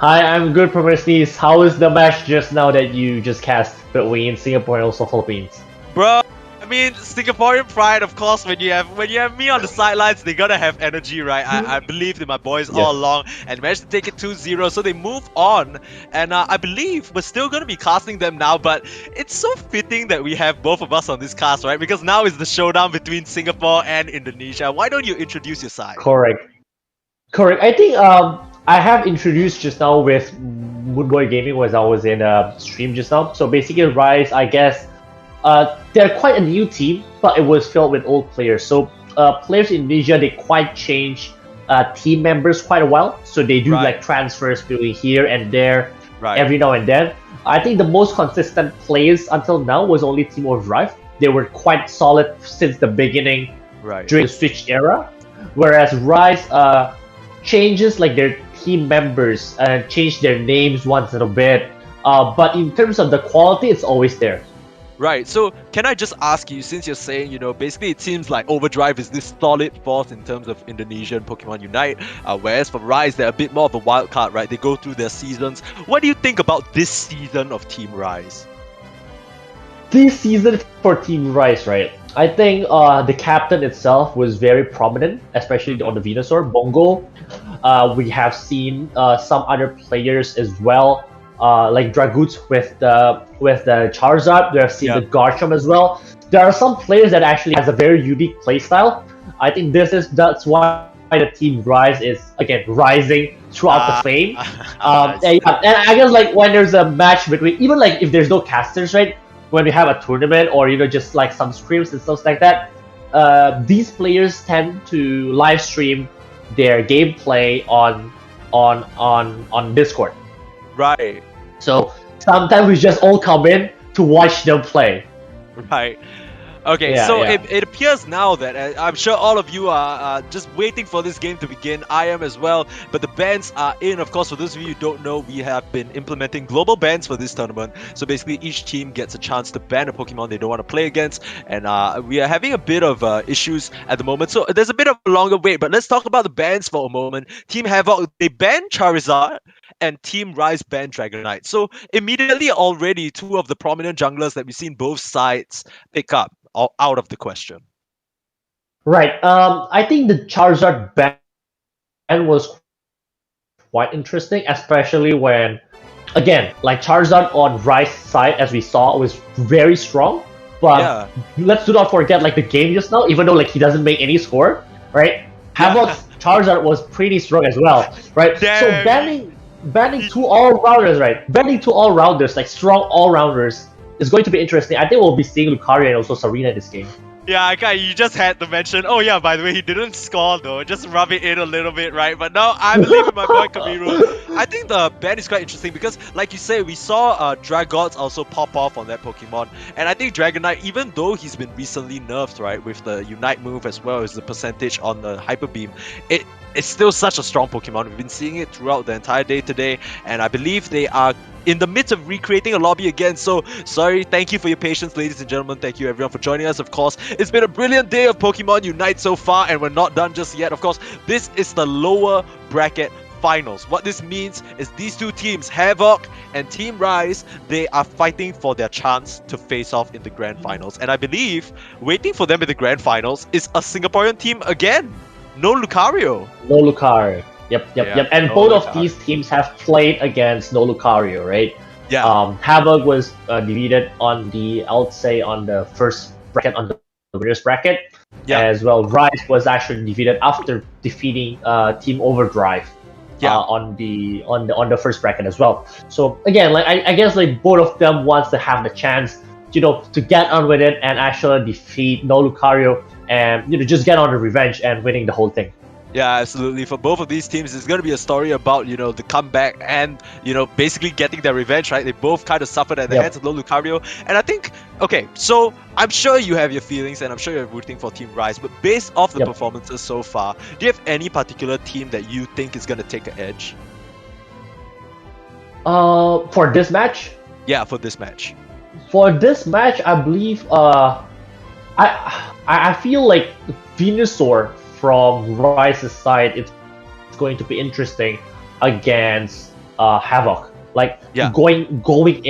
Hi, I'm good, permasneeze. How is the match just now that you just cast between Singapore and also Philippines? Bro, I mean, Singaporean pride, of course, when you have me on the sidelines, they gotta have energy, right? I believed in my boys all along and managed to take it 2-0, so they move on. And I believe we're still gonna be casting them now, but it's so fitting that we have both of us on this cast, right? Because now is the showdown between Singapore and Indonesia. Why don't you introduce your side? Correct. I think I have introduced just now with Moonboy Gaming as I was in stream just now. So basically, Rise, I guess, they're quite a new team, but it was filled with old players. So players in Indonesia, they quite change team members quite a while. So they do like transfers between here and there every now and then. I think the most consistent players until now was only Team Overdrive. They were quite solid since the beginning during the Switch era. Whereas Rise changes like their team members and change their names once in a bit. But in terms of the quality, it's always there. Right, so can I just ask you, since you're saying, you know, basically it seems like Overdrive is this solid force in terms of Indonesian Pokemon Unite, whereas for Rise, they're a bit more of a wild card, right? They go through their seasons. What do you think about this season of Team Rise? This season for Team Rise, right? I think the captain itself was very prominent, especially on the Venusaur, Bongo. We have seen some other players as well. Like Dragoots with the Charizard. We have seen the Garchomp as well. There are some players that actually has a very unique playstyle. I think that's why the Team Rise is again rising throughout the fame. And I guess like when there's a match between, even like if there's no casters, right? When we have a tournament or just like some streams and stuff like that, these players tend to live stream their gameplay on Discord. Right. So sometimes we just all come in to watch them play. Right. Okay, It appears now that I'm sure all of you are just waiting for this game to begin. I am as well, but the bans are in. Of course, for those of you who don't know, we have been implementing global bans for this tournament. So basically, each team gets a chance to ban a Pokemon they don't want to play against, and we are having a bit of issues at the moment. So there's a bit of a longer wait, but let's talk about the bans for a moment. Team Havoc, they banned Charizard, and Team Rise banned Dragonite. So immediately already, two of the prominent junglers that we've seen both sides pick up out of the question. Right. I think the Charizard ban was quite interesting, especially when, again, like Charizard on Rise side, as we saw, was very strong. But let's do not forget, like the game just now, even though like he doesn't make any score, right? Havoc's Charizard was pretty strong as well, right? Damn. So banning two all-rounders, right? Banning two all-rounders, like strong all-rounders, is going to be interesting. I think we'll be seeing Lucario and also Serena in this game. Yeah, you just had to mention, oh yeah, by the way, he didn't score though, just rub it in a little bit, right? But now I believe in my boy Kamiru. I think the ban is quite interesting because, like you say, we saw Dragots also pop off on that Pokemon. And I think Dragonite, even though he's been recently nerfed, right, with the Unite move as well as the percentage on the Hyper Beam, it's still such a strong Pokemon. We've been seeing it throughout the entire day today, and I believe they are in the midst of recreating a lobby again. So sorry, thank you for your patience, ladies and gentlemen. Thank you everyone for joining us. Of course, it's been a brilliant day of Pokemon Unite so far, and we're not done just yet. Of course, this is the lower bracket finals. What this means is these two teams, Havoc and Team Rise, they are fighting for their chance to face off in the grand finals. And I believe waiting for them in the grand finals is a Singaporean team again. No Lucario. No Lucario. Yep. And both of these teams have played against no Lucario, right? Yeah. Havoc was defeated on the first bracket, on the winners bracket. Yeah. As well, Rise was actually defeated after defeating Team Overdrive. On the first bracket as well. So again, like I guess like both of them wants to have the chance, to get on with it and actually defeat no Lucario and just get on the revenge and winning the whole thing. Yeah, absolutely. For both of these teams, it's going to be a story about, you know, the comeback and, you know, basically getting their revenge, right? They both kind of suffered at the hands of Low Lucario. And I think, okay, so I'm sure you have your feelings and I'm sure you're rooting for Team Rise, but based off the performances so far, do you have any particular team that you think is going to take an edge? For this match? Yeah, for this match. For this match, I believe, I feel like Venusaur from Rise's side, it's going to be interesting against Havoc. Like going with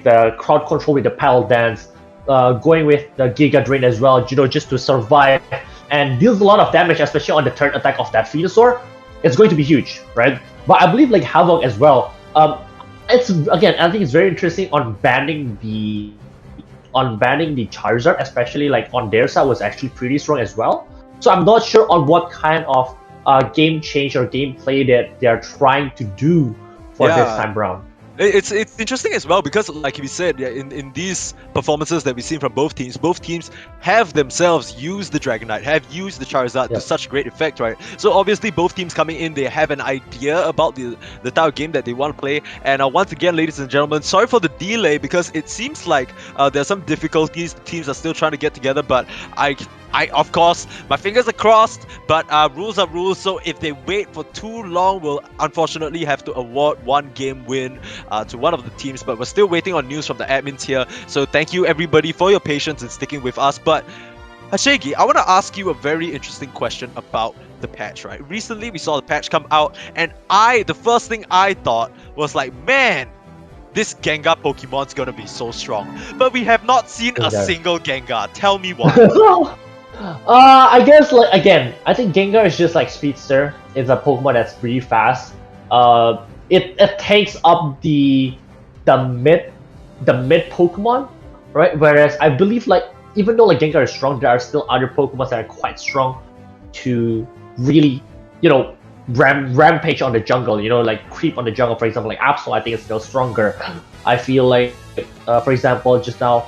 the crowd control with the Paddle Dance, going with the Giga Drain as well, you know, just to survive and deals a lot of damage, especially on the third attack of that Venusaur. It's going to be huge, right? But I believe like Havoc as well. It's again, I think it's very interesting on banning the Charizard, especially like on their side was actually pretty strong as well. So I'm not sure on what kind of game change or gameplay that they are trying to do for this time around. It's interesting as well because, like we said, in these performances that we've seen from both teams have themselves used the Dragonite, have used the Charizard to such great effect, right? So obviously both teams coming in, they have an idea about the type of game that they want to play. And once again, ladies and gentlemen, sorry for the delay because it seems like there are some difficulties. The teams are still trying to get together, but I of course, my fingers are crossed, but rules are rules, so if they wait for too long, we'll unfortunately have to award one game win to one of the teams, but we're still waiting on news from the admins here, so thank you everybody for your patience and sticking with us. But Hashegi, I want to ask you a very interesting question about the patch, right? Recently, we saw the patch come out, and the first thing I thought was like, man, this Gengar Pokemon's gonna be so strong, but we have not seen a single Gengar. Tell me why. I guess like again, I think Gengar is just like Speedster. It's a Pokemon that's pretty fast. It takes up the mid Pokemon, right? Whereas I believe like even though like Gengar is strong, there are still other Pokemon that are quite strong to really, you know, rampage on the jungle. You know, like creep on the jungle. For example, like Absol, I think is still stronger. I feel like, for example, just now,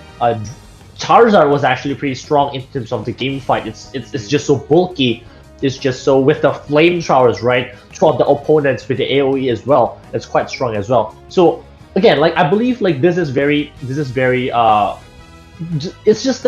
Charizard was actually pretty strong in terms of the game fight. It's just so bulky. It's just so with the flame showers, right? Throughout the opponents with the AoE as well. It's quite strong as well. So again, like I believe like this is very it's just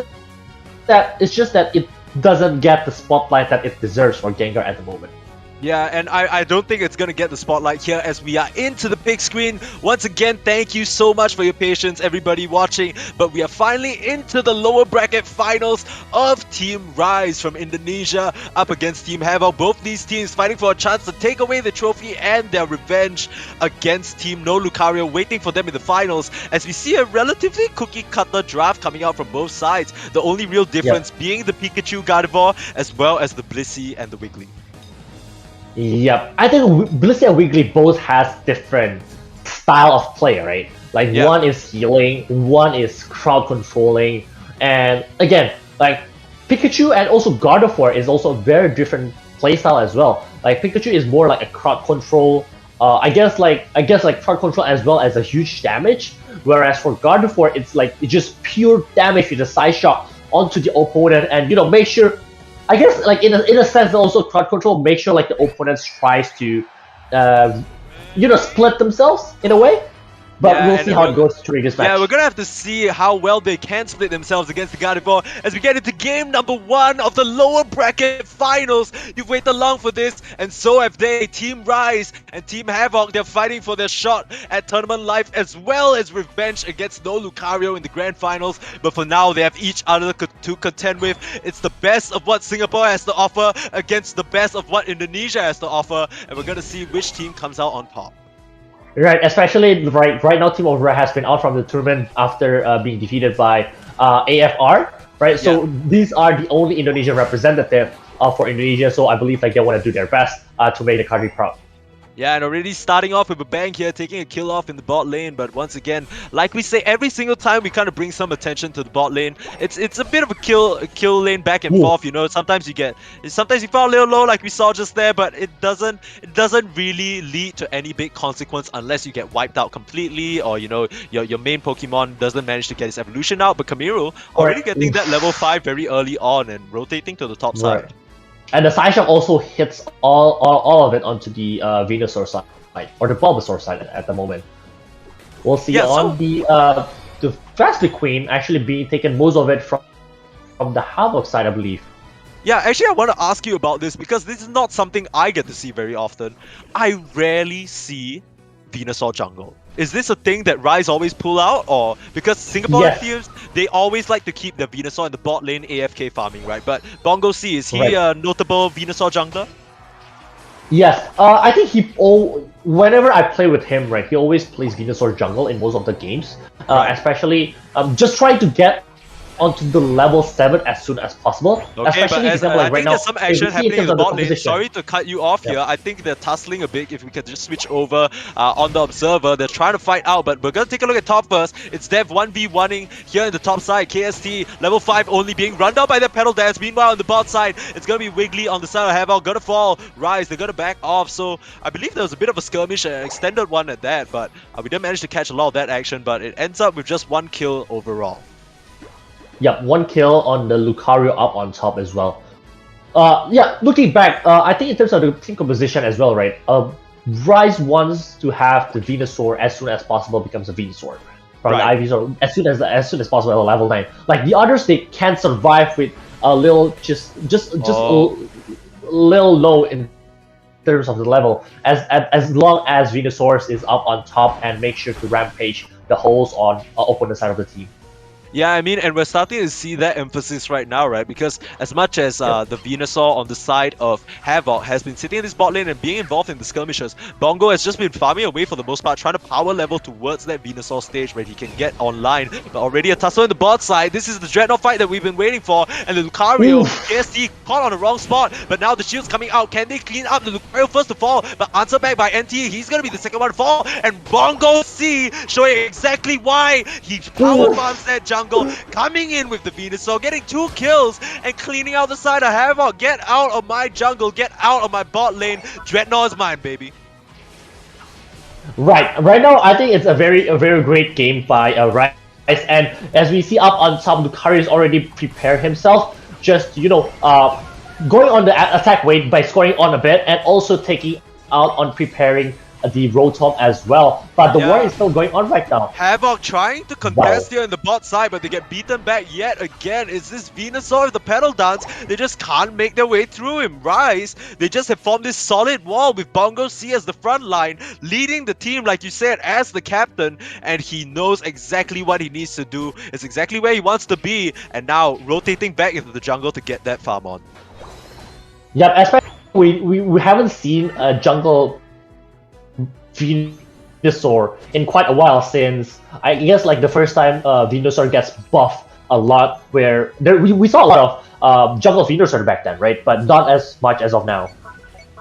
that it doesn't get the spotlight that it deserves for Gengar at the moment. Yeah, and I don't think it's going to get the spotlight here as we are into the big screen. Once again, thank you so much for your patience, everybody watching. But we are finally into the lower bracket finals of Team Rise from Indonesia up against Team Havoc. Both these teams fighting for a chance to take away the trophy and their revenge against Team No Lucario, waiting for them in the finals. As we see a relatively cookie-cutter draft coming out from both sides. The only real difference being the Pikachu Gardevoir as well as the Blissey and the Wiggly. Yep, I think Blissey and Wiggly both has different style of play, right? Like one is healing, one is crowd controlling, and again, like Pikachu and also Gardevoir is also a very different playstyle as well. Like Pikachu is more like a crowd control, I guess crowd control as well as a huge damage, whereas for Gardevoir it's just pure damage with a side shot onto the opponent, and you know, make sure. I guess, like in a sense, also crowd control. Make sure like the opponents tries to, you know, split themselves in a way. But we'll see how it goes during this match. Yeah, we're gonna have to see how well they can split themselves against the Gardevoir as we get into game number 1 of the lower bracket finals. You've waited long for this, and so have they. Team Rise and Team Havoc, they're fighting for their shot at tournament life as well as revenge against No Lucario in the grand finals. But for now, they have each other to contend with. It's the best of what Singapore has to offer against the best of what Indonesia has to offer, and we're gonna see which team comes out on top. Right, especially right now, Team Override has been out from the tournament after being defeated by AFR. Right, so these are the only Indonesian representative for Indonesia. So I believe like they want to do their best to make the country proud. Yeah, and already starting off with a bang here, taking a kill off in the bot lane. But once again, like we say, every single time we kind of bring some attention to the bot lane. It's a bit of a kill lane back and forth. You know, sometimes you fall a little low, like we saw just there, but it doesn't really lead to any big consequence unless you get wiped out completely, or you know your main Pokemon doesn't manage to get its evolution out. But Kamiru already getting that level 5 very early on and rotating to the top side. And the Psyshock also hits all of it onto the Venusaur side, or the Bulbasaur side at the moment. We'll see on the Fastly Queen actually being taken most of it from the Havoc side, I believe. Yeah, actually I want to ask you about this because this is not something I get to see very often. I rarely see Venusaur jungle. Is this a thing that Rise always pull out, or because Singaporean teams, they always like to keep their Venusaur in the bot lane AFK farming, right? But Bongo C, is he a notable Venusaur jungler? Yes, I think whenever I play with him, right, he always plays Venusaur jungle in most of the games, especially just trying to get onto the level 7 as soon as possible. Okay, but I think there's some action happening in the bot lane. Sorry to cut you off here. I think they're tussling a bit. If we can just switch over on the observer, they're trying to fight out, but we're gonna take a look at top first. It's Dev 1v1ing here in the top side. KST level 5 only being run down by their pedal dance. Meanwhile, on the bot side, it's gonna be Wiggly on the side of Havoc. Gonna fall. Rise, they're gonna back off. So I believe there was a bit of a skirmish, an extended one at that, but we didn't manage to catch a lot of that action. But it ends up with just 1 kill overall. Yep, 1 kill on the Lucario up on top as well. Yeah, looking back, I think in terms of the team composition as well, right? Rise wants to have the Venusaur as soon as possible becomes a Venusaur from the Ivysaur as soon as possible at level 9. Like the others, they can survive with a little just a little low in terms of the level as long as Venusaur is up on top and make sure to rampage the holes on opponent side of the team. Yeah, I mean, and we're starting to see that emphasis right now, right? Because as much as the Venusaur on the side of Havoc has been sitting in this bot lane and being involved in the skirmishes, Bongo has just been farming away for the most part, trying to power level towards that Venusaur stage where he can get online. But already a tussle in the bot side. This is the Dreadnought fight that we've been waiting for. And the Lucario, KST caught on the wrong spot, but now the shield's coming out. Can they clean up the Lucario first to fall? But answer back by NT, he's gonna be the second one to fall. And Bongo C showing exactly why he power farms that jungle. Coming in with the Venusaur, getting 2 kills and cleaning out the side of Havoc. Get out of my jungle, get out of my bot lane. Dreadnought is mine, baby. Right now, I think it's a very great game by Rise, and as we see up on top, Lucario has already prepared himself, just going on the attack wave by scoring on a bit and also taking out on preparing the Rotom as well, but the war is still going on right now. Havoc trying to contest here in the bot side, but they get beaten back yet again. Is this Venusaur with the pedal dance? They just can't make their way through him. Rise, they just have formed this solid wall with Bongo C as the front line, leading the team, like you said, as the captain, and he knows exactly what he needs to do. It's exactly where he wants to be, and now rotating back into the jungle to get that farm on. Yep, especially we haven't seen a jungle Venusaur in quite a while, since I guess like the first time Venusaur gets buffed a lot, where we saw a lot of jungle Venusaur back then, right? But not as much as of now.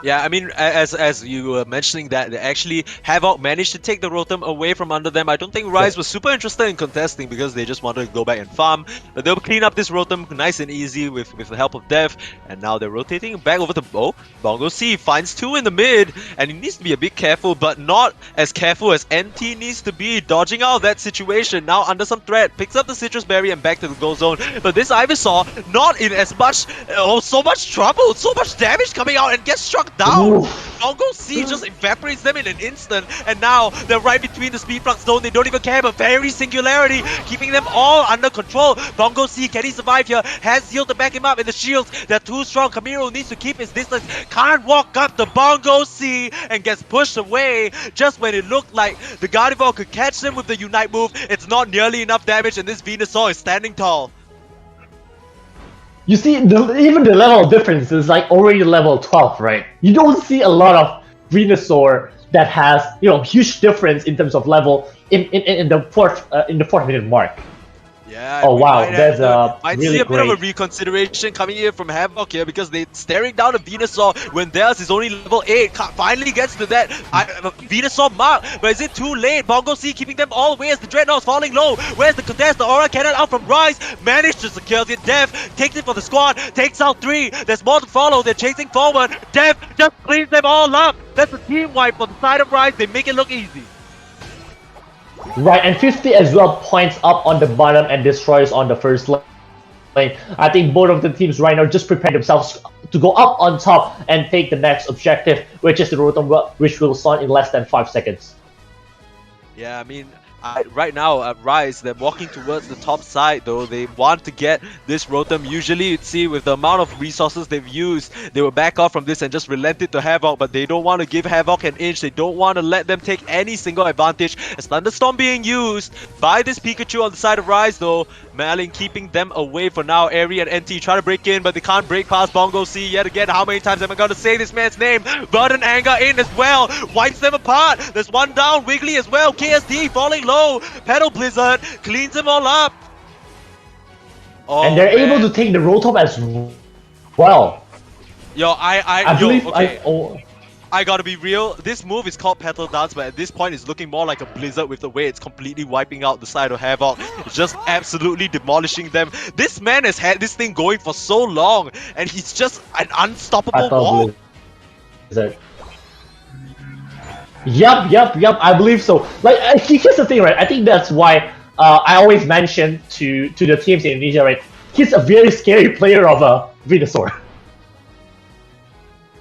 Yeah, I mean, as you were mentioning that, actually Havoc managed to take the Rotom away from under them. I don't think Rise was super interested in contesting because they just wanted to go back and farm. But they'll clean up this Rotom nice and easy with the help of Dev. And now they're rotating back over to Bongo C finds 2 in the mid, and he needs to be a bit careful, but not as careful as NT needs to be. Dodging out of that situation, now under some threat, picks up the Citrus Berry and back to the goal zone. But this Ivysaur, not in as much, so much trouble, so much damage coming out, and gets struck down. Bongo C just evaporates them in an instant, and now they're right between the speed flux zone. They don't even care, but very singularity, keeping them all under control. Bongo C, can he survive here? Has healed to back him up, and the shields, they're too strong. Camilo needs to keep his distance, can't walk up to Bongo C, and gets pushed away just when it looked like the Gardevoir could catch them with the Unite move. It's not nearly enough damage, and this Venusaur is standing tall. You see, even the level difference is like already level 12, right? You don't see a lot of Venusaur that has huge difference in terms of level in the fourth minute mark. Yeah. Oh wow, there's a might really see a bit great of a reconsideration coming in from Havoc here, because they're staring down a Venusaur when theirs is only level 8. Finally gets to that Venusaur mark, but is it too late? Bongo C keeping them all away as the Dreadnought's falling low. Where's the contest? The Aura Cannon out from Rise, managed to secure the Dev, takes it for the squad, takes out 3. There's more to follow. They're chasing forward. Dev just cleans them all up. That's a team wipe for the side of Rise. They make it look easy. Right, and 50 as well points up on the bottom and destroys on the first lane lane. I think both of the teams right now just prepare themselves to go up on top and take the next objective, which is the Rotom, which will spawn in less than 5 seconds. Yeah, I mean, right now at Rise, they're walking towards the top side though. They want to get this Rotom. Usually you'd see with the amount of resources they've used, they will back off from this and just relent it to Havoc, but they don't want to give Havoc an inch. They don't want to let them take any single advantage. As Thunderstorm being used by this Pikachu on the side of Rise though. Malin keeping them away for now. Airy and NT try to break in, but they can't break past Bongo C yet again. How many times am I going to say this man's name? Burden Anger in as well. Wipes them apart. There's one down. Wiggly as well. KSD falling low. Petal Blizzard cleans them all up. Oh, and they're able to take the Rotom as well. Yo, I I gotta be real, this move is called Petal Dance, but at this point it's looking more like a Blizzard with the way it's completely wiping out the side of Havoc. It's just absolutely demolishing them. This man has had this thing going for so long, and he's just an unstoppable wall. Blizzard. Yup, I believe so. Like, here's the thing, right? I think that's why I always mention to the teams in Indonesia, right? He's a very scary player of a Venusaur.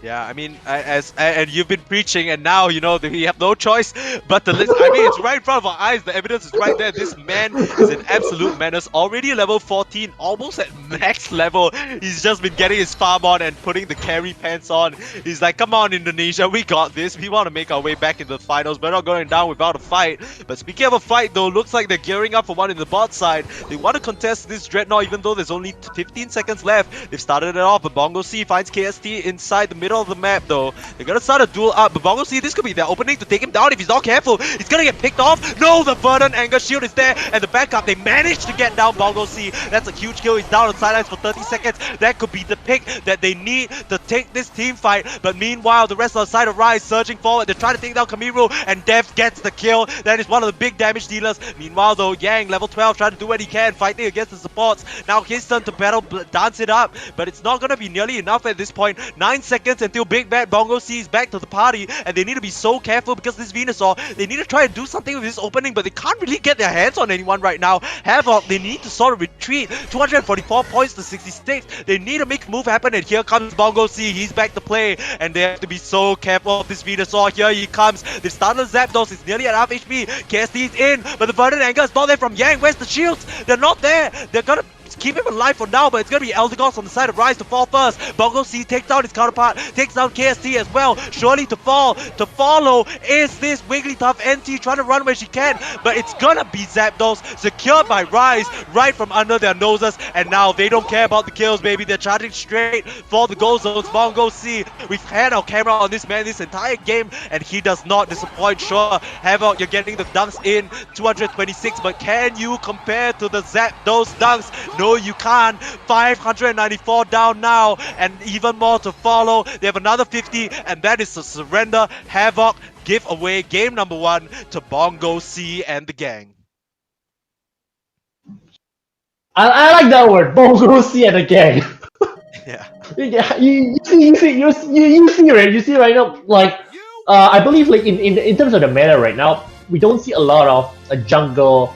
Yeah, I mean, and you've been preaching, and now you know that we have no choice but to listen. I mean, it's right in front of our eyes. The evidence is right there. This man is an absolute menace. Already level 14, almost at max level. He's just been getting his farm on and putting the carry pants on. He's like, come on, Indonesia, we got this. We want to make our way back in the finals. We're not going down without a fight. But speaking of a fight, though, looks like they're gearing up for one in the bot side. They want to contest this Dreadnought, even though there's only 15 seconds left. They've started it off, but Bongo C finds KST inside the middle of the map though. They're gonna start a duel up, but Bongo C, this could be their opening to take him down if he's not careful. He's gonna get picked off. No, the Verdant Anger Shield is there, and the backup, they managed to get down Bongo C. That's a huge kill. He's down on sidelines for 30 seconds. That could be the pick that they need to take this team fight. But meanwhile, the rest of the side of Rise surging forward. They're trying to take down Kamiru, and Dev gets the kill. That is one of the big damage dealers. Meanwhile though, Yang, level 12, trying to do what he can, fighting against the supports. Now his turn to battle, dance it up, but it's not gonna be nearly enough at this point. 9 seconds until Big Bad Bongo C is back to the party, and they need to be so careful because this Venusaur, they need to try and do something with this opening, but they can't really get their hands on anyone right now. Havoc, they need to sort of retreat. 244 points to 66. They need to make a move happen, and here comes Bongo C. He's back to play, and they have to be so careful of this Venusaur. Here he comes. They've started Zapdos. It's nearly at half HP. KSD is in, but the Verdant Anger is not there from Yang. Where's the shields? They're not there. They're gonna keep him alive for now, but it's gonna be Eldegoss on the side of Rise to fall first. Bongo C takes down his counterpart, takes down KST as well. Surely to follow is this Wigglytuff NT trying to run where she can, but it's gonna be Zapdos, secured by Rise right from under their noses, and now they don't care about the kills, baby. They're charging straight for the goal zones. Bongo C, we've had our camera on this man this entire game, and he does not disappoint. Sure, Havoc, you're getting the dunks in, 226, but can you compare to the Zapdos dunks? No, you can't. 594 down now, and even more to follow. They have another 50, and that is to surrender. Havoc give away game number 1 to Bongo C and the gang. I like that word, Bongo C and the gang. Yeah. Yeah, you see, right? You see right now, like, I believe, like, in terms of the meta right now, we don't see a lot of a jungle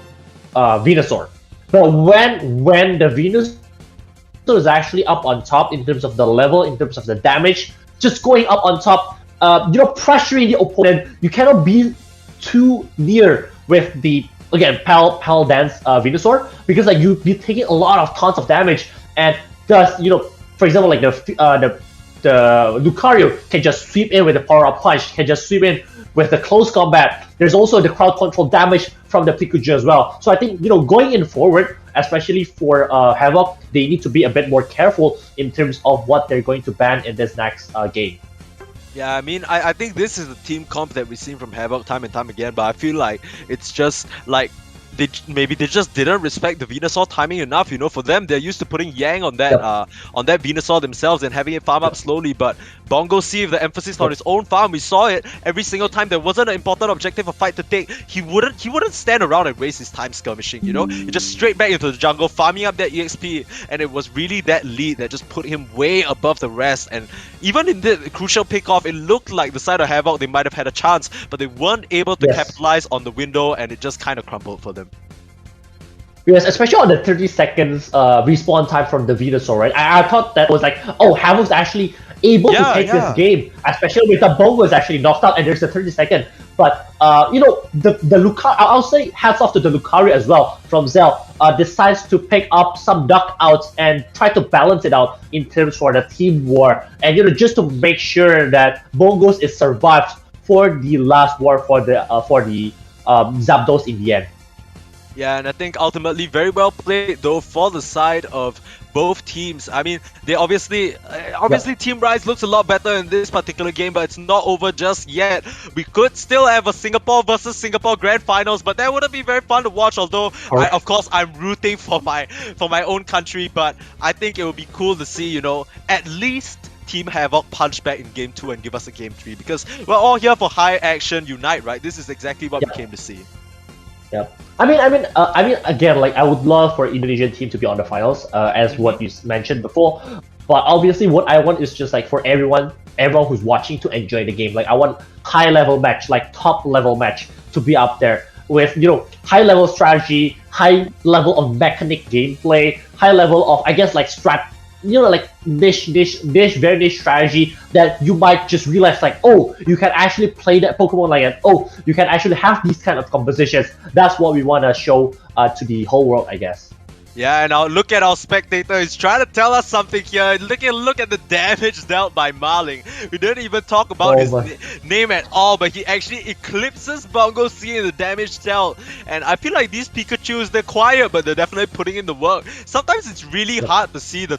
Venusaur. But when the Venusaur is actually up on top in terms of the level, in terms of the damage, just going up on top, pressuring the opponent, you cannot be too near with the, again, Pal Dance Venusaur, because like you're taking a lot of tons of damage, and thus, for example, like the Lucario can just sweep in with the power up punch, can just sweep in with the close combat. There's also the crowd control damage from the Pikachu as well. So I think, going in forward, especially for Havoc, they need to be a bit more careful in terms of what they're going to ban in this next game. Yeah, I mean, I think this is the team comp that we've seen from Havoc time and time again, but I feel like it's just like maybe they just didn't respect the Venusaur timing enough. For them, they're used to putting Yang on that Venusaur themselves and having it farm up slowly. But Bongo C, with the emphasis on his own farm, we saw it every single time there wasn't an important objective or fight to take. He wouldn't stand around and waste his time skirmishing. He just straight back into the jungle, farming up that EXP, and it was really that lead that just put him way above the rest. And even in the crucial pickoff, it looked like the side of Havoc, they might have had a chance, but they weren't able to capitalize on the window, and it just kind of crumbled for them. Because especially on the 30 seconds respawn time from the Venusaur, right? I thought that was like, oh, Havok's actually able to take this game, especially with the Bongo is actually knocked out and there's a 30-second. But you know, the Lucario, I'll say hats off to the Lucario as well from Zell. Decides to pick up some duck outs and try to balance it out in terms for the team war, and you know, just to make sure that Bongos is survived for the last war for the Zapdos in the end. Yeah, and I think ultimately very well played though for the side of both teams. I mean, they obviously Team Rise looks a lot better in this particular game, but it's not over just yet. We could still have a Singapore versus Singapore Grand Finals, but that wouldn't be very fun to watch. Although, of course, I'm rooting for my own country, but I think it would be cool to see, you know, at least Team Havoc punch back in Game 2 and give us a Game 3, because we're all here for high action Unite, right? This is exactly what we came to see. Yeah, I mean, again, like I would love for Indonesian team to be on the finals, as what you mentioned before. But obviously, what I want is just like for everyone who's watching to enjoy the game. Like I want high level match, like top level match, to be up there with, you know, high level strategy, high level of mechanic gameplay, high level of, I guess, like you know, like very niche strategy that you might just realize, like, oh, you can actually play that Pokemon like that. Oh, you can actually have these kind of compositions. That's what we want to show to the whole world, I guess. Yeah, and now look at our spectator. He's trying to tell us something here. Look at the damage dealt by Marling. We didn't even talk about his name at all, but he actually eclipses Bongo C in the damage dealt. And I feel like these Pikachus, they're quiet, but they're definitely putting in the work. Sometimes it's really hard to see the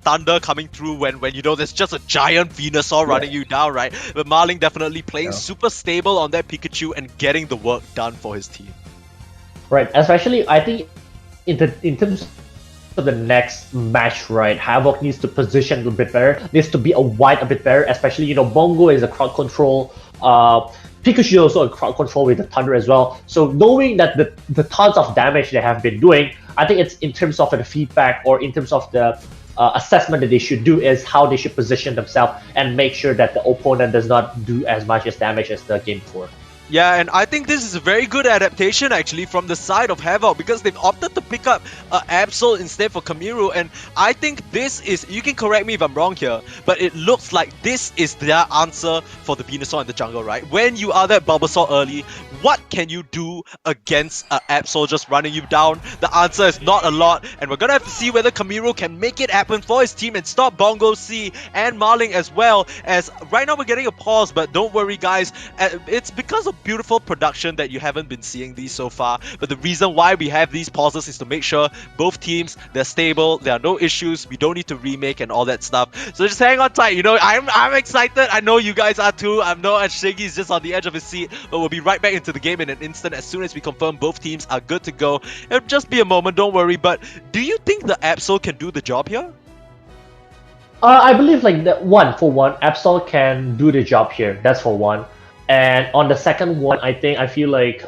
thunder coming through when you know there's just a giant Venusaur running you down, right? But Marling definitely playing super stable on that Pikachu and getting the work done for his team. Right, especially I think in terms of the next match, right, Havok needs to position a little bit better, needs to be a wide a bit better, especially, you know, Bongo is a crowd control, Pikachu is also a crowd control with the Thunder as well. So knowing that the tons of damage they have been doing, I think it's in terms of the feedback or in terms of the assessment that they should do is how they should position themselves and make sure that the opponent does not do as much as damage as the game before. Yeah, and I think this is a very good adaptation actually from the side of Havok, because they've opted to pick up Absol instead for Kamiru, and I think this is, you can correct me if I'm wrong here, but it looks like this is their answer for the Venusaur in the jungle, right? When you are that Bulbasaur early, what can you do against Absol just running you down? The answer is not a lot, and we're gonna have to see whether Kamiru can make it happen for his team and stop Bongo C and Marling as well. As right now we're getting a pause, but don't worry guys, it's because of beautiful production that you haven't been seeing these so far. But the reason why we have these pauses is to make sure both teams, they're stable, there are no issues, we don't need to remake and all that stuff. So just hang on tight, you know, I'm excited, I know you guys are too. I know Nyterra is just on the edge of his seat, but we'll be right back into the game in an instant as soon as we confirm both teams are good to go. It'll just be a moment, don't worry. But do you think the Absol can do the job here? I believe like that for one, Absol can do the job here. That's for one. And on the second one, I feel like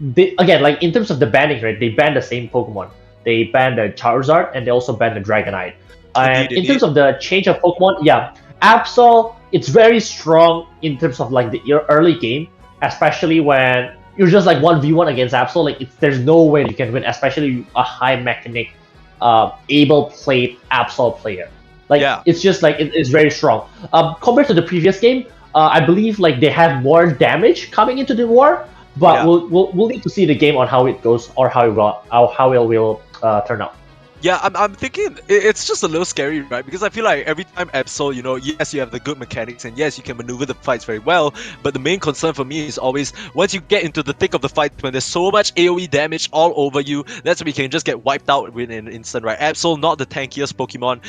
they, again, like in terms of the banning, right? They banned the same Pokemon. They banned the Charizard and they also banned the Dragonite. And in terms of the change of Pokemon, yeah, Absol, it's very strong in terms of like the early game, especially when you're just like 1v1 against Absol. Like there's no way you can win, especially a high mechanic, able played Absol player. Like it's just like it's very strong. Compared to the previous game, I believe like they have more damage coming into the war, but we'll need to see the game on how it goes or how it will turn out. Yeah, I'm thinking it's just a little scary, right? Because I feel like every time Absol, you know, yes, you have the good mechanics and yes, you can maneuver the fights very well, but the main concern for me is always once you get into the thick of the fight, when there's so much AoE damage all over you, that's when you can just get wiped out within an instant, right? Absol, not the tankiest Pokemon,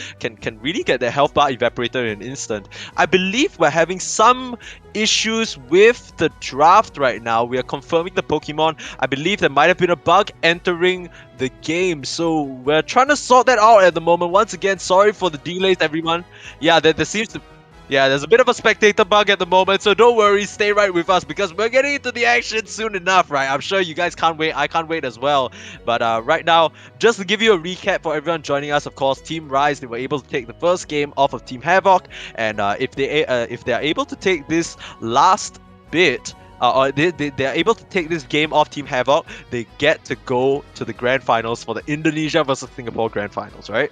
can really get their health bar evaporated in an instant. I believe we're having some issues with the draft right now. We are confirming the Pokemon. I believe there might have been a bug entering the game, so we're trying to sort that out at the moment. Once again, sorry for the delays, everyone. Yeah, there seems to... Yeah, there's a bit of a spectator bug at the moment, so don't worry, stay right with us because we're getting into the action soon enough, right? I'm sure you guys can't wait, I can't wait as well. But right now, just to give you a recap for everyone joining us, of course, Team Rise, they were able to take the first game off of Team Havok, and if they are able to take this last bit, or they're able to take this game off Team Havoc, they get to go to the grand finals for the Indonesia versus Singapore grand finals, right?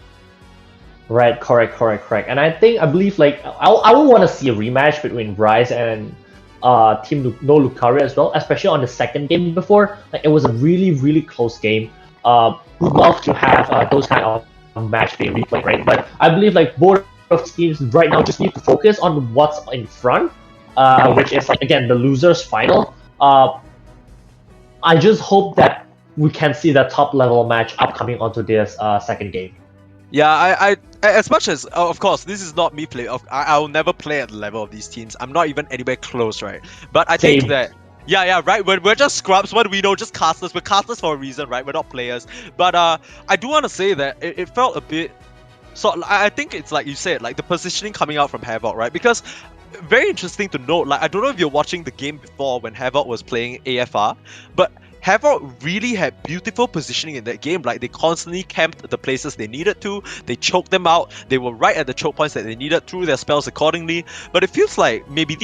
Right, correct. And I believe like I would want to see a rematch between Rise and Team No Lucario as well, especially on the second game before. Like it was a really close game. We'd love to have those kind of match being replayed, right? But I believe like both of teams right now just need to focus on what's in front, which is like again the losers final. I just hope that we can see that top level match upcoming onto this second game. Yeah, I as much as of course this is not me playing. I'll never play at the level of these teams. I'm not even anywhere close, right? But I think that yeah, right. We're just scrubs. What do we know? Just casters. We're casters for a reason, right? We're not players. But I do want to say that it felt a bit. So I think it's like you said, like the positioning coming out from Havoc, right? Because very interesting to note. Like I don't know if you're watching the game before when Havoc was playing AFR, but Havoc really had beautiful positioning in that game. Like they constantly camped the places they needed to. They choked them out. They were right at the choke points that they needed, threw their spells accordingly. But it feels like maybe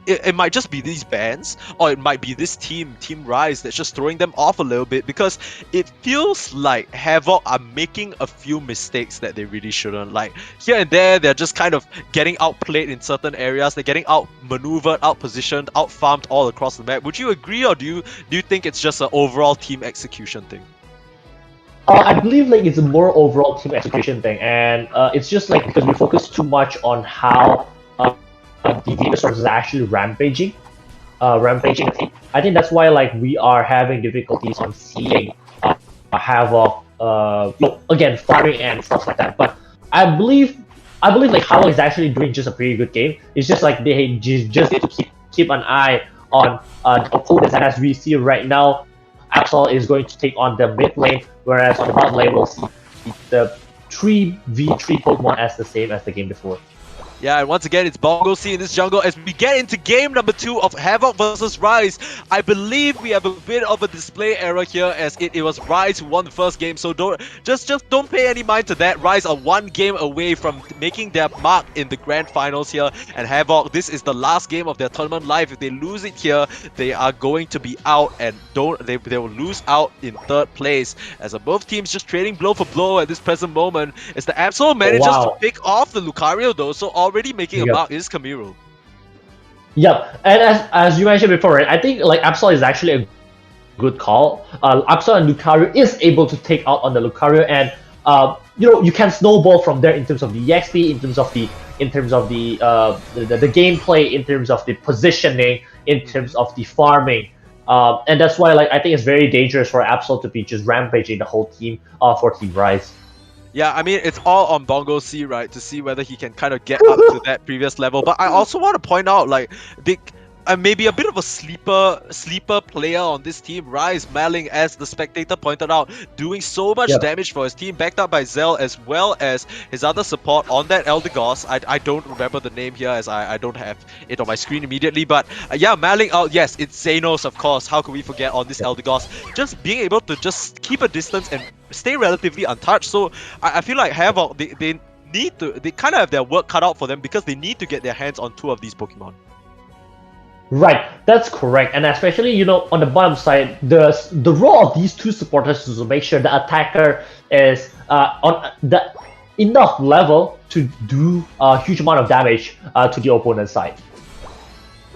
it might just be these bands, or it might be this Team Rise that's just throwing them off a little bit, because it feels like Havoc are making a few mistakes that they really shouldn't. Like here and there, they're just kind of getting outplayed in certain areas. They're getting outmaneuvered, outpositioned, outfarmed all across the map. Would you agree, or do you think it's just an overall team execution thing? I believe like it's a more overall team execution thing, and it's just like because we focus too much on how the dinosaurs is actually rampaging. I think that's why like we are having difficulties on seeing Havoc, again farming and stuff like that. But I believe like Havoc is actually doing just a pretty good game. It's just like they just need to keep an eye on the opponents, and as we see right now, Absol is going to take on the mid lane, whereas on the bot lane we'll see the 3v3 Pokemon as the same as the game before. Yeah, and once again, it's Bongo C in this jungle as we get into game number 2 of Havoc versus Rise. I believe we have a bit of a display error here, as it was Rise who won the first game, so don't pay any mind to that. Rise are one game away from making their mark in the grand finals here, and Havoc, this is the last game of their tournament life. If they lose it here, they are going to be out, and they will lose out in 3rd place, as both teams just trading blow for blow at this present moment. As the Absol manages to pick off the Lucario though, so already making a mark is Kamiru. Yep, and as you mentioned before, right, I think like Absol is actually a good call. Absol and Lucario is able to take out on the Lucario, and you can snowball from there in terms of the EXP, in terms of the gameplay, in terms of the positioning, in terms of the farming. And that's why like I think it's very dangerous for Absol to be just rampaging the whole team for Team Rise. Yeah, I mean, it's all on Bongo C, right, to see whether he can kind of get up to that previous level. But I also want to point out, like, maybe a bit of a sleeper player on this team, Rise Malling, as the spectator pointed out, doing so much damage for his team, backed up by Zell as well as his other support on that Eldegoss. I don't remember the name here, as I don't have it on my screen immediately, but yeah, Malling out. Yes, it's Xenos, of course. How could we forget on this Eldegoss? Just being able to just keep a distance and stay relatively untouched. So I feel like Havoc, they kind of have their work cut out for them, because they need to get their hands on 2 of these Pokemon. Right, that's correct, and especially on the bottom side, the role of these 2 supporters is to make sure the attacker is on the enough level to do a huge amount of damage to the opponent's side.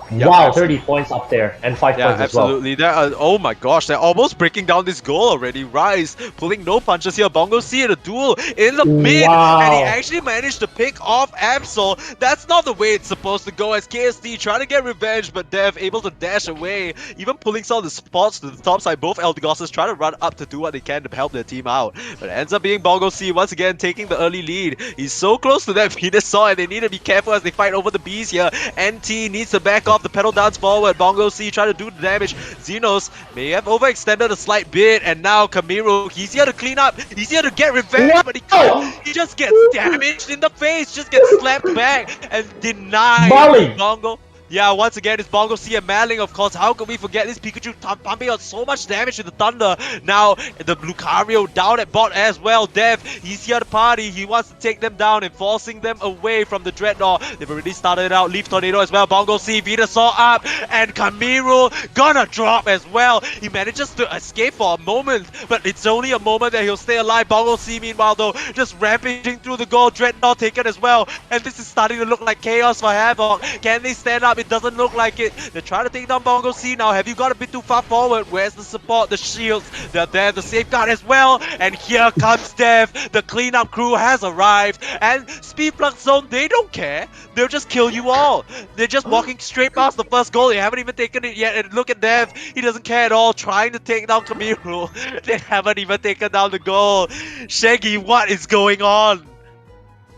Yeah, wow, 30 points up there, and 5 points as well. Absolutely. Oh my gosh, they're almost breaking down this goal already. Rise pulling no punches here. Bongo C in a duel in the mid, and he actually managed to pick off Absol. That's not the way it's supposed to go, as KSD trying to get revenge, but Dev able to dash away, even pulling some of the spots to the top side. Both Eldegoss's trying to run up to do what they can to help their team out, but it ends up being Bongo C once again taking the early lead. He's so close to that Venusaur, and they need to be careful as they fight over the bees here. NT needs to back off. The pedal dance forward. Bongo C trying to do the damage. Xenos may have overextended a slight bit, and now Kamiru, he's here to clean up. He's here to get revenge, but he can't. He just gets damaged in the face, just gets slapped back and denied. Bongo. Yeah, once again, it's Bongo C and Maling, of course. How could we forget this Pikachu pumping out so much damage with the Thunder? Now, the Lucario down at bot as well. Dev, he's here to party. He wants to take them down and forcing them away from the Dreadnought. They've already started it out. Leaf Tornado as well. Bongo C, Venusaur up, and Kamiru gonna drop as well. He manages to escape for a moment, but it's only a moment that he'll stay alive. Bongo C, meanwhile, though, just rampaging through the goal. Dreadnought taken as well. And this is starting to look like chaos for Havoc. Can they stand up? It doesn't look like it. They're trying to take down Bongo C now. Have you got a bit too far forward? Where's the support? The shields. They're there. The safeguard as well. And here comes Dev. The cleanup crew has arrived. And Speed Flux Zone, they don't care. They'll just kill you all. They're just walking straight past the first goal. They haven't even taken it yet. And look at Dev. He doesn't care at all. Trying to take down Kamiru. They haven't even taken down the goal. Shaggy, what is going on?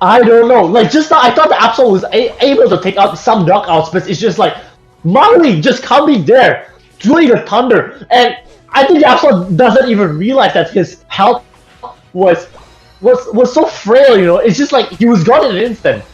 I don't know. Like just now, I thought the Absol was able to take out some knockouts, but it's just like Marley just coming there, doing the thunder, and I think the Absol doesn't even realize that his health was so frail. You know, it's just like he was gone in an instant.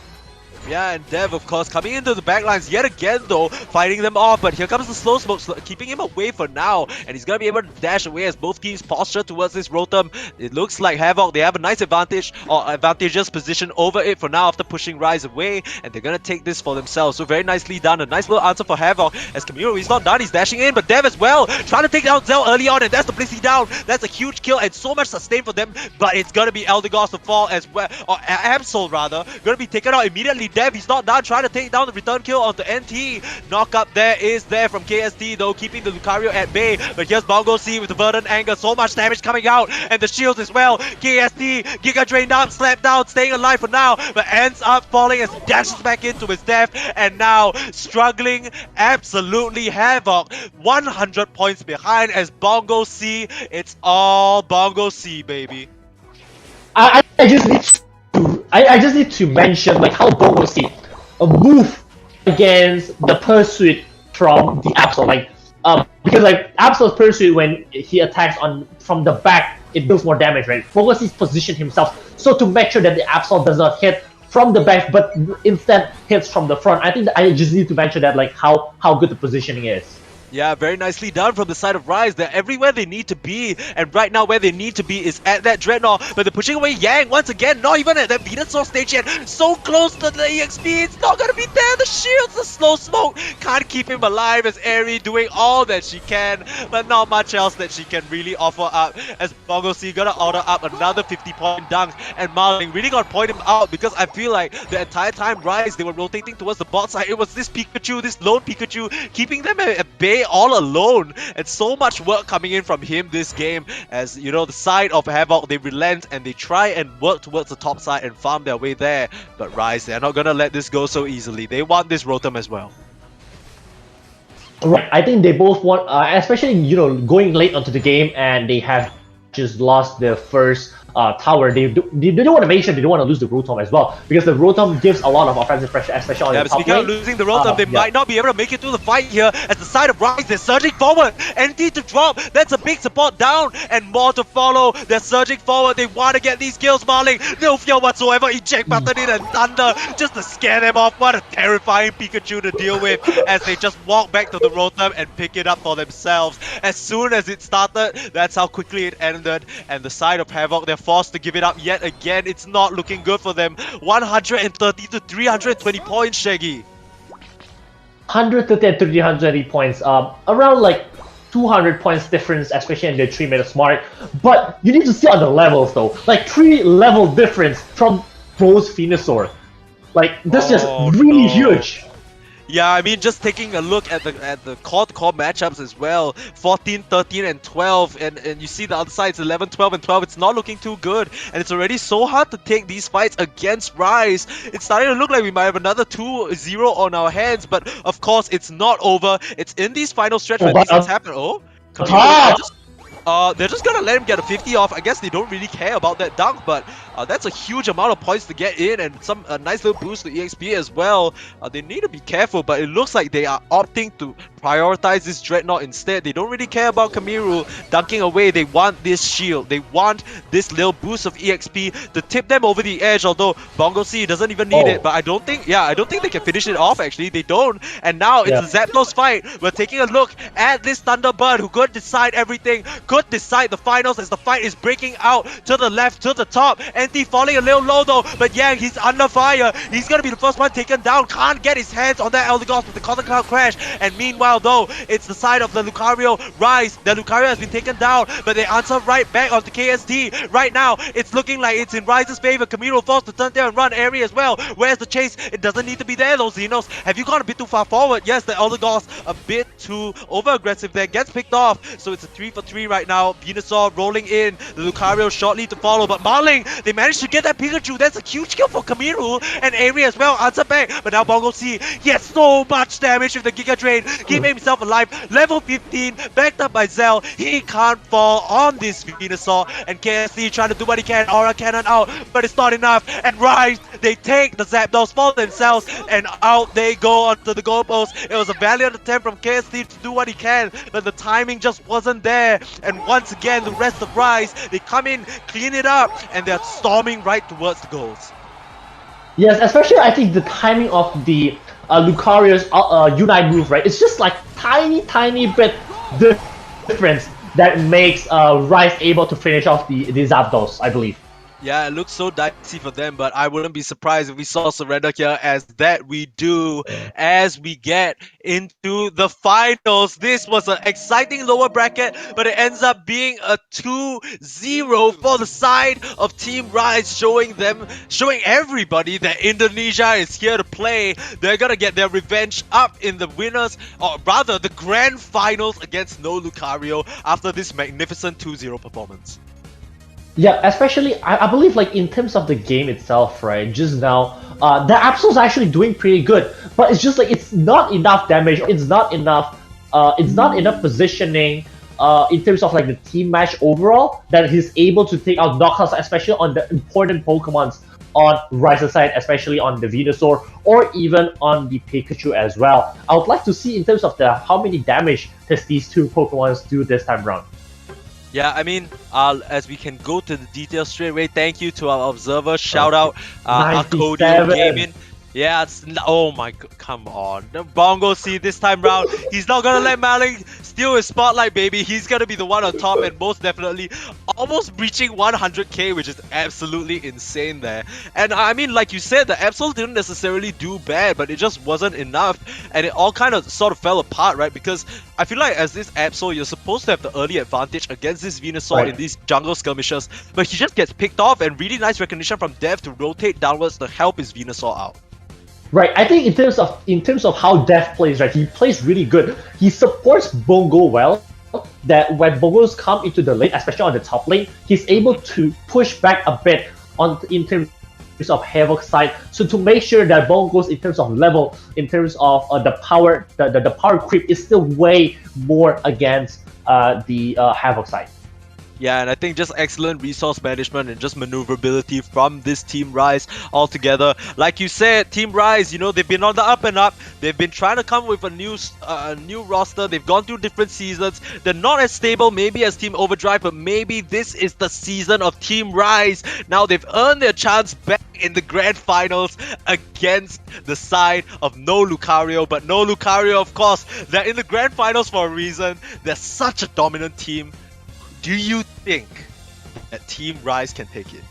Yeah, and Dev, of course, coming into the backlines yet again, though, fighting them off. But here comes the slow smoke, keeping him away for now. And he's going to be able to dash away as both teams posture towards this Rotom. It looks like Havoc, they have a nice advantage, or advantageous position over it for now after pushing Rise away. And they're going to take this for themselves. So very nicely done. A nice little answer for Havoc. As Kamiru, he's not done, he's dashing in. But Dev as well, trying to take down Zell early on. And that's the Blissey down. That's a huge kill and so much sustain for them. But it's going to be Eldegoss to fall as well. Or Absol, rather. Going to be taken out immediately. Dev, he's not done, trying to take down the return kill onto NT. Knock up there is there from KST though, keeping the Lucario at bay. But here's Bongo C with the Verdant Anger, so much damage coming out, and the shields as well. KST, Giga Drain down, slap down, staying alive for now, but ends up falling as he dashes back into his death, and now struggling absolutely Havoc. 100 points behind as Bongo C, it's all Bongo C, baby. I just need to mention like how Bongo C move against the Pursuit from the Absol, like because like Absol's Pursuit, when he attacks from the back, it deals more damage, right? Bongo C's positioned himself so to make sure that the Absol does not hit from the back, but instead hits from the front. I think that I just need to mention that like how good the positioning is. Yeah, very nicely done from the side of Rise. They're everywhere they need to be, and right now where they need to be is at that Dreadnought, but they're pushing away Yang once again, not even at that Venusaur stage yet. So close to the EXP, it's not gonna be there. The shields, the slow smoke can't keep him alive as Aerie doing all that she can, but not much else that she can really offer up, as Bongo C gonna order up another 50-point dunk, and Marling really gonna point him out, because I feel like the entire time Rise, they were rotating towards the bot side. It was this Pikachu, this lone Pikachu, keeping them at bay all alone, and so much work coming in from him this game, as you know, the side of Havoc, they relent and they try and work towards the top side and farm their way there, but Rise, they're not gonna let this go so easily. They want this Rotom as well. Right, I think they both want, especially, you know, going late onto the game, and they have just lost their first tower. They don't want to make sure they don't want to lose the Rotom as well, because the Rotom gives a lot of offensive pressure, especially on the top speaking lane. of losing the Rotom, they might not be able to make it through the fight here, as the side of Rise, they're surging forward. NT to drop, that's a big support down, and more to follow. They're surging forward, they want to get these kills, Marling. No fear whatsoever, eject button in and Thunder, just to scare them off. What a terrifying Pikachu to deal with, as they just walk back to the Rotom and pick it up for themselves. As soon as it started, that's how quickly it ended, and the side of Havoc, they're forced to give it up yet again. It's not looking good for them. 130 to 320 points, Shaggy. 130 and 320 points, around like 200 points difference, especially in the 3 minutes mark. But you need to see on the levels though, like 3 level difference from both Venusaur. Like that's just really huge. Yeah, I mean, just taking a look at the core matchups as well. 14, 13, and 12, and you see the other side, it's 11, 12, and 12. It's not looking too good, and it's already so hard to take these fights against Rise. It's starting to look like we might have another 2-0 on our hands, but of course, it's not over. It's in these final stretch where these things happen. They're just gonna let him get a 50 off. I guess they don't really care about that dunk, but That's a huge amount of points to get in, and a nice little boost to EXP as well. They need to be careful, but it looks like they are opting to prioritize this Dreadnought instead. They don't really care about Kamiru dunking away. They want this shield. They want this little boost of EXP to tip them over the edge, although Bongo C doesn't even need it. But I don't think they can finish it off actually. They don't. And now it's a Zapdos fight. We're taking a look at this Thunderbird who could decide everything, could decide the finals as the fight is breaking out to the left, to the top. NT falling a little low though, but Yang, he's under fire. He's gonna be the first one taken down. Can't get his hands on that Eldegoss with the Cotton Cloud Crash. And meanwhile though, it's the side of the Lucario Rise. The Lucario has been taken down, but they answer right back onto KSD. Right now, it's looking like it's in Rise's favor. Camilo forced to turn there and run area as well. Where's the chase? It doesn't need to be there though, Xenos. Have you gone a bit too far forward? Yes, the Eldegoss a bit too over-aggressive there. Gets picked off. So it's a 3 for 3 right now. Venusaur rolling in. The Lucario shortly to follow. But Marling, they managed to get that Pikachu. That's a huge kill for Kamiru. And Ari as well. Answer back. But now Bongo C gets so much damage with the Giga Drain. Keeping himself alive. Level 15. Backed up by Zell. He can't fall on this Venusaur. And KSD trying to do what he can. Aura Cannon out. But it's not enough. And Rise, they take the Zapdos for themselves. And out they go onto the goalpost. It was a valiant attempt from KSD to do what he can. But the timing just wasn't there. And once again, the rest of Rise, they come in, clean it up, and they're storming right towards the goals. Yes, especially I think the timing of the Lucario's Unite move, right? It's just like tiny bit difference that makes Rise able to finish off the Zapdos, I believe. Yeah, it looks so dicey for them, but I wouldn't be surprised if we saw surrender here, as that we do as we get into the finals. This was an exciting lower bracket, but it ends up being a 2-0 for the side of Team Rise, showing everybody that Indonesia is here to play. They're gonna get their revenge up in the winners, or rather the grand finals against No Lucario after this magnificent 2-0 performance. Yeah, especially I believe like in terms of the game itself, right? Just now, the Absol's actually doing pretty good, but it's just like it's not enough damage. It's not enough. It's not enough positioning. In terms of like the team match overall, that he's able to take out knockouts, especially on the important Pokemons on Rise's side, especially on the Venusaur or even on the Pikachu as well. I would like to see in terms of how many damage does these two Pokemons do this time around. Yeah, I mean, as we can go to the details straight away, thank you to our observer. Shout out Arcodio Gaming. Yeah, oh my god, come on. The Bongo C this time round, he's not gonna let Marling steal his spotlight, baby. He's gonna be the one on top and most definitely almost reaching 100k, which is absolutely insane there. And I mean, like you said, the Absol didn't necessarily do bad, but it just wasn't enough. And it all kind of sort of fell apart, right? Because I feel like as this Absol, you're supposed to have the early advantage against this Venusaur in these jungle skirmishes, but he just gets picked off, and really nice recognition from Dev to rotate downwards to help his Venusaur out. Right, I think in terms of how Dev plays, right, he plays really good. He supports Bongo well. That when Bongos come into the lane, especially on the top lane, he's able to push back a bit in terms of Havoc side. So to make sure that Bongos in terms of level, in terms of the power creep is still way more against the Havoc side. Yeah, and I think just excellent resource management and just maneuverability from this Team Rise altogether. Like you said, Team Rise, you know, they've been on the up and up. They've been trying to come with a new roster. They've gone through different seasons. They're not as stable maybe as Team Overdrive, but maybe this is the season of Team Rise. Now they've earned their chance back in the grand finals against the side of No Lucario. But No Lucario, of course, they're in the grand finals for a reason. They're such a dominant team. Do you think that Team Rise can take it?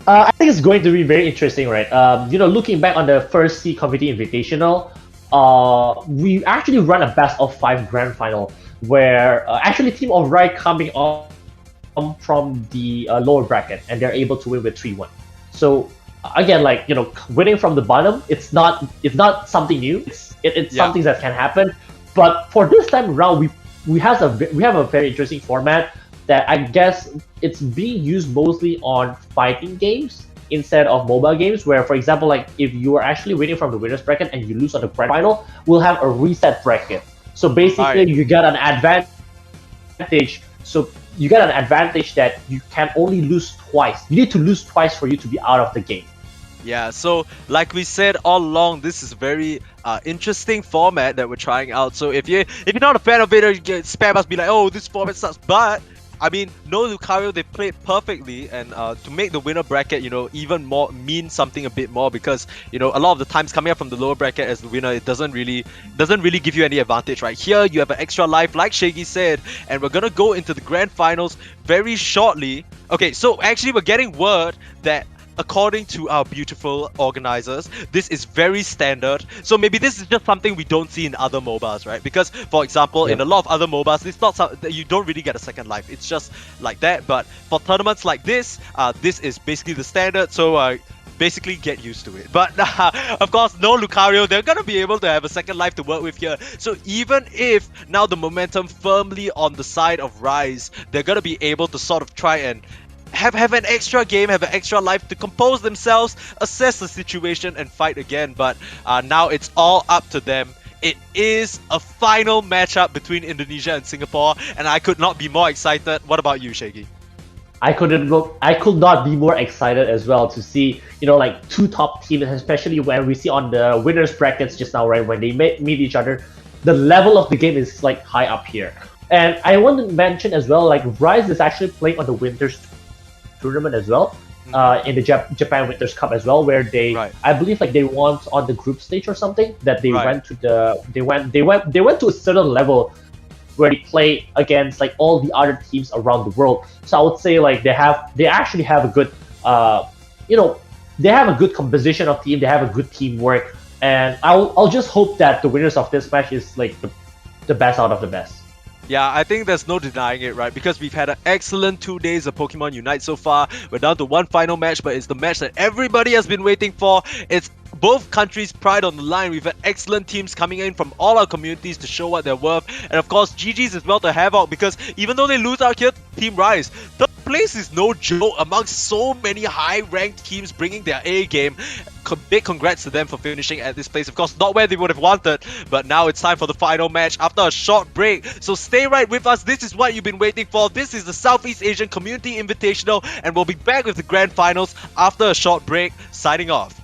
I think it's going to be very interesting, right? You know, looking back on the first C Committee Invitational, we actually run a best of 5 grand final where actually Team of Rai coming on from the lower bracket and they're able to win with 3-1. So again, like, you know, winning from the bottom, it's not something new. It's something that can happen. But for this time around, we have a very interesting format that I guess it's being used mostly on fighting games instead of mobile games, where, for example, like if you are actually winning from the winners bracket and you lose on the grand final, we'll have a reset bracket. So basically you get an advantage. So you get an advantage that you can only lose twice. You need to lose twice for you to be out of the game. Yeah, so like we said all along, this is a very interesting format that we're trying out. So if you're not a fan of it, or you get spam us be like, oh, this format sucks. But I mean, no Lucario, they played perfectly, and to make the winner bracket, even more mean something a bit more, because a lot of the times coming up from the lower bracket as the winner, it doesn't really give you any advantage, right? Here you have an extra life, like Shaggy said, and we're gonna go into the grand finals very shortly. Okay, so actually we're getting word that, according to our beautiful organizers, this is very standard. So maybe this is just something we don't see in other MOBAs, right? Because, for example, in a lot of other MOBAs, it's not something you don't really get a second life. It's just like that. But for tournaments like this is basically the standard. So basically get used to it. But of course, no Lucario, they're gonna be able to have a second life to work with here. So even if now the momentum firmly on the side of Rise, they're gonna be able to sort of try and have an extra game, have an extra life to compose themselves, assess the situation, and fight again. But now it's all up to them. It is a final matchup between Indonesia and Singapore, and I could not be more excited. What about you, Shaggy? I could not be more excited as well to see, like two top teams, especially when we see on the winners brackets just now, right? When they meet each other, the level of the game is like high up here. And I want to mention as well, like Rise is actually playing on the Winters tournament as well, in the Japan Winters Cup as well, where they, I believe, like they won on the group stage or something. That they went to they went to a certain level where they play against like all the other teams around the world. So I would say like they actually have a good, they have a good composition of team. They have a good teamwork, and I'll just hope that the winners of this match is like the best out of the best. Yeah, I think there's no denying it, right? Because we've had an excellent 2 days of Pokemon Unite so far. We're down to one final match, but it's the match that everybody has been waiting for. It's both countries' pride on the line. We've had excellent teams coming in from all our communities to show what they're worth. And of course, GG's as well to have out, because even though they lose out here to Team Rise, the place is no joke amongst so many high-ranked teams bringing their A game. Big congrats to them for finishing at this place. Of course, not where they would have wanted, but now it's time for the final match after a short break. So stay right with us. This is what you've been waiting for. This is the Southeast Asian Community Invitational, and we'll be back with the grand finals after a short break. Signing off.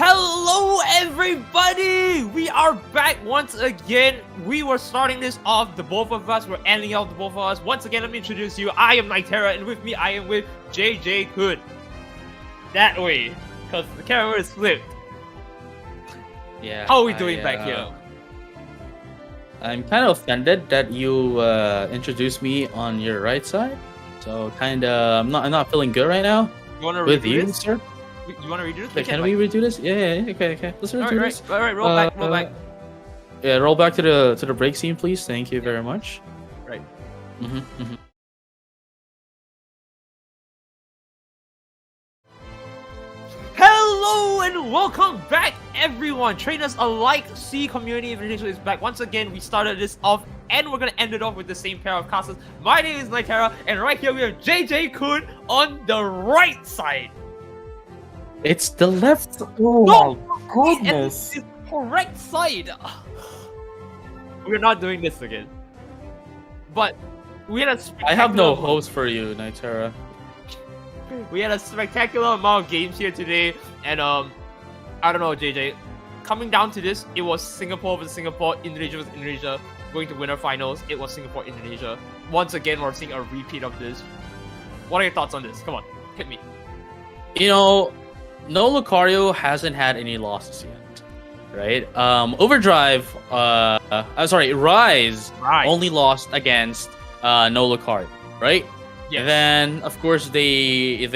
Hello everybody! We are back once again. We were starting this off, the both of us. We're ending out the both of us. Once again, let me introduce you. I am Nyterra, and with me I am with JJ-kun. That way, because the camera is flipped. Yeah. How are we doing back here? I'm kind of offended that you introduced me on your right side. So I'm not feeling good right now. You want to with redo you, this? sir? You want to redo this? Wait, can we redo this? Yeah. Okay. Let's redo this. Alright, roll back. Yeah, roll back to the break scene, please. Thank you very much. Right. Hello and welcome back, everyone. Trainers alike, Sea Community Invitationals is back once again. We started this off, and we're gonna end it off with the same pair of casters. My name is Nyterra, and right here we have JJ-kun on the right side. It's the left. Oh No! my goodness. It's the correct side. We're not doing this again. But we had a I have no spectacular- host for you, Nyterra. We had a spectacular amount of games here today, and I don't know, JJ. Coming down to this, it was Singapore versus Singapore, Indonesia versus Indonesia, going to winner finals. It was Singapore, Indonesia. Once again, we're seeing a repeat of this. What are your thoughts on this? Come on, hit me. You know, no Lucario hasn't had any losses yet, right? Overdrive, Rise only lost against no Lucario, right? Yes. And then, of course, they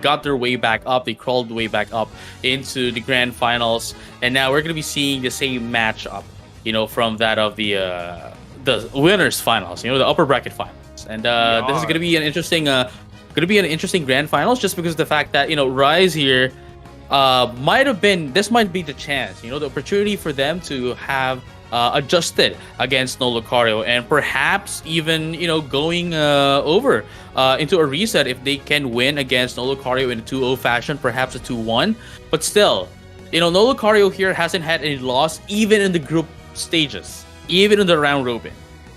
got their way back up. They crawled the way back up into the grand finals, and now we're gonna be seeing the same matchup, you know, from that of the winners finals, you know, the upper bracket finals. And this is gonna be an interesting grand finals, just because of the fact that, you know, Rise here might be the chance, you know, the opportunity for them to have adjusted against no Lucario, and perhaps even, you know, going over into a reset if they can win against no Lucario in a 2-0 fashion, perhaps a 2-1. But still, you know, no Lucario here hasn't had any loss even in the group stages, even in the round robin.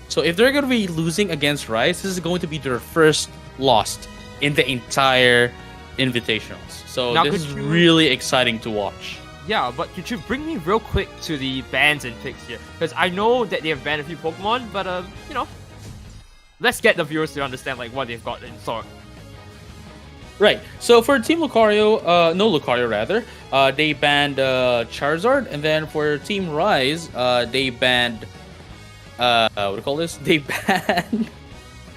So if they're going to be losing against Rise, this is going to be their first loss in the entire Invitationals. So Now, this is really exciting to watch. Yeah, but could you bring me real quick to the bans and picks here? Because I know that they have banned a few Pokemon, but you know, let's get the viewers to understand like what they've got in store. Right. So for Team Lucario, no Lucario rather, they banned Charizard, and then for Team Rise, they banned what do you call this? They banned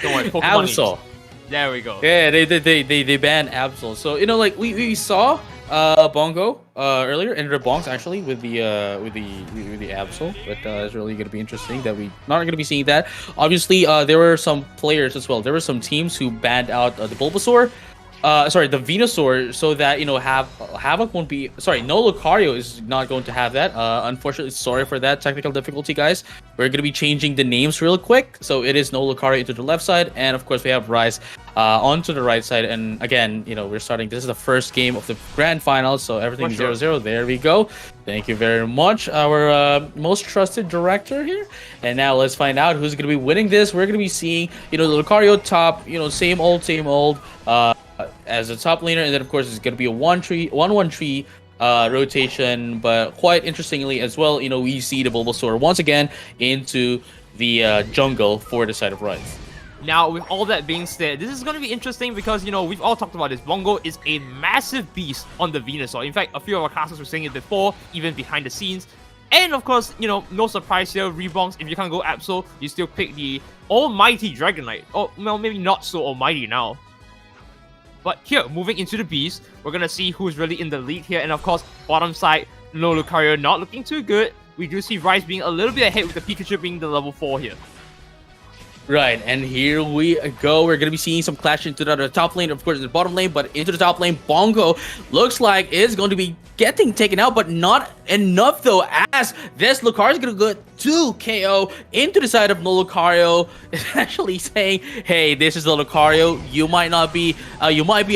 Don't worry, Pokemon Absol. names. There we go. Yeah, they banned Absol. So, you know, like we saw Bongo earlier, and Rebonks actually with the Absol, but it's really gonna be interesting that we not gonna be seeing that. Obviously, there were some players as well. There were some teams who banned out the Bulbasaur. The Venusaur, so that, you know, Havoc won't be. Sorry, no Lucario is not going to have that. Unfortunately, sorry for that technical difficulty, guys. We're gonna be changing the names real quick. So it is no Lucario into the left side, and of course we have Rise onto the right side. And again, you know, we're starting. This is the first game of the grand finals, so everything 0-0. There we go. Thank you very much, our most trusted director here. And now let's find out who's gonna be winning this. We're gonna be seeing, you know, the Lucario top. You know, same old. As a top laner, and then of course it's going to be a 1-1-3 rotation. But quite interestingly as well, you know, we see the Bulbasaur once again into the jungle for the side of Rise. Now, with all that being said, this is going to be interesting because, you know, we've all talked about this. Bongo is a massive beast on the Venusaur. In fact, a few of our casters were saying it before, even behind the scenes. And of course, you know, no surprise here, Rebonks, if you can't go Absol, you still pick the almighty Dragonite. Oh, well, maybe not so almighty now. But here, moving into the Beast, we're going to see who's really in the lead here. And of course, bottom side, no Lucario not looking too good. We do see Rise being a little bit ahead with the Pikachu being the level 4 here. Right, and here we go. We're going to be seeing some clash into the top lane, of course, the bottom lane, but into the top lane, Bongo looks like is going to be getting taken out, but not enough, though, as this Lucario is going to to KO into the side of no Lucario, essentially saying, hey, this is the Lucario. You might be a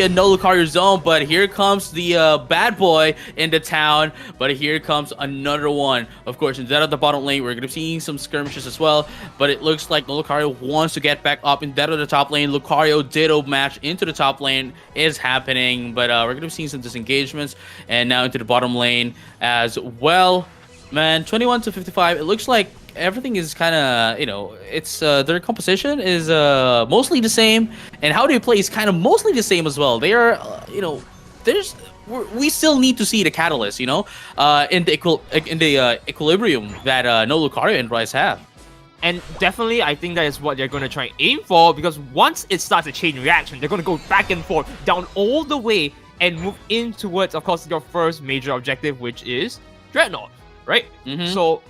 no Lucario zone, but here comes the bad boy in the town. But here comes another one. Of course, instead of the bottom lane, we're going to be seeing some skirmishes as well. But it looks like no Lucario wants to get back up instead of the top lane. Lucario Ditto match into the top lane is happening, but we're going to be seeing some disengagements, and now into the bottom lane as well. Man, 21 to 55. It looks like everything is kind of, it's their composition is mostly the same, and how they play is kind of mostly the same as well. They are, we still need to see the catalyst, in the equilibrium that no Lucario and Ryze have. And definitely, I think that is what they're going to try and aim for, because once it starts a chain reaction, they're going to go back and forth, down all the way, and move in towards, of course, your first major objective, which is Dreadnought, right? So,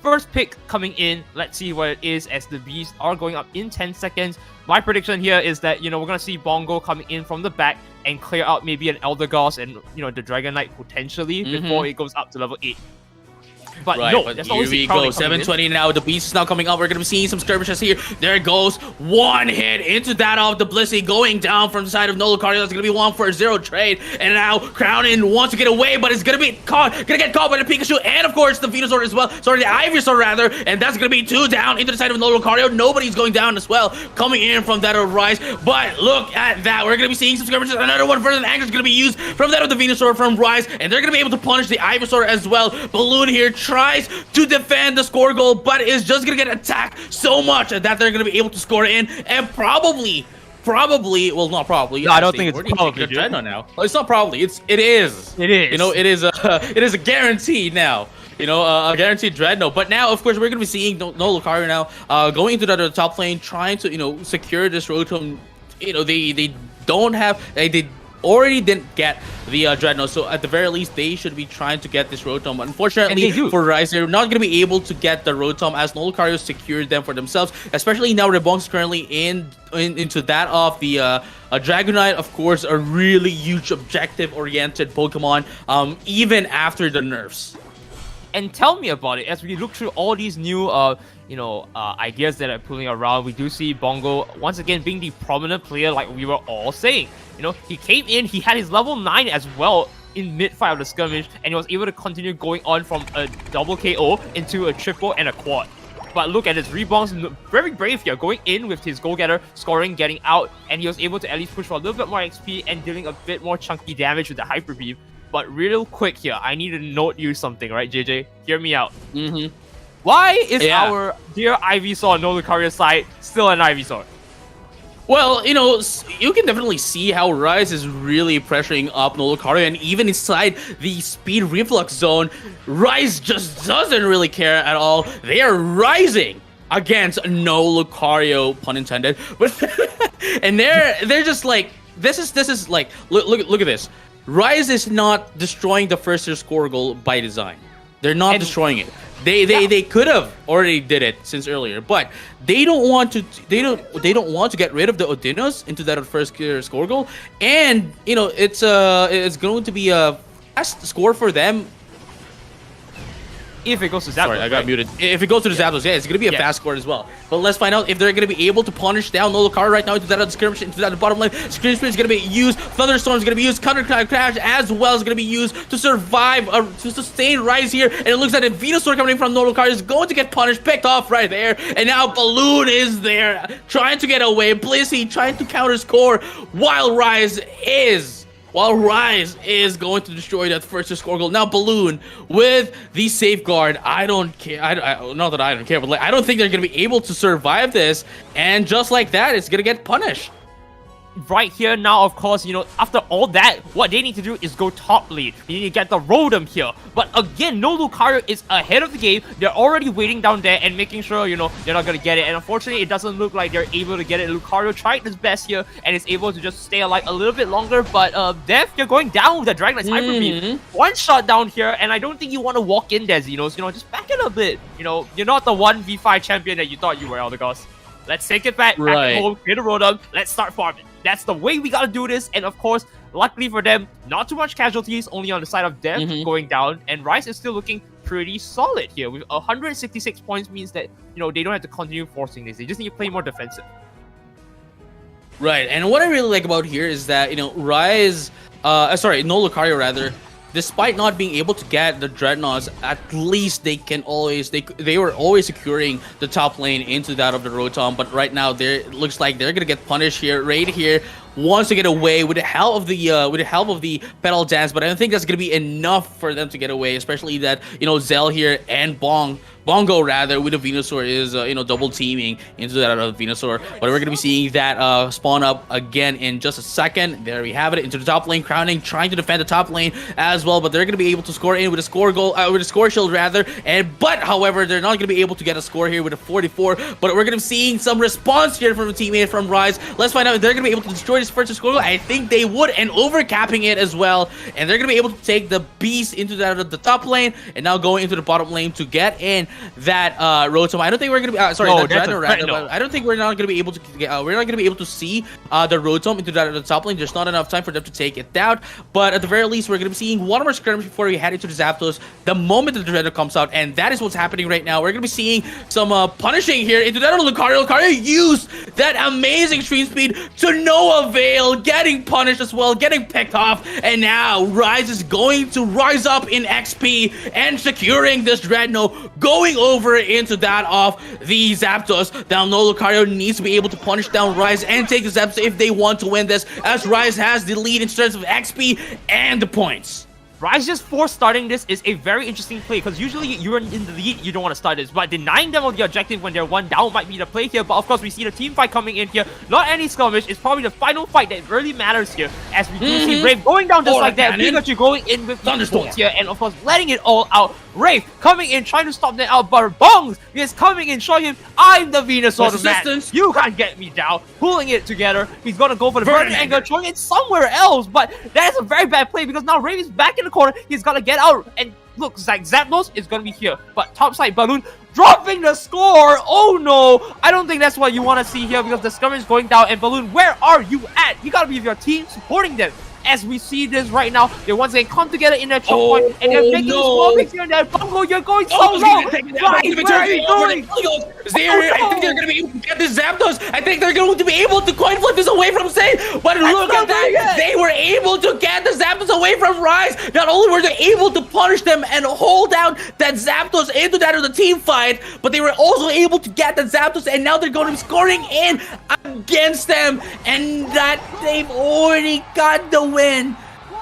first pick coming in, let's see what it is, as the bees are going up in 10 seconds. My prediction here is that, we're going to see Bongo coming in from the back and clear out maybe an Elder Goss and, the Dragon Knight potentially before it goes up to level 8. But right, no, but that's here we go. 720 now. The beast is now coming up. We're gonna be seeing some skirmishes here. There it goes. One hit into that of the Blissey going down from the side of no Lucario. That's gonna be 1 for 0 trade. And now Crownin wants to get away, but it's gonna get caught by the Pikachu and of course the Venusaur as well. Sorry, the Ivysaur rather. And that's gonna be 2 down into the side of no Lucario. Nobody's going down as well. Coming in from that of Ryze. But look at that. We're gonna be seeing some skirmishes. Another one for the anger is gonna be used from that of the Venusaur from Ryze. And they're gonna be able to punish the Ivysaur as well. Balloon here tries to defend the score goal, but is just gonna get attacked so much that they're gonna be able to score in, and probably, well, not probably. No, I don't think it's probably. Dreadnought now. Well, it's not probably. It is. It is. It is a guarantee now. A guaranteed Dreadnought. But now, of course, we're gonna be seeing no Lucario now going into the top lane, trying to secure this Rotom. They don't have they already didn't get the Dreadnought, so at the very least they should be trying to get this Rotom. Unfortunately for Ryze, they're not going to be able to get the Rotom as no Lucario secured them for themselves, especially now Rebonk is currently into that of the Dragonite, of course, a really huge objective-oriented Pokemon, even after the nerfs. And tell me about it. As we look through all these new, ideas that are pulling around, we do see Bongo once again being the prominent player, like we were all saying. He came in, he had his level 9 as well in mid-fight of the skirmish, and he was able to continue going on from a double KO into a triple and a quad. But look at his rebounds, very brave here, going in with his go-getter, scoring, getting out, and he was able to at least push for a little bit more XP and dealing a bit more chunky damage with the Hyper Beam. But real quick here, I need to note you something, right, JJ? Hear me out. Why is our dear Ivysaur no Lucario side still an Ivysaur? Well, you can definitely see how Ryze is really pressuring up no Lucario, and even inside the speed reflux zone, Ryze just doesn't really care at all. They are rising against no Lucario, pun intended. But and they're just like, this is like, look at this. Ryze is not destroying the first tier score goal by design. They're not destroying it. They could have already did it since earlier, but they don't want to. They don't want to get rid of the Odinos into that first tier score goal, and it's going to be a fast score for them. If it goes to Zapdos. Sorry, I got muted. If it goes to the Zapdos, yeah, it's going to be a fast score as well. But let's find out if they're going to be able to punish down no Lucario right now into that skirmish, into that bottom lane. Screen Sprint is going to be used. Thunderstorm is going to be used. Counter Crash as well is going to be used to survive, to sustain Ryze here. And it looks like the Venusaur coming in from no Lucario is going to get punished, picked off right there. And now Balloon is there, trying to get away. Blissey trying to counter score while Ryze is going to destroy that first score goal. Now Balloon with the safeguard. I don't care. Not that I don't care, but I don't think they're going to be able to survive this. And just like that, it's going to get punished. Right here now, of course, after all that, what they need to do is go top lane. You need to get the Rotom here. But again, no Lucario is ahead of the game. They're already waiting down there and making sure, they're not going to get it. And unfortunately, it doesn't look like they're able to get it. Lucario tried his best here and is able to just stay alive a little bit longer. But Death, you're going down with the Dragonite's Hyper Beam. One shot down here, and I don't think you want to walk in there, Xenos. Just back it a bit. You're not the 1v5 champion that you thought you were, Elder Goss. Let's take it back home, hit a Rotom, let's start farming. That's the way we gotta do this, and of course, luckily for them, not too much casualties, only on the side of Death going down, and Ryze is still looking pretty solid here. With 166 points means that, you know, they don't have to continue forcing this. They just need to play more defensive. Right, and what I really like about here is that, you know, Rise, no Lucario rather, despite not being able to get the Dreadnoughts, at least they can always, they were always securing the top lane into that of the Rotom, but right now it looks like they're gonna get punished here. Raid here wants to get away with the help of the Petal Dance, but I don't think that's gonna be enough for them to get away, especially that, you know, Zell here and Bongo rather with the Venusaur is you know, double teaming into that of Venusaur, but we're gonna be seeing that spawn up again in just a second. There we have it, into the top lane. Crowning trying to defend the top lane as well, but they're gonna be able to score in with a score shield rather, but however they're not gonna be able to get a score here with a 44. But we're gonna be seeing some response here from a teammate from Rise. Let's find out if they're gonna be able to destroy this first score goal. I think they would, and overcapping it as well, and they're gonna be able to take the beast into that of the top lane, and now going into the bottom lane to get in that Rotom. I don't think we're gonna be that Dreadnought rather, but I don't think we're not gonna be able to get, we're not gonna be able to see the Rotom into that the top lane. There's not enough time for them to take it down, but at the very least we're gonna be seeing one more skirmish before we head into the Zapdos the moment that the Dreadnought comes out, and that is what's happening right now. We're gonna be seeing some punishing here into that of Lucario. Lucario used that amazing stream speed to no avail, getting punished as well, getting picked off, and now Rise is going to rise up in XP and securing this Dreadnought, going over into that of the Zapdos. Now no Lucario needs to be able to punish down Rise and take the Zapdos if they want to win this, as Rise has the lead in terms of XP and the points. Rise just force starting this is a very interesting play, because usually you're in the lead, you don't want to start this, but denying them of the objective when they're one down might be the play here. But of course we see the team fight coming in here, not any skirmish. It's probably the final fight that really matters here, as we do see Brave going down just like that. Pikachu going in with Thunderstorm here, and of course letting it all out. Brave coming in, trying to stop that out, but Bongs is coming in, showing him, I'm the Venusaur of that. You can't get me down. Pulling it together. He's gonna go for the burning anger, throwing it somewhere else, but that's a very bad play, because now Brave is back in the corner. He's gonna get out, and looks like Zapdos is gonna be here, but topside Balloon dropping the score. Oh no, I don't think that's what you want to see here, because the skirmish is going down, and Balloon, where are you at? You gotta be with your team supporting them. As we see this right now, they once again come together in that choke point, and they're making small picks here and there. Bongo, you're going so low. Right, where are you going? I think they're going to be able to get this Zapdos. I think they're going to be able to coin flip this away from Say. But look at that. They were able to get the Zapdos away from Rise. Not only were they able to punish them and hold down that Zapdos into that of the team fight, but they were also able to get the Zapdos, and now they're going to be scoring in against them. And that they've already got the win.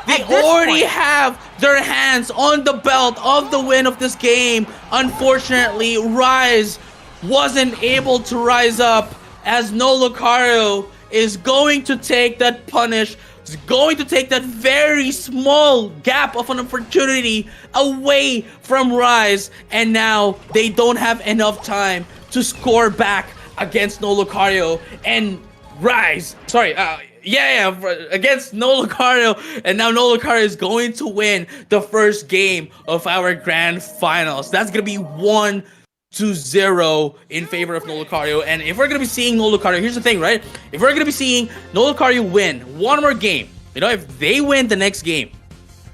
They already have their hands on the belt of the win of this game. Unfortunately, Rise wasn't able to rise up, as no Lucario is going to take that punish. Is going to take that very small gap of an opportunity away from Rise, and now they don't have enough time to score back against no Lucario and Rise. Against no Lucario, and now no Lucario is going to win the first game of our grand finals. That's gonna be 1-0 in favor of no Lucario. And if we're gonna be seeing no Lucario, here's the thing, right? If we're gonna be seeing no Lucario win one more game, you know, if they win the next game,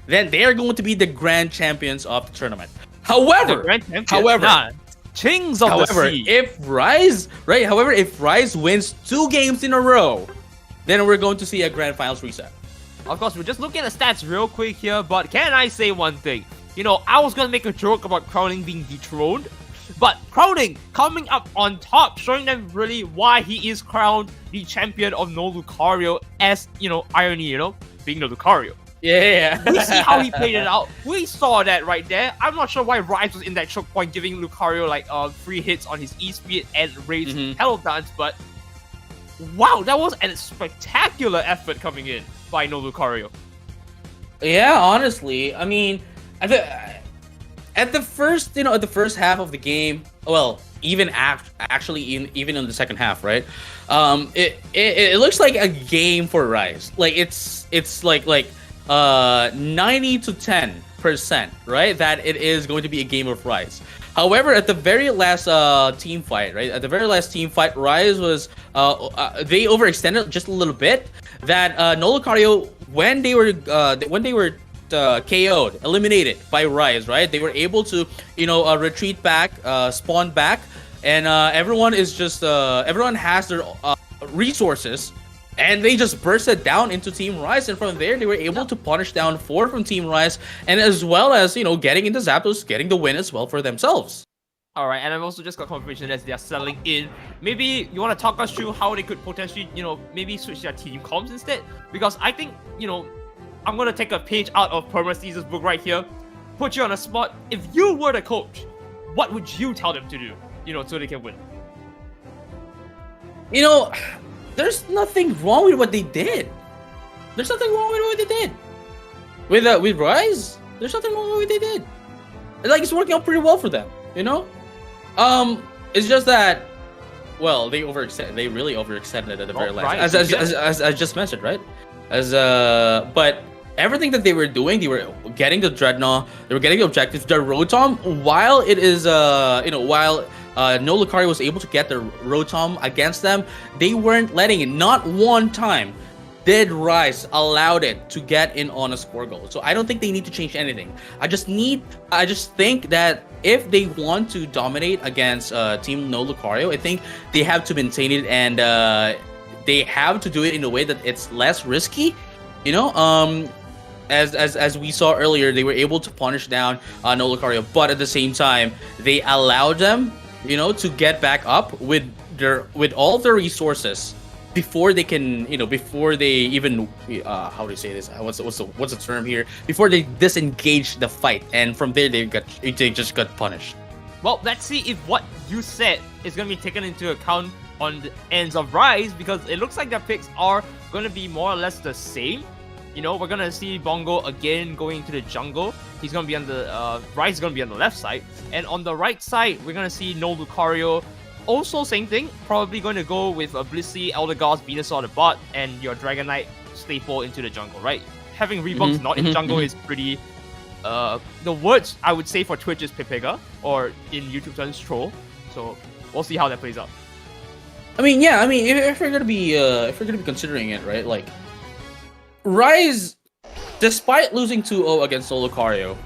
then they are going to be the grand champions of the tournament. However, Kings of the Sea. if Rise wins 2 games in a row, then we're going to see a grand finals reset. Of course, we're just looking at the stats real quick here, but can I say one thing? You know, I was gonna make a joke about Crowning being dethroned, but Crowning coming up on top, showing them really why he is crowned the champion of no Lucario, as, you know, irony, you know, being no Lucario. Yeah. We see how he played it out. We saw that right there. I'm not sure why Rise was in that choke point, giving Lucario like free hits on his E-Speed and raised Petal Dance, but wow, that was a spectacular effort coming in by no Lucario. Yeah, honestly, I mean, at the first half of the game, well, even even in the second half, right? It looks like a game for Rise. Like it's like 90 to 10%, right? That it is going to be a game of Rise. However, at the very last team fight, right? At the very last team fight, Rise was they overextended just a little bit. That no Lucario, when they were KO'd, eliminated by Rise, right? They were able to, retreat back, spawn back, and everyone is just everyone has their resources, and they just bursted down into Team Rise, and from there they were able to punish down 4 from Team Rise, and as well as getting into Zapdos, getting the win as well for themselves. All right, and I've also just got confirmation that they are settling in. Maybe you want to talk us through how they could potentially, maybe switch their team comps instead? Because I think, I'm going to take a page out of permasneeze's book right here, put you on a spot. If you were the coach, what would you tell them to do, so they can win? There's nothing wrong with what they did. There's nothing wrong with what they did. With Rise, there's nothing wrong with what they did. Like, it's working out pretty well for them, It's just that, well, they really overextended at the very last, right, as I just mentioned, right? But everything that they were doing, they were getting the Dreadnought, they were getting the objectives. The Rotom, while it is, while no Lucario was able to get the Rotom against them, they weren't letting it. Not one time did Rise allowed it to get in on a score goal. So I don't think they need to change anything. I just think that if they want to dominate against Team No Lucario, I think they have to maintain it, and they have to do it in a way that it's less risky. As we saw earlier, they were able to punish down No Lucario, but at the same time, they allowed them, to get back up with all their resources before they can, before they even, how do you say this? What's the term here? Before they disengage the fight, and from there they just got punished. Well, let's see if what you said is going to be taken into account on the ends of Rise, because it looks like their picks are going to be more or less the same. We're going to see Bongo again going into the jungle. He's going to be on the, Rise is going to be on the left side. And on the right side, we're going to see No Lucario. Also, same thing, probably going to go with a Blissey, Eldegoss, Venusaur the bot, and your Dragonite Stayvcool into the jungle, right? Having Reeboks not in jungle is pretty... the words I would say for Twitch is Pepega, or in YouTube terms, Troll. So we'll see how that plays out. If we're gonna be considering it, right? Like, Rise, despite losing 2-0 against Lucario,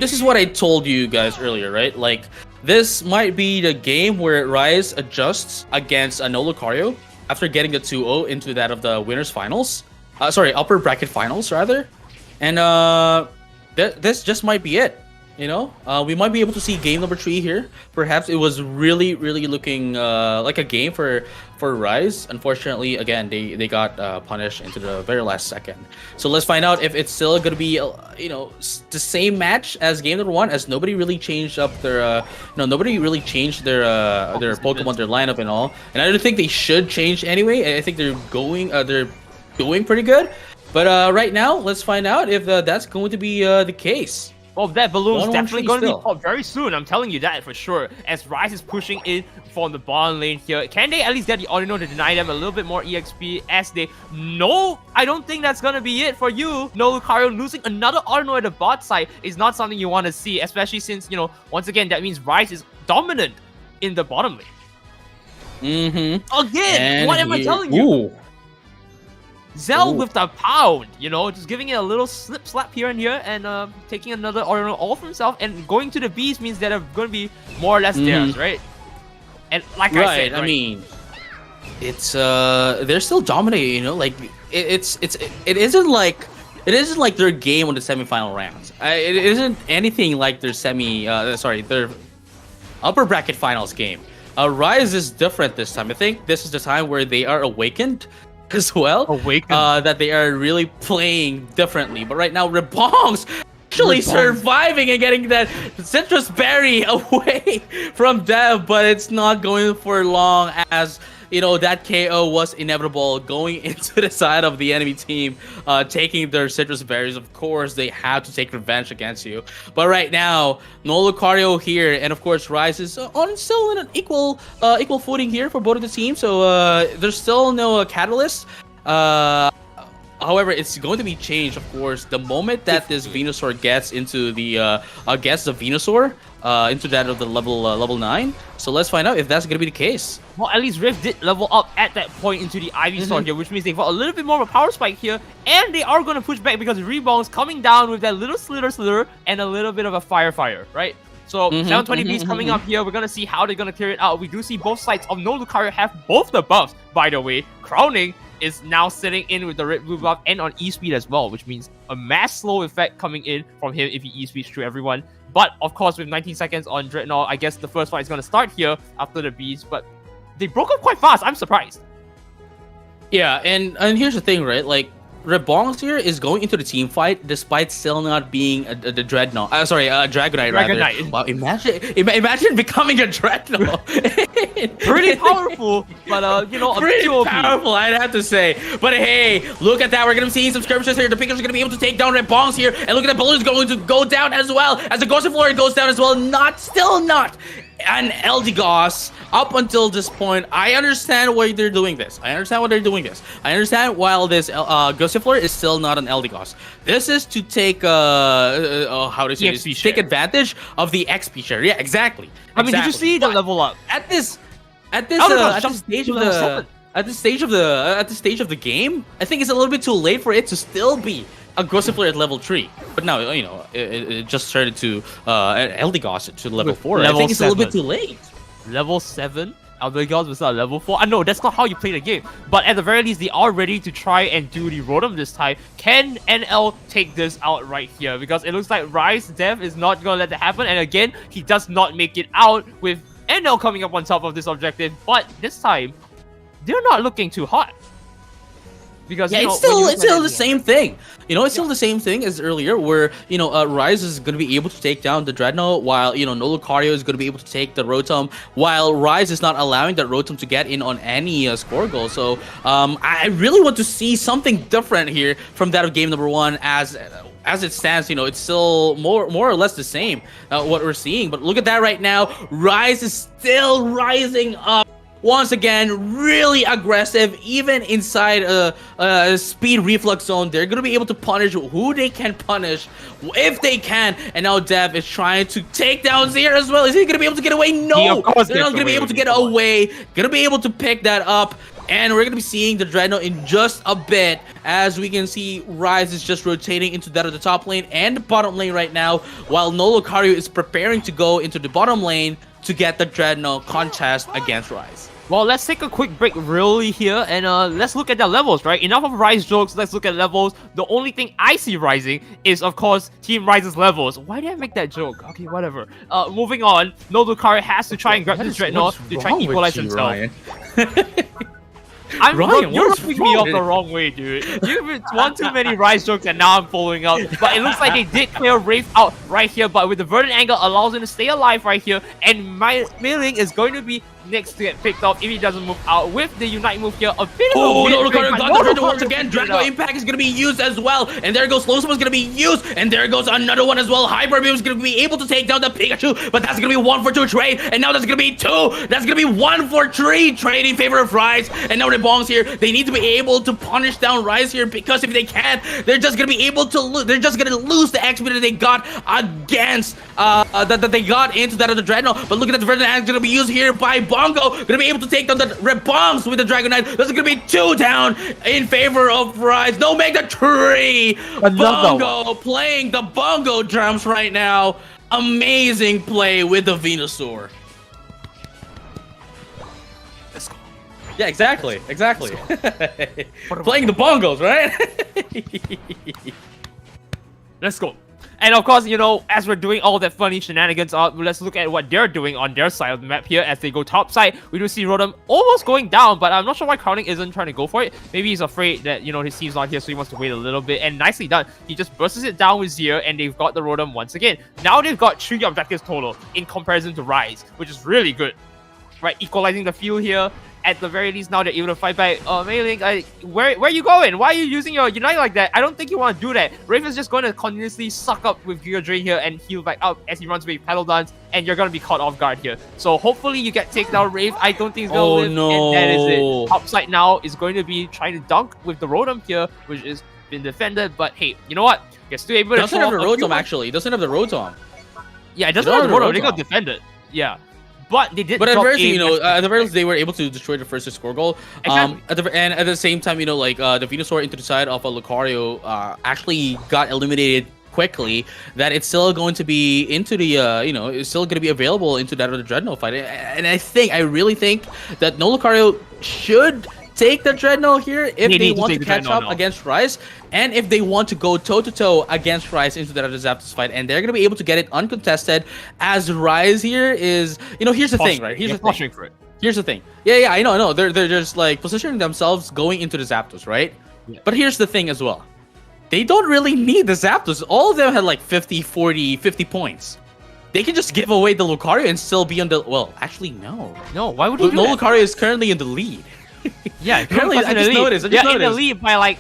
this is what I told you guys earlier, right? Like, this might be the game where Rise adjusts against a No Lucario after getting the 2-0 into that of the winners finals. Upper bracket finals rather. And this just might be it. We might be able to see game number 3 here. Perhaps it was really, really looking like a game for Rise. Unfortunately, again, they got punished into the very last second. So let's find out if it's still going to be, the same match as game number 1, as nobody really changed up their, nobody really changed their Pokemon, their lineup and all. And I don't think they should change anyway. I think they're doing pretty good. But right now, let's find out if that's going to be the case. Well, that balloon is definitely going to be popped very soon. I'm telling you that for sure. As Rise is pushing in from the bottom lane here, can they at least get the Audino to deny them a little bit more EXP? As they... No, I don't think that's going to be it for you. No Lucario losing another Audino at the bot side is not something you want to see, especially since, once again, that means Rise is dominant in the bottom lane. Again, and what am I telling you? Ooh. Zell with the pound, just giving it a little slap here and here, and taking another Audino all for himself, and going to the Bees means that they're going to be more or less theirs, right? And like I said, I mean, it's they're still dominating, like it isn't like their game on the semifinal rounds. It isn't anything like their their upper bracket finals game. Rise is different this time. I think this is the time where they are awakened as well. That they are really playing differently. But right now, Rebong's actually surviving and getting that citrus berry away from Dev, but it's not going for long, as that KO was inevitable going into the side of the enemy team, taking their citrus berries. Of course, they have to take revenge against you. But right now, no Lucario here, and of course, Rise is still in an equal footing here for both of the teams. So there's still no catalyst. However, it's going to be changed, of course, the moment that this Venusaur gets into the Venusaur into that of the level 9. So let's find out if that's going to be the case. Well, at least Rift did level up at that point into the Ivysaur here, which means they've got a little bit more of a power spike here, and they are going to push back because Rebound's coming down with that little slither and a little bit of a fire, right? So 720 beats coming up here. We're going to see how they're going to clear it out. We do see both sides of No Lucario have both the buffs, by the way. Crowning is now sitting in with the red blue buff and on E-speed as well, which means a mass slow effect coming in from him if he E-speeds through everyone. But of course, with 19 seconds on Dreadnought, I guess the first fight is going to start here after the beast, but they broke up quite fast. I'm surprised. Yeah, and here's the thing, right? Like, Rebongs here is going into the team fight despite still not being the Dreadnought. Dragonite rather. Wow, imagine becoming a Dreadnought. Pretty powerful, but you know, pretty powerful, I'd have to say. But hey, look at that. We're gonna be seeing some skirmishes here. The Pickers are gonna be able to take down Rebongs here, and look at the balloons going to go down as well as the Gossifleur goes down as well. Still not an Eldegoss up until this point. I understand why they're doing this. I understand while this Gossifleur is still not an Eldegoss. This is to take how to say this? Take advantage of the XP share. Yeah, exactly. I mean, did you see the level up at this stage of the game? I think it's a little bit too late for it to still be a Gossifleur at level 3, but now you know it just started to Eldegoss to level 4. I think it's a little bit too late. Level 7, Eldegoss was at level 4. I know that's not how you play the game, but at the very least, they are ready to try and do the Rotom this time. Can NL take this out right here? Because it looks like Rise Dev is not gonna let that happen, and again, he does not make it out with NL coming up on top of this objective. But this time, they're not looking too hot. Because, yeah, you know, it's still the same thing. You know, it's still the same thing as earlier, where, you know, Rise is going to be able to take down the Dreadnought, while, you know, No Lucario is going to be able to take the Rotom, while Rise is not allowing that Rotom to get in on any score goal. So, I really want to see something different here from that of game number 1. As it stands, you know, it's still more or less the same what we're seeing. But look at that right now. Rise is still rising up. Once again, really aggressive, even inside a speed reflux zone. They're going to be able to punish who they can punish, if they can. And now Dev is trying to take down Zero as well. Is he going to be able to get away? No! They're not going to be able to get away. Going to be able to pick that up. And we're going to be seeing the Dreadnought in just a bit. As we can see, Rise is just rotating into that of the top lane and the bottom lane right now, while No Lucario is preparing to go into the bottom lane to get the Dreadnought contest against Rise. Well, let's take a quick break really here, and let's look at their levels, right? Enough of Rise jokes, let's look at levels. The only thing I see rising is, of course, Team Rise's levels. Why did I make that joke? Okay, whatever. Moving on, No Lucario has to try and grab this Dreadnought to try and equalize himself. You're rubbing me off the wrong way, dude. You've one too many Rise jokes and now I'm following up. But it looks like they did clear Wraith out right here, but with the Verdant Angle allows him to stay alive right here, and my Mailing is going to be next to get picked off if he doesn't move out with the Unite move here. A bit of a No Lucario got the Dreadnought once again. Draco Impact is going to be used as well, and there goes Slow Summon is going to be used, and there goes another one as well. Hyper Beam is going to be able to take down the Pikachu, but that's going to be 1 for 2 trade, and now that's going to be 2. That's going to be 1 for 3 trade in favor of Rise, and now the Bongs here. They need to be able to punish down Rise here, because if they can't, they're just going to be able to lose. They're just going to lose the XP that they got against that they got into that of the Dreadnought. But look at that, the Verdant Angle is going to be used here by Bongo. Going to be able to take down the Red Bombs with the Dragonite. That's going to be 2 down in favor of Rise. No, make the 3. Bongo playing the bongo drums right now. Amazing play with the Venusaur. Let's go. Yeah, exactly. Playing the bongos, right? Let's go. And of course, you know, as we're doing all that funny shenanigans, let's look at what they're doing on their side of the map here. As they go top side, we do see Rotom almost going down, but I'm not sure why Crowning isn't trying to go for it. Maybe he's afraid that, you know, his team's not here, so he wants to wait a little bit. And nicely done. He just bursts it down with Zero, and they've got the Rotom once again. Now they've got 3 objectives total in comparison to Rise, which is really good. Right, equalizing the field here. at the very least now they're able to fight back. Mei Ling, where are you going? Why are you using your Unite like that? I don't think you want to do that. Raven's just going to continuously suck up with Giga Drain here and heal back up as he runs away with Paddle Dance, and you're going to be caught off guard here. So hopefully you get taken down, Rave. I don't think he's going to live, no. and that is it. Topside now is going to be trying to dunk with the Rotom here, which has been defended, but hey, you know what? You're still able to doesn't have the Rotom, actually. It doesn't have the Rotom. Yeah, it doesn't have the Rotom. They got defended. Yeah. But they did. But at the very least, at the very least, they were able to destroy the first score goal. Exactly. At the same time, the Venusaur into the side of a Lucario actually got eliminated quickly. That it's still going to be into the it's still going to be available into that other Dreadnought fight. And I really think that no Lucario should take the Dreadnought here if they want to catch up against Rise, and if they want to go toe-to-toe against Rise into that other Zapdos fight, and they're going to be able to get it uncontested, as Rise here is, here's the thing, right? Here's the thing. For it. Here's the thing. Yeah, I know. They're just like positioning themselves going into the Zapdos, right? Yeah. But here's the thing as well. They don't really need the Zapdos. All of them had like 50, 40, 50 points. They can just give away the Lucario and still be on the... Well, actually, no. No, why would you do that? No Lucario is currently in the lead. Yeah, currently I just noticed. In the lead by like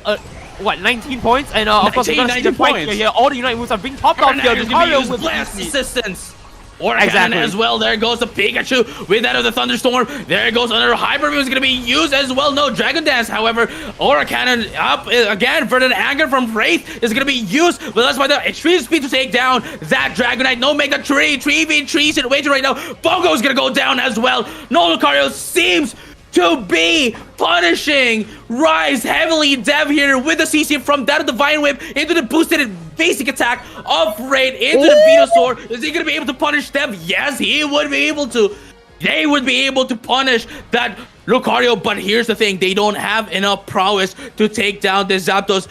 19 points, and of course we're gonna see the fight here. All the Unite moves are being topped off here. Lucario with blast assistance. Or exactly as well. There goes the Pikachu with that of the Thunderstorm. There goes another Hyper Beam is going to be used as well. No Dragon Dance, however. Aura Cannon up again for the Anger from Wraith is going to be used. But that's why the extreme speed to take down that Dragonite. No Mega 3v3 situation right now. Bongo is going to go down as well. No Lucario seems to be punishing Rise heavily dev here with the CC from that of the Divine Whip into the boosted basic attack of Raid into the Venusaur. Is he going to be able to punish them? Yes, he would be able to. They would be able to punish that Lucario, but here's the thing. They don't have enough prowess to take down the Zapdos.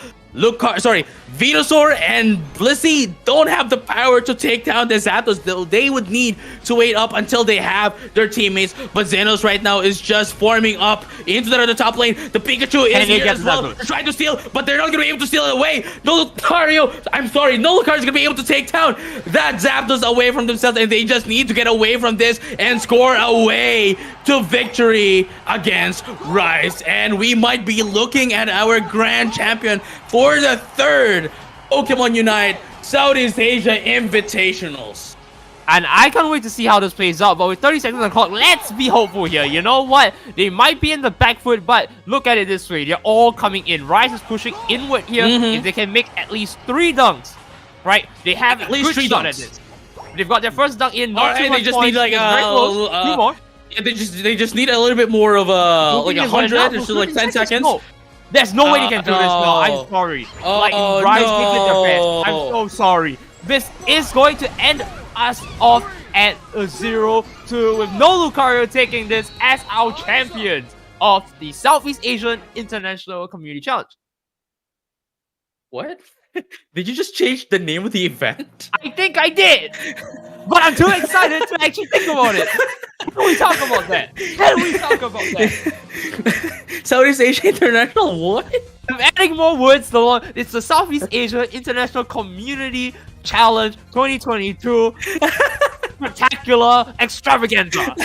Venusaur and Blissey don't have the power to take down the Zapdos. They would need to wait up until they have their teammates. But Xenos right now is just forming up into the top lane. The Pikachu is here as well. They're trying to steal, but they're not going to be able to steal it away. No Lucario is going to be able to take down that Zapdos away from themselves, and they just need to get away from this and score away to victory against Rise. And we might be looking at our grand champion for the third Pokemon Unite Southeast Asia Invitationals. And I can't wait to see how this plays out. But with 30 seconds on the clock, let's be hopeful here. You know what? They might be in the back foot, but look at it this way. They're all coming in. Rise is pushing inward here. If they can make at least 3 dunks, right? They have at least 3 dunks at this. They've got their first dunk in. Not too much. They just need like 2 more. Yeah, they just need a little bit more of like 100 or so, like 10 seconds. No. There's no way they can do this now. I'm sorry. Rise did their best. I'm so sorry. This is going to end us off at a 0-2 with no Lucario taking this as our champions of the Southeast Asian International Community Challenge. What? Did you just change the name of the event? I think I did. But I'm too excited to actually think about it. How do we talk about that? Southeast Asia International what? I'm adding more words. It's the Southeast Asia International Community Challenge 2022 Spectacular Extravaganza.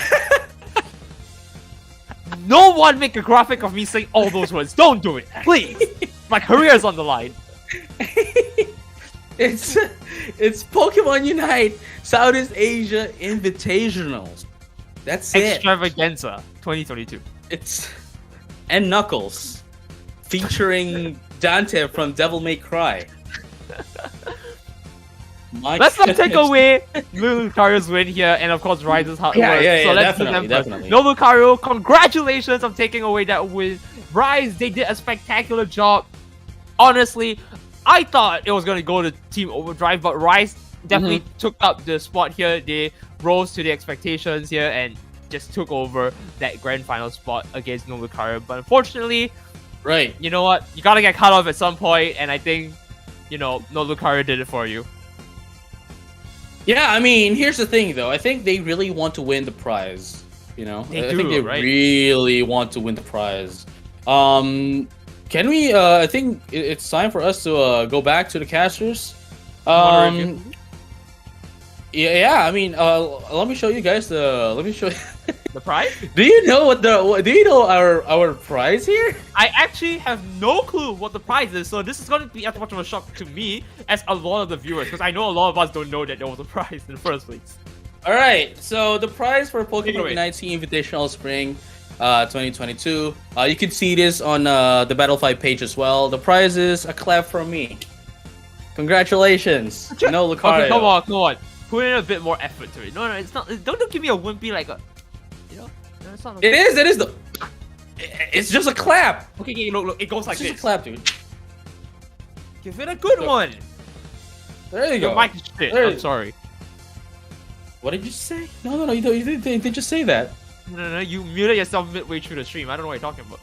No one make a graphic of me saying all those words. Don't do it, please. My career is on the line. It's Pokemon Unite Southeast Asia Invitationals. That's it. Extravaganza 2022. And Knuckles featuring Dante from Devil May Cry. Let's not take away Lucario's win here, and of course Rise's hard work. So let's definitely. No Lucario, congratulations on taking away that win. Rise, they did a spectacular job. Honestly, I thought it was going to go to Team Overdrive, but Rise definitely took up the spot here. They rose to the expectations here and just took over that grand final spot against No Lucario. But unfortunately, you know what? You got to get cut off at some point, and I think, No Lucario did it for you. Yeah, I mean, here's the thing, though. I think they really want to win the prize, I think they really want to win the prize. Can we, I think it's time for us to go back to the casters. Yeah, I mean, let me show you guys The prize? Do you know do you know our prize here? I actually have no clue what the prize is, so this is going to be as much of a shock to me as a lot of the viewers, because I know a lot of us don't know that there was a prize in the first place. All right, so the prize for Pokemon Take it away. UNITE SEA Invitational Spring 2022. You can see this on the Battle 5 page as well. The prize is a clap from me. Congratulations, no Lucario. Okay, come on. Put in a bit more effort to it. No, it's not. Don't give me a wimpy like a. You know, no, it's not. It is the. It's just a clap. Okay, look, it goes like It's just this. a clap, dude. Give it a good one. There you Your go. mic is shit. There I'm you- sorry. What did you say? No, you didn't just say that. No, you muted yourself midway through the stream. I don't know what you're talking about.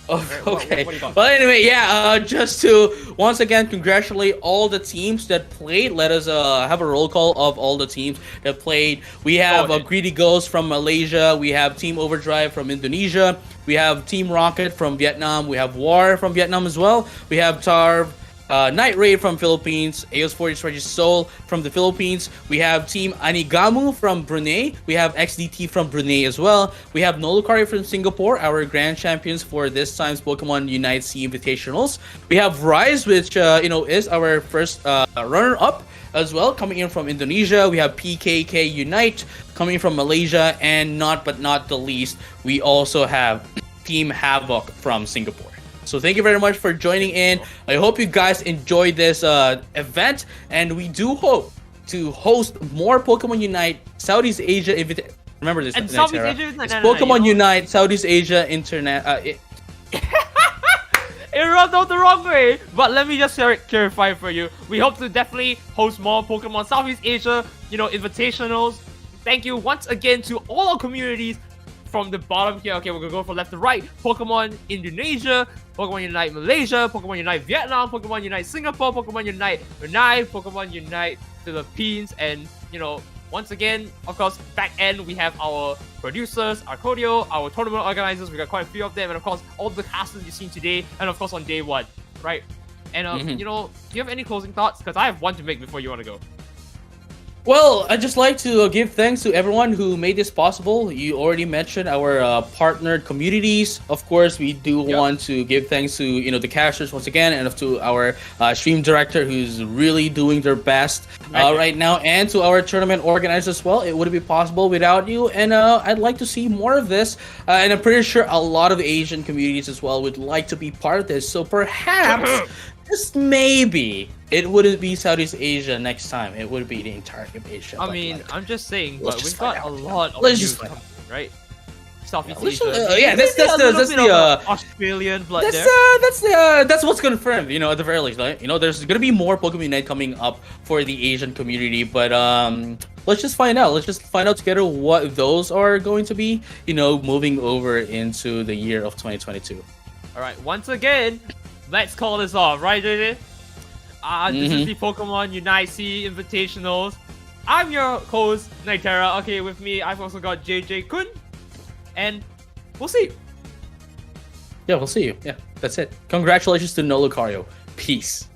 Oh, Alright, what okay. do you got? Well, anyway, yeah. Just to once again congratulate all the teams that played. Let us have a roll call of all the teams that played. We have Okay. Greedy Ghost from Malaysia. We have Team Overdrive from Indonesia. We have Team Rocket from Vietnam. We have War from Vietnam as well. We have Tarv. Night Raid from Philippines, AOS40 Regis Soul from the Philippines. We have Team Anigamu from Brunei. We have XDT from Brunei as well. We have Nolucari from Singapore, our grand champions for this time's Pokemon UNITE SEA Invitationals. We have Rise, which is our first runner-up as well, coming in from Indonesia. We have PKK Unite coming from Malaysia, and not the least, we also have Team Havoc from Singapore. So thank you very much for joining in. I hope you guys enjoyed this event, and we do hope to host more Pokemon Unite Southeast Asia Remember this, And Southeast Nyterra. Asia, It's no, Pokemon you know- Unite Southeast Asia Internet. It rubbed out the wrong way, but let me just clarify for you. We hope to definitely host more Pokemon Southeast Asia, invitationals. Thank you once again to all our communities from the bottom here. Okay, we're gonna go from left to right. Pokemon Indonesia, Pokemon Unite Malaysia, Pokemon Unite Vietnam, Pokemon Unite Singapore, Pokemon Unite Brunei, Pokemon Unite Philippines, and once again, of course, back end we have our producers, our Kodio, our tournament organizers. We got quite a few of them, and of course, all the casters you've seen today, and of course on day one, right? And do you have any closing thoughts? Because I have one to make before you want to go. Well, I'd just like to give thanks to everyone who made this possible. You already mentioned our partnered communities. Of course, we do want to give thanks to the casters once again, and to our stream director who's really doing their best right now, and to our tournament organizers as well. It wouldn't be possible without you, and I'd like to see more of this. And I'm pretty sure a lot of Asian communities as well would like to be part of this. So perhaps, just maybe, it wouldn't be Southeast Asia next time. It would be the entire of Asia. I mean, I'm just saying, let's but just we've find got a out. lot of Let's news just find coming, right? Southeast let's Asia. just- yeah, that's Maybe a the- little that's bit the, of Australian blood there. That's what's confirmed. At the very least, there's gonna be more Pokemon Unite coming up for the Asian community, but let's just find out. Let's just find out together what those are going to be. Moving over into the year of 2022. All right, once again, let's call this off, right, JJ? This is the Pokemon Unite SEA Invitationals. I'm your host, Nyterra. Okay, with me, I've also got JJ-kun, and we'll see. Yeah, we'll see you. Yeah, that's it. Congratulations to No Lucario. Peace.